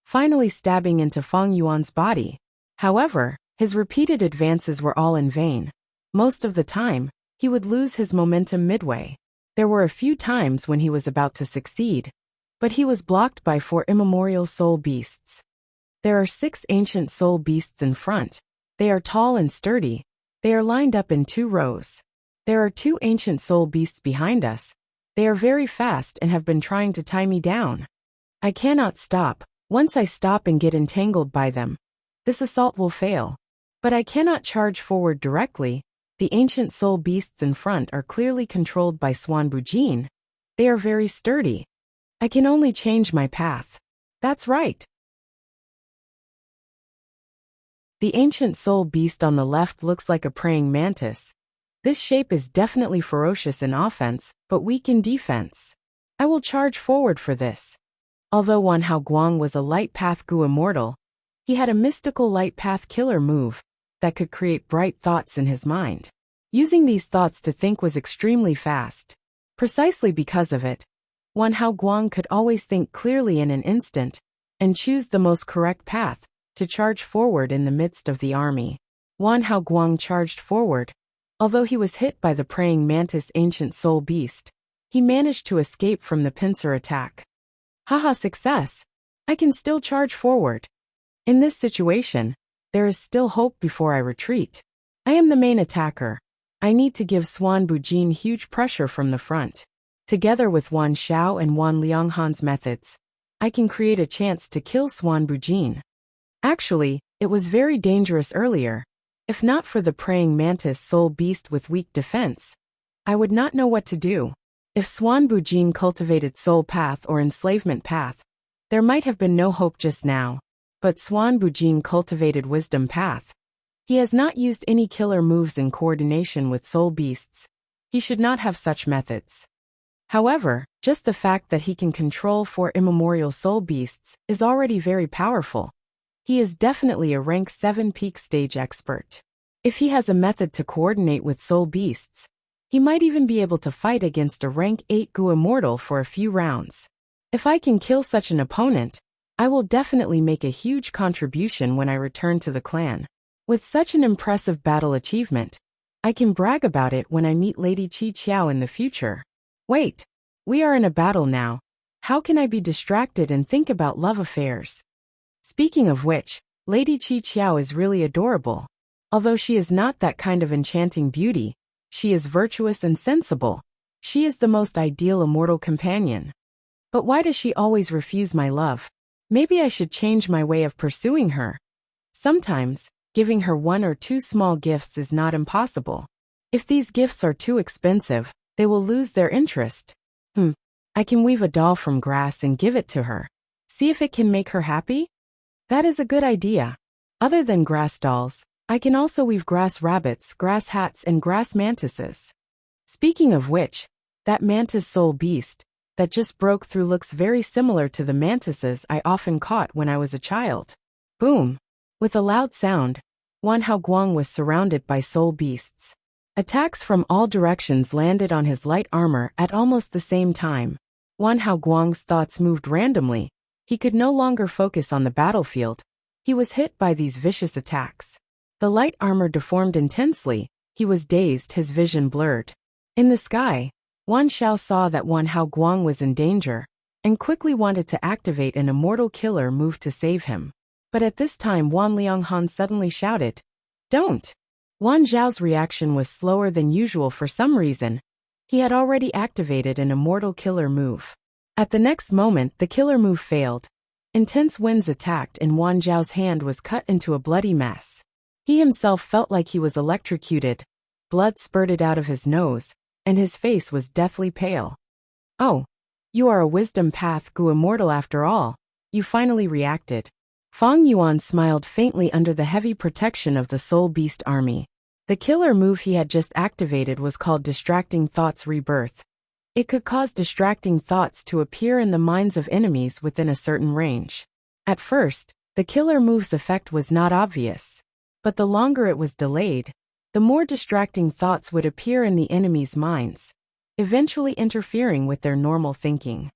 finally stabbing into Fang Yuan's body. However, his repeated advances were all in vain. Most of the time, he would lose his momentum midway. There were a few times when he was about to succeed, but he was blocked by 4 immemorial soul beasts. There are 6 ancient soul beasts in front. They are tall and sturdy. They are lined up in 2 rows. There are 2 ancient soul beasts behind us. They are very fast and have been trying to tie me down. I cannot stop. Once I stop and get entangled by them, this assault will fail. But I cannot charge forward directly. The ancient soul beasts in front are clearly controlled by Swordsmanship. They are very sturdy. I can only change my path. That's right. The ancient soul beast on the left looks like a praying mantis. This shape is definitely ferocious in offense, but weak in defense. I will charge forward for this. Although Wan Hao Guang was a light path Gu immortal, he had a mystical light path killer move that could create bright thoughts in his mind. Using these thoughts to think was extremely fast. Precisely because of it, Wan Hao Guang could always think clearly in an instant and choose the most correct path to charge forward in the midst of the army. Wan Hao Guang charged forward. Although he was hit by the praying mantis ancient soul beast, he managed to escape from the pincer attack. Haha, success! I can still charge forward. In this situation, there is still hope before I retreat. I am the main attacker. I need to give Swordsmanship huge pressure from the front. Together with Wan Xiao and Wan Lianghan's methods, I can create a chance to kill Swordsmanship. Actually, it was very dangerous earlier. If not for the praying mantis soul beast with weak defense, I would not know what to do. If Swordsmanship cultivated soul path or enslavement path, there might have been no hope just now. But Swordsmanship cultivated wisdom path. He has not used any killer moves in coordination with soul beasts. He should not have such methods. However, just the fact that he can control 4 immemorial soul beasts is already very powerful. He is definitely a rank 7 peak stage expert. If he has a method to coordinate with soul beasts, he might even be able to fight against a rank 8 Gu immortal for a few rounds. If I can kill such an opponent, I will definitely make a huge contribution when I return to the clan. With such an impressive battle achievement, I can brag about it when I meet Lady Qi Qiao in the future. Wait, we are in a battle now. How can I be distracted and think about love affairs? Speaking of which, Lady Qi Qiao is really adorable. Although she is not that kind of enchanting beauty, she is virtuous and sensible. She is the most ideal immortal companion. But why does she always refuse my love? Maybe I should change my way of pursuing her. Sometimes, giving her 1 or 2 small gifts is not impossible. If these gifts are too expensive, they will lose their interest. I can weave a doll from grass and give it to her. See if it can make her happy? That is a good idea. Other than grass dolls, I can also weave grass rabbits, grass hats, and grass mantises. Speaking of which, that mantis soul beast that just broke through looks very similar to the mantises I often caught when I was a child. Boom! With a loud sound, Wan Hao Guang was surrounded by soul beasts. Attacks from all directions landed on his light armor at almost the same time. Wan Hao Guang's thoughts moved randomly. He could no longer focus on the battlefield. He was hit by these vicious attacks. The light armor deformed intensely. He was dazed, his vision blurred. In the sky, Wan Xiao saw that Wan Hao Guang was in danger, and quickly wanted to activate an immortal killer move to save him. But at this time Wan Lianghan suddenly shouted, "Don't!" Wan Zhao's reaction was slower than usual for some reason. He had already activated an immortal killer move. At the next moment, the killer move failed. Intense winds attacked and Wan Zhao's hand was cut into a bloody mess. He himself felt like he was electrocuted. Blood spurted out of his nose, and his face was deathly pale. "Oh, you are a wisdom path Gu immortal after all. You finally reacted." Fang Yuan smiled faintly under the heavy protection of the Soul Beast army. The killer move he had just activated was called Distracting Thoughts Rebirth. It could cause distracting thoughts to appear in the minds of enemies within a certain range. At first, the killer move's effect was not obvious. But the longer it was delayed, the more distracting thoughts would appear in the enemy's minds, eventually interfering with their normal thinking.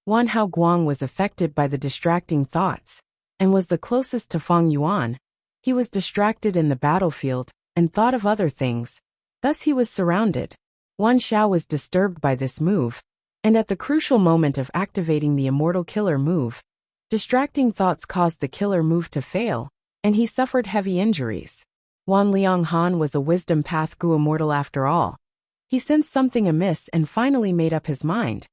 Wan Hao Guang was affected by the distracting thoughts, and was the closest to Fang Yuan. He was distracted in the battlefield, and thought of other things. Thus he was surrounded. Wan Xiao was disturbed by this move, and at the crucial moment of activating the immortal killer move, Distracting thoughts caused the killer move to fail, and he suffered heavy injuries. Wan Lianghan was a wisdom path Gu immortal after all. He sensed something amiss and finally made up his mind.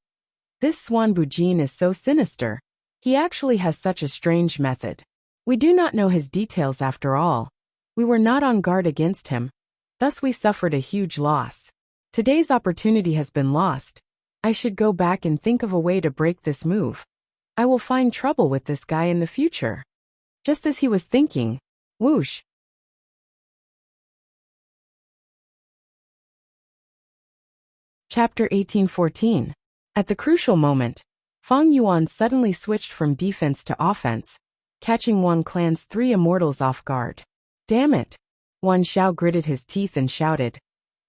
This Swordsmanship is so sinister. He actually has such a strange method. We do not know his details after all. We were not on guard against him. Thus we suffered a huge loss. Today's opportunity has been lost. I should go back and think of a way to break this move. I will find trouble with this guy in the future. Just as he was thinking, whoosh. Chapter 1814. At the crucial moment, Feng Yuan suddenly switched from defense to offense, catching Wan Clan's 3 immortals off guard. Damn it! Wan Xiao gritted his teeth and shouted.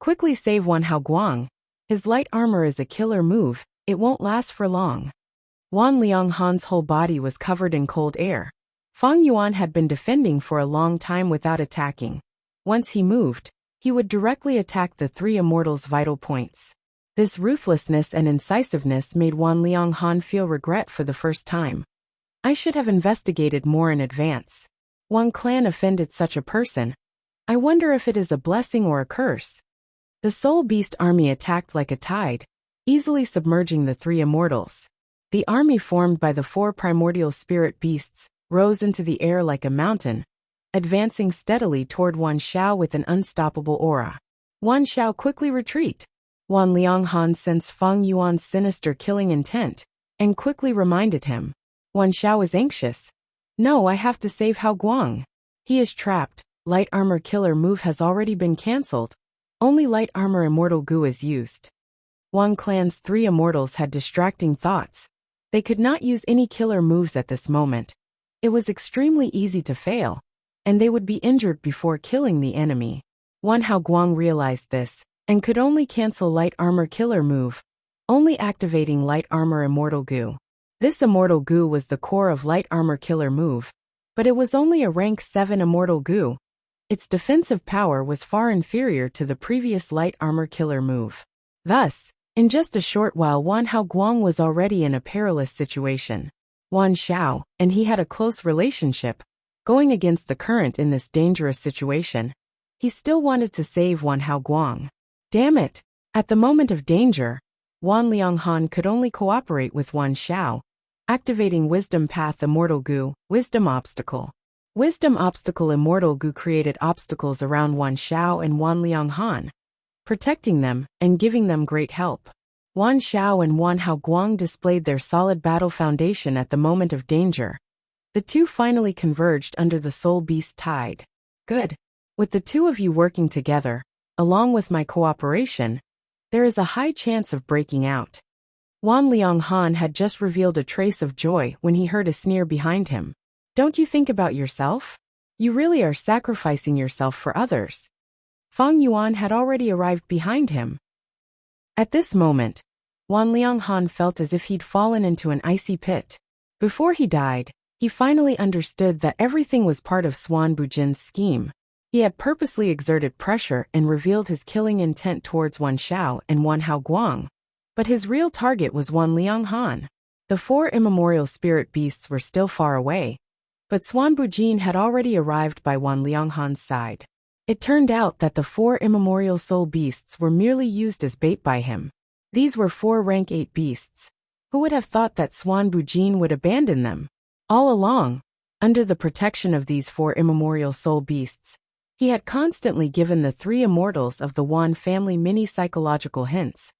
Quickly save Wan Haoguang. His light armor is a killer move, it won't last for long. Wan Lianghan's whole body was covered in cold air. Feng Yuan had been defending for a long time without attacking. Once he moved, he would directly attack the 3 immortals' vital points. This ruthlessness and incisiveness made Wan Lianghan feel regret for the first time. I should have investigated more in advance. Wan Clan offended such a person. I wonder if it is a blessing or a curse. The Soul Beast army attacked like a tide, easily submerging the 3 immortals. The army formed by the 4 primordial spirit beasts rose into the air like a mountain, advancing steadily toward Wan Xiao with an unstoppable aura. Wan Xiao quickly retreat. Wan Lianghan sensed Feng Yuan's sinister killing intent, and quickly reminded him. Wan Xiao is anxious. No, I have to save Haoguang. He is trapped. Light armor killer move has already been cancelled. Only light armor immortal Gu is used. Wan Clan's 3 immortals had distracting thoughts. They could not use any killer moves at this moment. It was extremely easy to fail, and they would be injured before killing the enemy. Wan Haoguang realized this, and could only cancel light armor killer move, only activating light armor immortal Gu. This immortal Gu was the core of light armor killer move, but it was only a rank 7 immortal Gu. Its defensive power was far inferior to the previous light armor killer move. Thus, in just a short while Wan Haoguang was already in a perilous situation. Wan Xiao and he had a close relationship, going against the current in this dangerous situation. He still wanted to save Wan Haoguang. Damn it! At the moment of danger, Wan Lianghan could only cooperate with Wan Xiao, activating Wisdom Path Immortal Gu, Wisdom Obstacle. Wisdom Obstacle Immortal Gu created obstacles around Wan Xiao and Wan Lianghan, protecting them and giving them great help. Wan Xiao and Wan Haoguang displayed their solid battle foundation at the moment of danger. The two finally converged under the Soul Beast tide. Good. With the two of you working together, along with my cooperation, there is a high chance of breaking out. Wan Lianghan had just revealed a trace of joy when he heard a sneer behind him. Don't you think about yourself? You really are sacrificing yourself for others. Feng Yuan had already arrived behind him. At this moment, Wan Lianghan felt as if he'd fallen into an icy pit. Before he died, he finally understood that everything was part of Swordsmanship's scheme. He had purposely exerted pressure and revealed his killing intent towards Wan Xiao and Wan Haoguang. But his real target was Wan Lianghan. The 4 immemorial spirit beasts were still far away, but Swordsmanship had already arrived by Wan Lianghan's side. It turned out that the 4 immemorial soul beasts were merely used as bait by him. These were 4 rank 8 beasts. Who would have thought that Swordsmanship would abandon them? All along, under the protection of these 4 immemorial soul beasts, he had constantly given the 3 immortals of the Wan family many psychological hints,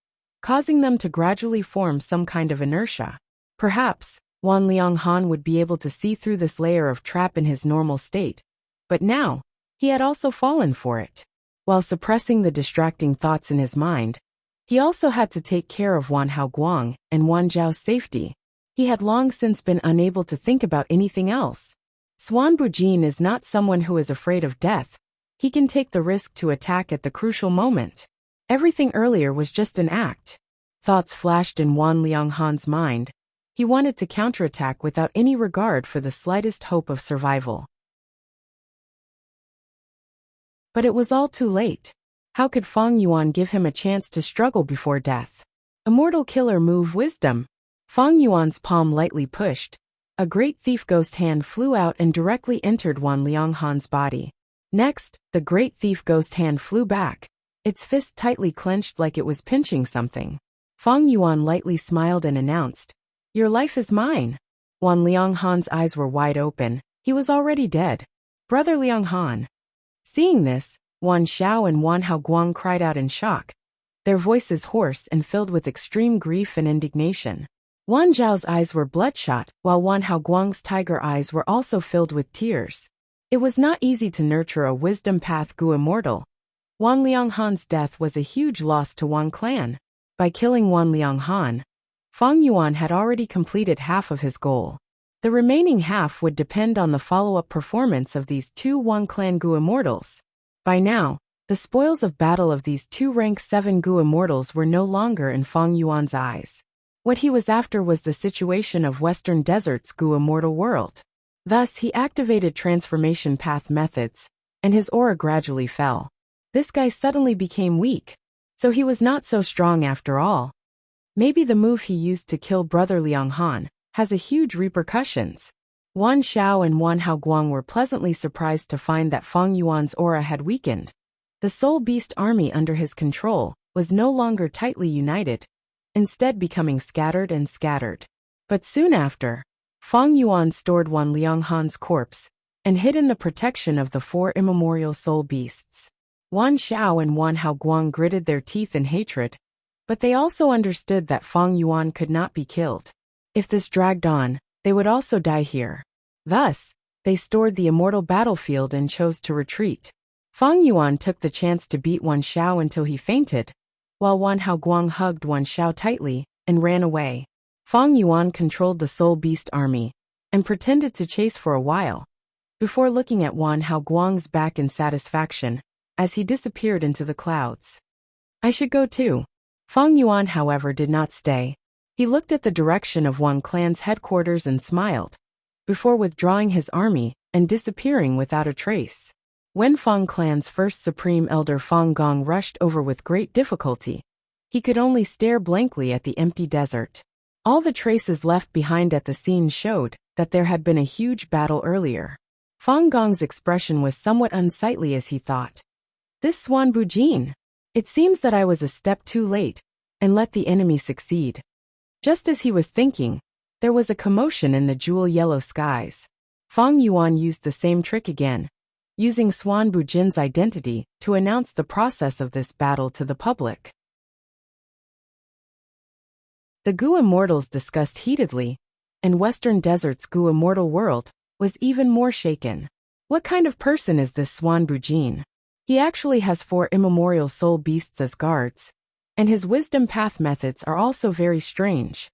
causing them to gradually form some kind of inertia. Perhaps, Wan Lianghan would be able to see through this layer of trap in his normal state, but now, he had also fallen for it. While suppressing the distracting thoughts in his mind, he also had to take care of Wan Haoguang and Wan Zhao's safety. He had long since been unable to think about anything else. Swordsmanship is not someone who is afraid of death. He can take the risk to attack at the crucial moment. Everything earlier was just an act. Thoughts flashed in Wan Lianghan's mind. He wanted to counterattack without any regard for the slightest hope of survival. But it was all too late. How could Feng Yuan give him a chance to struggle before death? Immortal killer move Wisdom. Feng Yuan's palm lightly pushed. A great thief ghost hand flew out and directly entered Wan Lianghan's body. Next, the great thief ghost hand flew back, its fist tightly clenched like it was pinching something. Feng Yuan lightly smiled and announced, "Your life is mine." Wan Lianghan's eyes were wide open. He was already dead. Brother Lianghan. Seeing this, Wan Xiao and Wan Haoguang cried out in shock, their voices hoarse and filled with extreme grief and indignation. Wan Zhao's eyes were bloodshot, while Wan Haoguang's tiger eyes were also filled with tears. It was not easy to nurture a wisdom path Gu immortal. Wan Lianghan's death was a huge loss to Wan clan. By killing Wan Lianghan, Feng Yuan had already completed half of his goal. The remaining half would depend on the follow-up performance of these two Wan clan Gu immortals. By now, the spoils of battle of these two rank 7 Gu immortals were no longer in Feng Yuan's eyes. What he was after was the situation of Western Desert's Gu immortal world. Thus, he activated transformation path methods, and his aura gradually fell. This guy suddenly became weak, so he was not so strong after all. Maybe the move he used to kill Brother Lianghan has a huge repercussions. Wan Xiao and Wan Haoguang were pleasantly surprised to find that Feng Yuan's aura had weakened. The Soul Beast army under his control was no longer tightly united, instead becoming scattered and scattered. But soon after, Feng Yuan stored Wan Lianghan's corpse and hid in the protection of the 4 immemorial soul beasts. Wan Xiao and Wan Haoguang gritted their teeth in hatred, but they also understood that Feng Yuan could not be killed. If this dragged on, they would also die here. Thus, they stored the immortal battlefield and chose to retreat. Feng Yuan took the chance to beat Wan Xiao until he fainted, while Wan Haoguang hugged Wan Xiao tightly and ran away. Feng Yuan controlled the Soul Beast army and pretended to chase for a while, before looking at Wan Haoguang's back in satisfaction as he disappeared into the clouds. I should go too. Feng Yuan, however, did not stay. He looked at the direction of Wan clan's headquarters and smiled, before withdrawing his army and disappearing without a trace. When Feng clan's first supreme elder Feng Gong rushed over with great difficulty, he could only stare blankly at the empty desert. All the traces left behind at the scene showed that there had been a huge battle earlier. Feng Gong's expression was somewhat unsightly as he thought, "This Swan Bujin. It seems that I was a step too late and let the enemy succeed." Just as he was thinking, there was a commotion in the jewel-yellow skies. Feng Yuan used the same trick again, using Swan Bujin's identity to announce the process of this battle to the public. The Gu Immortals discussed heatedly, and Western Desert's Gu Immortal world was even more shaken. What kind of person is this Swan Bujin? He actually has 4 immemorial soul beasts as guards, and his wisdom path methods are also very strange.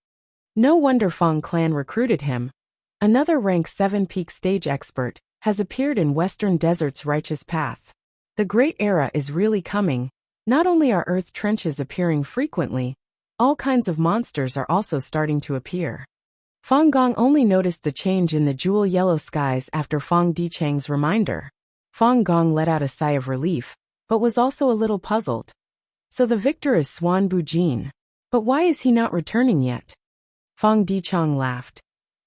No wonder Feng clan recruited him. Another rank 7 peak stage expert has appeared in Western Desert's righteous path. The great era is really coming. Not only are earth trenches appearing frequently, all kinds of monsters are also starting to appear. Feng Gong only noticed the change in the jewel-yellow skies after Feng Dichang's reminder. Feng Gong let out a sigh of relief, but was also a little puzzled. So the victor is Swan Bujin. But why is he not returning yet? Feng Dichang laughed.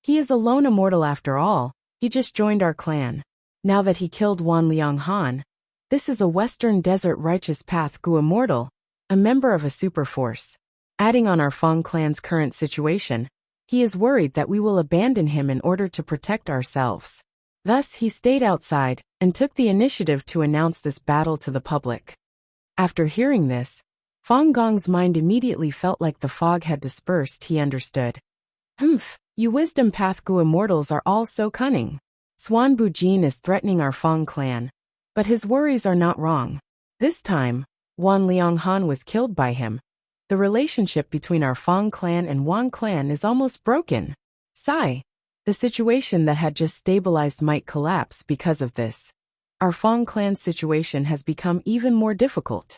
He is a lone immortal after all. He just joined our clan. Now that he killed Wan Lianghan, this is a Western Desert righteous path Gu immortal, a member of a super force. Adding on our Feng clan's current situation, he is worried that we will abandon him in order to protect ourselves. Thus, he stayed outside and took the initiative to announce this battle to the public. After hearing this, Feng Gong's mind immediately felt like the fog had dispersed. He understood. You wisdom path Gu immortals are all so cunning. Swan Bujin is threatening our Feng clan, but his worries are not wrong. This time, Wan Lianghan was killed by him. The relationship between our Feng clan and Wan clan is almost broken. Sigh. The situation that had just stabilized might collapse because of this. Our Feng clan's situation has become even more difficult.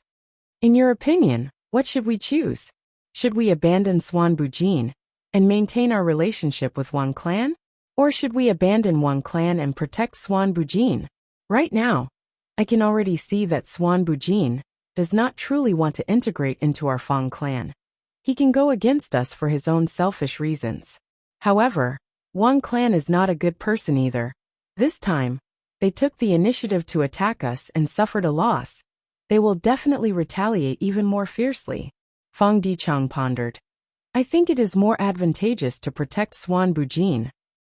In your opinion, what should we choose? Should we abandon Swan Bujin and maintain our relationship with Wan clan? Or should we abandon Wan clan and protect Swan Bujin? Right now, I can already see that Swan Bujin does not truly want to integrate into our Feng clan. He can go against us for his own selfish reasons. However, Wang clan is not a good person either. This time, they took the initiative to attack us and suffered a loss. They will definitely retaliate even more fiercely. Fang Dichang pondered. I think it is more advantageous to protect Swan Bujin.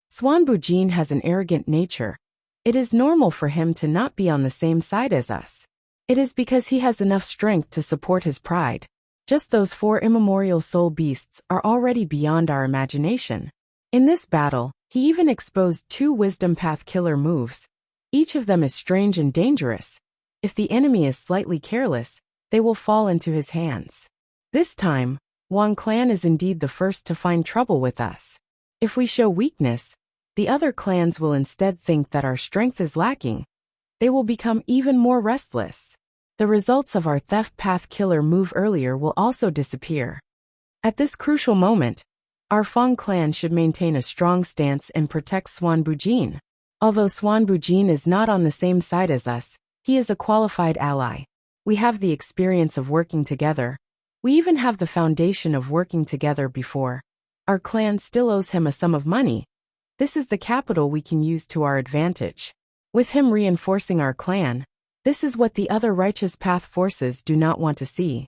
Swan Bujin has an arrogant nature. It is normal for him to not be on the same side as us. It is because he has enough strength to support his pride. Just those 4 immemorial soul beasts are already beyond our imagination. In this battle, he even exposed 2 wisdom path killer moves. Each of them is strange and dangerous. If the enemy is slightly careless, they will fall into his hands. This time, Wang clan is indeed the first to find trouble with us. If we show weakness, the other clans will instead think that our strength is lacking. They will become even more restless. The results of our theft path killer move earlier will also disappear. At this crucial moment, our Fang clan should maintain a strong stance and protect Swan Bujin. Although Swan Bujin is not on the same side as us, he is a qualified ally. We have the experience of working together. We even have the foundation of working together before. Our clan still owes him a sum of money. This is the capital we can use to our advantage. With him reinforcing our clan, this is what the other righteous path forces do not want to see.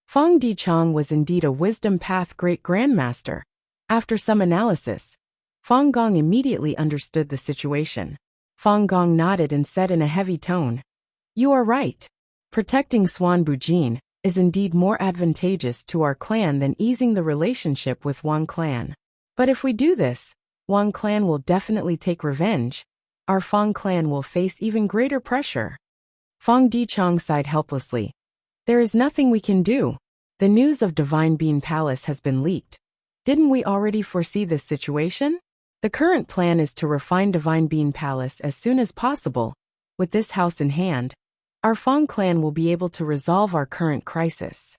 Fang Dichang was indeed a wisdom path great grandmaster. After some analysis, Fang Gong immediately understood the situation. Fang Gong nodded and said in a heavy tone, "You are right. Protecting Swan Bujin is indeed more advantageous to our clan than easing the relationship with Wang clan. But if we do this, Wang clan will definitely take revenge. Our Fang clan will face even greater pressure." Fang Dichang sighed helplessly. There is nothing we can do. The news of Divine Bean Palace has been leaked. Didn't we already foresee this situation? The current plan is to refine Divine Bean Palace as soon as possible. With this house in hand, our Fang clan will be able to resolve our current crisis.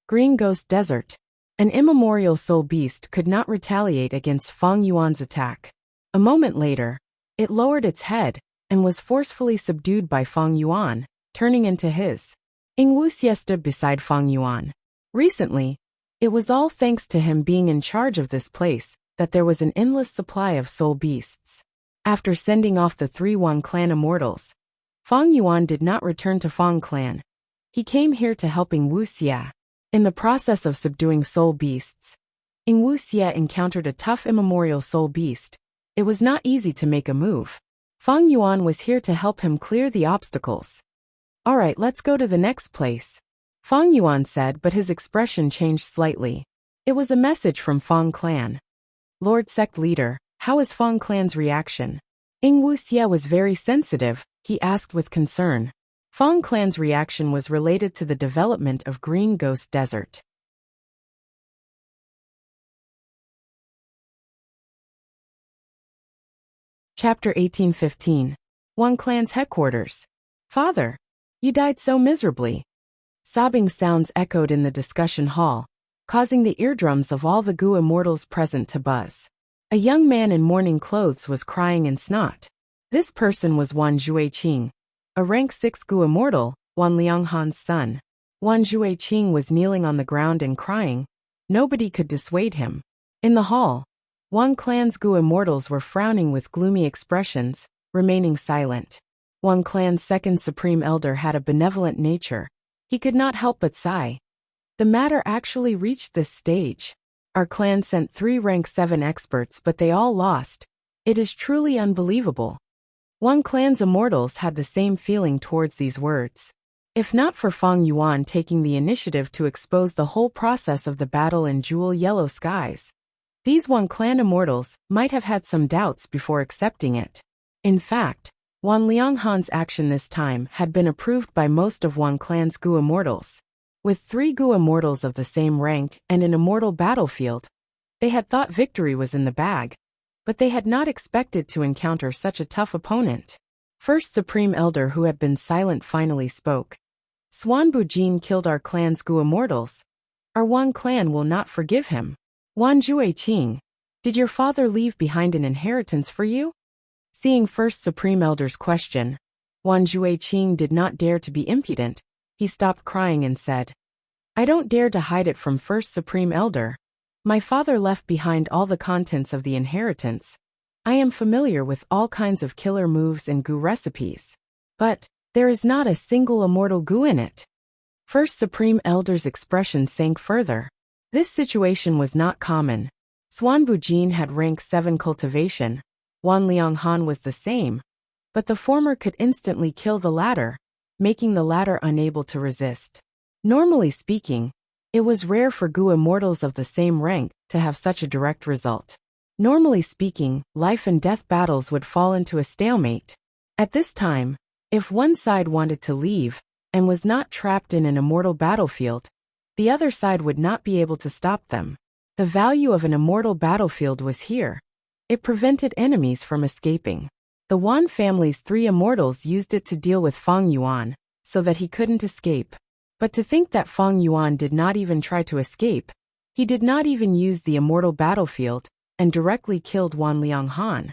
Green Ghost Desert. An immemorial soul beast could not retaliate against Fang Yuan's attack. A moment later, it lowered its head and was forcefully subdued by Fang Yuan, turning into his. Wuxia stood beside Fang Yuan. Recently, it was all thanks to him being in charge of this place that there was an endless supply of soul beasts. After sending off the 3 Wang clan immortals, Fang Yuan did not return to Fang clan. He came here to helping Wuxia. In the process of subduing soul beasts, Wuxia encountered a tough immemorial soul beast. It was not easy to make a move. Fang Yuan was here to help him clear the obstacles. Alright, let's go to the next place, Fang Yuan said, but his expression changed slightly. It was a message from Fang clan. Lord Sect Leader, how is Fang clan's reaction? Wuxia was very sensitive, he asked with concern. Fang clan's reaction was related to the development of Green Ghost Desert. Chapter 1815. Wang clan's headquarters. Father, you died so miserably. Sobbing sounds echoed in the discussion hall, causing the eardrums of all the Gu immortals present to buzz. A young man in mourning clothes was crying in snot. This person was Wan Jueqing, a rank 6 Gu immortal, Wan Lianghan's son. Wan Jueqing was kneeling on the ground and crying. Nobody could dissuade him. In the hall, Wang clan's Gu immortals were frowning with gloomy expressions, remaining silent. Wang clan's second supreme elder had a benevolent nature. He could not help but sigh. The matter actually reached this stage. Our clan sent 3 rank 7 experts, but they all lost. It is truly unbelievable. Wang clan's immortals had the same feeling towards these words. If not for Fang Yuan taking the initiative to expose the whole process of the battle in jewel yellow skies, these Wang clan immortals might have had some doubts before accepting it. In fact, Wan Lianghan's action this time had been approved by most of Wang clan's Gu immortals. With 3 Gu immortals of the same rank and an immortal battlefield, they had thought victory was in the bag, but they had not expected to encounter such a tough opponent. First Supreme Elder, who had been silent, finally spoke. Swan Bujin killed our clan's Gu immortals. Our Wang clan will not forgive him. Wan Jueqing, did your father leave behind an inheritance for you? Seeing First Supreme Elder's question, Wan Jueqing did not dare to be impudent. He stopped crying and said, I don't dare to hide it from First Supreme Elder. My father left behind all the contents of the inheritance. I am familiar with all kinds of killer moves and goo recipes. But there is not a single immortal goo in it. First Supreme Elder's expression sank further. This situation was not common. Swanbu Jin had rank 7 cultivation. Wan Lianghan was the same. But the former could instantly kill the latter, making the latter unable to resist. Normally speaking, it was rare for goo immortals of the same rank to have such a direct result. Normally speaking, life and death battles would fall into a stalemate. At this time, if one side wanted to leave and was not trapped in an immortal battlefield, the other side would not be able to stop them. The value of an immortal battlefield was here. It prevented enemies from escaping. The Wan family's 3 immortals used it to deal with Feng Yuan, so that he couldn't escape. But to think that Feng Yuan did not even try to escape, he did not even use the immortal battlefield, and directly killed Wan Lianghan,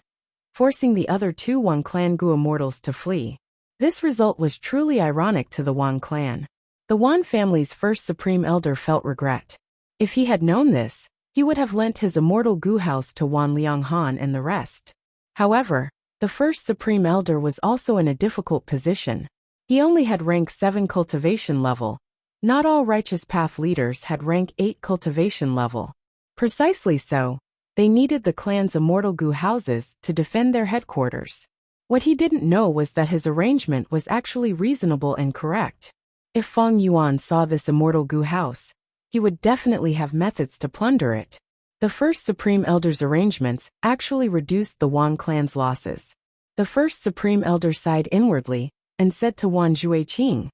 forcing the other 2 Wan clan Gu immortals to flee. This result was truly ironic to the Wan clan. The Wan family's first Supreme Elder felt regret. If he had known this, he would have lent his immortal Gu house to Wan Lianghan and the rest. However, the first Supreme Elder was also in a difficult position. He only had rank 7 cultivation level. Not all righteous path leaders had rank 8 cultivation level. Precisely so, they needed the clan's immortal Gu houses to defend their headquarters. What he didn't know was that his arrangement was actually reasonable and correct. If Feng Yuan saw this immortal Gu house, he would definitely have methods to plunder it. The first Supreme Elder's arrangements actually reduced the Wan clan's losses. The first Supreme Elder sighed inwardly and said to Wan Jueqing,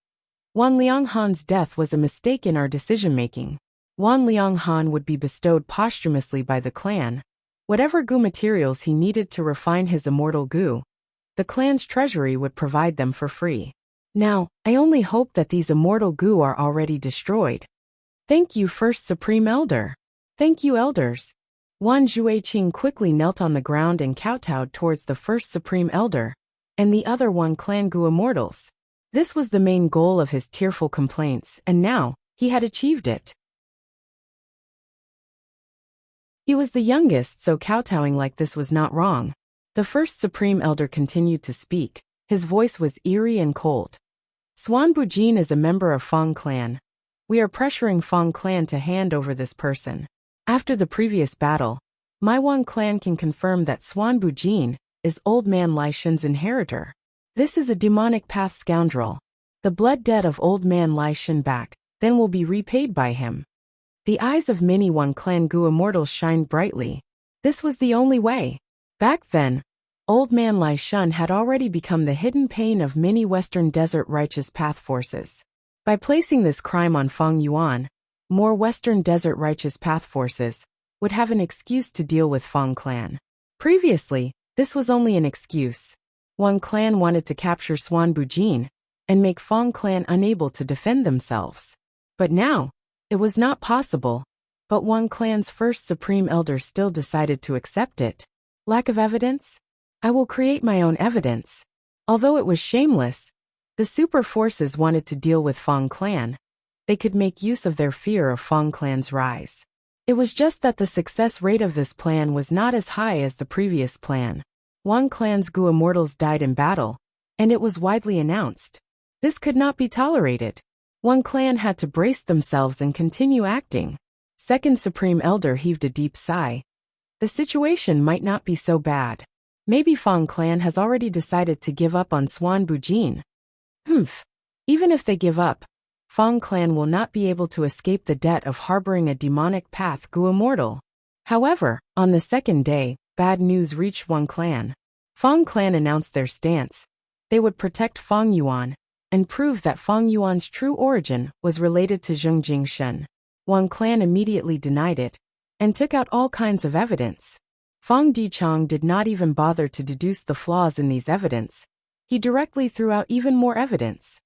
Wan Lianghan's death was a mistake in our decision-making. Wan Lianghan would be bestowed posthumously by the clan whatever Gu materials he needed to refine his immortal Gu. The clan's treasury would provide them for free. Now, I only hope that these immortal Gu are already destroyed. Thank you, First Supreme Elder. Thank you, Elders. Wan Jueqing quickly knelt on the ground and kowtowed towards the First Supreme Elder and the other Wan clan Gu immortals. This was the main goal of his tearful complaints, and now, he had achieved it. He was the youngest, so kowtowing like this was not wrong. The First Supreme Elder continued to speak. His voice was eerie and cold. Swanbu Jin is a member of Feng clan. We are pressuring Feng clan to hand over this person. After the previous battle, my Wan clan can confirm that Swanbu Jin is Old Man Lai Shen's inheritor. This is a demonic path scoundrel. The blood debt of Old Man Lai Shen back, then will be repaid by him. The eyes of many Wan clan Gu immortals shined brightly. This was the only way. Back then, Old Man Lai Shen had already become the hidden pain of many Western Desert Righteous Path forces. By placing this crime on Feng Yuan, more Western Desert Righteous Path forces would have an excuse to deal with Feng clan. Previously, this was only an excuse. Wan clan wanted to capture Swanbu Jin and make Feng clan unable to defend themselves. But now, it was not possible. But Wan clan's first Supreme Elder still decided to accept it. Lack of evidence? I will create my own evidence. Although it was shameless, the super forces wanted to deal with Feng clan. They could make use of their fear of Feng clan's rise. It was just that the success rate of this plan was not as high as the previous plan. Wan clan's Gu immortals died in battle, and it was widely announced. This could not be tolerated. Wan clan had to brace themselves and continue acting. Second Supreme Elder heaved a deep sigh. The situation might not be so bad. Maybe Feng clan has already decided to give up on Swanbu Jin. Even if they give up, Feng clan will not be able to escape the debt of harboring a demonic path Gu immortal. However, on the second day, bad news reached Wan clan. Feng clan announced their stance. They would protect Feng Yuan and prove that Feng Yuan's true origin was related to Zheng Jingshen. Wan clan immediately denied it and took out all kinds of evidence. Feng Dichang did not even bother to deduce the flaws in these evidence. He directly threw out even more evidence.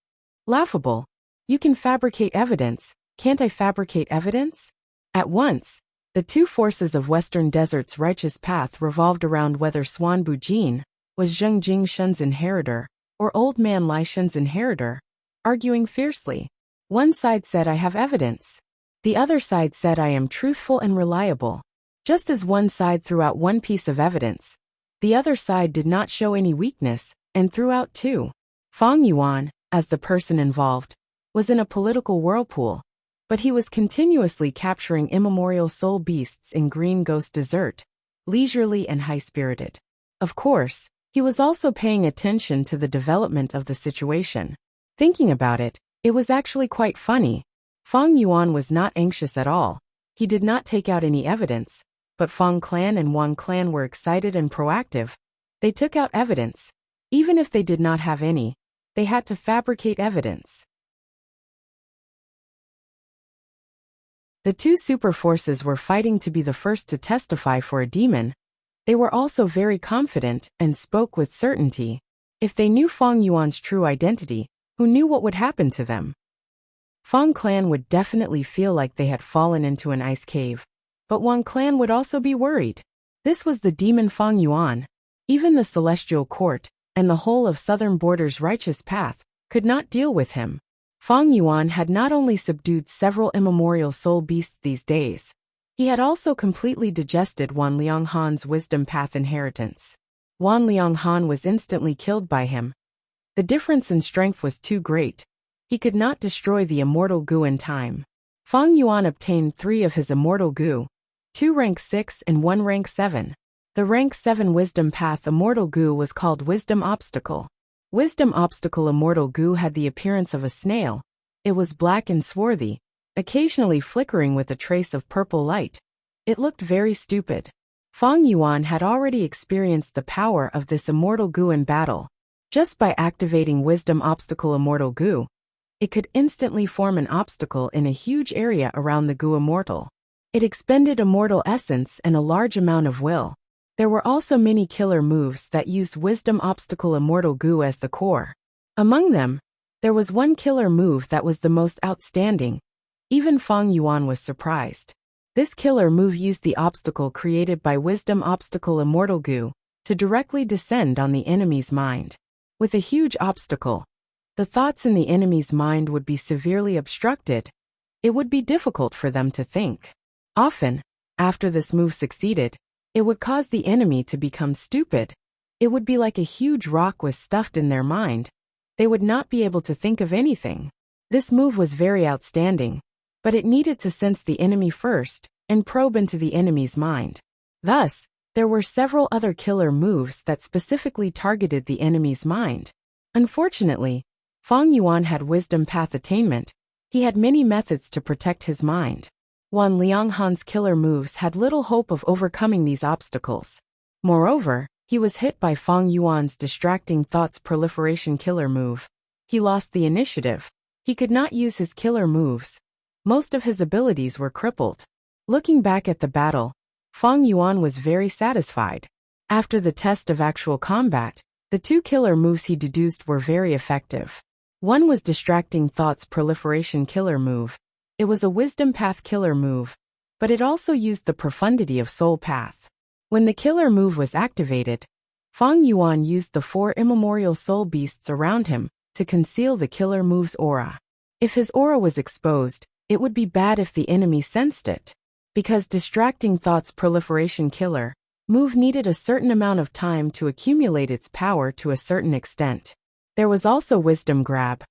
Laughable. You can fabricate evidence, can't I fabricate evidence? At once, the two forces of Western Desert's righteous path revolved around whether Swanbu Jin was Zheng Jingshen's inheritor or Old Man Lai Shen's inheritor, arguing fiercely. One side said I have evidence. The other side said I am truthful and reliable. Just as one side threw out one piece of evidence, the other side did not show any weakness, and threw out two. Fang Yuan, as the person involved, was in a political whirlpool, but he was continuously capturing immemorial soul beasts in Green Ghost Desert, leisurely and high-spirited. Of course, he was also paying attention to the development of the situation. Thinking about it, it was actually quite funny. Fang Yuan was not anxious at all. He did not take out any evidence, but Fang Clan and Wang Clan were excited and proactive. They took out evidence. Even if they did not have any, they had to fabricate evidence. The two super forces were fighting to be the first to testify for a demon. They were also very confident and spoke with certainty. If they knew Fang Yuan's true identity, who knew what would happen to them? Fang Clan would definitely feel like they had fallen into an ice cave, but Wang Clan would also be worried. This was the demon Fang Yuan. Even the Celestial Court, and the whole of Southern Border's righteous path, could not deal with him. Fang Yuan had not only subdued several immemorial soul beasts these days, he had also completely digested Wan Lianghan's wisdom path inheritance. Wan Lianghan was instantly killed by him. The difference in strength was too great. He could not destroy the immortal goo in time. Fang Yuan obtained 3 of his immortal goo, 2 rank 6 and 1 rank 7. The rank 7 wisdom path immortal goo was called Wisdom Obstacle. Wisdom Obstacle immortal goo had the appearance of a snail. It was black and swarthy, occasionally flickering with a trace of purple light. It looked very stupid. Fang Yuan had already experienced the power of this immortal goo in battle. Just by activating Wisdom Obstacle immortal goo, it could instantly form an obstacle in a huge area around the goo immortal. It expended immortal essence and a large amount of will. There were also many killer moves that used Wisdom Obstacle immortal goo as the core. Among them, there was one killer move that was the most outstanding. Even Fang Yuan was surprised. This killer move used the obstacle created by Wisdom Obstacle immortal goo to directly descend on the enemy's mind. With a huge obstacle, the thoughts in the enemy's mind would be severely obstructed. It would be difficult for them to think. Often, after this move succeeded, it would cause the enemy to become stupid. It would be like a huge rock was stuffed in their mind. They would not be able to think of anything. This move was very outstanding, but it needed to sense the enemy first and probe into the enemy's mind. Thus, there were several other killer moves that specifically targeted the enemy's mind. Unfortunately, Fang Yuan had wisdom path attainment. He had many methods to protect his mind. Wan Lianghan's killer moves had little hope of overcoming these obstacles. Moreover, he was hit by Fang Yuan's distracting thoughts proliferation killer move. He lost the initiative. He could not use his killer moves. Most of his abilities were crippled. Looking back at the battle, Fang Yuan was very satisfied. After the test of actual combat, the 2 killer moves he deduced were very effective. One was distracting thoughts proliferation killer move. It was a wisdom path killer move, but it also used the profundity of soul path. When the killer move was activated, Fang Yuan used the 4 immemorial soul beasts around him to conceal the killer move's aura. If his aura was exposed, it would be bad if the enemy sensed it. Because distracting thoughts proliferation killer move needed a certain amount of time to accumulate its power to a certain extent. There was also wisdom grab.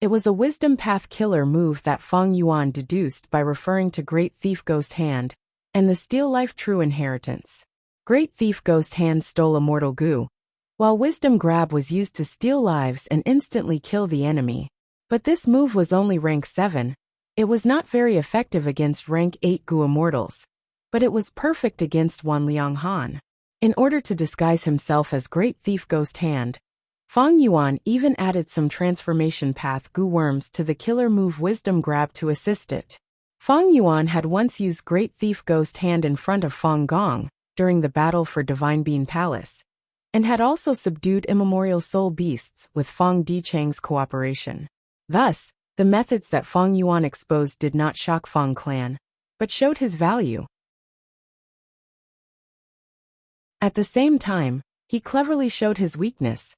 It was a wisdom path killer move that Fang Yuan deduced by referring to Great Thief Ghost Hand and the Steal Life True Inheritance. Great Thief Ghost Hand stole immortal goo, while wisdom grab was used to steal lives and instantly kill the enemy. But this move was only rank 7. It was not very effective against rank 8 goo immortals, but it was perfect against Wan Lianghan. In order to disguise himself as Great Thief Ghost Hand, Fang Yuan even added some transformation path goo worms to the killer move Wisdom Grab to assist it. Fang Yuan had once used Great Thief Ghost Hand in front of Fang Gong during the battle for Divine Bean Palace, and had also subdued immemorial soul beasts with Fang Dichang's cooperation. Thus, the methods that Fang Yuan exposed did not shock Fang Clan, but showed his value. At the same time, he cleverly showed his weakness.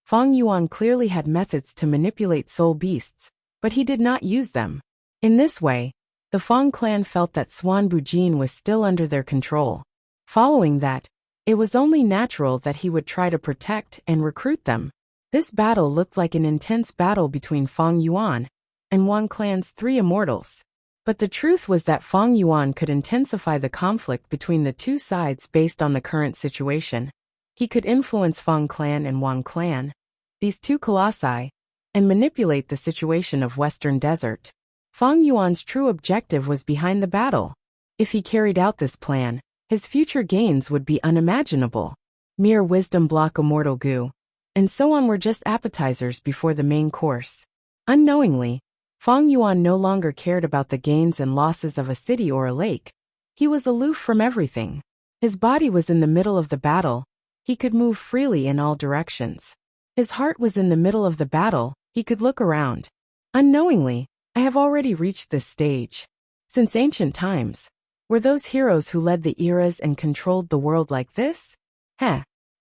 Fang Yuan clearly had methods to manipulate soul beasts, but he did not use them. In this way, The Fong clan felt that Swan Bujin was still under their control. Following that, it was only natural that he would try to protect and recruit them. This battle looked like an intense battle between Fong Yuan and Wan clan's 3 immortals. But the truth was that Fong Yuan could intensify the conflict between the two sides based on the current situation. He could influence Fong clan and Wan clan, these two colossi, and manipulate the situation of Western Desert. Fong Yuan's true objective was behind the battle. If he carried out this plan, his future gains would be unimaginable. Mere wisdom block immortal goo, and so on were just appetizers before the main course. Unknowingly, Fong Yuan no longer cared about the gains and losses of a city or a lake. He was aloof from everything. His body was in the middle of the battle. He could move freely in all directions. His heart was in the middle of the battle. He could look around. Unknowingly, I have already reached this stage. Since ancient times, were those heroes who led the eras and controlled the world like this?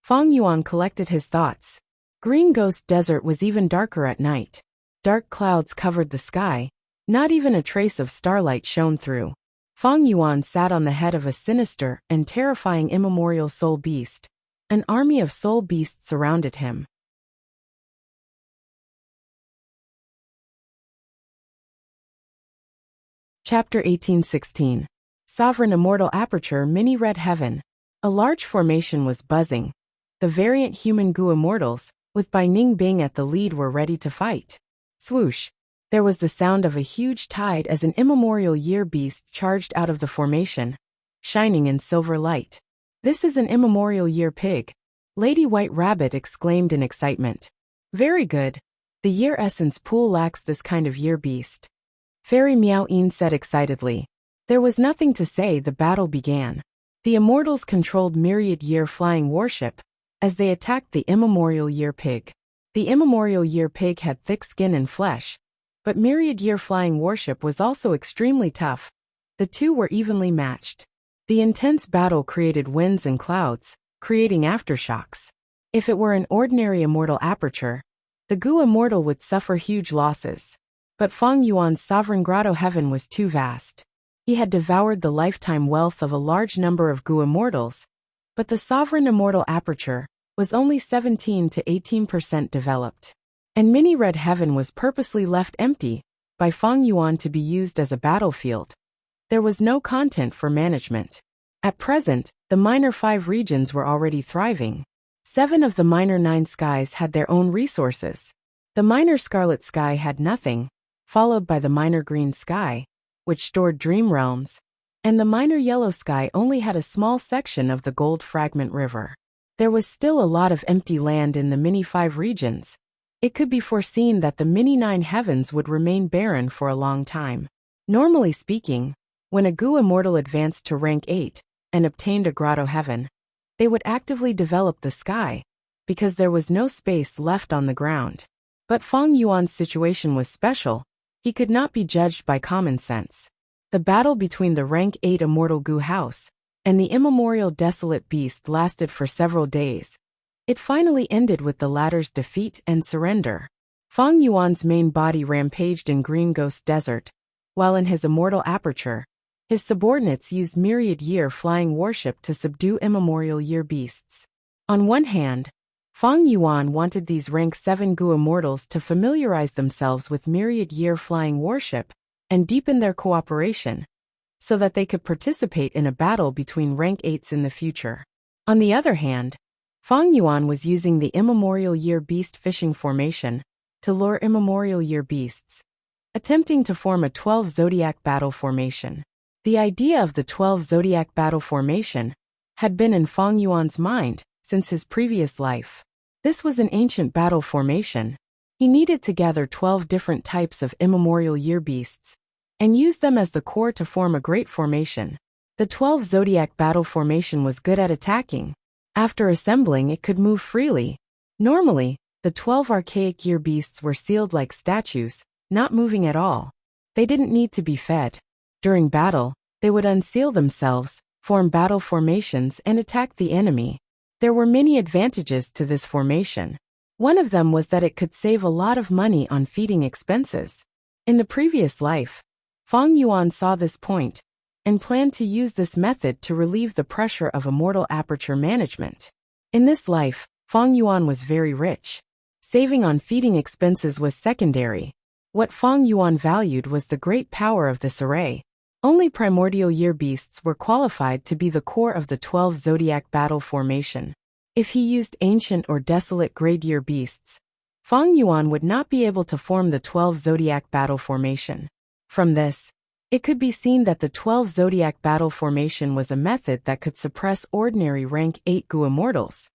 Fong Yuan collected his thoughts. Green Ghost Desert was even darker at night. Dark clouds covered the sky. Not even a trace of starlight shone through. Fong Yuan sat on the head of a sinister and terrifying immemorial soul beast. An army of soul beasts surrounded him. Chapter 1816. Sovereign Immortal Aperture Mini Red Heaven. A large formation was buzzing. The variant human goo immortals, with Bai Ning Bing at the lead, were ready to fight. Swoosh! There was the sound of a huge tide as an immemorial year beast charged out of the formation, shining in silver light. This is an immemorial year pig. Lady White Rabbit exclaimed in excitement. Very good. The year essence pool lacks this kind of year beast. Fairy Meow Een said excitedly. There was nothing to say. The battle began. The immortals controlled Myriad Year Flying Warship as they attacked the immemorial year pig. The immemorial year pig had thick skin and flesh, but Myriad Year Flying Warship was also extremely tough. The two were evenly matched. The intense battle created winds and clouds, creating aftershocks. If it were an ordinary immortal aperture, the goo immortal would suffer huge losses. But Fong Yuan's sovereign grotto heaven was too vast. He had devoured the lifetime wealth of a large number of goo immortals, but the sovereign immortal aperture was only 17 to 18% developed. And Mini Red Heaven was purposely left empty by Fong Yuan to be used as a battlefield. There was no content for management. At present, the minor 5 regions were already thriving. 7 of the minor 9 skies had their own resources. The minor Scarlet Sky had nothing, followed by the minor Green Sky, which stored dream realms, and the minor Yellow Sky only had a small section of the Gold Fragment River. There was still a lot of empty land in the mini 5 regions. It could be foreseen that the mini 9 heavens would remain barren for a long time. Normally speaking, when a goo immortal advanced to rank 8 and obtained a grotto heaven, they would actively develop the sky, because there was no space left on the ground. But Fong Yuan's situation was special. He could not be judged by common sense. The battle between the rank 8 immortal goo house and the immemorial desolate beast lasted for several days. It finally ended with the latter's defeat and surrender. Fong Yuan's main body rampaged in Green Ghost Desert, while in his immortal aperture, his subordinates used Myriad Year Flying Warship to subdue immemorial year beasts. On one hand, Fong Yuan wanted these rank 7 goo immortals to familiarize themselves with Myriad Year Flying Warship and deepen their cooperation, so that they could participate in a battle between rank 8s in the future. On the other hand, Fong Yuan was using the immemorial year beast fishing formation to lure immemorial year beasts, attempting to form a 12 zodiac battle formation. The idea of the 12 zodiac battle formation had been in Fong Yuan's mind since his previous life. This was an ancient battle formation. He needed to gather 12 different types of immemorial year beasts and use them as the core to form a great formation. The 12 zodiac battle formation was good at attacking. After assembling, it could move freely. Normally, the 12 archaic year beasts were sealed like statues, not moving at all. They didn't need to be fed. During battle, they would unseal themselves, form battle formations, and attack the enemy. There were many advantages to this formation. One of them was that it could save a lot of money on feeding expenses. In the previous life, Fang Yuan saw this point and planned to use this method to relieve the pressure of immortal aperture management. In this life, Fang Yuan was very rich. Saving on feeding expenses was secondary. What Fang Yuan valued was the great power of this array. Only primordial year beasts were qualified to be the core of the 12 zodiac battle formation. If he used ancient or desolate grade year beasts, Fang Yuan would not be able to form the 12 zodiac battle formation. From this, it could be seen that the 12 zodiac battle formation was a method that could suppress ordinary rank 8 Gu immortals.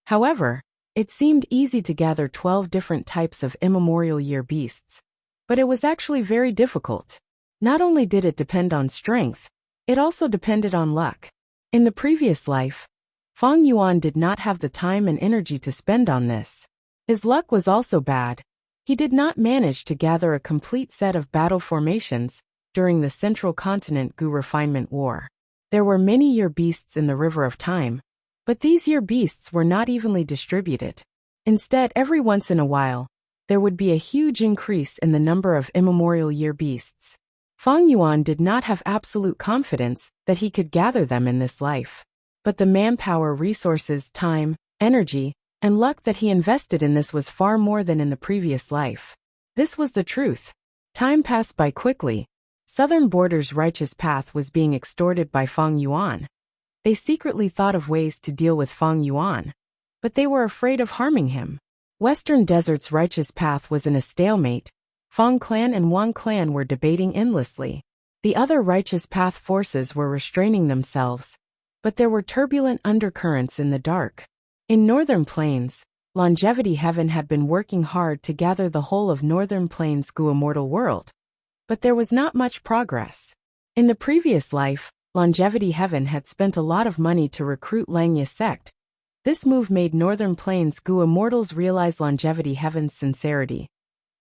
However, it seemed easy to gather 12 different types of immemorial year beasts, but it was actually very difficult. Not only did it depend on strength, it also depended on luck. In the previous life, Fang Yuan did not have the time and energy to spend on this. His luck was also bad. He did not manage to gather a complete set of battle formations during the Central Continent Gu Refinement War. There were many year beasts in the River of Time, but these year beasts were not evenly distributed. Instead, every once in a while, there would be a huge increase in the number of immemorial year beasts. Fang Yuan did not have absolute confidence that he could gather them in this life. But the manpower, resources, time, energy, and luck that he invested in this was far more than in the previous life. This was the truth. Time passed by quickly. Southern Border's righteous path was being extorted by Fang Yuan. They secretly thought of ways to deal with Fang Yuan, but they were afraid of harming him. Western Desert's righteous path was in a stalemate. Fang clan and Wang clan were debating endlessly. The other righteous path forces were restraining themselves, but there were turbulent undercurrents in the dark. In Northern Plains, Longevity Heaven had been working hard to gather the whole of Northern Plains Gu immortal world, but there was not much progress. In the previous life, Longevity Heaven had spent a lot of money to recruit Langya sect. This move made Northern Plains Gu immortals realize Longevity Heaven's sincerity.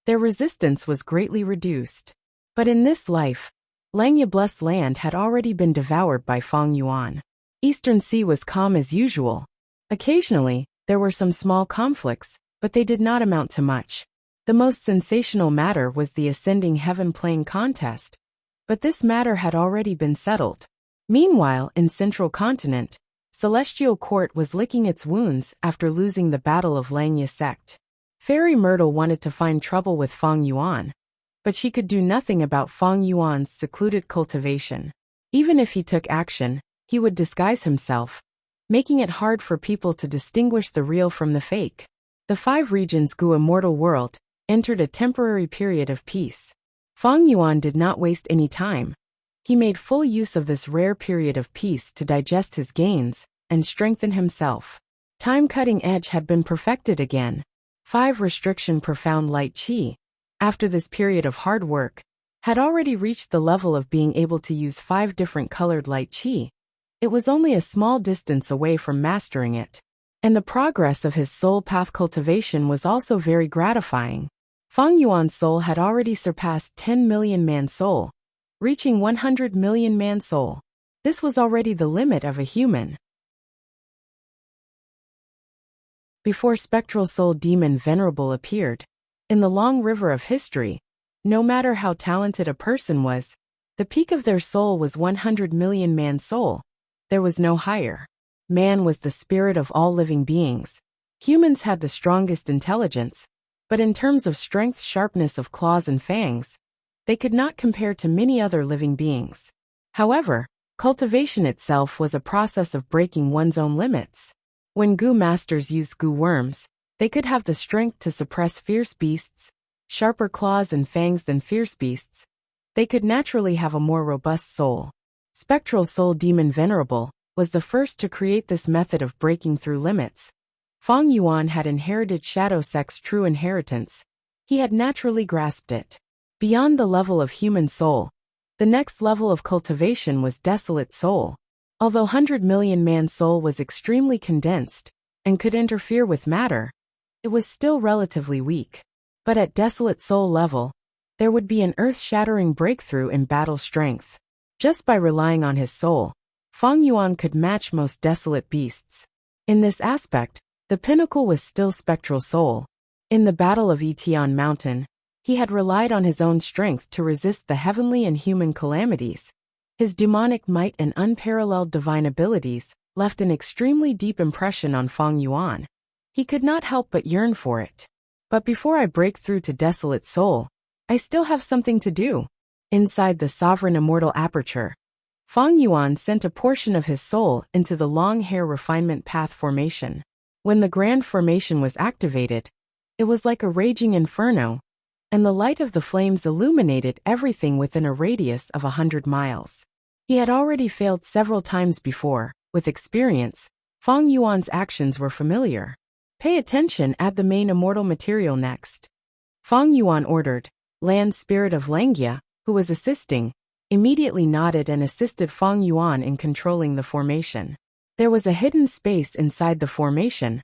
Their resistance was greatly reduced. But in this life, Langya Blessed Land had already been devoured by Fang Yuan. Eastern Sea was calm as usual. Occasionally, there were some small conflicts, but they did not amount to much. The most sensational matter was the Ascending Heaven playing contest, but this matter had already been settled. Meanwhile, in Central Continent, Celestial Court was licking its wounds after losing the Battle of Langya sect. Fairy Myrtle wanted to find trouble with Fang Yuan, but she could do nothing about Fang Yuan's secluded cultivation. Even if he took action, he would disguise himself, making it hard for people to distinguish the real from the fake. The 5 regions Gu immortal world entered a temporary period of peace. Fang Yuan did not waste any time. He made full use of this rare period of peace to digest his gains and strengthen himself. Time cutting edge had been perfected again. 5 restriction profound light chi, after this period of hard work, had already reached the level of being able to use 5 different colored light chi. It was only a small distance away from mastering it. And the progress of his soul path cultivation was also very gratifying. Fang Yuan's soul had already surpassed 10 million man soul, reaching 100 million man soul. This was already the limit of a human. Before Spectral Soul Demon Venerable appeared, in the long river of history, no matter how talented a person was, the peak of their soul was 100 million man soul. There was no higher. Man was the spirit of all living beings. Humans had the strongest intelligence, but in terms of strength, sharpness of claws and fangs, they could not compare to many other living beings. However, cultivation itself was a process of breaking one's own limits. When Gu masters used Gu worms, they could have the strength to suppress fierce beasts, sharper claws and fangs than fierce beasts. They could naturally have a more robust soul. Spectral Soul Demon Venerable was the first to create this method of breaking through limits. Fang Yuan had inherited Shadow Sect's true inheritance. He had naturally grasped it. Beyond the level of human soul, the next level of cultivation was Desolate Soul. Although 100 million man soul was extremely condensed and could interfere with matter, it was still relatively weak. But at Desolate Soul level, there would be an earth-shattering breakthrough in battle strength. Just by relying on his soul, Fang Yuan could match most desolate beasts. In this aspect, the pinnacle was still Spectral Soul. In the Battle of Etion Mountain, He had relied on his own strength to resist the heavenly and human calamities. His demonic might and unparalleled divine abilities left an extremely deep impression on Feng Yuan. He could not help but yearn for it. But before I break through to Desolate Soul, I still have something to do. Inside the sovereign immortal aperture, Feng Yuan sent a portion of his soul into the long hair refinement path formation. When the grand formation was activated, it was like a raging inferno, and the light of the flames illuminated everything within a radius of 100 miles. He had already failed several times before. With experience, Feng Yuan's actions were familiar. Pay attention, add the main immortal material next. Feng Yuan ordered. Land Spirit of Langia, who was assisting, immediately nodded and assisted Feng Yuan in controlling the formation. There was a hidden space inside the formation,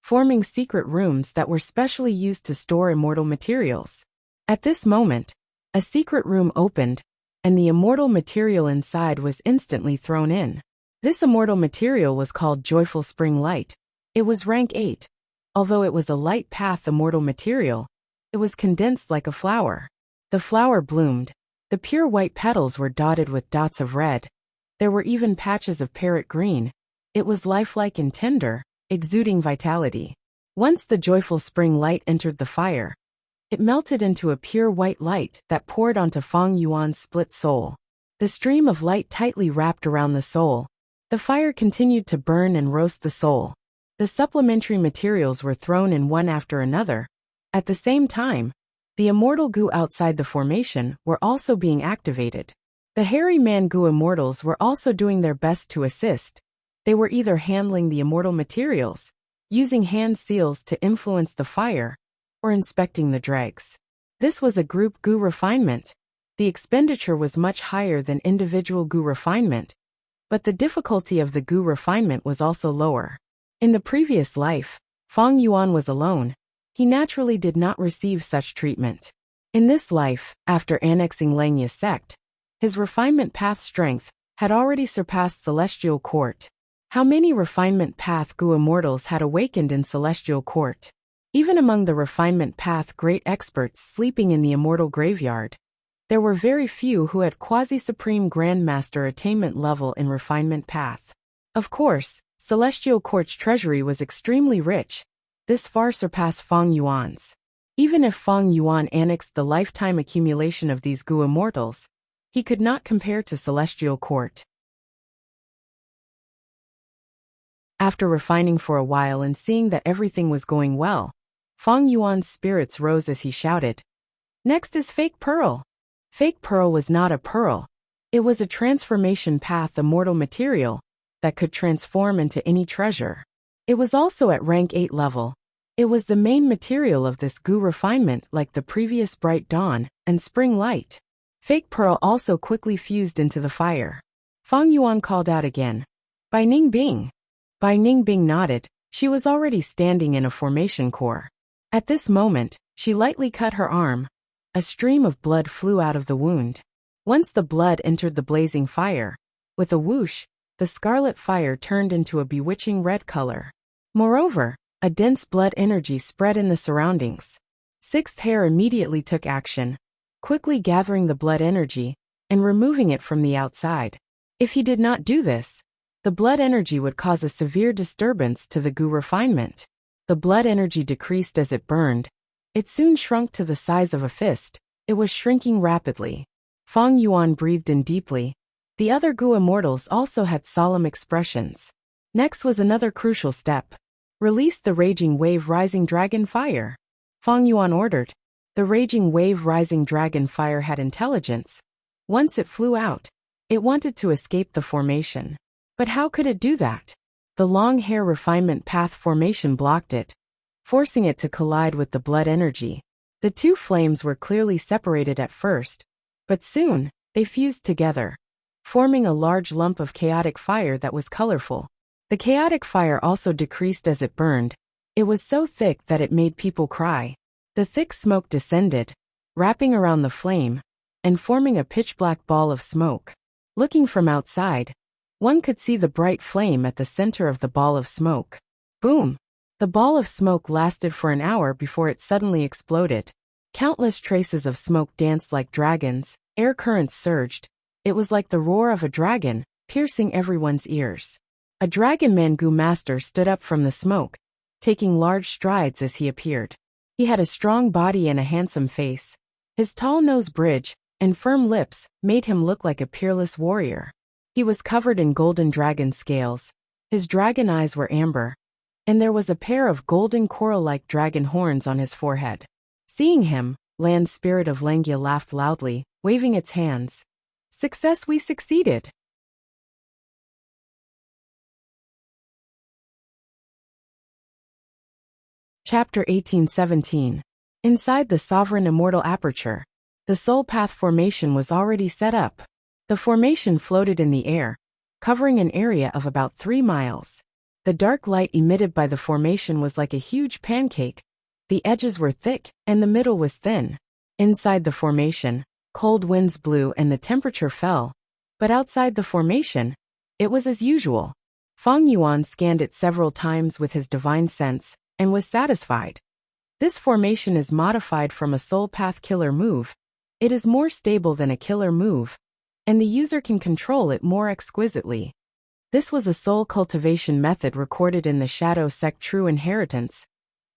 forming secret rooms that were specially used to store immortal materials. At this moment, a secret room opened, and the immortal material inside was instantly thrown in. This immortal material was called Joyful Spring Light. It was rank 8. Although it was a light path immortal material, it was condensed like a flower. The flower bloomed. The pure white petals were dotted with dots of red. There were even patches of parrot green. It was lifelike and tender, exuding vitality. Once the joyful spring light entered the fire, it melted into a pure white light that poured onto Feng Yuan's split soul. The stream of light tightly wrapped around the soul. The fire continued to burn and roast the soul. The supplementary materials were thrown in one after another. At the same time, the immortal goo outside the formation were also being activated. The hairy man goo immortals were also doing their best to assist. They were either handling the immortal materials, using hand seals to influence the fire, or inspecting the dregs. This was a group goo refinement. The expenditure was much higher than individual goo refinement, but the difficulty of the goo refinement was also lower. In the previous life, Feng Yuan was alone. He naturally did not receive such treatment. In this life, after annexing Langia's sect, his refinement path strength had already surpassed Celestial Court. How many refinement path goo immortals had awakened in Celestial Court? Even among the refinement path great experts sleeping in the immortal graveyard, there were very few who had quasi-supreme grandmaster attainment level in refinement path. Of course, Celestial Court's treasury was extremely rich. This far surpassed Feng Yuan's. Even if Feng Yuan annexed the lifetime accumulation of these goo immortals, he could not compare to Celestial Court. After refining for a while and seeing that everything was going well, Feng Yuan's spirits rose as he shouted, "Next is Fake Pearl." Fake Pearl was not a pearl. It was a transformation path immortal material that could transform into any treasure. It was also at rank 8 level. It was the main material of this goo refinement like the previous Bright Dawn and Spring Light. Fake Pearl also quickly fused into the fire. Feng Yuan called out again, "Bai Ningbing." Bai Ningbing nodded. She was already standing in a formation core. At this moment, she lightly cut her arm. A stream of blood flew out of the wound. Once the blood entered the blazing fire, with a whoosh, the scarlet fire turned into a bewitching red color. Moreover, a dense blood energy spread in the surroundings. Sixth Hair immediately took action, quickly gathering the blood energy and removing it from the outside. If he did not do this, the blood energy would cause a severe disturbance to the goo refinement. The blood energy decreased as it burned. It soon shrunk to the size of a fist. It was shrinking rapidly. Feng Yuan breathed in deeply. The other goo immortals also had solemn expressions. Next was another crucial step. Release the raging wave rising dragon fire. Feng Yuan ordered. The raging wave rising dragon fire had intelligence. Once it flew out, it wanted to escape the formation. But how could it do that? The long hair refinement path formation blocked it, forcing it to collide with the blood energy. The two flames were clearly separated at first, but soon, they fused together, forming a large lump of chaotic fire that was colorful. The chaotic fire also decreased as it burned. It was so thick that it made people cry. The thick smoke descended, wrapping around the flame, and forming a pitch-black ball of smoke. Looking from outside, one could see the bright flame at the center of the ball of smoke. Boom! The ball of smoke lasted for an hour before it suddenly exploded. Countless traces of smoke danced like dragons, air currents surged. It was like the roar of a dragon, piercing everyone's ears. A dragon Mangu master stood up from the smoke, taking large strides as he appeared. He had a strong body and a handsome face. His tall nose bridge and firm lips made him look like a peerless warrior. He was covered in golden dragon scales. His dragon eyes were amber, and there was a pair of golden coral-like dragon horns on his forehead. Seeing him, land spirit of Langia laughed loudly, waving its hands. Success, we succeeded! Chapter 1817. Inside the Sovereign Immortal Aperture, the Soul Path formation was already set up. The formation floated in the air, covering an area of about 3 miles. The dark light emitted by the formation was like a huge pancake. The edges were thick, and the middle was thin. Inside the formation, cold winds blew and the temperature fell. But outside the formation, it was as usual. Feng Yuan scanned it several times with his divine sense, and was satisfied. This formation is modified from a soul path killer move. It is more stable than a killer move, and the user can control it more exquisitely. This was a soul cultivation method recorded in the Shadow Sect True Inheritance.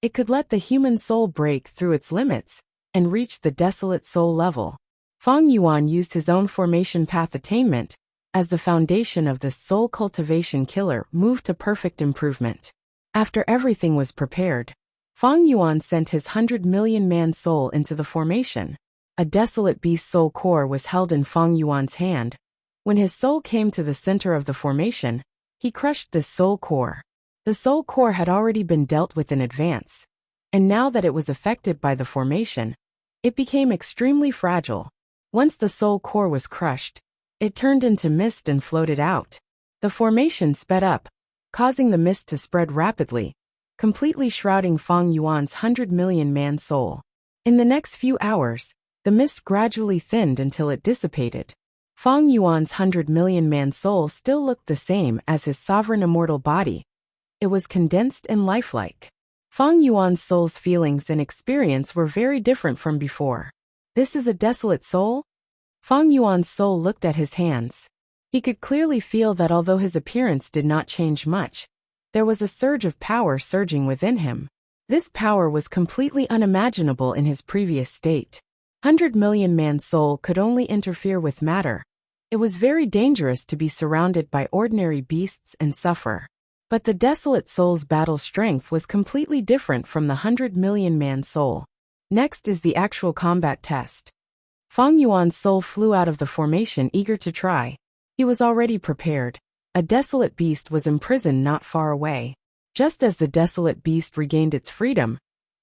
It could let the human soul break through its limits and reach the desolate soul level. Feng Yuan used his own formation path attainment as the foundation of the soul cultivation killer move to perfect improvement. After everything was prepared, Feng Yuan sent his 100 million man soul into the formation. A desolate beast soul core was held in Feng Yuan's hand. When his soul came to the center of the formation, he crushed this soul core. The soul core had already been dealt with in advance, and now that it was affected by the formation, it became extremely fragile. Once the soul core was crushed, it turned into mist and floated out. The formation sped up, causing the mist to spread rapidly, completely shrouding Feng Yuan's 100 million man soul. In the next few hours, the mist gradually thinned until it dissipated. Feng Yuan's 100 million man soul still looked the same as his sovereign immortal body. It was condensed and lifelike. Feng Yuan's soul's feelings and experience were very different from before. This is a desolate soul? Feng Yuan's soul looked at his hands. He could clearly feel that although his appearance did not change much, there was a surge of power surging within him. This power was completely unimaginable in his previous state. 100 million man soul could only interfere with matter. It was very dangerous to be surrounded by ordinary beasts and suffer. But the desolate soul's battle strength was completely different from the 100 million man soul. Next is the actual combat test. Feng Yuan's soul flew out of the formation eager to try. He was already prepared. A desolate beast was imprisoned not far away. Just as the desolate beast regained its freedom,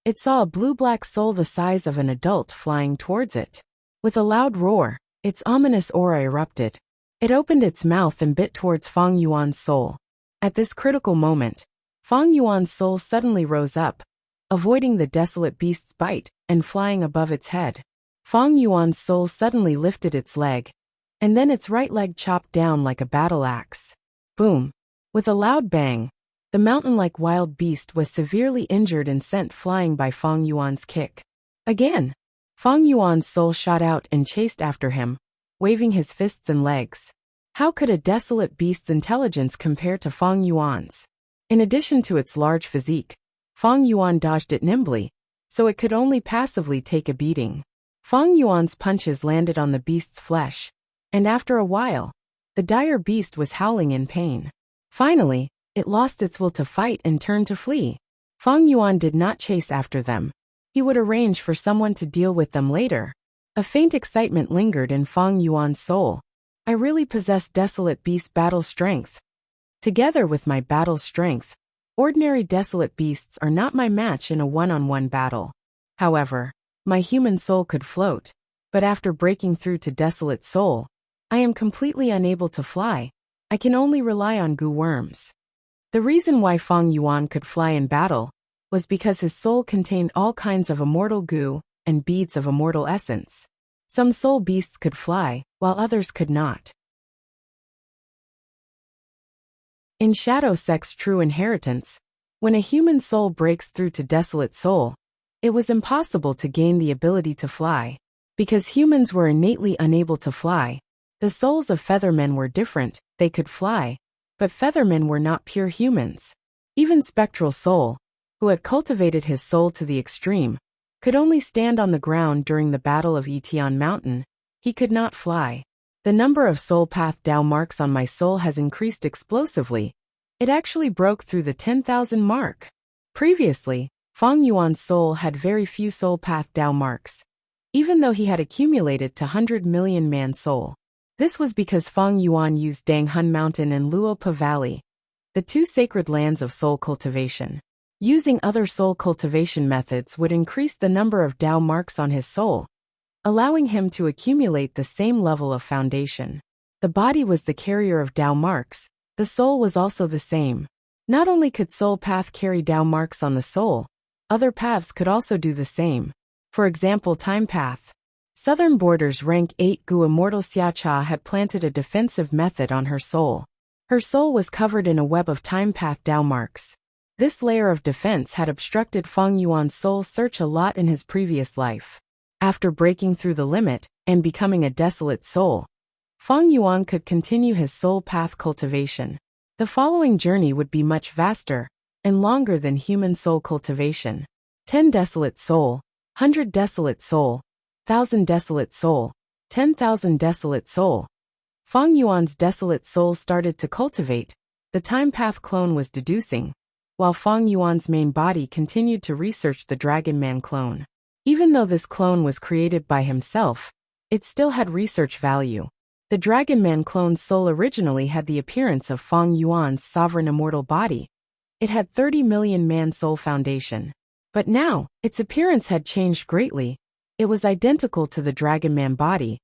it saw a blue-black soul the size of an adult flying towards it. With a loud roar, its ominous aura erupted. It opened its mouth and bit towards Feng Yuan's soul. At this critical moment, Feng Yuan's soul suddenly rose up, avoiding the desolate beast's bite and flying above its head. Feng Yuan's soul suddenly lifted its leg, and then its right leg chopped down like a battle axe. Boom! With a loud bang, the mountain-like wild beast was severely injured and sent flying by Feng Yuan's kick. Again, Feng Yuan's soul shot out and chased after him, waving his fists and legs. How could a desolate beast's intelligence compare to Feng Yuan's? In addition to its large physique, Feng Yuan dodged it nimbly, so it could only passively take a beating. Feng Yuan's punches landed on the beast's flesh, and after a while, the dire beast was howling in pain. Finally, it lost its will to fight and turned to flee. Feng Yuan did not chase after them. He would arrange for someone to deal with them later. A faint excitement lingered in Feng Yuan's soul. I really possess desolate beast battle strength. Together with my battle strength, ordinary desolate beasts are not my match in a one-on-one battle. However, my human soul could float, but after breaking through to desolate soul, I am completely unable to fly. I can only rely on goo worms. The reason why Feng Yuan could fly in battle was because his soul contained all kinds of immortal goo and beads of immortal essence. Some soul beasts could fly, while others could not. In Shadow Sect's True Inheritance, when a human soul breaks through to desolate soul, It was impossible to gain the ability to fly. Because humans were innately unable to fly, the souls of feathermen were different. They could fly, but feathermen were not pure humans. Even Spectral Soul, who had cultivated his soul to the extreme, could only stand on the ground during the Battle of Etion Mountain. He could not fly. The number of soul path Dao marks on my soul has increased explosively. It actually broke through the 10,000 mark. Previously, Feng Yuan's soul had very few soul path Dao marks, even though he had accumulated to 100 million man soul. This was because Feng Yuan used Danghun Mountain and Luopa Valley, the two sacred lands of soul cultivation. Using other soul cultivation methods would increase the number of Dao marks on his soul, allowing him to accumulate the same level of foundation. The body was the carrier of Dao marks, the soul was also the same. Not only could soul path carry Dao marks on the soul, other paths could also do the same. For example, time path. Southern Borders rank 8 Gu Immortal Xiacha had planted a defensive method on her soul. Her soul was covered in a web of time path Dao marks. This layer of defense had obstructed Feng Yuan's soul search a lot in his previous life. After breaking through the limit and becoming a desolate soul, Feng Yuan could continue his soul path cultivation. The following journey would be much vaster and longer than human soul cultivation. 10 desolate soul, 100 desolate soul, 1,000 desolate soul, 10,000 desolate soul. Feng Yuan's desolate soul started to cultivate. The time path clone was deducing, while Feng Yuan's main body continued to research the Dragon Man clone. Even though this clone was created by himself, it still had research value. The Dragon Man clone's soul originally had the appearance of Feng Yuan's sovereign immortal body. It had 30 million man soul foundation. But now, its appearance had changed greatly. It was identical to the Dragon Man body.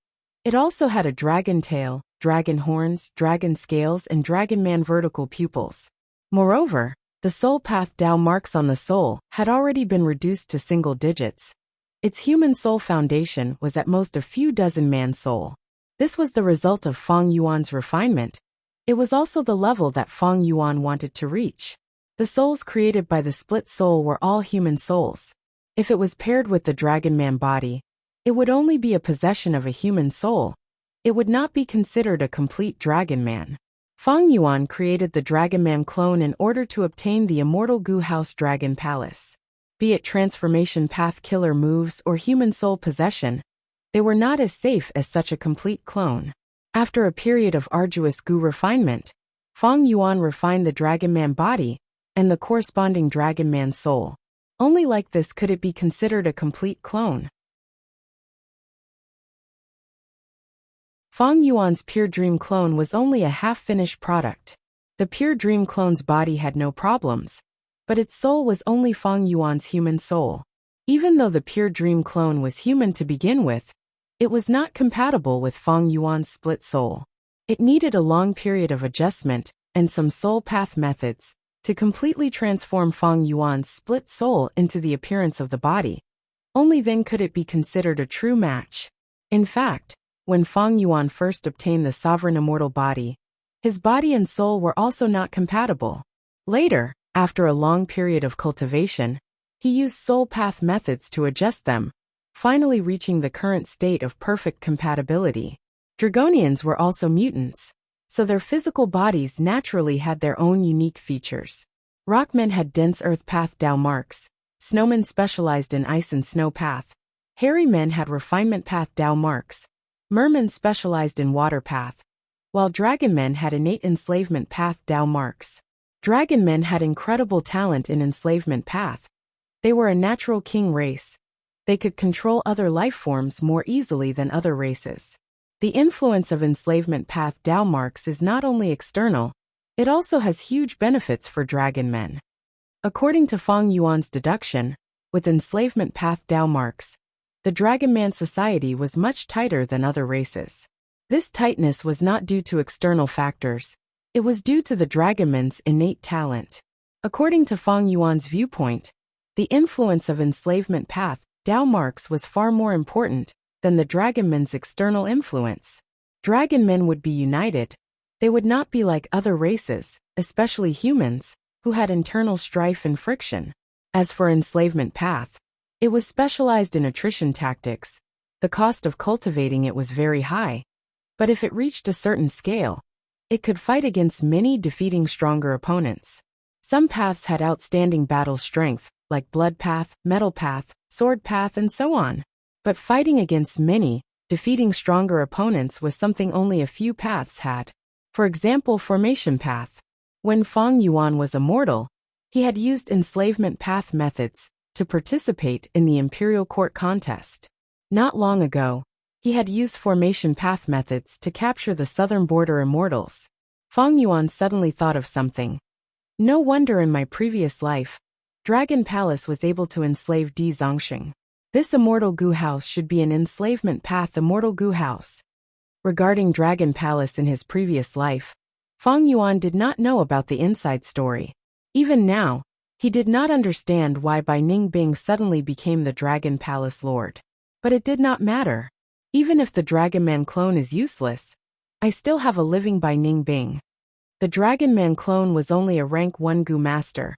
It also had a dragon tail, dragon horns, dragon scales, and Dragon Man vertical pupils. Moreover, the soul path Dao marks on the soul had already been reduced to single digits. Its human soul foundation was at most a few dozen man soul. This was the result of Feng Yuan's refinement. It was also the level that Feng Yuan wanted to reach. The souls created by the split soul were all human souls. If it was paired with the Dragon Man body, it would only be a possession of a human soul. It would not be considered a complete Dragon Man. Feng Yuan created the Dragon Man clone in order to obtain the immortal Gu House Dragon Palace. Be it transformation path killer moves or human soul possession, they were not as safe as such a complete clone. After a period of arduous Gu refinement, Feng Yuan refined the Dragon Man body and the corresponding Dragon Man soul. Only like this could it be considered a complete clone. Feng Yuan's Pure Dream clone was only a half-finished product. The Pure Dream clone's body had no problems, but its soul was only Feng Yuan's human soul. Even though the Pure Dream clone was human to begin with, it was not compatible with Feng Yuan's split soul. It needed a long period of adjustment and some soul path methods to completely transform Feng Yuan's split soul into the appearance of the body. Only then could it be considered a true match. In fact, when Feng Yuan first obtained the sovereign immortal body, his body and soul were also not compatible. Later, after a long period of cultivation, he used soul path methods to adjust them, finally reaching the current state of perfect compatibility. Dragonians were also mutants, so their physical bodies naturally had their own unique features. Rockmen had dense earth path Dao marks, snowmen specialized in ice and snow path, hairy men had refinement path Dao marks, mermen specialized in water path, while dragon men had innate enslavement path Dao marks. Dragon men had incredible talent in enslavement path. They were a natural king race. They could control other life forms more easily than other races. The influence of enslavement path Dao marks is not only external, it also has huge benefits for dragon men. According to Feng Yuan's deduction, with enslavement path Dao marks, the dragon man society was much tighter than other races. This tightness was not due to external factors, it was due to the dragonman's innate talent. According to Feng Yuan's viewpoint, the influence of enslavement path Dao marks was far more important than the dragonman's external influence. Dragon men would be united. They would not be like other races, especially humans, who had internal strife and friction. As for enslavement path, It was specialized in attrition tactics. The cost of cultivating it was very high. But if it reached a certain scale, it could fight against many, defeating stronger opponents. Some paths had outstanding battle strength, like blood path, metal path, sword path, and so on. But fighting against many, defeating stronger opponents was something only a few paths had. For example, formation path. When Fang Yuan was immortal, he had used enslavement path methods to participate in the imperial court contest. Not long ago, he had used formation path methods to capture the southern border immortals. Fang Yuan suddenly thought of something. No wonder in my previous life, Dragon Palace was able to enslave Di Zongxing. This immortal Gu house should be an enslavement path immortal Gu house. Regarding Dragon Palace in his previous life, Fang Yuan did not know about the inside story. Even now, he did not understand why Bai Ningbing suddenly became the Dragon Palace Lord. But it did not matter. Even if the Dragon Man clone is useless, I still have a living Bai Ningbing. The Dragon Man clone was only a rank 1 Gu master.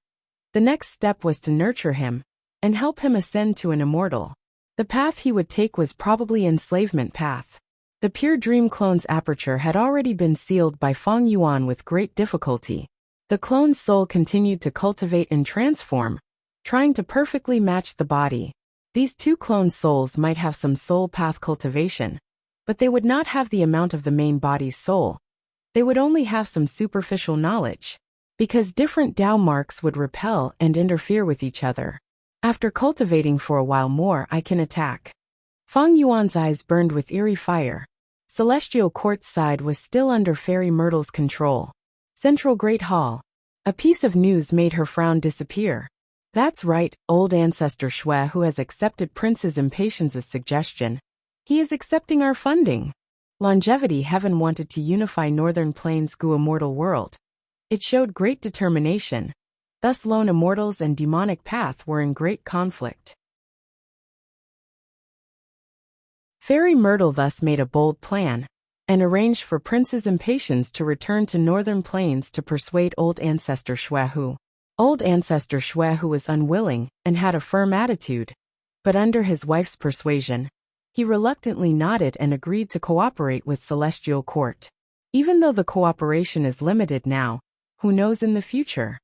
The next step was to nurture him and help him ascend to an immortal. The path he would take was probably enslavement path. The pure dream clone's aperture had already been sealed by Fang Yuan with great difficulty. The clone's soul continued to cultivate and transform, trying to perfectly match the body. These two clone souls might have some soul path cultivation, but they would not have the amount of the main body's soul. They would only have some superficial knowledge, because different Dao marks would repel and interfere with each other. After cultivating for a while more, I can attack. Fang Yuan's eyes burned with eerie fire. Celestial Court's side was still under Fairy Myrtle's control. Central Great Hall. A piece of news made her frown disappear. That's right, old ancestor Shui, who has accepted Princess Impatience's suggestion. He is accepting our funding. Longevity Heaven wanted to unify Northern Plains Gu immortal world. It showed great determination. Thus lone immortals and demonic path were in great conflict. Fairy Myrtle thus made a bold plan and arranged for Princess Impatience to return to Northern Plains to persuade old ancestor Shui. Old ancestor Shui was unwilling and had a firm attitude, but under his wife's persuasion, he reluctantly nodded and agreed to cooperate with Celestial Court. Even though the cooperation is limited now, who knows in the future?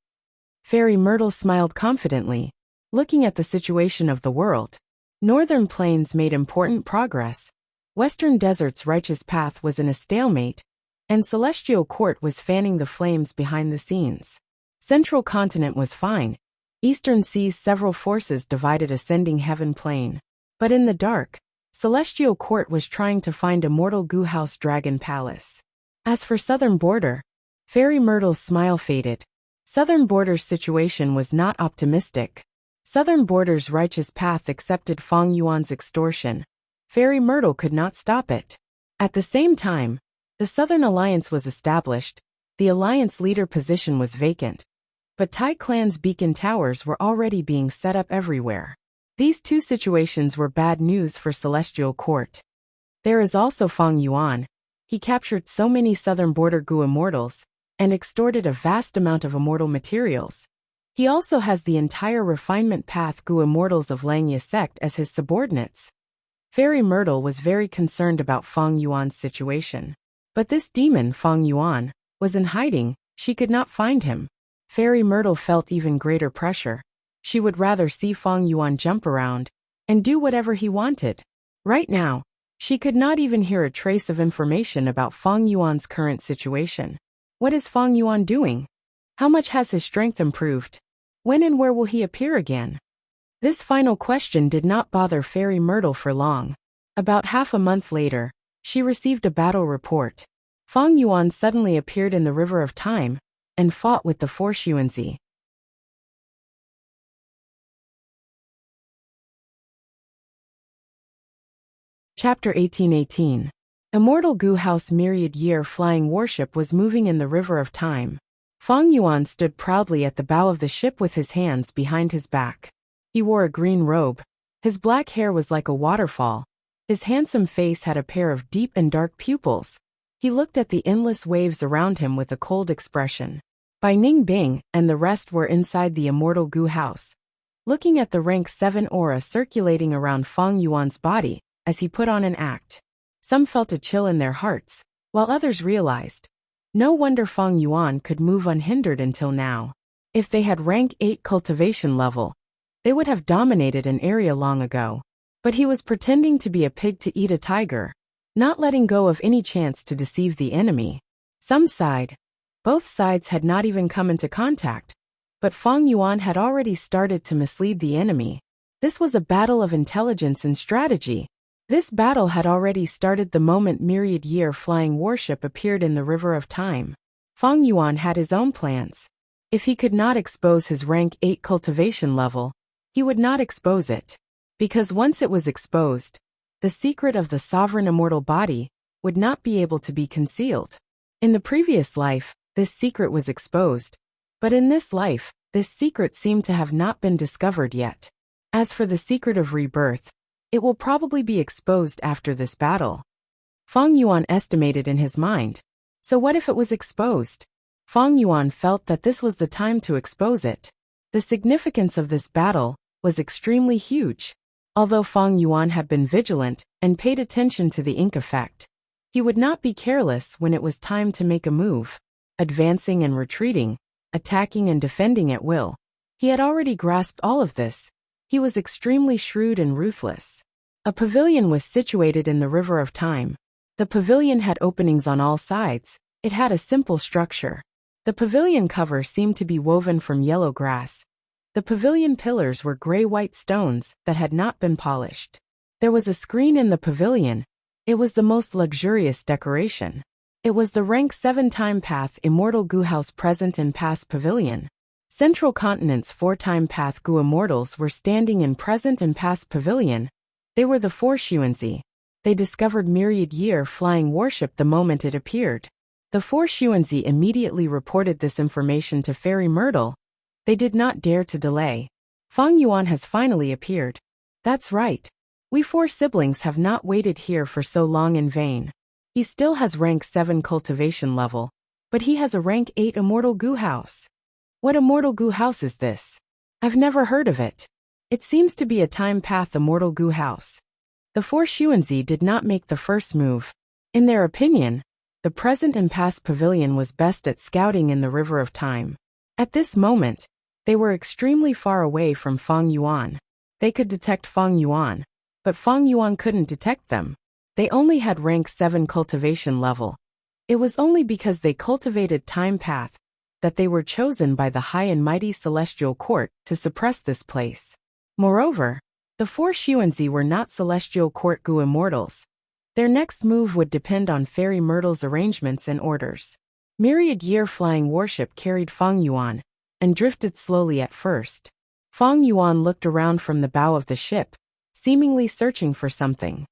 Fairy Myrtle smiled confidently, looking at the situation of the world. Northern Plains made important progress. Western Desert's righteous path was in a stalemate, and Celestial Court was fanning the flames behind the scenes. Central Continent was fine. Eastern Sea's several forces divided ascending Heaven Plain. But in the dark, Celestial Court was trying to find immortal Gu House Dragon Palace. As for Southern Border, Fairy Myrtle's smile faded. Southern Border's situation was not optimistic. Southern Border's righteous path accepted Fang Yuan's extortion. Fairy Myrtle could not stop it. At the same time, the Southern Alliance was established. The Alliance leader position was vacant. But Tai Clan's beacon towers were already being set up everywhere. These two situations were bad news for Celestial Court. There is also Fang Yuan. He captured so many Southern Border Gu immortals and extorted a vast amount of immortal materials. He also has the entire refinement path Gu immortals of Langya sect as his subordinates. Fairy Myrtle was very concerned about Fang Yuan's situation. But this demon, Fang Yuan, was in hiding. She could not find him. Fairy Myrtle felt even greater pressure. She would rather see Fang Yuan jump around and do whatever he wanted. Right now, she could not even hear a trace of information about Fang Yuan's current situation. What is Fang Yuan doing? How much has his strength improved? When and where will he appear again? This final question did not bother Fairy Myrtle for long. About half a month later, she received a battle report. Fang Yuan suddenly appeared in the River of Time and fought with the four Xuanzi. Chapter 1818. Immortal Gu House Myriad Year Flying Warship was moving in the River of Time. Fang Yuan stood proudly at the bow of the ship with his hands behind his back. He wore a green robe. His black hair was like a waterfall. His handsome face had a pair of deep and dark pupils. He looked at the endless waves around him with a cold expression. Bai Ningbing and the rest were inside the immortal Gu House. looking at the rank 7 aura circulating around Fang Yuan's body as he put on an act. Some felt a chill in their hearts, while others realized, no wonder Fang Yuan could move unhindered until now. If they had rank 8 cultivation level, they would have dominated an area long ago. But he was pretending to be a pig to eat a tiger, not letting go of any chance to deceive the enemy. Some sighed. Both sides had not even come into contact, but Fang Yuan had already started to mislead the enemy. This was a battle of intelligence and strategy. This battle had already started the moment myriad year flying warship appeared in the river of time. Fang Yuan had his own plans. If he could not expose his rank 8 cultivation level, he would not expose it. Because once it was exposed, the secret of the sovereign immortal body would not be able to be concealed. In the previous life, this secret was exposed, but in this life, this secret seemed to have not been discovered yet. As for the secret of rebirth, it will probably be exposed after this battle. Fang Yuan estimated in his mind. So what if it was exposed? Fang Yuan felt that this was the time to expose it. The significance of this battle was extremely huge. Although Fang Yuan had been vigilant and paid attention to the ink effect, he would not be careless when it was time to make a move. Advancing and retreating, attacking and defending at will. He had already grasped all of this. He was extremely shrewd and ruthless. A pavilion was situated in the river of time. The pavilion had openings on all sides. It had a simple structure. The pavilion cover seemed to be woven from yellow grass. The pavilion pillars were gray-white stones that had not been polished. There was a screen in the pavilion. It was the most luxurious decoration. It was the rank 7 time path immortal Gu house present in past pavilion. Central Continent's 4 time path Gu immortals were standing in present and past pavilion. They were the 4 Xuanzi. They discovered myriad year flying warship the moment it appeared. The 4 Xuanzi immediately reported this information to Fairy Myrtle. They did not dare to delay. Fang Yuan has finally appeared. That's right. We 4 siblings have not waited here for so long in vain. He still has rank 7 cultivation level, but he has a rank 8 immortal Gu house. What immortal Gu house is this? I've never heard of it. It seems to be a time path immortal Gu house. The 4 Xuanzi did not make the first move. In their opinion, the present and past pavilion was best at scouting in the river of time. At this moment, they were extremely far away from Fang Yuan. They could detect Fang Yuan, but Fang Yuan couldn't detect them. They only had rank 7 cultivation level. It was only because they cultivated time path that they were chosen by the high and mighty celestial court to suppress this place. Moreover, the 4 Xuanzi were not celestial court Gu immortals. Their next move would depend on Fairy Myrtle's arrangements and orders. Myriad year flying warship carried Fang Yuan and drifted slowly at first. Fang Yuan looked around from the bow of the ship, seemingly searching for something.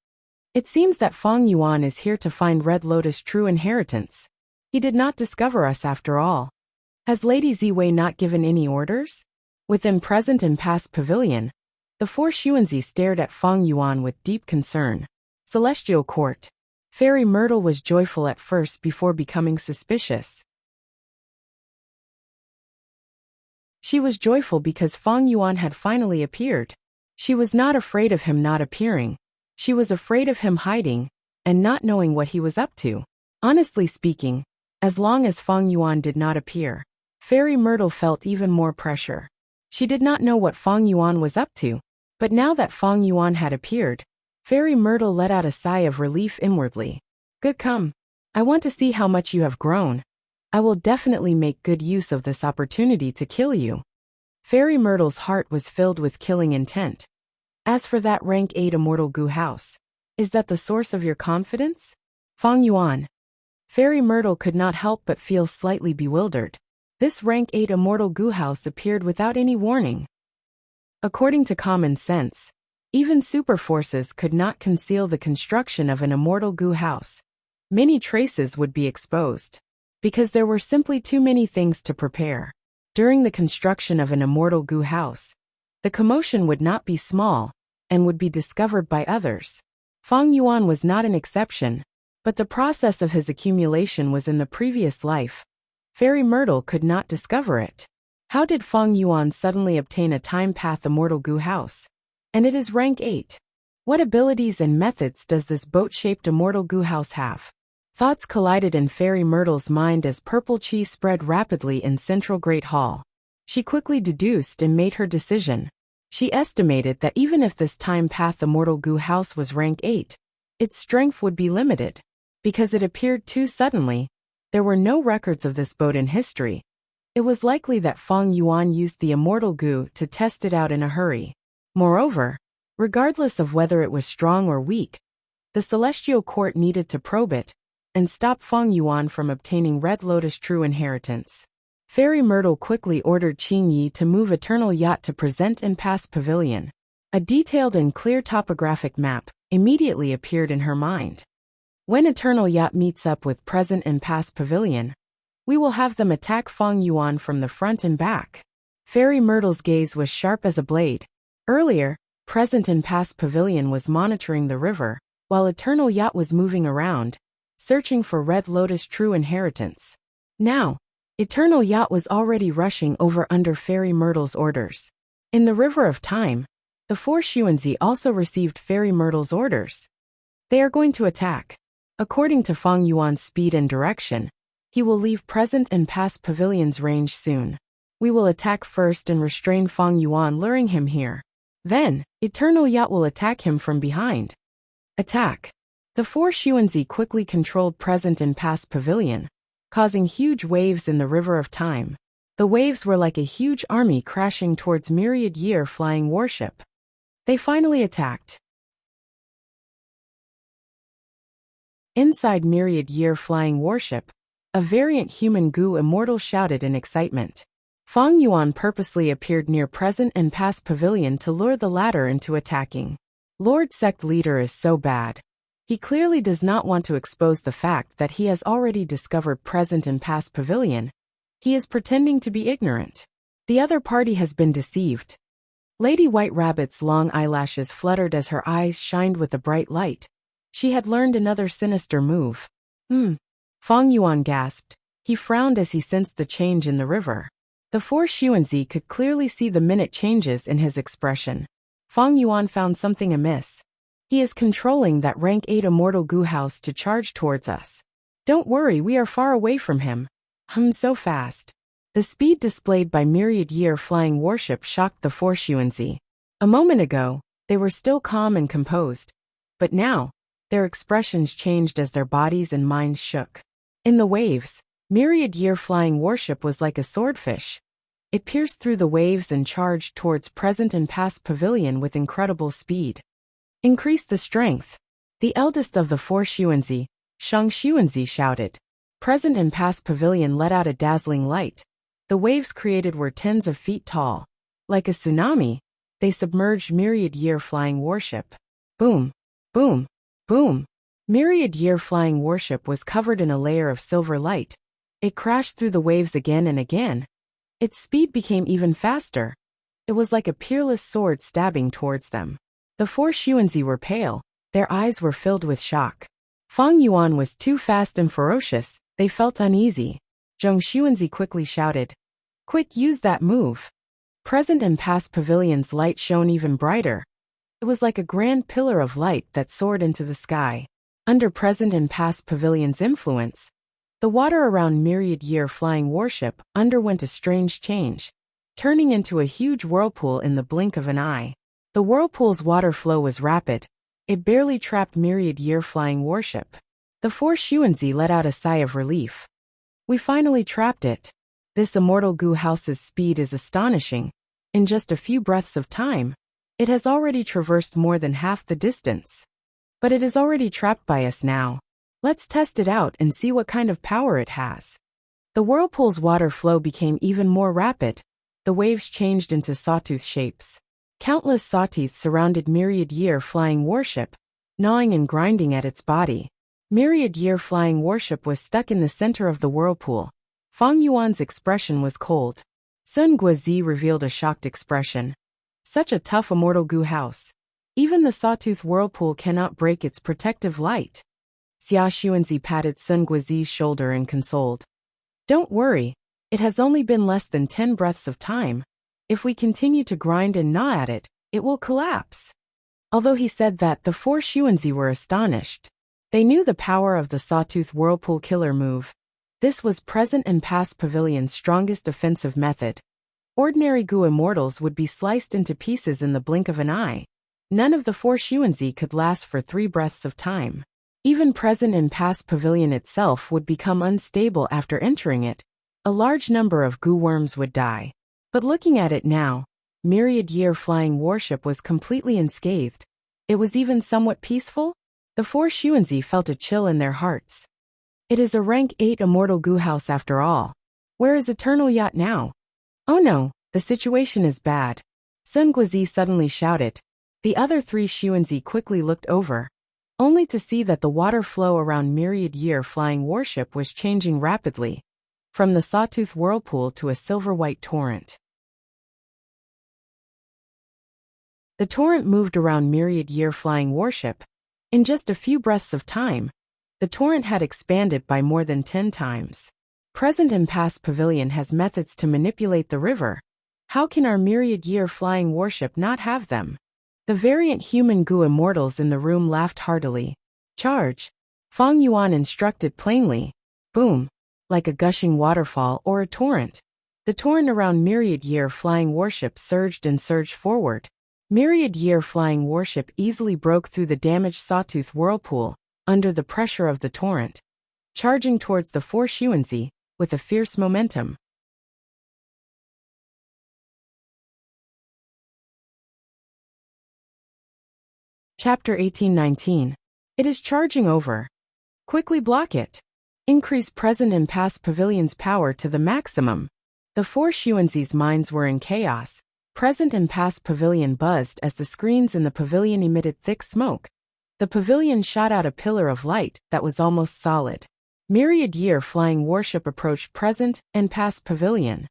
It seems that Fang Yuan is here to find Red Lotus' true inheritance. He did not discover us after all. Has Lady Ziwei not given any orders? Within present and past pavilion, the 4 Xuanzi stared at Fang Yuan with deep concern. Celestial Court. Fairy Myrtle was joyful at first before becoming suspicious. She was joyful because Fang Yuan had finally appeared. She was not afraid of him not appearing. She was afraid of him hiding and not knowing what he was up to. Honestly speaking, as long as Fang Yuan did not appear, Fairy Myrtle felt even more pressure. She did not know what Fang Yuan was up to, but now that Fang Yuan had appeared, Fairy Myrtle let out a sigh of relief inwardly. Good come. I want to see how much you have grown. I will definitely make good use of this opportunity to kill you. Fairy Myrtle's heart was filled with killing intent. As for that rank 8 immortal Gu house, is that the source of your confidence? Fang Yuan. Fairy Myrtle could not help but feel slightly bewildered. This rank 8 immortal Gu house appeared without any warning. According to common sense, even super forces could not conceal the construction of an immortal Gu house. Many traces would be exposed, because there were simply too many things to prepare. During the construction of an immortal Gu house, the commotion would not be small, and would be discovered by others. Fang Yuan was not an exception, but the process of his accumulation was in the previous life. Fairy Myrtle could not discover it. How did Feng Yuan suddenly obtain a time path immortal goo house? And it is rank 8. What abilities and methods does this boat-shaped immortal goo house have? Thoughts collided in Fairy Myrtle's mind as purple chi spread rapidly in Central Great Hall. She quickly deduced and made her decision. She estimated that even if this time path immortal goo house was rank 8, its strength would be limited. Because it appeared too suddenly, there were no records of this boat in history. It was likely that Feng Yuan used the immortal goo to test it out in a hurry. Moreover, regardless of whether it was strong or weak, the Celestial Court needed to probe it and stop Feng Yuan from obtaining Red Lotus true inheritance. Fairy Myrtle quickly ordered Qing Yi to move Eternal Yacht to Present and Past Pavilion. A detailed and clear topographic map immediately appeared in her mind. When Eternal Yacht meets up with Present and Past Pavilion, we will have them attack Feng Yuan from the front and back. Fairy Myrtle's gaze was sharp as a blade. Earlier, Present and Past Pavilion was monitoring the river, while Eternal Yacht was moving around, searching for Red Lotus true inheritance. Now, Eternal Yacht was already rushing over under Fairy Myrtle's orders. In the River of Time, the 4 Xuanzi also received Fairy Myrtle's orders. They are going to attack. According to Feng Yuan's speed and direction, he will leave Present and Past Pavilion's range soon. We will attack first and restrain Feng Yuan, luring him here. Then, Eternal Yacht will attack him from behind. Attack. The 4 Xuanzi quickly controlled Present and Past Pavilion, causing huge waves in the River of Time. The waves were like a huge army crashing towards Myriad Year flying warship. They finally attacked. Inside Myriad Year flying warship, a variant human goo immortal shouted in excitement. Feng Yuan purposely appeared near Present and Past Pavilion to lure the latter into attacking. Lord Sect Leader is so bad. He clearly does not want to expose the fact that he has already discovered Present and Past Pavilion. He is pretending to be ignorant. The other party has been deceived. Lady White Rabbit's long eyelashes fluttered as her eyes shined with a bright light. She had learned another sinister move. Feng Yuan gasped. He frowned as he sensed the change in the river. The 4 Xuanzi could clearly see the minute changes in his expression. Feng Yuan found something amiss. He is controlling that rank 8 immortal goo house to charge towards us. Don't worry, we are far away from him. So fast. The speed displayed by Myriad Year flying warship shocked the 4 Xuanzi. A moment ago, they were still calm and composed. But now, their expressions changed as their bodies and minds shook. In the waves, Myriad Year flying warship was like a swordfish. It pierced through the waves and charged towards Present and Past Pavilion with incredible speed. Increase the strength. The eldest of the 4 Xuanzi, Shang Xuanzi, shouted. Present and Past Pavilion let out a dazzling light. The waves created were tens of feet tall. Like a tsunami, they submerged Myriad Year flying warship. Boom, boom, boom. Myriad Year flying warship was covered in a layer of silver light. It crashed through the waves again and again. Its speed became even faster. It was like a peerless sword stabbing towards them. The 4 Xuanzi were pale. Their eyes were filled with shock. Feng Yuan was too fast and ferocious. They felt uneasy. Zhong Xuanzi quickly shouted. Quick, use that move. Present and Past Pavilion's light shone even brighter. It was like a grand pillar of light that soared into the sky. Under Present and Past Pavilion's influence, the water around Myriad Year flying warship underwent a strange change, turning into a huge whirlpool in the blink of an eye. The whirlpool's water flow was rapid. It barely trapped Myriad Year flying warship. The 4 Xuanzi let out a sigh of relief. We finally trapped it. This immortal goo house's speed is astonishing. In just a few breaths of time, it has already traversed more than half the distance. But it is already trapped by us now. Let's test it out and see what kind of power it has. The whirlpool's water flow became even more rapid. The waves changed into sawtooth shapes. Countless sawteeth surrounded Myriad Year flying warship, gnawing and grinding at its body. Myriad Year flying warship was stuck in the center of the whirlpool. Feng Yuan's expression was cold. Sun Guozi revealed a shocked expression. Such a tough immortal goo house. Even the sawtooth whirlpool cannot break its protective light. Xia Xuanzi patted Sun Guozi's shoulder and consoled. Don't worry. It has only been less than 10 breaths of time. If we continue to grind and gnaw at it, it will collapse. Although he said that, the four Xuanzi were astonished. They knew the power of the Sawtooth Whirlpool Killer move. This was present and past Pavilion's strongest offensive method. Ordinary Gu immortals would be sliced into pieces in the blink of an eye. None of the four Xuanzi could last for 3 breaths of time. Even present and past Pavilion itself would become unstable after entering it. A large number of Gu worms would die. But looking at it now, Myriad Year Flying Warship was completely unscathed. It was even somewhat peaceful. The four Xuanzi felt a chill in their hearts. It is a rank 8 immortal Gu house after all. Where is Eternal Yacht now? Oh no, the situation is bad. Sun Guizi suddenly shouted. The other 3 Xuanzi quickly looked over, only to see that the water flow around Myriad Year Flying Warship was changing rapidly, from the Sawtooth Whirlpool to a silver-white torrent. The torrent moved around Myriad Year Flying Warship. In just a few breaths of time, the torrent had expanded by more than 10 times. Present and past Pavilion has methods to manipulate the river. How can our Myriad Year Flying Warship not have them? The variant human Gu immortals in the room laughed heartily. Charge! Fang Yuan instructed plainly. Boom! Like a gushing waterfall or a torrent. The torrent around Myriad Year Flying Warship surged and surged forward. Myriad Year Flying Warship easily broke through the damaged Sawtooth Whirlpool, under the pressure of the torrent, charging towards the four Xuanzi, with a fierce momentum. Chapter 18-19. It is charging over. Quickly block it. Increase present and past Pavilion's power to the maximum. The four Xuanzi's minds were in chaos. Present and past Pavilion buzzed as the screens in the pavilion emitted thick smoke. The pavilion shot out a pillar of light that was almost solid. Myriad Year Flying Warship approached present and past Pavilion.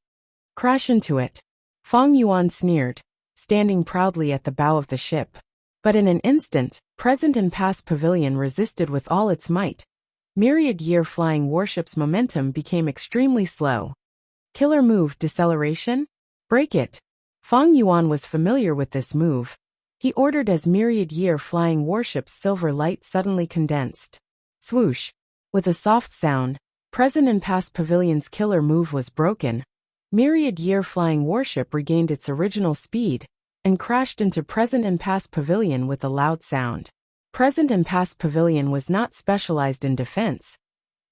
Crash into it. Fang Yuan sneered, standing proudly at the bow of the ship. But in an instant, present and past Pavilion resisted with all its might. Myriad Year Flying Warship's momentum became extremely slow. Killer move deceleration? Break it. Fang Yuan was familiar with this move. He ordered as Myriad Year Flying Warship's silver light suddenly condensed. Swoosh! With a soft sound, present and past Pavilion's killer move was broken. Myriad Year Flying Warship regained its original speed and crashed into present and past Pavilion with a loud sound. Present and past Pavilion was not specialized in defense.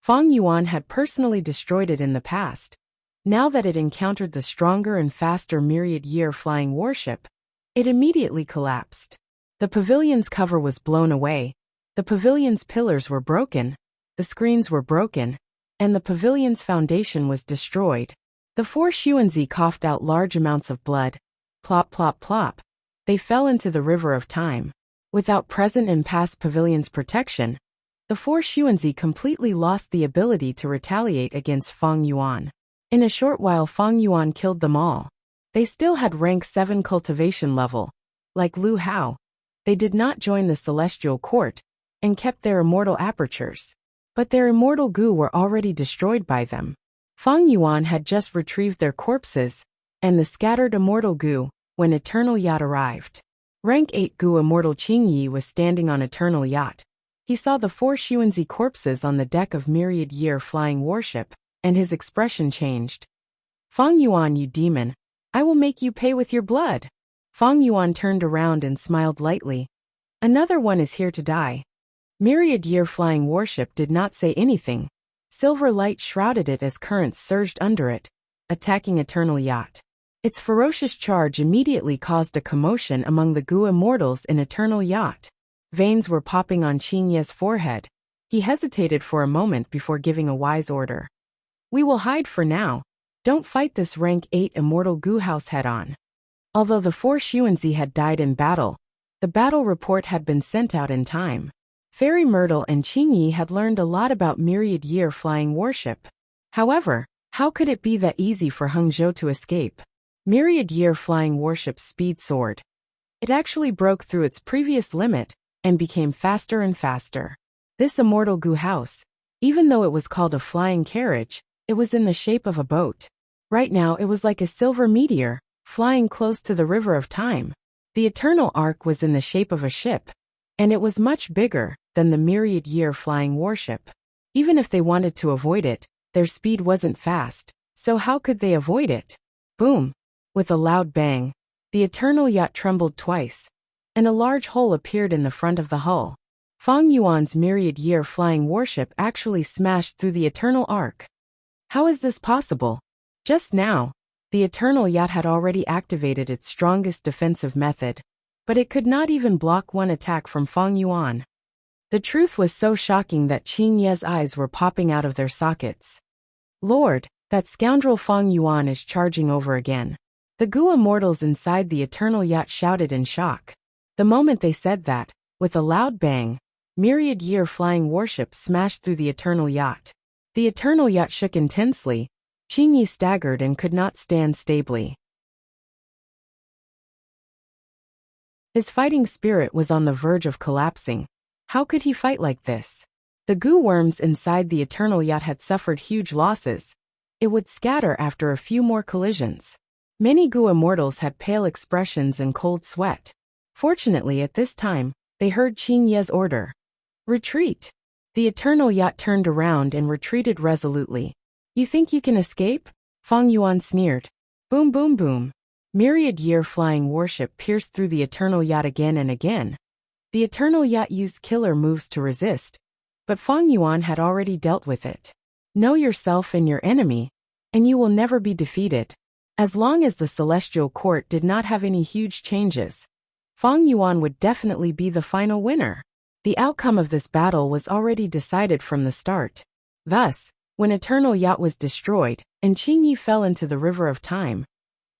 Fang Yuan had personally destroyed it in the past. Now that it encountered the stronger and faster Myriad Year Flying Warship, it immediately collapsed. The pavilion's cover was blown away. The pavilion's pillars were broken. The screens were broken. And the pavilion's foundation was destroyed. The four Xuanzi coughed out large amounts of blood. Plop, plop, plop. They fell into the river of time. Without present and past Pavilion's protection, the four Xuanzi completely lost the ability to retaliate against Fang Yuan. In a short while Fang Yuan killed them all. They still had rank 7 cultivation level. Like Lu Hao, they did not join the Celestial Court, and kept their immortal apertures. But their immortal Gu were already destroyed by them. Fang Yuan had just retrieved their corpses, and the scattered immortal Gu, when Eternal Yacht arrived. Rank 8 Gu immortal Qing Yi was standing on Eternal Yacht. He saw the four Xuanzi corpses on the deck of Myriad Year Flying Warship, and his expression changed. Fang Yuan, you demon, I will make you pay with your blood. Fang Yuan turned around and smiled lightly. Another one is here to die. Myriad Year Flying Warship did not say anything. Silver light shrouded it as currents surged under it, attacking Eternal Yacht. Its ferocious charge immediately caused a commotion among the Gu immortals in Eternal Yacht. Veins were popping on Qing Ye's forehead. He hesitated for a moment before giving a wise order. We will hide for now. Don't fight this rank 8 immortal Gu house head-on. Although the four Xuanzi had died in battle, the battle report had been sent out in time. Fairy Myrtle and Qing Yi had learned a lot about Myriad Year Flying Warship. However, how could it be that easy for Hangzhou to escape? Myriad Year Flying Warship's speed soared. It actually broke through its previous limit and became faster and faster. This immortal Gu house, even though it was called a flying carriage, it was in the shape of a boat. Right now it was like a silver meteor, flying close to the river of time. The eternal ark was in the shape of a ship, and it was much bigger than the myriad-year flying warship. Even if they wanted to avoid it, their speed wasn't fast, so how could they avoid it? Boom! With a loud bang, the eternal yacht trembled twice, and a large hole appeared in the front of the hull. Fang Yuan's myriad-year flying warship actually smashed through the eternal ark. How is this possible? Just now, the eternal yacht had already activated its strongest defensive method, but it could not even block one attack from Fang Yuan. The truth was so shocking that Qing Ye's eyes were popping out of their sockets. Lord, that scoundrel Fang Yuan is charging over again. The Gu immortals inside the eternal yacht shouted in shock. The moment they said that, with a loud bang, myriad-year flying warships smashed through the eternal yacht. The eternal yacht shook intensely. Qing Yi staggered and could not stand stably. His fighting spirit was on the verge of collapsing. How could he fight like this? The Gu worms inside the eternal yacht had suffered huge losses. It would scatter after a few more collisions. Many Gu immortals had pale expressions and cold sweat. Fortunately, at this time, they heard Qing Ye's order. Retreat! The eternal yacht turned around and retreated resolutely. You think you can escape? Fang Yuan sneered. Boom boom boom. Myriad-year flying warship pierced through the eternal yacht again and again. The eternal yacht used killer moves to resist, but Fang Yuan had already dealt with it. Know yourself and your enemy, and you will never be defeated. As long as the Celestial Court did not have any huge changes, Fang Yuan would definitely be the final winner. The outcome of this battle was already decided from the start. Thus, when Eternal Yacht was destroyed, and Qing Yi fell into the river of time,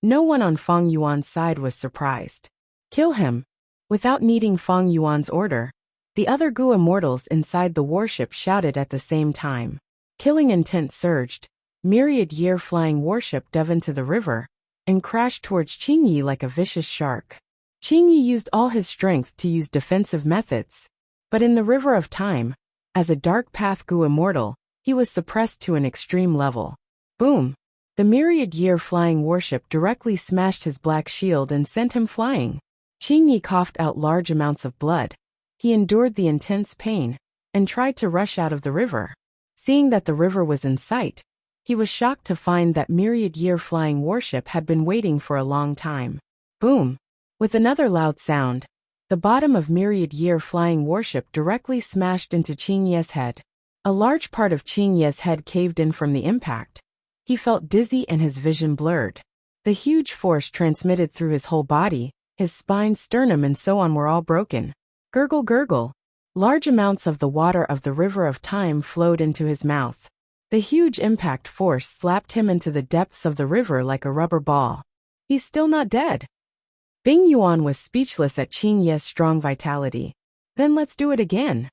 no one on Fang Yuan's side was surprised. Kill him. Without needing Fang Yuan's order, the other Gu immortals inside the warship shouted at the same time. Killing intent surged. Myriad-year flying warship dove into the river and crashed towards Qing Yi like a vicious shark. Qing Yi used all his strength to use defensive methods, but in the river of time, as a dark path Gu immortal, he was suppressed to an extreme level. Boom! The myriad-year flying warship directly smashed his black shield and sent him flying. Qing Yi coughed out large amounts of blood. He endured the intense pain and tried to rush out of the river. Seeing that the river was in sight, he was shocked to find that myriad-year flying warship had been waiting for a long time. Boom! With another loud sound, the bottom of myriad-year flying warship directly smashed into Qing Ye's head. A large part of Qing Ye's head caved in from the impact. He felt dizzy and his vision blurred. The huge force transmitted through his whole body, his spine, sternum and so on were all broken. Gurgle gurgle. Large amounts of the water of the river of time flowed into his mouth. The huge impact force slapped him into the depths of the river like a rubber ball. He's still not dead. Bing Yuan was speechless at Qing Ye's strong vitality. Then let's do it again.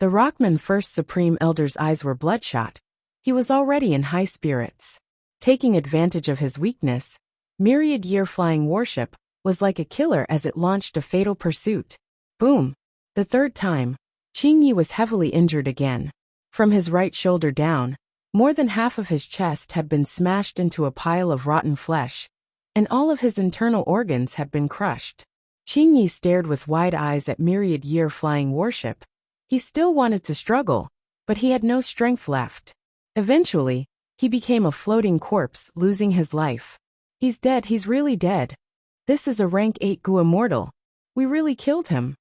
The Rockman First Supreme Elder's eyes were bloodshot. He was already in high spirits. Taking advantage of his weakness, myriad-year flying warship was like a killer as it launched a fatal pursuit. Boom! The third time, Qing Yi was heavily injured again. From his right shoulder down, more than half of his chest had been smashed into a pile of rotten flesh, and all of his internal organs had been crushed. Qing Yi stared with wide eyes at myriad-year flying warship. He still wanted to struggle, but he had no strength left. Eventually, he became a floating corpse, losing his life. He's dead, he's really dead. This is a rank 8 Gu immortal. We really killed him.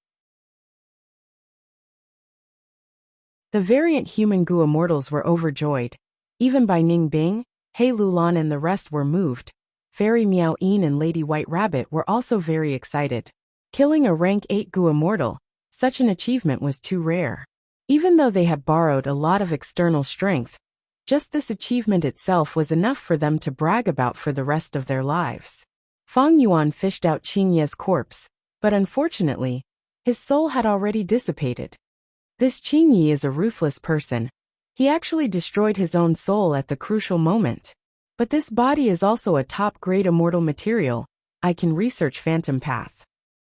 The variant human Gu immortals were overjoyed. Even Bai Ning Bing, He Lulan and the rest were moved. Fairy Miao Yin and Lady White Rabbit were also very excited. Killing a rank 8 Gu immortal, such an achievement was too rare. Even though they had borrowed a lot of external strength, just this achievement itself was enough for them to brag about for the rest of their lives. Fang Yuan fished out Qing Ye's corpse, but unfortunately, his soul had already dissipated. This Qing Yi is a ruthless person. He actually destroyed his own soul at the crucial moment. But this body is also a top-grade immortal material. I can research Phantom Path.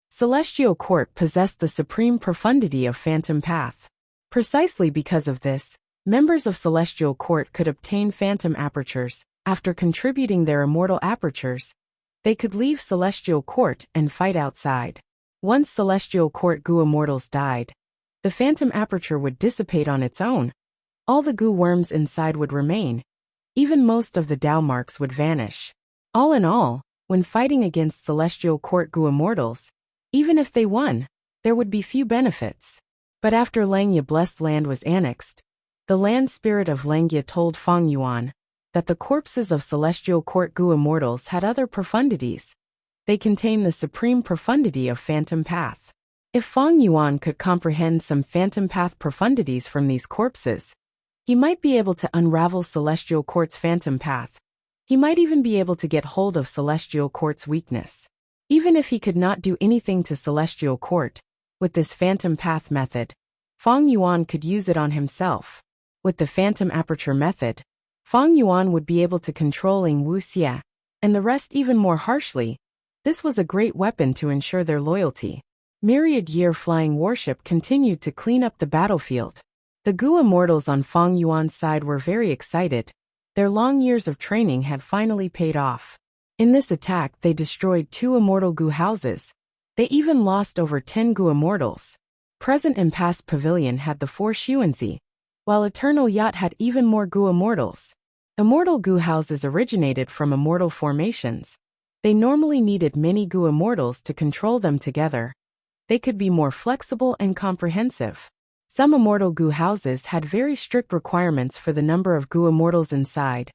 Celestial Court possessed the supreme profundity of Phantom Path. Precisely because of this, members of Celestial Court could obtain phantom apertures, After contributing their immortal apertures, they could leave Celestial Court and fight outside. Once Celestial Court goo immortals died, the phantom aperture would dissipate on its own. All the goo worms inside would remain. Even most of the Dao marks would vanish. All in all, when fighting against Celestial Court goo immortals, even if they won, there would be few benefits. But after Langya Blessed Land was annexed, the land spirit of Langya told Feng Yuan that the corpses of Celestial Court goo immortals had other profundities. They contain the supreme profundity of Phantom Path. If Feng Yuan could comprehend some Phantom Path profundities from these corpses, he might be able to unravel Celestial Court's Phantom Path. He might even be able to get hold of Celestial Court's weakness. Even if he could not do anything to Celestial Court, with this Phantom Path method, Feng Yuan could use it on himself. With the Phantom Aperture method, Feng Yuan would be able to control Wuxia, and the rest even more harshly. This was a great weapon to ensure their loyalty. Myriad Year Flying Warship continued to clean up the battlefield. The goo immortals on Feng Yuan's side were very excited. Their long years of training had finally paid off. In this attack they destroyed 2 immortal goo houses. They even lost over 10 goo immortals. Present and Past Pavilion had the 4 Xuanzi, while Eternal Yacht had even more goo immortals. Immortal goo houses originated from immortal formations. They normally needed many goo immortals to control them together. They could be more flexible and comprehensive. Some immortal goo houses had very strict requirements for the number of goo immortals inside.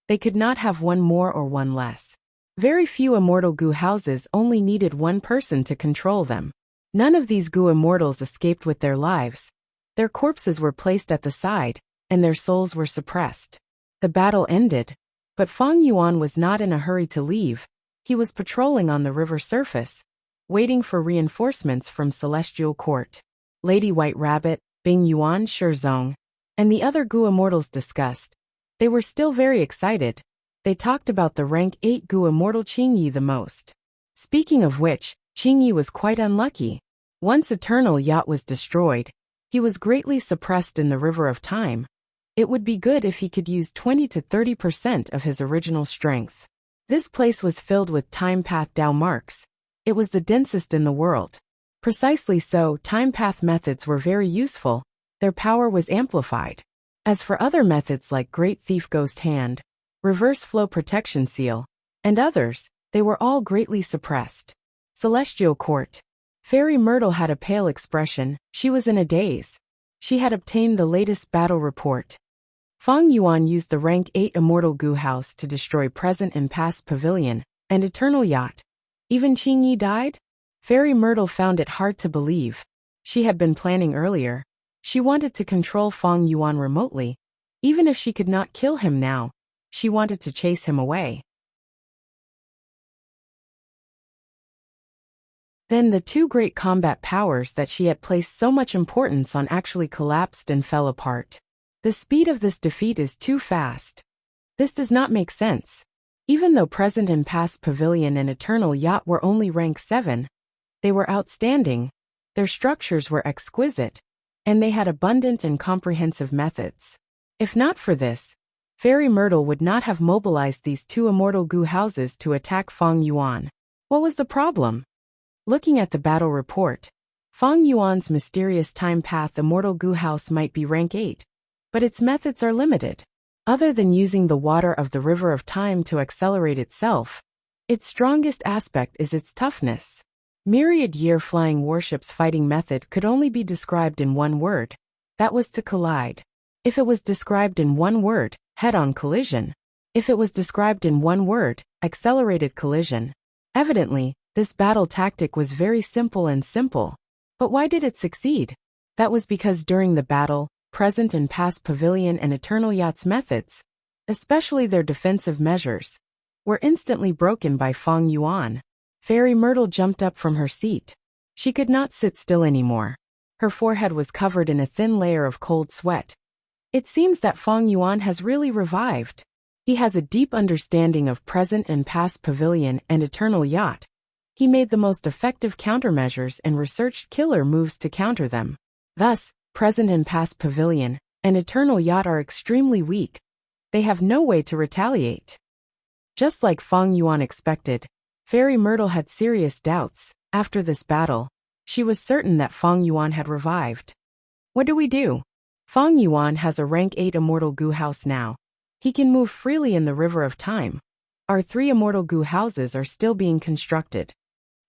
They could not have one more or one less. Very few immortal goo houses only needed one person to control them. None of these goo immortals escaped with their lives. Their corpses were placed at the side, and their souls were suppressed. The battle ended, but Feng Yuan was not in a hurry to leave. He was patrolling on the river surface, waiting for reinforcements from Celestial Court. Lady White Rabbit, Bing Yuan Shizong, and the other goo immortals discussed. They were still very excited. They talked about the rank 8 goo immortal Qingyi the most. Speaking of which, Qingyi was quite unlucky. Once Eternal Yacht was destroyed, he was greatly suppressed in the River of Time. It would be good if he could use 20 to 30% of his original strength. This place was filled with time path Dao marks. It was the densest in the world. Precisely so, time path methods were very useful. Their power was amplified. As for other methods like Great Thief Ghost Hand, Reverse Flow Protection Seal, and others, they were all greatly suppressed. Celestial Court. Fairy Myrtle had a pale expression. She was in a daze. She had obtained the latest battle report. Feng Yuan used the rank 8 Immortal Goo House to destroy Present and Past Pavilion and Eternal Yacht. Even Qingyi died? Fairy Myrtle found it hard to believe. She had been planning earlier. She wanted to control Feng Yuan remotely. Even if she could not kill him now, she wanted to chase him away. Then the 2 great combat powers that she had placed so much importance on actually collapsed and fell apart. The speed of this defeat is too fast. This does not make sense. Even though Present and Past Pavilion and Eternal Yacht were only rank 7, they were outstanding. Their structures were exquisite, and they had abundant and comprehensive methods. If not for this, Fairy Myrtle would not have mobilized these 2 immortal goo houses to attack Feng Yuan. What was the problem? Looking at the battle report, Feng Yuan's mysterious time path immortal goo house might be rank 8, but its methods are limited. Other than using the water of the River of Time to accelerate itself, its strongest aspect is its toughness. Myriad Year Flying Warship's fighting method could only be described in one word. That was to collide. If it was described in one word, head-on collision. If it was described in one word, accelerated collision. Evidently, this battle tactic was very simple and simple. But why did it succeed? That was because during the battle, Present and Past Pavilion and Eternal Yacht's methods, especially their defensive measures, were instantly broken by Feng Yuan. Fairy Myrtle jumped up from her seat. She could not sit still anymore. Her forehead was covered in a thin layer of cold sweat. It seems that Feng Yuan has really revived. He has a deep understanding of Present and Past Pavilion and Eternal Yacht. He made the most effective countermeasures and researched killer moves to counter them. Thus, Present and Past Pavilion and Eternal Yacht are extremely weak. They have no way to retaliate. Just like Feng Yuan expected, Fairy Myrtle had serious doubts. After this battle, she was certain that Feng Yuan had revived. What do we do? Feng Yuan has a rank 8 immortal goo house now. He can move freely in the river of time. Our 3 immortal goo houses are still being constructed.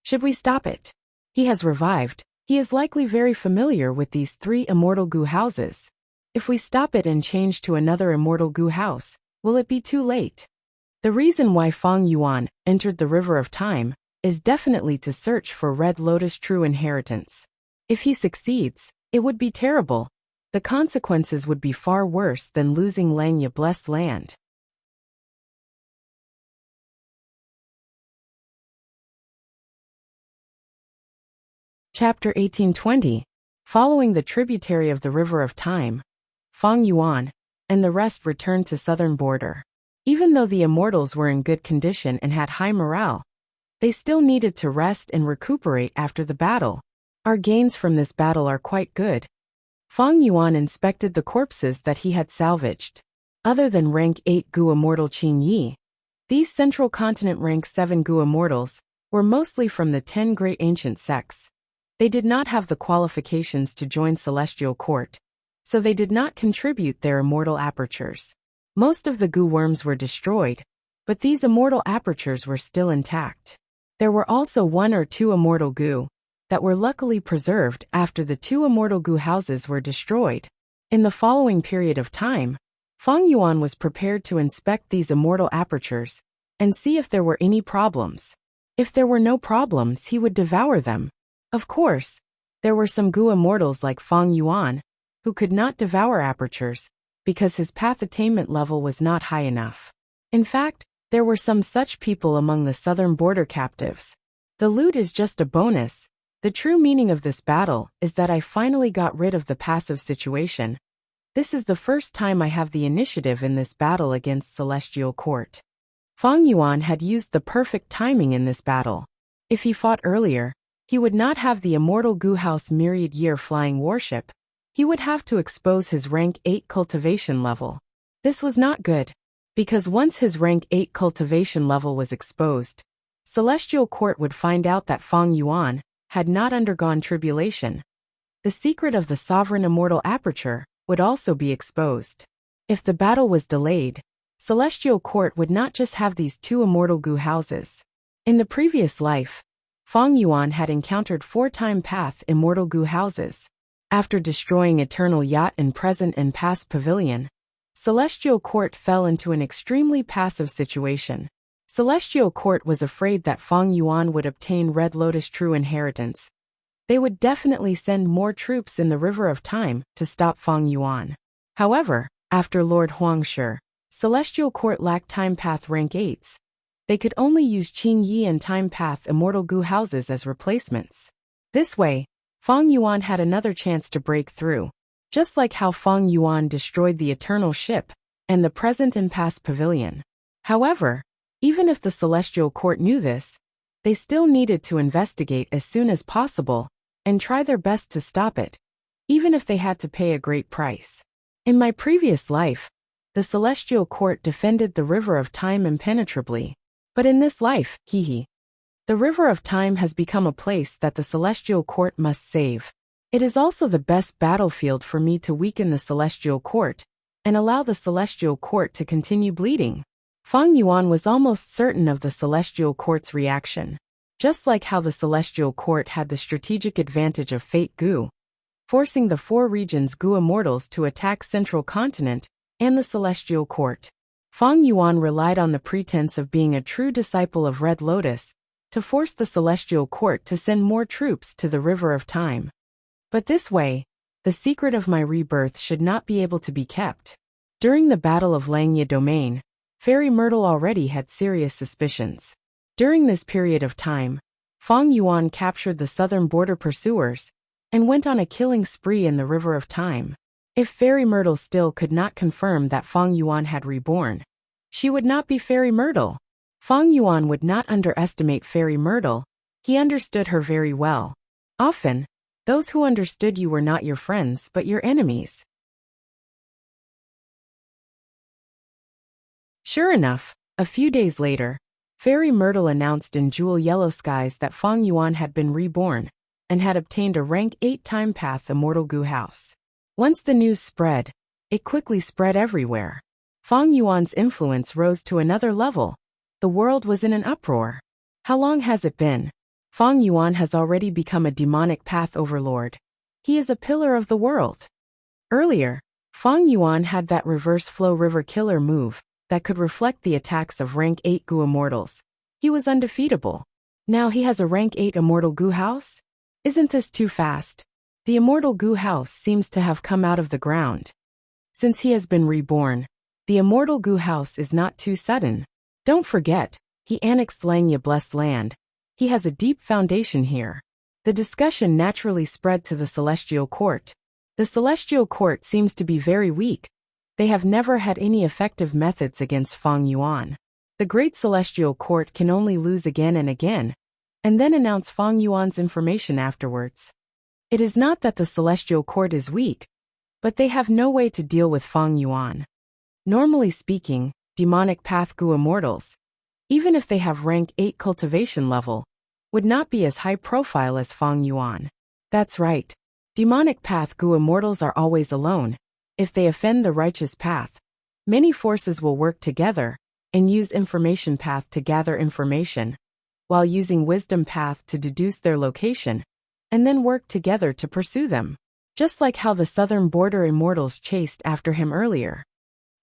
Should we stop it? He has revived. He is likely very familiar with these 3 immortal goo houses. If we stop it and change to another immortal goo house, will it be too late? The reason why Feng Yuan entered the river of time is definitely to search for Red Lotus true inheritance. If he succeeds, it would be terrible. The consequences would be far worse than losing Langya blessed land. Chapter 1820. Following the tributary of the River of Time, Feng Yuan and the rest returned to southern border. Even though the immortals were in good condition and had high morale, they still needed to rest and recuperate after the battle. Our gains from this battle are quite good. Feng Yuan inspected the corpses that he had salvaged. Other than rank 8 Gu immortal Qin Yi, these Central Continent rank 7 Gu immortals were mostly from the 10 great ancient sects. They did not have the qualifications to join Celestial Court, so they did not contribute their immortal apertures. Most of the Gu worms were destroyed, but these immortal apertures were still intact. There were also 1 or 2 immortal Gu that were luckily preserved after the 2 immortal Gu houses were destroyed. In the following period of time, Feng Yuan was prepared to inspect these immortal apertures and see if there were any problems. If there were no problems, he would devour them. Of course, there were some Gu immortals like Feng Yuan who could not devour apertures because his path attainment level was not high enough. In fact, there were some such people among the southern border captives. The loot is just a bonus. The true meaning of this battle is that I finally got rid of the passive situation. This is the first time I have the initiative in this battle against Celestial Court. Feng Yuan had used the perfect timing in this battle. If he fought earlier, he would not have the immortal Gu House Myriad Year flying warship. He would have to expose his rank 8 cultivation level. This was not good, because once his rank 8 cultivation level was exposed, Celestial Court would find out that Feng Yuan had not undergone tribulation. The secret of the sovereign immortal aperture would also be exposed. If the battle was delayed, Celestial Court would not just have these 2 immortal Gu houses. In the previous life, Feng Yuan had encountered 4-time path immortal Gu houses. After destroying Eternal Yacht and Present and Past Pavilion, Celestial Court fell into an extremely passive situation. Celestial Court was afraid that Feng Yuan would obtain Red Lotus true inheritance. They would definitely send more troops in the River of Time to stop Feng Yuan. However, after Lord Huangshi, Celestial Court lacked Time Path rank 8s. They could only use Qin Yi and Time Path immortal Gu houses as replacements. This way, Feng Yuan had another chance to break through. Just like how Feng Yuan destroyed the Eternal Ship and the Present and Past Pavilion. However, even if the Celestial Court knew this, they still needed to investigate as soon as possible and try their best to stop it, even if they had to pay a great price. In my previous life, the Celestial Court defended the River of Time impenetrably. But in this life, the River of Time has become a place that the Celestial Court must save. It is also the best battlefield for me to weaken the Celestial Court and allow the Celestial Court to continue bleeding. Feng Yuan was almost certain of the Celestial Court's reaction. Just like how the Celestial Court had the strategic advantage of Fate Gu, forcing the 4 regions Gu immortals to attack Central Continent and the Celestial Court. Feng Yuan relied on the pretense of being a true disciple of Red Lotus to force the Celestial Court to send more troops to the River of Time. But this way, the secret of my rebirth should not be able to be kept. During the Battle of Langya Domain, Fairy Myrtle already had serious suspicions. During this period of time, Feng Yuan captured the southern border pursuers and went on a killing spree in the River of Time. If Fairy Myrtle still could not confirm that Feng Yuan had reborn, she would not be Fairy Myrtle. Feng Yuan would not underestimate Fairy Myrtle. He understood her very well. Often, those who understood you were not your friends but your enemies. Sure enough, a few days later, Fairy Myrtle announced in Jewel Yellow Skies that Fang Yuan had been reborn and had obtained a rank 8 time path Immortal Goo House. Once the news spread, it quickly spread everywhere. Fang Yuan's influence rose to another level. The world was in an uproar. How long has it been? Fang Yuan has already become a demonic path overlord. He is a pillar of the world. Earlier, Fang Yuan had that reverse flow river killer move that could reflect the attacks of rank 8 Goo Immortals. He was undefeatable. Now he has a rank 8 Immortal Goo House? Isn't this too fast? The Immortal Goo House seems to have come out of the ground. Since he has been reborn, the Immortal Goo House is not too sudden. Don't forget, he annexed Langya Blessed Land. He has a deep foundation here. The discussion naturally spread to the Celestial Court. The Celestial Court seems to be very weak. They have never had any effective methods against Fang Yuan. The Great Celestial Court can only lose again and then announce Fang Yuan's information afterwards. It is not that the Celestial Court is weak, but they have no way to deal with Fang Yuan. Normally speaking, demonic path Goo Immortals, even if they have rank 8 cultivation level, would not be as high profile as Fang Yuan. That's right. Demonic path Goo Immortals are always alone. If they offend the righteous path, many forces will work together and use information path to gather information, while using wisdom path to deduce their location, and then work together to pursue them. Just like how the southern border immortals chased after him earlier.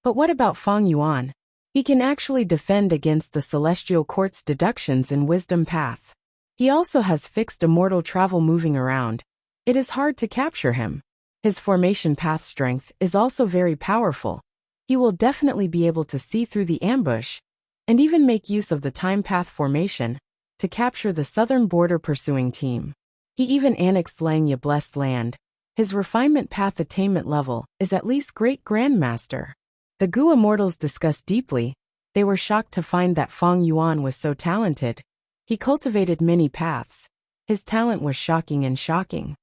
But what about Fang Yuan? He can actually defend against the Celestial Court's deductions in wisdom path. He also has fixed immortal travel moving around. It is hard to capture him. His formation path strength is also very powerful. He will definitely be able to see through the ambush, and even make use of the time path formation to capture the southern border pursuing team. He even annexed Langya Blessed Land. His refinement path attainment level is at least Great Grandmaster. The Goo Immortals discussed deeply. They were shocked to find that Fang Yuan was so talented. He cultivated many paths. His talent was shocking.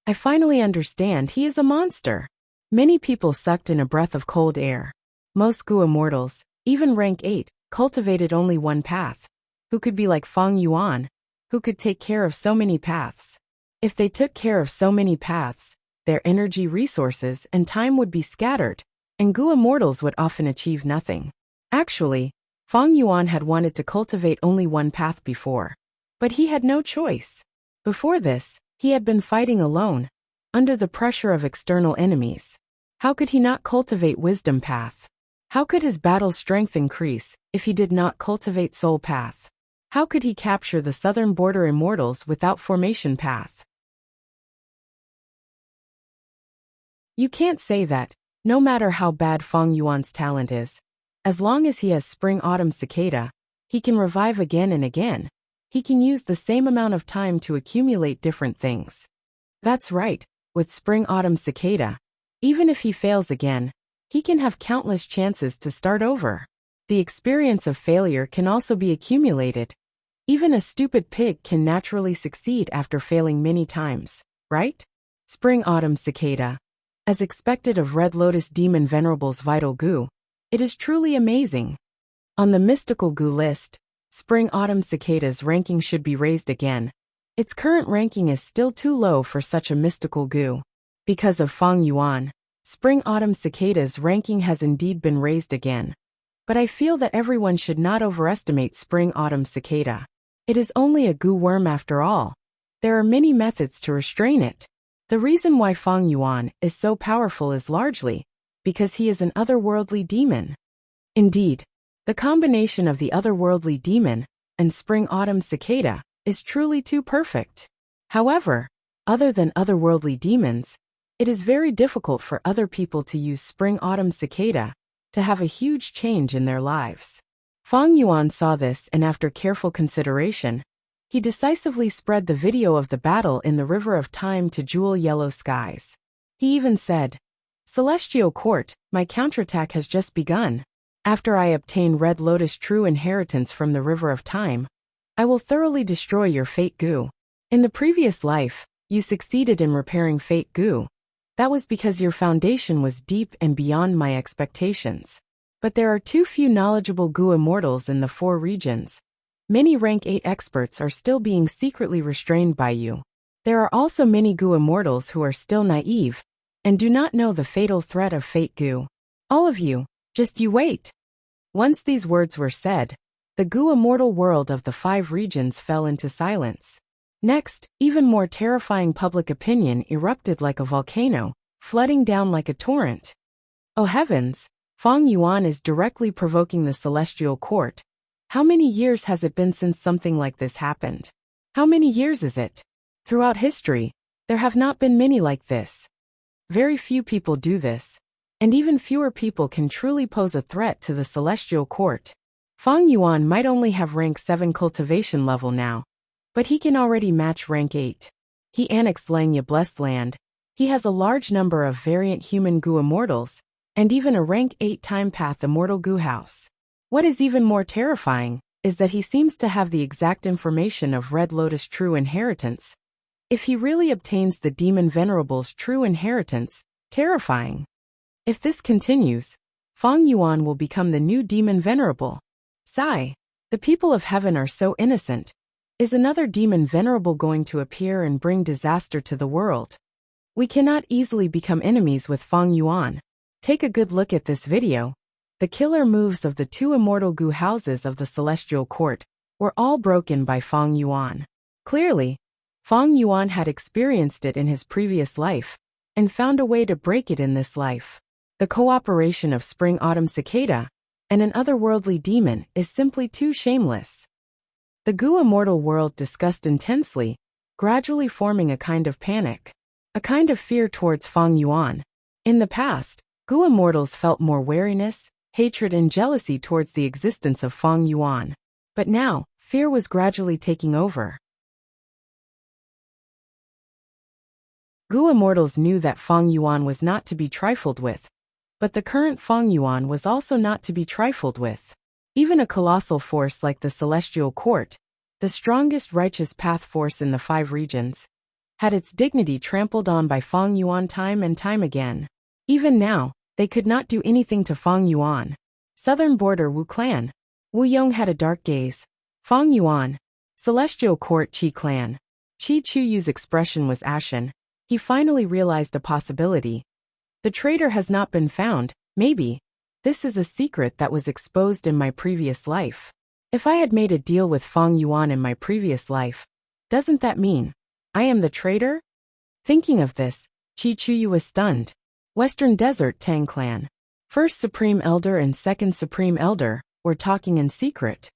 I finally understand he is a monster. Many people sucked in a breath of cold air. Most Goo Immortals, even rank 8, cultivated only one path. Who could be like Fang Yuan? Who could take care of so many paths? If they took care of so many paths, their energy resources and time would be scattered, and Goo Immortals would often achieve nothing. Actually, Fang Yuan had wanted to cultivate only one path before. But he had no choice. Before this, he had been fighting alone, under the pressure of external enemies. How could he not cultivate wisdom path? How could his battle strength increase if he did not cultivate soul path? How could he capture the southern border immortals without formation path? You can't say that, no matter how bad Fang Yuan's talent is. As long as he has Spring Autumn Cicada, he can revive again and again. He can use the same amount of time to accumulate different things. That's right, with Spring Autumn Cicada. Even if he fails again, he can have countless chances to start over. The experience of failure can also be accumulated. Even a stupid pig can naturally succeed after failing many times, right? Spring Autumn Cicada. As expected of Red Lotus Demon Venerable's Vital Goo, it is truly amazing. On the Mystical Goo list, Spring Autumn Cicada's ranking should be raised again. Its current ranking is still too low for such a mystical goo. Because of Fang Yuan, Spring Autumn Cicada's ranking has indeed been raised again. But I feel that everyone should not overestimate Spring Autumn Cicada. It is only a goo worm after all. There are many methods to restrain it. The reason why Fang Yuan is so powerful is largely because he is an otherworldly demon. Indeed, the combination of the otherworldly demon and Spring Autumn Cicada is truly too perfect. However, other than otherworldly demons, it is very difficult for other people to use Spring Autumn Cicada to have a huge change in their lives. Fang Yuan saw this, and after careful consideration, he decisively spread the video of the battle in the River of Time to Jewel Yellow Skies. He even said, "Celestial Court, my counterattack has just begun. After I obtain Red Lotus True Inheritance from the River of Time, I will thoroughly destroy your Fate Goo. In the previous life, you succeeded in repairing Fate Goo. That was because your foundation was deep and beyond my expectations. But there are too few knowledgeable Gu immortals in the 4 regions. Many rank 8 experts are still being secretly restrained by you. There are also many Gu immortals who are still naive and do not know the fatal threat of Fate Gu. All of you, just you wait. Once these words were said, the Gu immortal world of the 5 regions fell into silence. Next, even more terrifying public opinion erupted like a volcano, flooding down like a torrent. Oh heavens! Feng Yuan is directly provoking the celestial court. How many years has it been since something like this happened? How many years is it? Throughout history, there have not been many like this. Very few people do this, and even fewer people can truly pose a threat to the celestial court. Feng Yuan might only have rank 7 cultivation level now, but he can already match rank 8. He annexed Langya Blessed Land. He has a large number of variant human Gu immortals, and even a rank 8 time path immortal Gu house. What is even more terrifying is that he seems to have the exact information of Red Lotus true inheritance. If he really obtains the Demon Venerable's true inheritance, terrifying. If this continues, Feng Yuan will become the new Demon Venerable. Sigh. The people of heaven are so innocent. Is another Demon Venerable going to appear and bring disaster to the world? We cannot easily become enemies with Feng Yuan. Take a good look at this video. The killer moves of the 2 immortal Gu houses of the Celestial Court were all broken by Feng Yuan. Clearly, Feng Yuan had experienced it in his previous life and found a way to break it in this life. The cooperation of Spring-Autumn Cicada and an otherworldly demon is simply too shameless. The Gu immortal world discussed intensely, gradually forming a kind of panic, a kind of fear towards Feng Yuan. In the past, Gu immortals felt more wariness, hatred and jealousy towards the existence of Feng Yuan. But now, fear was gradually taking over. Gu immortals knew that Feng Yuan was not to be trifled with. But the current Feng Yuan was also not to be trifled with. Even a colossal force like the Celestial Court, the strongest righteous path force in the 5 regions, had its dignity trampled on by Feng Yuan time and time again. Even now, they could not do anything to Feng Yuan. Southern border Wu clan. Wu Yong had a dark gaze. Feng Yuan. Celestial Court Qi clan. Qi Chuyu's expression was ashen. He finally realized a possibility. The traitor has not been found, maybe. This is a secret that was exposed in my previous life. If I had made a deal with Feng Yuan in my previous life, doesn't that mean I am the traitor? Thinking of this, Qi Chuyu was stunned. Western Desert Tang clan. First Supreme Elder and Second Supreme Elder were talking in secret.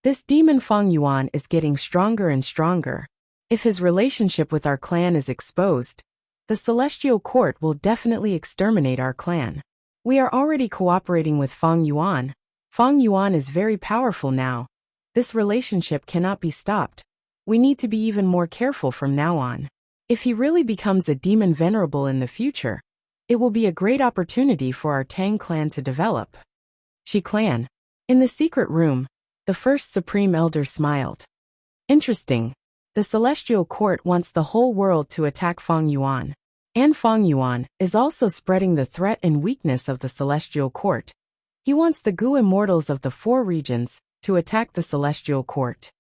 This demon Feng Yuan is getting stronger and stronger. If his relationship with our clan is exposed, the Celestial Court will definitely exterminate our clan. We are already cooperating with Feng Yuan. Feng Yuan is very powerful now. This relationship cannot be stopped. We need to be even more careful from now on. If he really becomes a Demon Venerable in the future, it will be a great opportunity for our Tang clan to develop. Shi clan. In the secret room, the first Supreme Elder smiled. Interesting. The Celestial Court wants the whole world to attack Feng Yuan. And Feng Yuan is also spreading the threat and weakness of the Celestial Court. He wants the Gu immortals of the 4 regions to attack the Celestial Court.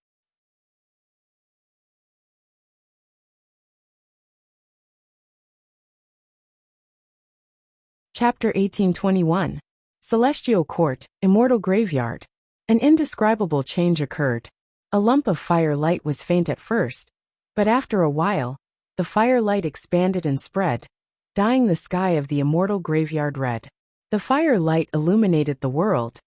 Chapter 1821. Celestial Court, Immortal Graveyard. An indescribable change occurred. A lump of firelight was faint at first, but after a while, the firelight expanded and spread, dyeing the sky of the immortal graveyard red. The firelight illuminated the world.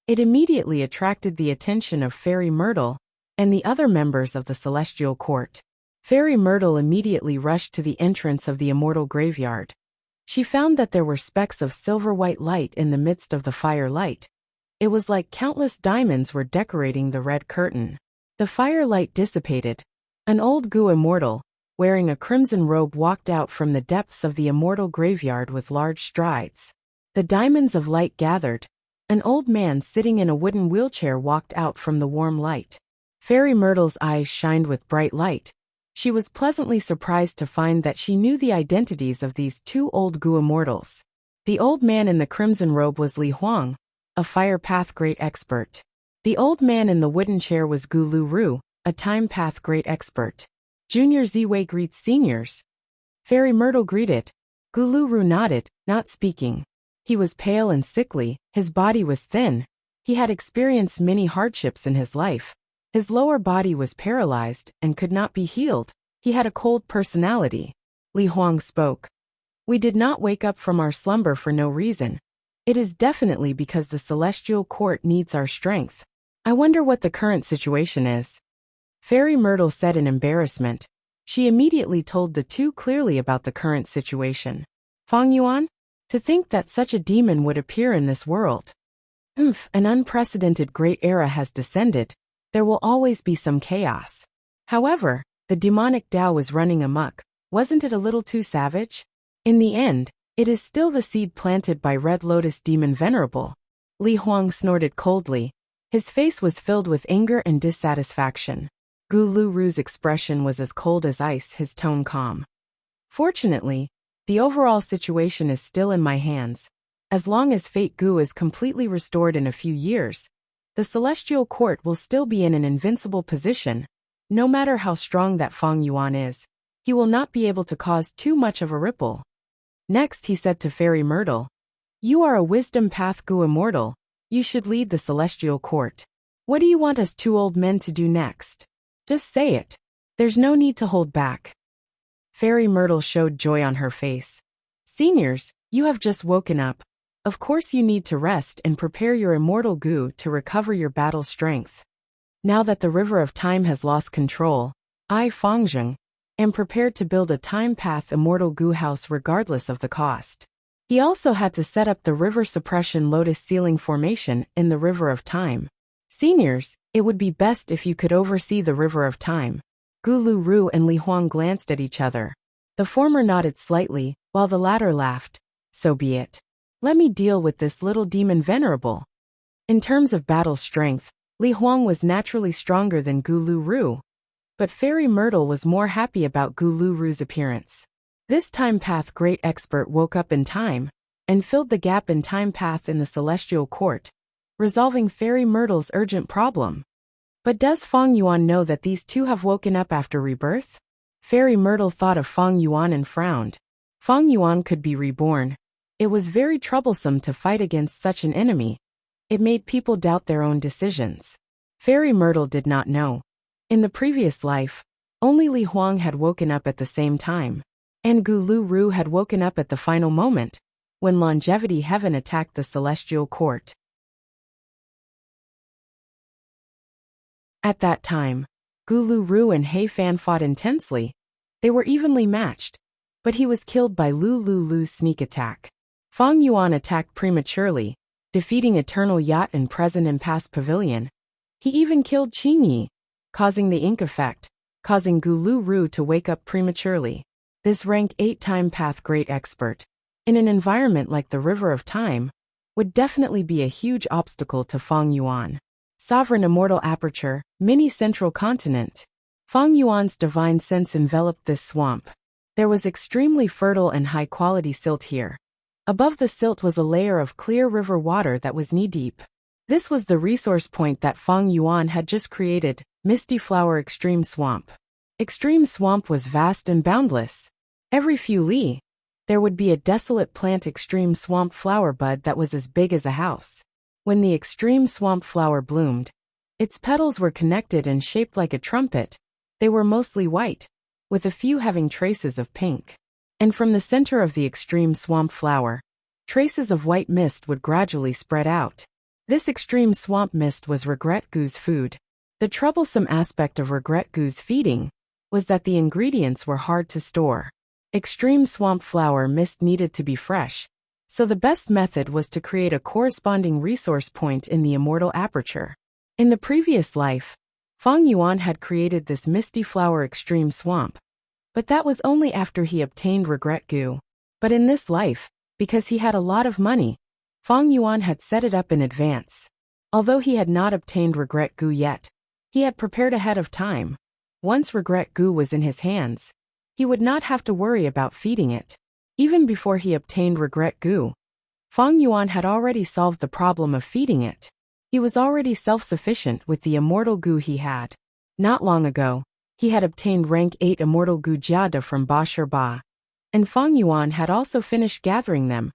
It immediately attracted the attention of Fairy Myrtle and the other members of the Celestial Court. Fairy Myrtle immediately rushed to the entrance of the immortal graveyard. She found that there were specks of silver-white light in the midst of the firelight. It was like countless diamonds were decorating the red curtain. The firelight dissipated. An old Gu immortal, wearing a crimson robe, walked out from the depths of the immortal graveyard with large strides. The diamonds of light gathered. An old man sitting in a wooden wheelchair walked out from the warm light. Fairy Myrtle's eyes shined with bright light. She was pleasantly surprised to find that she knew the identities of these 2 old Gu immortals. The old man in the crimson robe was Li Huang, a fire path great expert. The old man in the wooden chair was Gu Lu Ru, a time path great expert. Junior Ziwei greets seniors. Fairy Myrtle greeted. Gu Lu Ru nodded, not speaking. He was pale and sickly, his body was thin. He had experienced many hardships in his life. His lower body was paralyzed and could not be healed. He had a cold personality. Li Huang spoke. We did not wake up from our slumber for no reason. It is definitely because the celestial court needs our strength. I wonder what the current situation is. Fairy Myrtle said in embarrassment. She immediately told the two clearly about the current situation. Fang Yuan? To think that such a demon would appear in this world. An unprecedented great era has descended. There will always be some chaos. However, the demonic Tao is running amok. Wasn't it a little too savage? In the end, it is still the seed planted by Red Lotus Demon Venerable. Li Huang snorted coldly. His face was filled with anger and dissatisfaction. Gu Lu Ru's expression was as cold as ice, his tone calm. Fortunately, the overall situation is still in my hands. As long as Fate Gu is completely restored in a few years, the Celestial Court will still be in an invincible position. No matter how strong that Fang Yuan is, he will not be able to cause too much of a ripple. Next he said to Fairy Myrtle, You are a wisdom path Gu immortal. You should lead the Celestial Court. What do you want us two old men to do next? Just say it. There's no need to hold back. Fairy Myrtle showed joy on her face. Seniors, you have just woken up. Of course you need to rest and prepare your immortal Gu to recover your battle strength. Now that the River of Time has lost control, I, Fangzheng, am prepared to build a time path immortal Gu house regardless of the cost. He also had to set up the river suppression lotus ceiling formation in the River of Time. Seniors, it would be best if you could oversee the River of Time. Gu Lu Ru and Li Huang glanced at each other. The former nodded slightly, while the latter laughed. So be it. Let me deal with this little demon venerable. In terms of battle strength, Li Huang was naturally stronger than Gu Lu Ru. But Fairy Myrtle was more happy about Gu Lu Ru's appearance. This time path great expert woke up in time, and filled the gap in time path in the Celestial Court, resolving Fairy Myrtle's urgent problem. But does Fang Yuan know that these two have woken up after rebirth? Fairy Myrtle thought of Fang Yuan and frowned. Fang Yuan could be reborn. It was very troublesome to fight against such an enemy. It made people doubt their own decisions. Fairy Myrtle did not know. In the previous life, only Li Huang had woken up at the same time, and Gu Lu Ru had woken up at the final moment, when Longevity Heaven attacked the Celestial Court. At that time, Gu Lu Ru and He Fan fought intensely. They were evenly matched, but he was killed by Lu Lu Lu's sneak attack. Fang Yuan attacked prematurely, defeating Eternal Yacht and Present and Past Pavilion. He even killed Qing Yi, causing the ink effect, causing Gu Lu Ru to wake up prematurely. This ranked 8-time path great expert, in an environment like the River of Time, would definitely be a huge obstacle to Fang Yuan. Sovereign Immortal Aperture, Mini Central Continent. Fang Yuan's divine sense enveloped this swamp. There was extremely fertile and high-quality silt here. Above the silt was a layer of clear river water that was knee-deep. This was the resource point that Fang Yuan had just created, Misty Flower Extreme Swamp. Extreme Swamp was vast and boundless. Every few li, there would be a desolate plant extreme swamp flower bud that was as big as a house. When the extreme swamp flower bloomed, its petals were connected and shaped like a trumpet. They were mostly white, with a few having traces of pink. And from the center of the extreme swamp flower, traces of white mist would gradually spread out. This extreme swamp mist was Regret Gu's food. The troublesome aspect of Regret Gu's feeding was that the ingredients were hard to store. Extreme swamp flower mist needed to be fresh, so the best method was to create a corresponding resource point in the immortal aperture. In the previous life, Fang Yuan had created this Misty Flower Extreme Swamp, but that was only after he obtained Regret Gu. But in this life, because he had a lot of money, Fang Yuan had set it up in advance. Although he had not obtained Regret Gu yet, he had prepared ahead of time. Once Regret Gu was in his hands, he would not have to worry about feeding it. Even before he obtained Regret Gu, Fang Yuan had already solved the problem of feeding it. He was already self-sufficient with the immortal goo he had. Not long ago, he had obtained rank 8 immortal goo jiada from Ba Shi Ba, and Fang Yuan had also finished gathering them,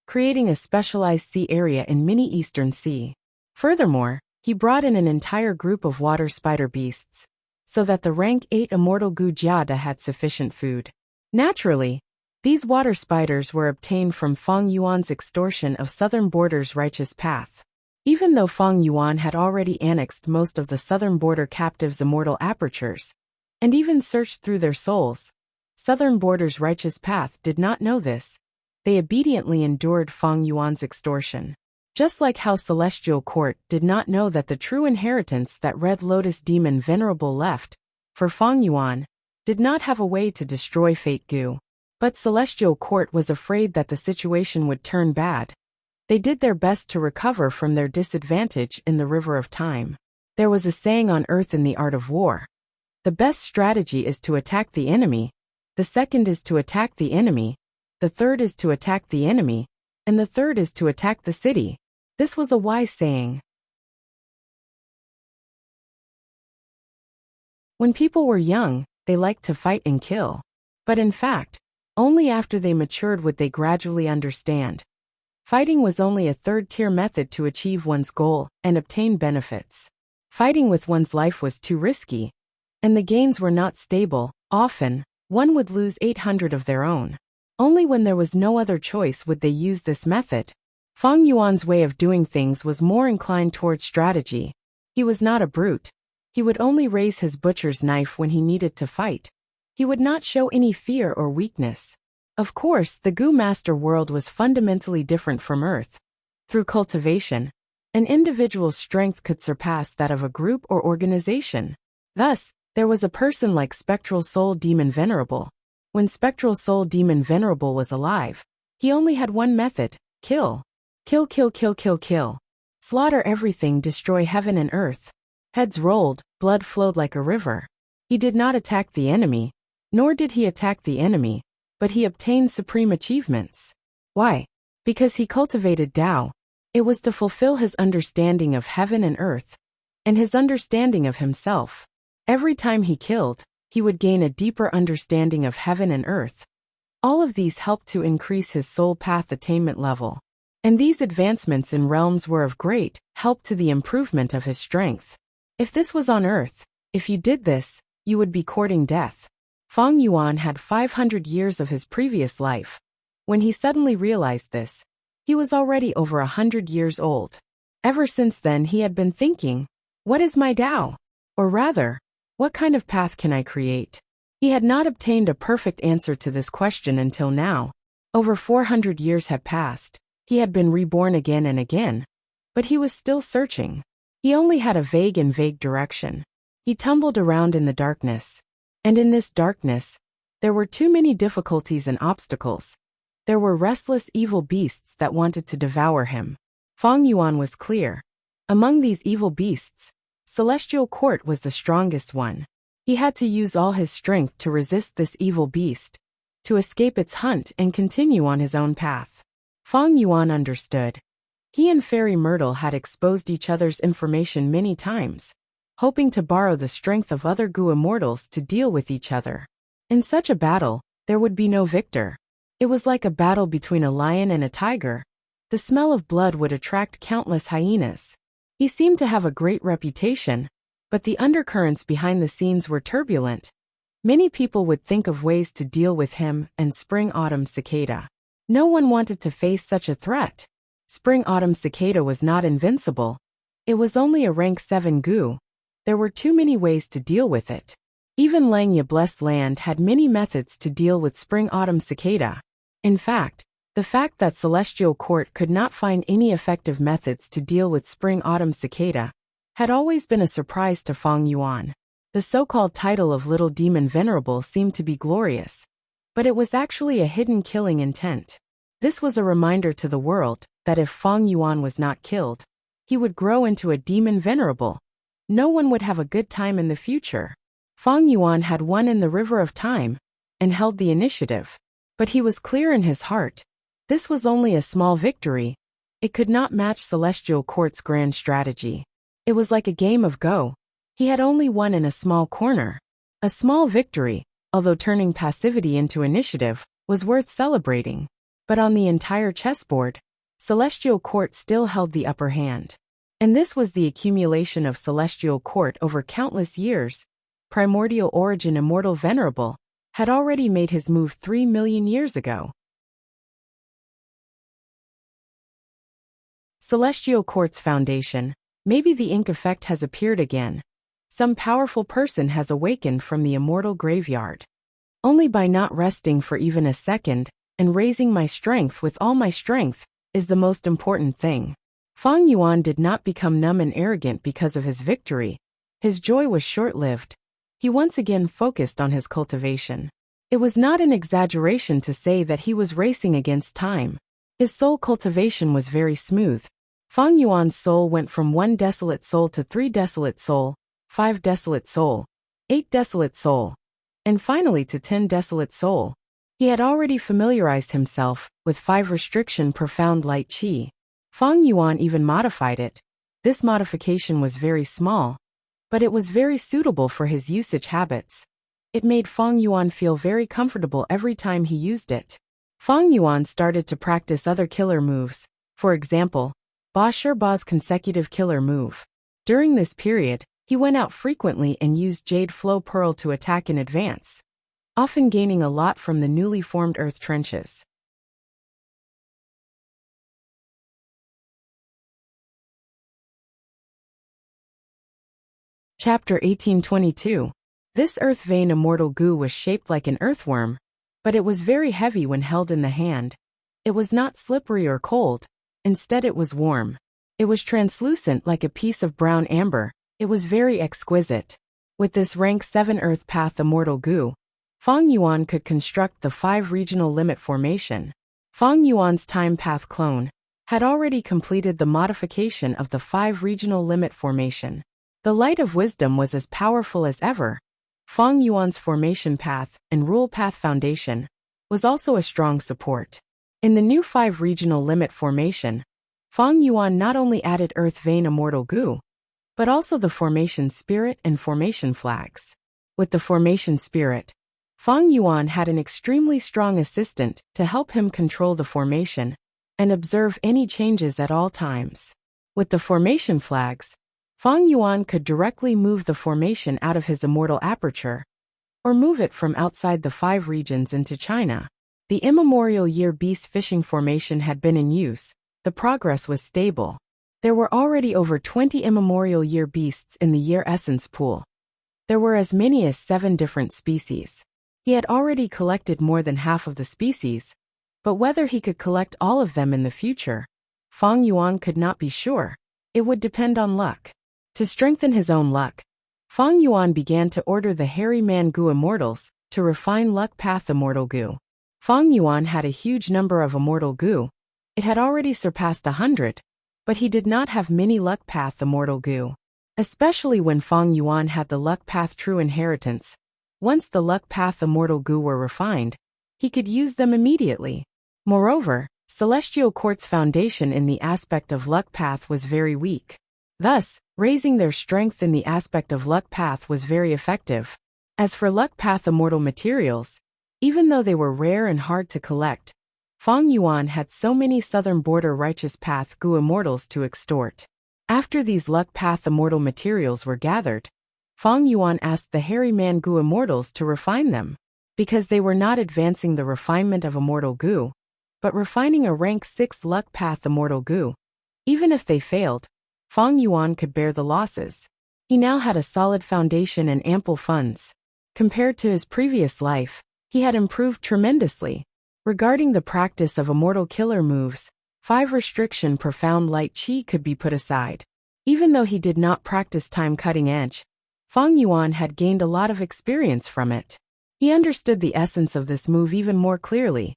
creating a specialized sea area in mini Eastern Sea. Furthermore, he brought in an entire group of water spider beasts, so that the rank 8 immortal goo jiada had sufficient food. Naturally, these water spiders were obtained from Fang Yuan's extortion of southern border's righteous path. Even though Fang Yuan had already annexed most of the southern border captives' immortal apertures, and even searched through their souls, southern border's righteous path did not know this. They obediently endured Fang Yuan's extortion. Just like how Celestial Court did not know that the true inheritance that Red Lotus Demon Venerable left for Fang Yuan did not have a way to destroy Fate Goo. But Celestial Court was afraid that the situation would turn bad. They did their best to recover from their disadvantage in the River of Time. There was a saying on Earth in the art of war. The best strategy is to attack the enemy, the second is to attack the enemy, the third is to attack the enemy, and the third is to attack the city. This was a wise saying. When people were young, they liked to fight and kill. But in fact, only after they matured would they gradually understand. Fighting was only a third-tier method to achieve one's goal and obtain benefits. Fighting with one's life was too risky, and the gains were not stable. Often, one would lose 800 of their own. Only when there was no other choice would they use this method. Fang Yuan's way of doing things was more inclined toward strategy. He was not a brute. He would only raise his butcher's knife when he needed to fight. He would not show any fear or weakness. Of course, the Goo Master world was fundamentally different from Earth. Through cultivation, an individual's strength could surpass that of a group or organization. Thus, there was a person like Spectral Soul Demon Venerable. When Spectral Soul Demon Venerable was alive, he only had one method: kill. Kill, kill, kill, kill, kill. Slaughter everything, destroy heaven and earth. Heads rolled, blood flowed like a river. He did not attack the enemy, nor did he attack the enemy, but he obtained supreme achievements. Why? Because he cultivated Tao. It was to fulfill his understanding of heaven and earth, and his understanding of himself. Every time he killed, he would gain a deeper understanding of heaven and earth. All of these helped to increase his soul path attainment level. And these advancements in realms were of great help to the improvement of his strength. If this was on Earth, if you did this, you would be courting death. Fang Yuan had 500 years of his previous life. When he suddenly realized this, he was already over 100 years old. Ever since then he had been thinking, what is my Tao? Or rather, what kind of path can I create? He had not obtained a perfect answer to this question until now. Over 400 years had passed. He had been reborn again and again, but he was still searching. He only had a vague direction. He tumbled around in the darkness. And in this darkness, there were too many difficulties and obstacles. There were restless evil beasts that wanted to devour him. Fang Yuan was clear. Among these evil beasts, Celestial Court was the strongest one. He had to use all his strength to resist this evil beast, to escape its hunt and continue on his own path. Fang Yuan understood. He and Fairy Myrtle had exposed each other's information many times, hoping to borrow the strength of other Goo immortals to deal with each other. In such a battle, there would be no victor. It was like a battle between a lion and a tiger. The smell of blood would attract countless hyenas. He seemed to have a great reputation, but the undercurrents behind the scenes were turbulent. Many people would think of ways to deal with him and Spring-Autumn Cicada. No one wanted to face such a threat. Spring-Autumn Cicada was not invincible. It was only a rank 7 Goo. There were too many ways to deal with it. Even Langya Blessed Land had many methods to deal with Spring-Autumn Cicada. In fact, the fact that Celestial Court could not find any effective methods to deal with Spring-Autumn Cicada had always been a surprise to Fang Yuan. The so-called title of Little Demon Venerable seemed to be glorious, but it was actually a hidden killing intent. This was a reminder to the world that if Fang Yuan was not killed, he would grow into a demon venerable. No one would have a good time in the future. Fang Yuan had won in the River of Time and held the initiative. But he was clear in his heart. This was only a small victory. It could not match Celestial Court's grand strategy. It was like a game of Go. He had only won in a small corner. A small victory, although turning passivity into initiative, was worth celebrating. But on the entire chessboard, Celestial Court still held the upper hand. And this was the accumulation of Celestial Court over countless years. Primordial Origin Immortal Venerable had already made his move 3 million years ago. Celestial Court's foundation. Maybe the ink effect has appeared again. Some powerful person has awakened from the immortal graveyard. Only by not resting for even a second, and raising my strength with all my strength, is the most important thing. Fang Yuan did not become numb and arrogant because of his victory. His joy was short-lived. He once again focused on his cultivation. It was not an exaggeration to say that he was racing against time. His soul cultivation was very smooth. Fang Yuan's soul went from 1 desolate soul to 3 desolate soul, 5 desolate soul, 8 desolate soul, and finally to 10 desolate soul. He had already familiarized himself with 5 restriction profound light qi. Fang Yuan even modified it. This modification was very small, but it was very suitable for his usage habits. It made Fang Yuan feel very comfortable every time he used it. Fang Yuan started to practice other killer moves, for example, Ba Shiba's consecutive killer move. During this period, he went out frequently and used Jade Flow Pearl to attack in advance, often gaining a lot from the newly formed earth trenches. Chapter 1822. This earth vein immortal goo was shaped like an earthworm, but it was very heavy when held in the hand. It was not slippery or cold, instead it was warm. It was translucent like a piece of brown amber. It was very exquisite. With this rank 7 earth path immortal goo, Fang Yuan could construct the 5 regional limit formation. Fang Yuan's time path clone had already completed the modification of the 5 regional limit formation. The light of wisdom was as powerful as ever. Fang Yuan's formation path and rule path foundation was also a strong support. In the new 5 regional limit formation, Fang Yuan not only added earth vein immortal goo, but also the formation spirit and formation flags. With the formation spirit, Fang Yuan had an extremely strong assistant to help him control the formation and observe any changes at all times. With the formation flags, Fang Yuan could directly move the formation out of his immortal aperture, or move it from outside the 5 regions into China. The immemorial year beast fishing formation had been in use. The progress was stable. There were already over 20 immemorial year beasts in the year essence pool. There were as many as 7 different species. He had already collected more than half of the species, but whether he could collect all of them in the future, Fang Yuan could not be sure. It would depend on luck. To strengthen his own luck, Fang Yuan began to order the Hairy Man Goo Immortals to refine Luck Path Immortal Goo. Fang Yuan had a huge number of Immortal Goo. It had already surpassed 100, but he did not have many Luck Path Immortal Goo. Especially when Fang Yuan had the Luck Path True Inheritance. Once the Luck Path Immortal Goo were refined, he could use them immediately. Moreover, Celestial Court's foundation in the aspect of Luck Path was very weak. Thus, raising their strength in the aspect of Luck Path was very effective. As for Luck Path Immortal materials, even though they were rare and hard to collect, Fang Yuan had so many Southern Border Righteous Path Goo Immortals to extort. After these Luck Path Immortal materials were gathered, Fang Yuan asked the Hairy Man Goo Immortals to refine them, because they were not advancing the refinement of Immortal Goo, but refining a rank 6 Luck Path Immortal Goo. Even if they failed, Fang Yuan could bear the losses. He now had a solid foundation and ample funds. Compared to his previous life, he had improved tremendously. Regarding the practice of immortal killer moves, 5 restriction profound light qi could be put aside. Even though he did not practice time cutting edge, Fang Yuan had gained a lot of experience from it. He understood the essence of this move even more clearly.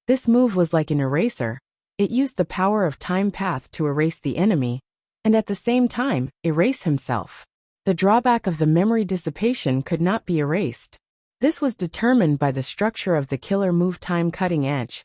This move was like an eraser. It used the power of time path to erase the enemy, and at the same time, erase himself. The drawback of the memory dissipation could not be erased. This was determined by the structure of the killer move time cutting edge.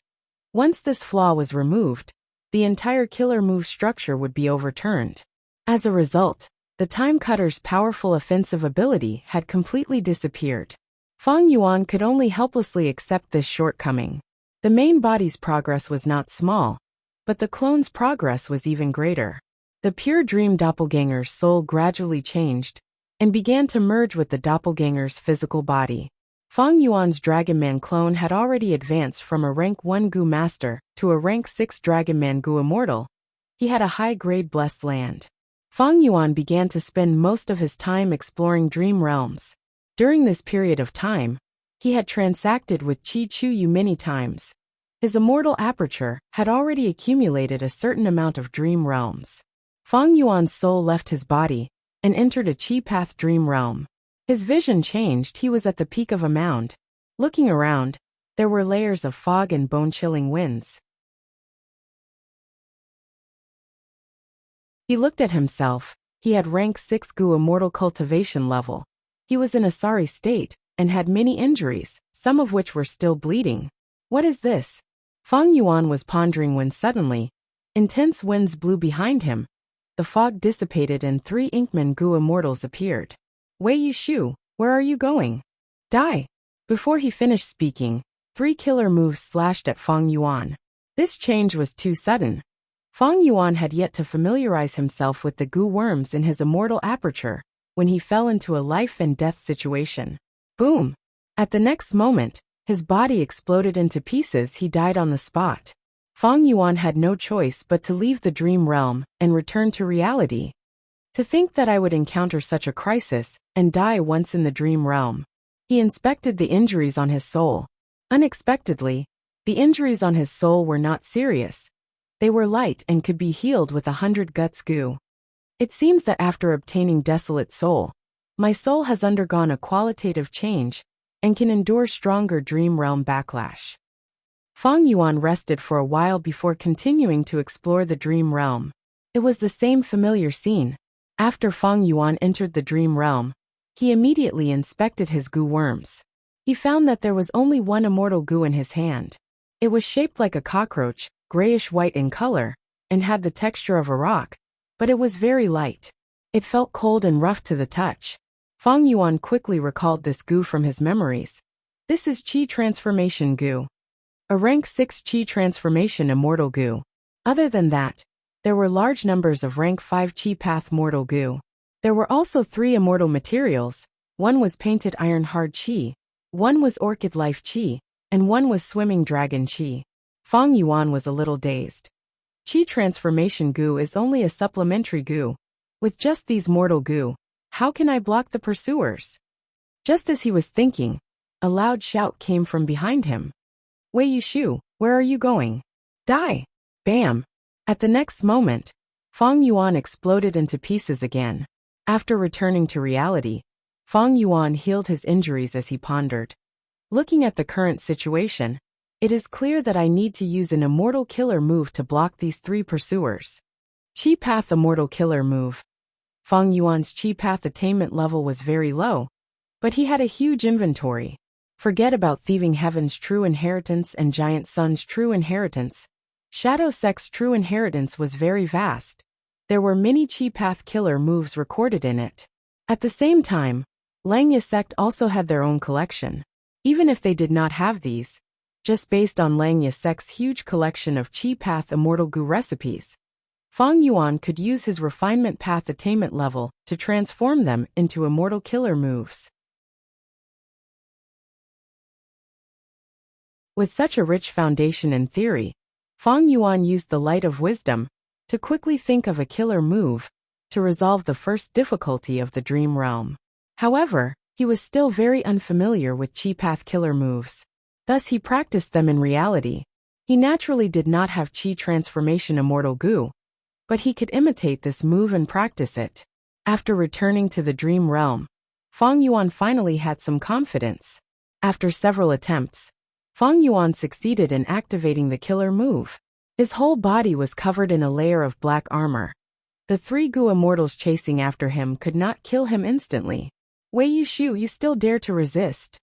Once this flaw was removed, the entire killer move structure would be overturned. As a result, the Time Cutter's powerful offensive ability had completely disappeared. Fang Yuan could only helplessly accept this shortcoming. The main body's progress was not small, but the clone's progress was even greater. The pure dream doppelganger's soul gradually changed and began to merge with the doppelganger's physical body. Fang Yuan's Dragonman clone had already advanced from a rank 1 Gu Master to a rank 6 Dragonman Gu Immortal. He had a high-grade blessed land. Fang Yuan began to spend most of his time exploring dream realms. During this period of time, he had transacted with Qi Chuyu many times. His immortal aperture had already accumulated a certain amount of dream realms. Fang Yuan's soul left his body and entered a Qi Path dream realm. His vision changed. He was at the peak of a mound. Looking around, there were layers of fog and bone-chilling winds. He looked at himself. He had rank 6 Gu Immortal cultivation level. He was in a sorry state and had many injuries, some of which were still bleeding. What is this? Fang Yuan was pondering when suddenly, intense winds blew behind him. The fog dissipated and 3 Inkman Gu Immortals appeared. Wei Yishu, where are you going? Die! Before he finished speaking, 3 killer moves slashed at Fang Yuan. This change was too sudden. Fang Yuan had yet to familiarize himself with the Gu worms in his immortal aperture when he fell into a life and death situation. Boom! At the next moment, his body exploded into pieces. He died on the spot. Fang Yuan had no choice but to leave the dream realm and return to reality. To think that I would encounter such a crisis and die once in the dream realm. He inspected the injuries on his soul. Unexpectedly, the injuries on his soul were not serious. They were light and could be healed with 100 guts Gu. It seems that after obtaining Desolate Soul, my soul has undergone a qualitative change and can endure stronger dream realm backlash. Fang Yuan rested for a while before continuing to explore the dream realm. It was the same familiar scene. After Fang Yuan entered the dream realm, he immediately inspected his Gu worms. He found that there was only one immortal Gu in his hand. It was shaped like a cockroach, grayish-white in color, and had the texture of a rock, but it was very light. It felt cold and rough to the touch. Fang Yuan quickly recalled this Gu from his memories. This is Qi Transformation Gu. A rank 6 Qi Transformation Immortal Gu. Other than that, there were large numbers of rank 5 Qi Path Mortal Gu. There were also 3 immortal materials. One was Painted Iron Hard Qi, one was Orchid Life Qi, and one was Swimming Dragon Qi. Fang Yuan was a little dazed. Qi Transformation Gu is only a supplementary Gu. With just these mortal Gu, how can I block the pursuers? Just as he was thinking, a loud shout came from behind him. Wei Yishu, where are you going? Die! Bam! At the next moment, Fang Yuan exploded into pieces again. After returning to reality, Fang Yuan healed his injuries as he pondered. Looking at the current situation, it is clear that I need to use an immortal killer move to block these 3 pursuers. Qi Path Immortal Killer Move. Fang Yuan's Qi Path attainment level was very low, but he had a huge inventory. Forget about Thieving Heaven's true inheritance and Giant Sun's true inheritance. Shadow Sect's true inheritance was very vast. There were many Qi Path killer moves recorded in it. At the same time, Langya Sect also had their own collection. Even if they did not have these, just based on Langya Sect's huge collection of Qi Path Immortal Gu recipes, Fang Yuan could use his refinement path attainment level to transform them into immortal killer moves. With such a rich foundation in theory, Fang Yuan used the light of wisdom to quickly think of a killer move to resolve the first difficulty of the dream realm. However, he was still very unfamiliar with Qi Path killer moves. Thus he practiced them in reality. He naturally did not have Qi Transformation Immortal Gu, but he could imitate this move and practice it. After returning to the dream realm, Fang Yuan finally had some confidence. After several attempts, Fang Yuan succeeded in activating the killer move. His whole body was covered in a layer of black armor. The 3 Gu immortals chasing after him could not kill him instantly. Wei Yishu, you still dare to resist?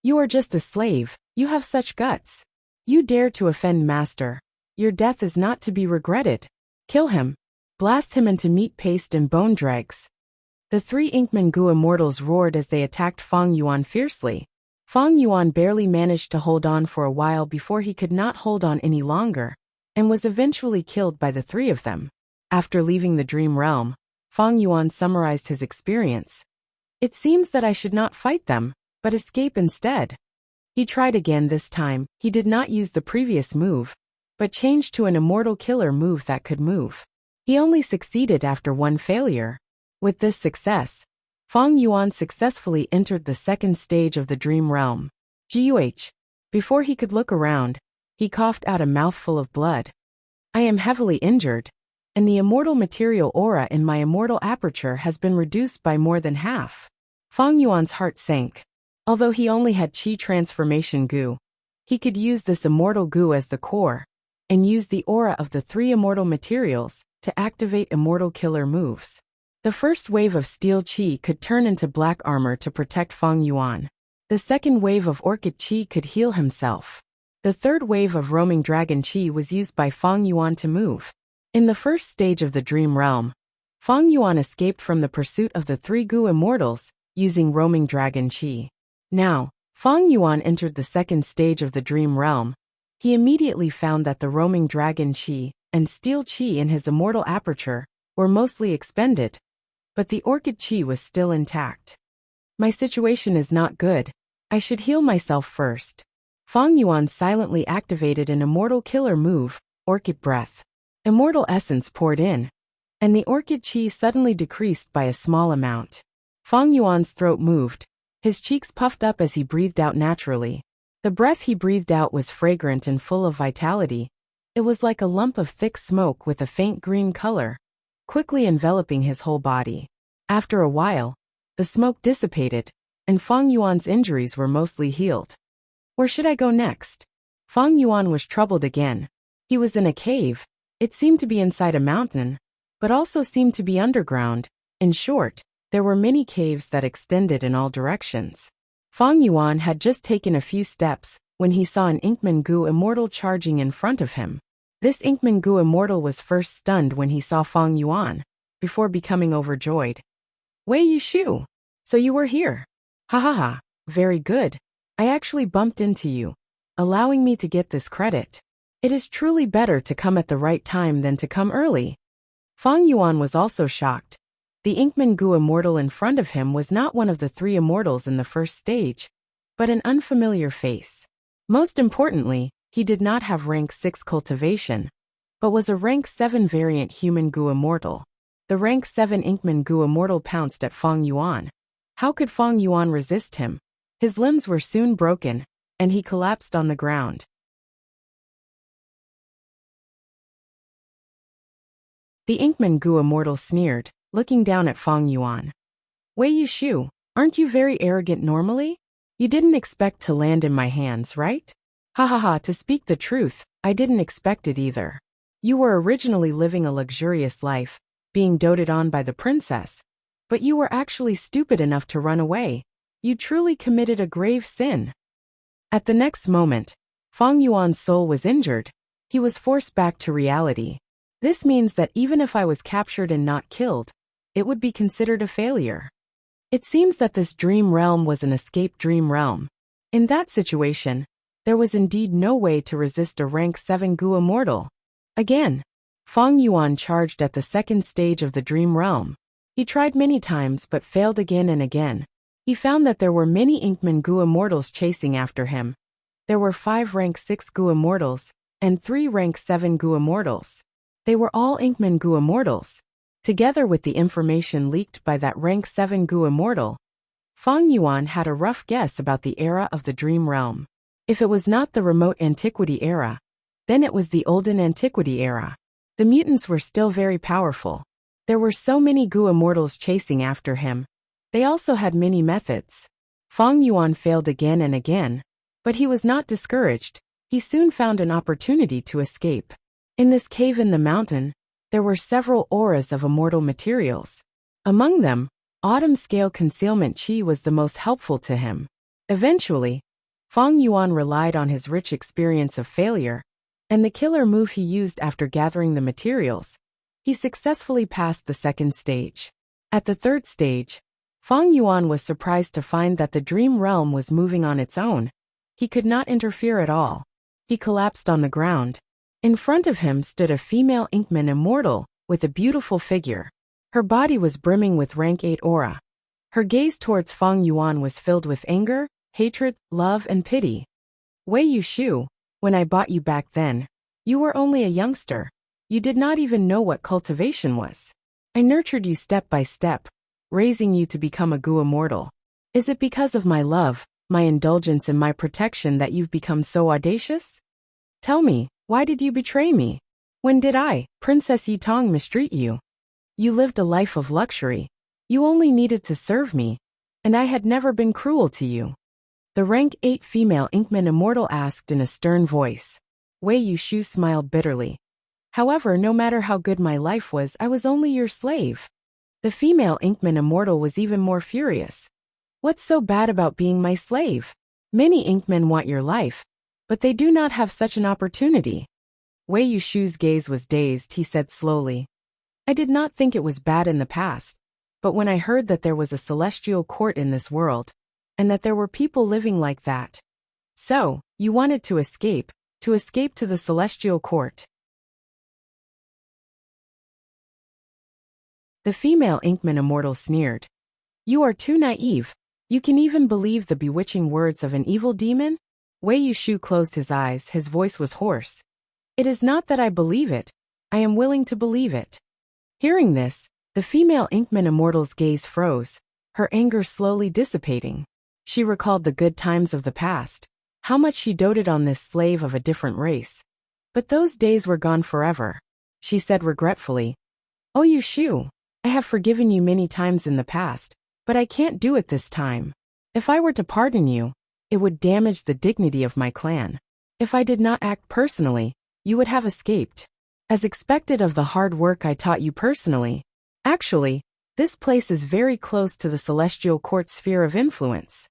You are just a slave, you have such guts. You dare to offend Master. Your death is not to be regretted. Kill him. Blast him into meat paste and bone dregs. The three Inkman Gu immortals roared as they attacked Fang Yuan fiercely. Fang Yuan barely managed to hold on for a while before he could not hold on any longer, and was eventually killed by the three of them. After leaving the dream realm, Fang Yuan summarized his experience. It seems that I should not fight them, but escape instead. He tried again this time. He did not use the previous move, but changed to an immortal killer move that could move. He only succeeded after one failure. With this success, Fang Yuan successfully entered the second stage of the dream realm. Guh. Before he could look around, he coughed out a mouthful of blood. I am heavily injured, and the immortal material aura in my immortal aperture has been reduced by more than half. Fang Yuan's heart sank. Although he only had Qi transformation Gu, he could use this immortal Gu as the core, and use the aura of the three immortal materials to activate immortal killer moves. The first wave of steel Qi could turn into black armor to protect Fang Yuan. The second wave of orchid Qi could heal himself. The third wave of roaming dragon Qi was used by Fang Yuan to move. In the first stage of the dream realm, Fang Yuan escaped from the pursuit of the three Gu immortals, using roaming dragon Qi. Now, Fang Yuan entered the second stage of the dream realm. He immediately found that the roaming dragon Qi and steel Qi in his immortal aperture were mostly expended, but the orchid Qi was still intact. My situation is not good. I should heal myself first. Fang Yuan silently activated an immortal killer move, Orchid Breath. Immortal essence poured in, and the orchid Qi suddenly decreased by a small amount. Fang Yuan's throat moved. His cheeks puffed up as he breathed out naturally. The breath he breathed out was fragrant and full of vitality. It was like a lump of thick smoke with a faint green color, quickly enveloping his whole body. After a while, the smoke dissipated, and Fang Yuan's injuries were mostly healed. Where should I go next? Fang Yuan was troubled again. He was in a cave. It seemed to be inside a mountain, but also seemed to be underground. In short, there were many caves that extended in all directions. Fang Yuan had just taken a few steps when he saw an Inkman Gu immortal charging in front of him. This Inkman Gu immortal was first stunned when he saw Fang Yuan, before becoming overjoyed. Wei Yishu! So you were here. Ha ha ha, very good. I actually bumped into you, allowing me to get this credit. It is truly better to come at the right time than to come early. Fang Yuan was also shocked. The Inkman Gu immortal in front of him was not one of the three immortals in the first stage, but an unfamiliar face. Most importantly, he did not have rank 6 cultivation, but was a rank 7 variant human Gu immortal. The rank 7 Inkman Gu immortal pounced at Fang Yuan. How could Fang Yuan resist him? His limbs were soon broken, and he collapsed on the ground. The Inkman Gu immortal sneered, looking down at Fang Yuan. Wei Yishu, aren't you very arrogant normally? You didn't expect to land in my hands, right? Ha ha ha, to speak the truth, I didn't expect it either. You were originally living a luxurious life, being doted on by the princess, but you were actually stupid enough to run away. You truly committed a grave sin. At the next moment, Fang Yuan's soul was injured. He was forced back to reality. This means that even if I was captured and not killed, it would be considered a failure. It seems that this dream realm was an escape dream realm. In that situation, there was indeed no way to resist a rank 7 Gu immortal. Again, Fang Yuan charged at the second stage of the dream realm. He tried many times but failed again and again. He found that there were many Inkman Gu immortals chasing after him. There were 5 rank 6 Gu immortals, and 3 rank 7 Gu immortals. They were all Inkman Gu immortals. Together with the information leaked by that rank 7 Gu immortal, Fang Yuan had a rough guess about the era of the dream realm. If it was not the remote antiquity era, then it was the olden antiquity era. The mutants were still very powerful. There were so many Gu immortals chasing after him. They also had many methods. Fang Yuan failed again and again, but he was not discouraged. He soon found an opportunity to escape. In this cave in the mountain, there were several auras of immortal materials. Among them, Autumn Scale Concealment Qi was the most helpful to him. Eventually, Fang Yuan relied on his rich experience of failure, and the killer move he used after gathering the materials. He successfully passed the second stage. At the third stage, Fang Yuan was surprised to find that the dream realm was moving on its own. He could not interfere at all. He collapsed on the ground. In front of him stood a female Inkman immortal, with a beautiful figure. Her body was brimming with rank 8 aura. Her gaze towards Fang Yuan was filled with anger, hatred, love, and pity. Wei Yushu, when I bought you back then, you were only a youngster. You did not even know what cultivation was. I nurtured you step by step, raising you to become a Gu immortal. Is it because of my love, my indulgence, and my protection that you've become so audacious? Tell me, why did you betray me? When did I, Princess Yitong, mistreat you? You lived a life of luxury. You only needed to serve me, and I had never been cruel to you. The rank 8 female Inkman immortal asked in a stern voice. Wei Yushu smiled bitterly. However, no matter how good my life was, I was only your slave. The female Inkman immortal was even more furious. What's so bad about being my slave? Many Inkmen want your life, but they do not have such an opportunity. Wei Yushu's gaze was dazed. He said slowly. I did not think it was bad in the past, but when I heard that there was a celestial court in this world, and that there were people living like that. So, you wanted to escape to the celestial court. The female Inkman immortal sneered. You are too naive. You can even believe the bewitching words of an evil demon? Wei Yushu closed his eyes. His voice was hoarse. It is not that I believe it. I am willing to believe it. Hearing this, the female Inkman immortal's gaze froze, her anger slowly dissipating. She recalled the good times of the past, how much she doted on this slave of a different race. But those days were gone forever. She said regretfully, Oh Yushu, I have forgiven you many times in the past, but I can't do it this time. If I were to pardon you, it would damage the dignity of my clan. If I did not act personally, you would have escaped. As expected of the hard work I taught you personally. Actually, this place is very close to the celestial court sphere of influence.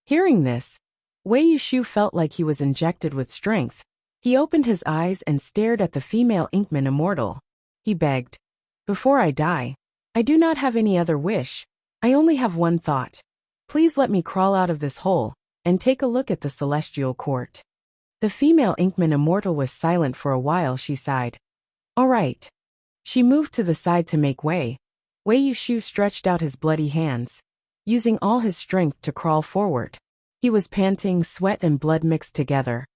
Hearing this, Wei Yushu felt like he was injected with strength. He opened his eyes and stared at the female Inkman immortal. He begged, Before I die, I do not have any other wish. I only have one thought. Please let me crawl out of this hole and take a look at the celestial court. The female Inkman immortal was silent for a while. She sighed. All right. She moved to the side to make way. Wei Yushu stretched out his bloody hands, using all his strength to crawl forward. He was panting, sweat and blood mixed together.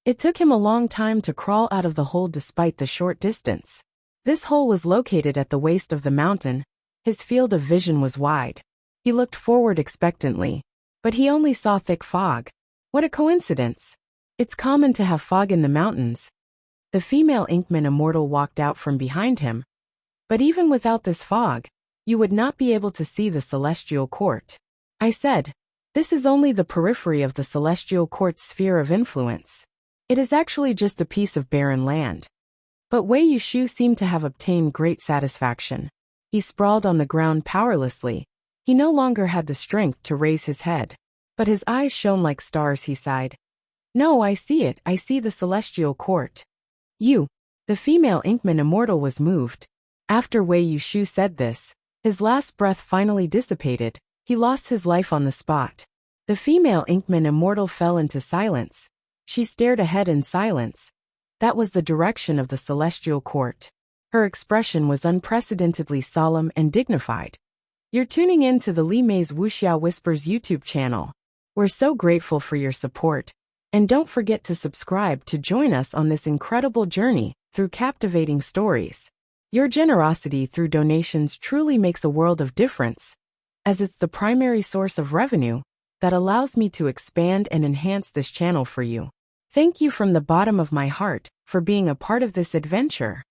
It took him a long time to crawl out of the hole despite the short distance. This hole was located at the waist of the mountain. His field of vision was wide. He looked forward expectantly, but he only saw thick fog. What a coincidence! It's common to have fog in the mountains. The female Inkman immortal walked out from behind him. But even without this fog, you would not be able to see the celestial court. I said, this is only the periphery of the celestial court's sphere of influence. It is actually just a piece of barren land. But Wei Yushu seemed to have obtained great satisfaction. He sprawled on the ground powerlessly. He no longer had the strength to raise his head. But his eyes shone like stars. He sighed. No, I see it. I see the celestial court. You. The female Inkman immortal was moved. After Wei Yushu said this, his last breath finally dissipated. He lost his life on the spot. The female Inkman immortal fell into silence. She stared ahead in silence. That was the direction of the celestial court. Her expression was unprecedentedly solemn and dignified. You're tuning in to the Li Mei's Wuxia Whispers YouTube channel. We're so grateful for your support. And don't forget to subscribe to join us on this incredible journey through captivating stories. Your generosity through donations truly makes a world of difference, as it's the primary source of revenue that allows me to expand and enhance this channel for you. Thank you from the bottom of my heart for being a part of this adventure.